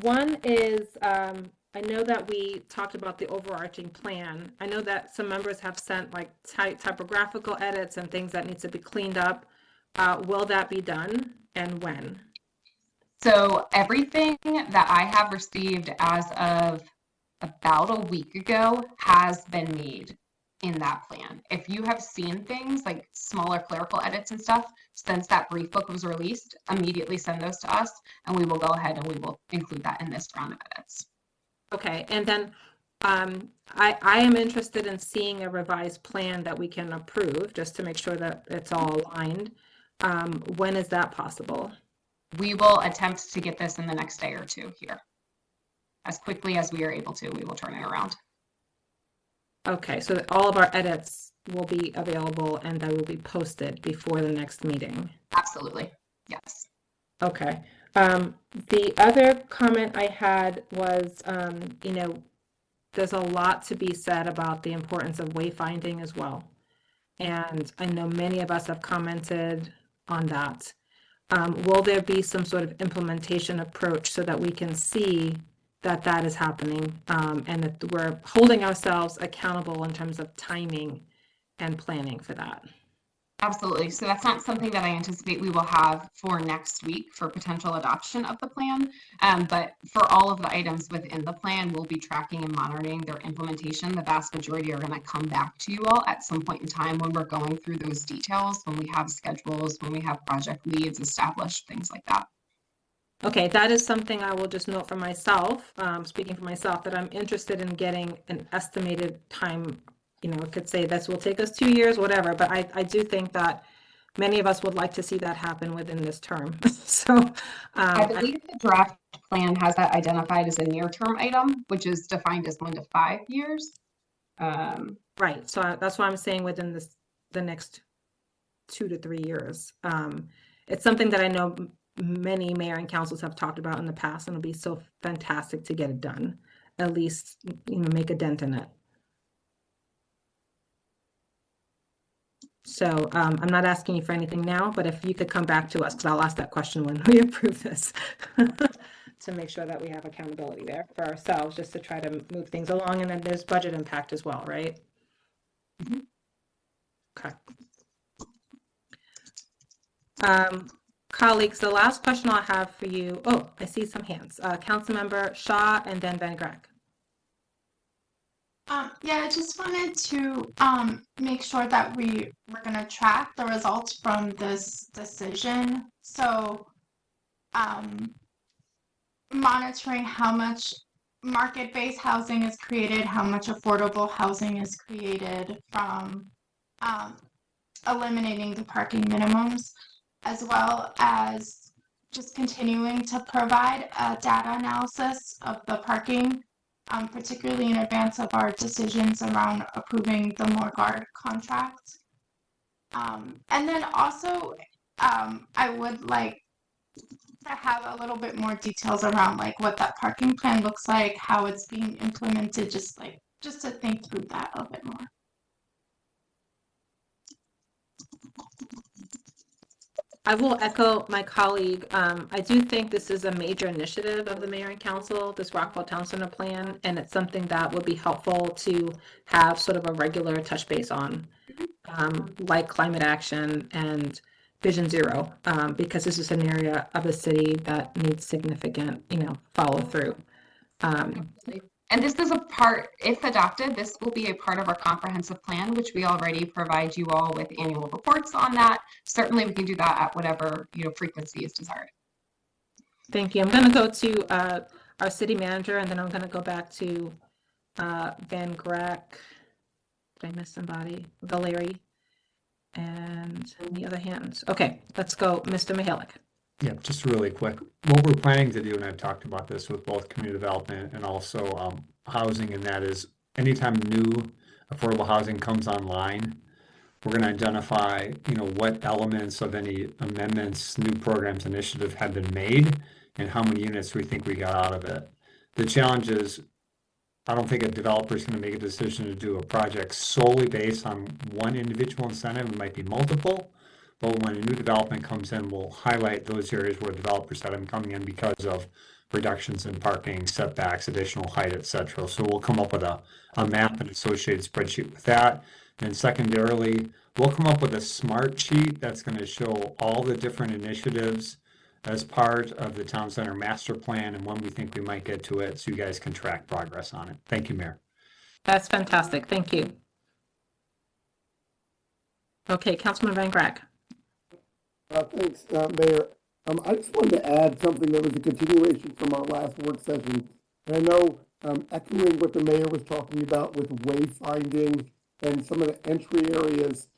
S1: One is, I know that we talked about the overarching plan. I know that some members have sent like typographical edits and things that need to be cleaned up. Will that be done and when?
S9: So everything that I have received as of about a week ago has been made in that plan. If you have seen things like smaller clerical edits and stuff since that brief book was released, immediately send those to us and we will go ahead and we will include that in this round of edits.
S1: Okay, and then I am interested in seeing a revised plan that we can approve just to make sure that it's all aligned. When is that possible?
S9: We will attempt to get this in the next day or 2 here. As quickly as we are able to, we will turn it around.
S1: Okay, so that all of our edits will be available and that will be posted before the next meeting.
S9: Absolutely, yes.
S1: Okay. The other comment I had was, you know, there's a lot to be said about the importance of wayfinding as well. And I know many of us have commented on that. Will there be some sort of implementation approach so that we can see that that is happening and that we're holding ourselves accountable in terms of timing and planning for that?
S9: Absolutely. So that's not something that I anticipate we will have for next week for potential adoption of the plan. But for all of the items within the plan, we'll be tracking and monitoring their implementation. The vast majority are going to come back to you all at some point in time when we're going through those details, when we have schedules, when we have project leads established, things like that.
S1: Okay, that is something I will just note for myself, speaking for myself, that I'm interested in getting an estimated time. You know, it could say this will take us 2 years, whatever, but I do think that many of us would like to see that happen within this term. So
S9: I believe the draft plan has that identified as a near-term item, which is defined as 1 to 5 years.
S1: Right, so that's why I'm saying within the next 2 to 3 years. It's something that I know many mayor and councils have talked about in the past, and it'll be so fantastic to get it done. At least, you know, make a dent in it. So I'm not asking you for anything now, but if you could come back to us, because I'll ask that question when we approve this, to make sure that we have accountability there for ourselves, just to try to move things along. And then there's budget impact as well, right?
S9: Mm-hmm.
S1: Okay. Colleagues, the last question I'll have for you. Oh, I see some hands. Councilmember Shaw and then Van Greg.
S7: Yeah, I just wanted to make sure that we're going to track the results from this decision. So monitoring how much market-based housing is created, how much affordable housing is created from eliminating the parking minimums, as well as just continuing to provide a data analysis of the parking, particularly in advance of our decisions around approving the Morguard contract. And then also, I would like to have a little bit more details around like what that parking plan looks like, how it's being implemented, just to think through that a bit more.
S1: I will echo my colleague. I do think this is a major initiative of the mayor and council, this Rockville Town Center plan, and it's something that would be helpful to have sort of a regular touch base on, like climate action and Vision Zero, because this is an area of a city that needs significant, follow through.
S9: And this is a part, if adopted, this will be a part of our comprehensive plan, which we already provide you all with annual reports on that. Certainly we can do that at whatever, frequency is desired.
S1: Thank you. I'm going to go to our city manager, and then I'm going to go back to Van Grack. Did I miss somebody? Valeri. And the other hands. Okay, let's go, Mr. Mihalik.
S10: Yeah, just really quick. What we're planning to do, and I've talked about this with both community development and also housing, and that is anytime new affordable housing comes online, we're going to identify, what elements of any amendments, new programs, initiative have been made, and how many units we think we got out of it. The challenge is, I don't think a developer is going to make a decision to do a project solely based on one individual incentive. It might be multiple. But when a new development comes in, we'll highlight those areas where developers said I'm coming in because of reductions in parking, setbacks, additional height, etc. So we'll come up with a map and associated spreadsheet with that. And secondarily, we'll come up with a smart sheet that's going to show all the different initiatives as part of the town center master plan and when we think we might get to it, so you guys can track progress on it. Thank you, Mayor.
S1: That's fantastic. Thank you. Okay, Councilman Van Grack.
S5: Thanks, Mayor. I just wanted to add something that was a continuation from our last work session. And I know, echoing what the mayor was talking about with wayfinding and some of the entry areas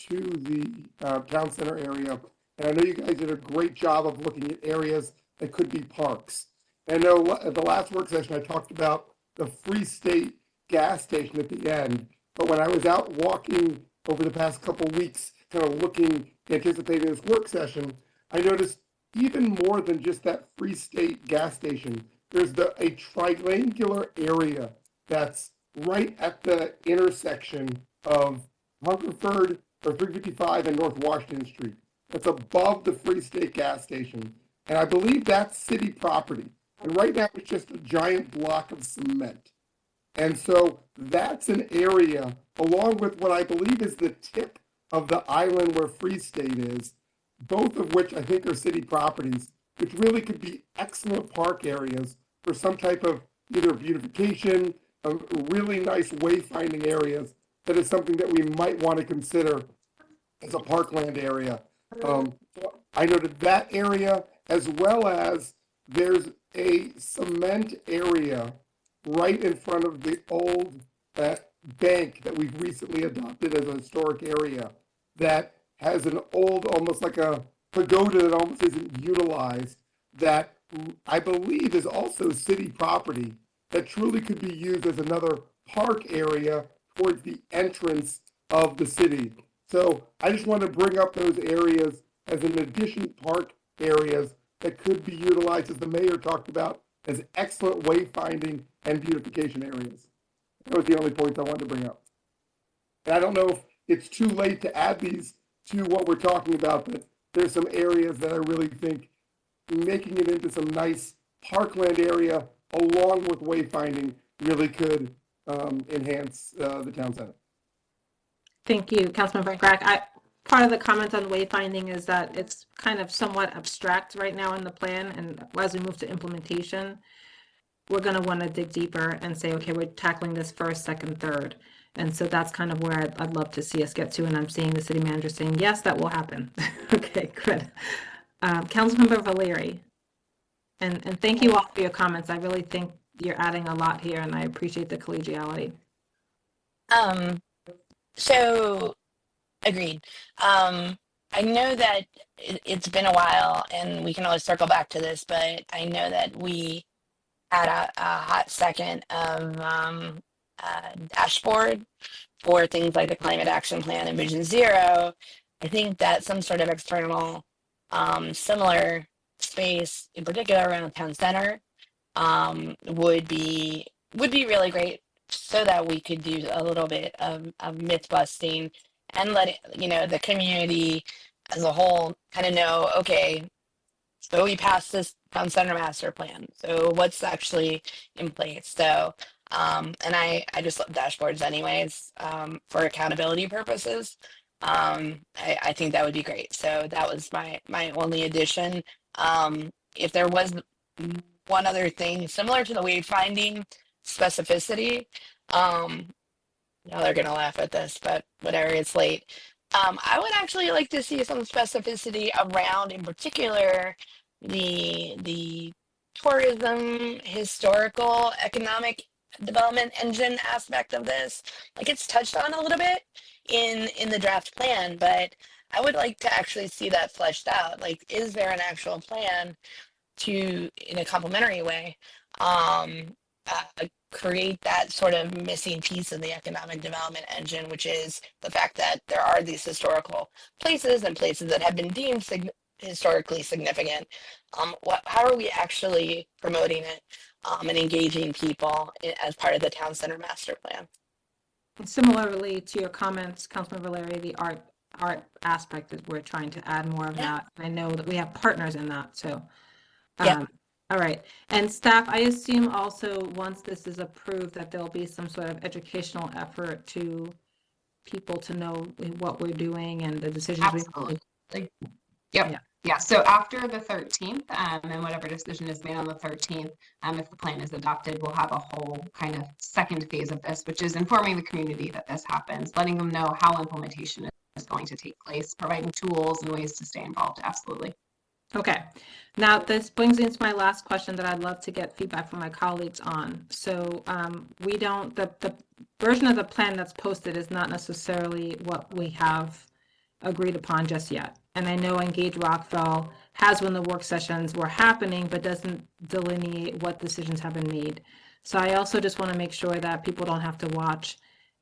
S5: to the town center area. And I know you guys did a great job of looking at areas that could be parks. And I know at the last work session, I talked about the Free State gas station at the end. But when I was out walking over the past couple weeks, kind of looking, anticipating this work session, I noticed even more than just that Free State gas station, there's a triangular area that's right at the intersection of Hungerford or 355 and North Washington Street. That's above the Free State gas station. And I believe that's city property. And right now it's just a giant block of cement. And so that's an area, along with what I believe is the tip of the island where Free State is, both of which I think are city properties, which really could be excellent park areas for some type of either beautification, really nice wayfinding areas. That is something that we might want to consider as a parkland area. I noted that area, as well as there's a cement area right in front of the old bank that we've recently adopted as a historic area that has an old, almost like a pagoda that almost isn't utilized, that I believe is also city property, that truly could be used as another park area towards the entrance of the city. So I just want to bring up those areas as an addition park areas that could be utilized, as the mayor talked about, as excellent wayfinding and beautification areas. That was the only points I wanted to bring up. And I don't know if it's too late to add these to what we're talking about, but there's some areas that I really think making it into some nice parkland area along with wayfinding really could enhance the town center.
S1: Thank you, Councilman Van Grack. Part of the comment on wayfinding is that it's kind of somewhat abstract right now in the plan, and as we move to implementation, we're going to want to dig deeper and say, okay, we're tackling this first, second, third. And so that's kind of where I'd love to see us get to, and I'm seeing the city manager saying, yes, that will happen. Okay, good. Councilmember Valeri, and thank you all for your comments. I really think you're adding a lot here, and I appreciate the collegiality.
S2: So agreed. I know that it's been a while, and we can always circle back to this, but I know that we had a hot second of dashboard for things like the climate action plan and Vision Zero. I think that some sort of external similar space, in particular around town center, would be really great, so that we could do a little bit of myth busting and let the community as a whole kind of know, okay, so we passed this town center master plan. So what's actually in place? So, and I just love dashboards anyways, for accountability purposes. I think that would be great. So that was my only addition. If there was one other thing similar to the wayfinding specificity, now they're gonna laugh at this, but whatever, it's late. I would actually like to see some specificity around, in particular, the tourism, historical, economic development engine aspect of this. Like it's touched on a little bit in the draft plan, but I would like to actually see that fleshed out. Like, is there an actual plan to, in a complementary way, create that sort of missing piece of the economic development engine, which is the fact that there are these historical places and places that have been deemed historically significant. How are we actually promoting it and engaging people as part of the town center master plan?
S1: Similarly to your comments, Councilman Valeri, the art aspect is we're trying to add more of that. I know that we have partners in that, so. All right. And staff, I assume also once this is approved that there'll be some sort of educational effort to people to know what we're doing and the decisions
S9: Absolutely. Yep. Yeah. So after the 13th, and whatever decision is made on the 13th, if the plan is adopted, we'll have a whole kind of second phase of this, which is informing the community that this happens, letting them know how implementation is going to take place, providing tools and ways to stay involved. Absolutely.
S1: Okay, now this brings me to my last question that I'd love to get feedback from my colleagues on. So we don't, the version of the plan that's posted is not necessarily what we have agreed upon just yet. And I know Engage Rockville has when the work sessions were happening, but doesn't delineate what decisions have been made. So I also just want to make sure that people don't have to watch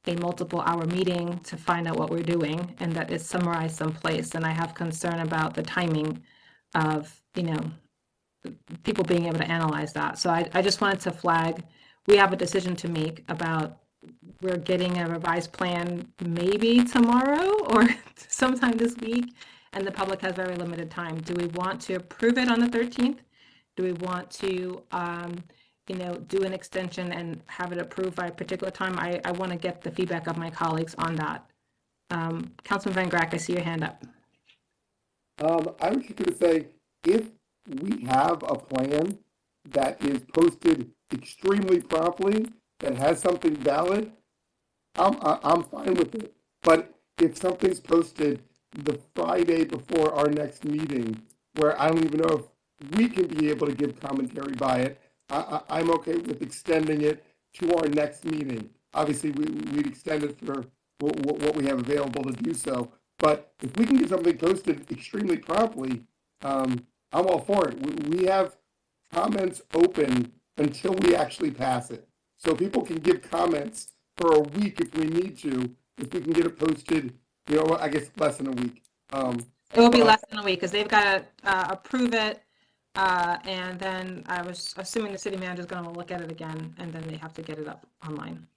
S1: a multiple-hour meeting to find out what we're doing and that it's summarized someplace. And I have concern about the timing of, people being able to analyze that. So I just wanted to flag, we have a decision to make about we're getting a revised plan maybe tomorrow or sometime this week, and the public has very limited time. Do we want to approve it on the 13th? Do we want to, do an extension and have it approved by a particular time? I want to get the feedback of my colleagues on that. Councilman Van Grack, I see your hand up.
S5: I was just going to say, if we have a plan that is posted extremely promptly, that has something valid, I'm fine with it. But if something's posted the Friday before our next meeting, where I don't even know if we can be able to give commentary by it, I'm okay with extending it to our next meeting. Obviously, we'd extend it for what we have available to do so. But if we can get something posted extremely promptly, I'm all for it. We have comments open until we actually pass it. So people can give comments for a week if we need to, if we can get it posted, I guess less than a week.
S1: It will be less than a week because they've got to approve it. And then I was assuming the city manager is going to look at it again, and then they have to get it up online.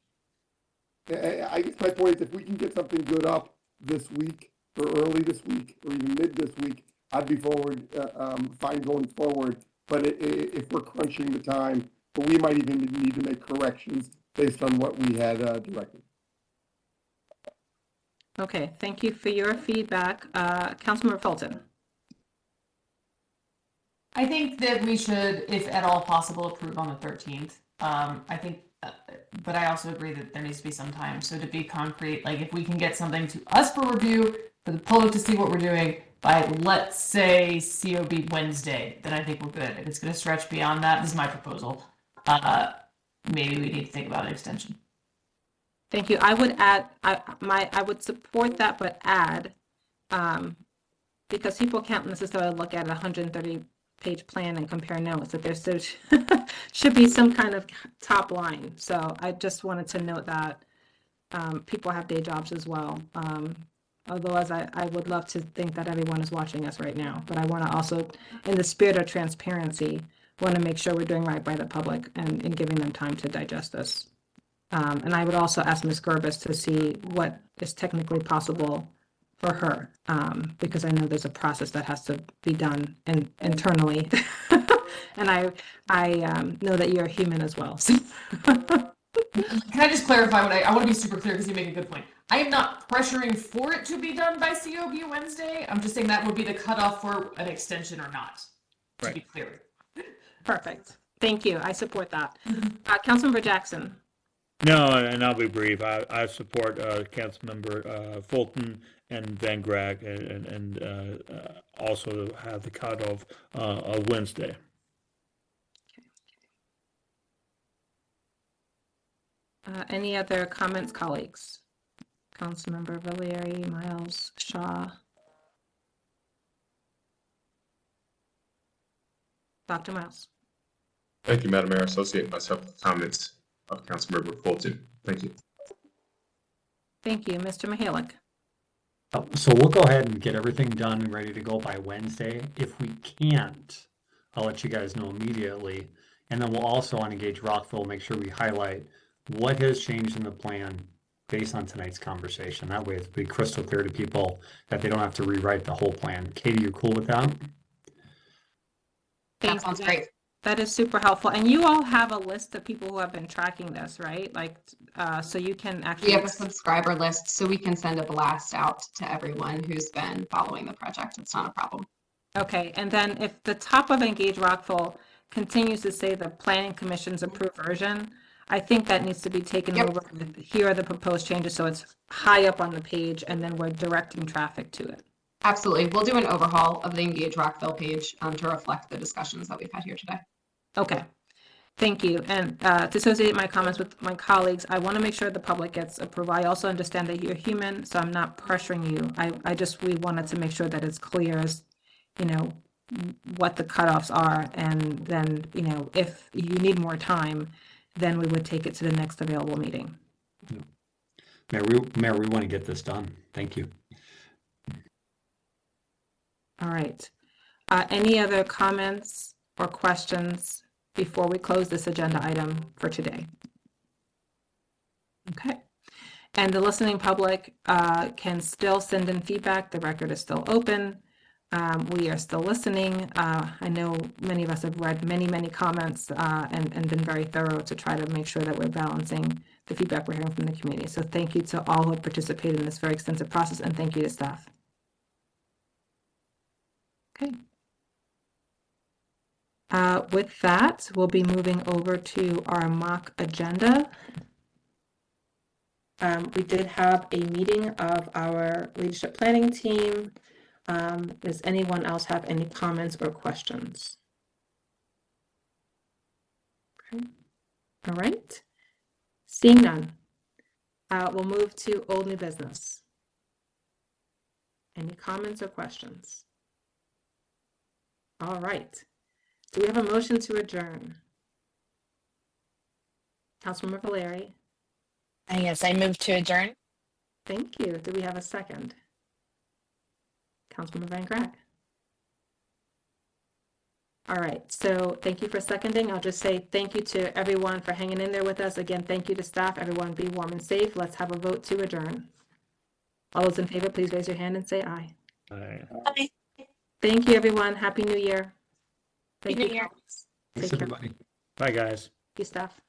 S5: I guess my point is if we can get something good up this week or early this week or even mid this week, I'd be fine going forward. But if we're crunching the time, but we might even need to make corrections based on what we had directed.
S1: Okay, thank you for your feedback. Councilmember Fulton.
S11: I think that we should, if at all possible, approve on the 13th. I think, but I also agree that there needs to be some time. So to be concrete, like if we can get something to us for review, for the public to see what we're doing by, let's say, COB Wednesday, then I think we're good. If it's going to stretch beyond that, this is my proposal. Maybe we need to think about an extension.
S1: Thank you. I would add, I would support that, but add, because people can't necessarily look at a 130-page plan and compare notes, that there should be some kind of top line. So I just wanted to note that people have day jobs as well. Although as I would love to think that everyone is watching us right now, but I want to also, in the spirit of transparency, want to make sure we're doing right by the public and giving them time to digest this. And I would also ask Ms. Gerbis to see what is technically possible for her, because I know there's a process that has to be done internally. And I know that you're a human as well. So.
S11: Can I just clarify what I want to be super clear because you make a good point. I am not pressuring for it to be done by COB Wednesday. I'm just saying that would be the cutoff for an extension or not, to be clear.
S1: Perfect. Thank you. I support that. Councilmember Jackson.
S3: No, and I'll be brief. I support Councilmember Fulton and Van Graag, and also have the cutoff of Wednesday.
S1: Any other comments, colleagues? Councilmember Valeri, Miles, Shaw. Dr. Miles.
S12: Thank you, Madam Mayor. I associate myself with the comments of Councilmember Fulton. Thank you.
S1: Thank you. Mr. Mihalik.
S10: So we'll go ahead and get everything done and ready to go by Wednesday. If we can't, I'll let you guys know immediately. And then we'll also on Engage Rockville, make sure we highlight what has changed in the plan based on tonight's conversation. That way it'll be crystal clear to people that they don't have to rewrite the whole plan. Katie, you're cool with that?
S9: That sounds great.
S1: That is super helpful. And you all have a list of people who have been tracking this, right? Like, so you can actually.
S9: We have a subscriber list, so we can send a blast out to everyone who's been following the project. It's not a problem.
S1: Okay, and then if the top of Engage Rockville continues to say the Planning Commission's approved version, I think that needs to be taken over. Here are the proposed changes, so it's high up on the page, and then we're directing traffic to it.
S9: Absolutely. We'll do an overhaul of the Engage Rockville page to reflect the discussions that we've had here today.
S1: Okay, thank you. And to associate my comments with my colleagues, I want to make sure the public gets approval. I also understand that you're human, so I'm not pressuring you. We wanted to make sure that it's clear as, what the cutoffs are. And then, if you need more time, then we would take it to the next available meeting.
S10: Mayor, we want to get this done. Thank you.
S1: All right. Any other comments or questions before we close this agenda item for today? Okay. And the listening public can still send in feedback. The record is still open. We are still listening. I know many of us have read many comments and been very thorough to try to make sure that we're balancing the feedback we're hearing from the community. So thank you to all who have participated in this very extensive process, and thank you to staff. Okay. With that, we'll be moving over to our mock agenda. We did have a meeting of our leadership planning team. Does anyone else have any comments or questions? Okay. All right. Seeing none, we'll move to old new business. Any comments or questions? All right. Do we have a motion to adjourn? Councilmember Valeri.
S2: Yes, I move to adjourn.
S1: Thank you. Do we have a second? Councilmember Van Graag. All right, so thank you for seconding. I'll just say thank you to everyone for hanging in there with us. Again, thank you to staff. Everyone be warm and safe. Let's have a vote to adjourn. All those in favor, please raise your hand and say aye.
S3: Aye.
S2: Aye.
S1: Thank you, everyone. Happy New Year.
S2: Happy New Year.
S10: Thanks, everybody.
S3: Bye, guys.
S1: Thank you, staff.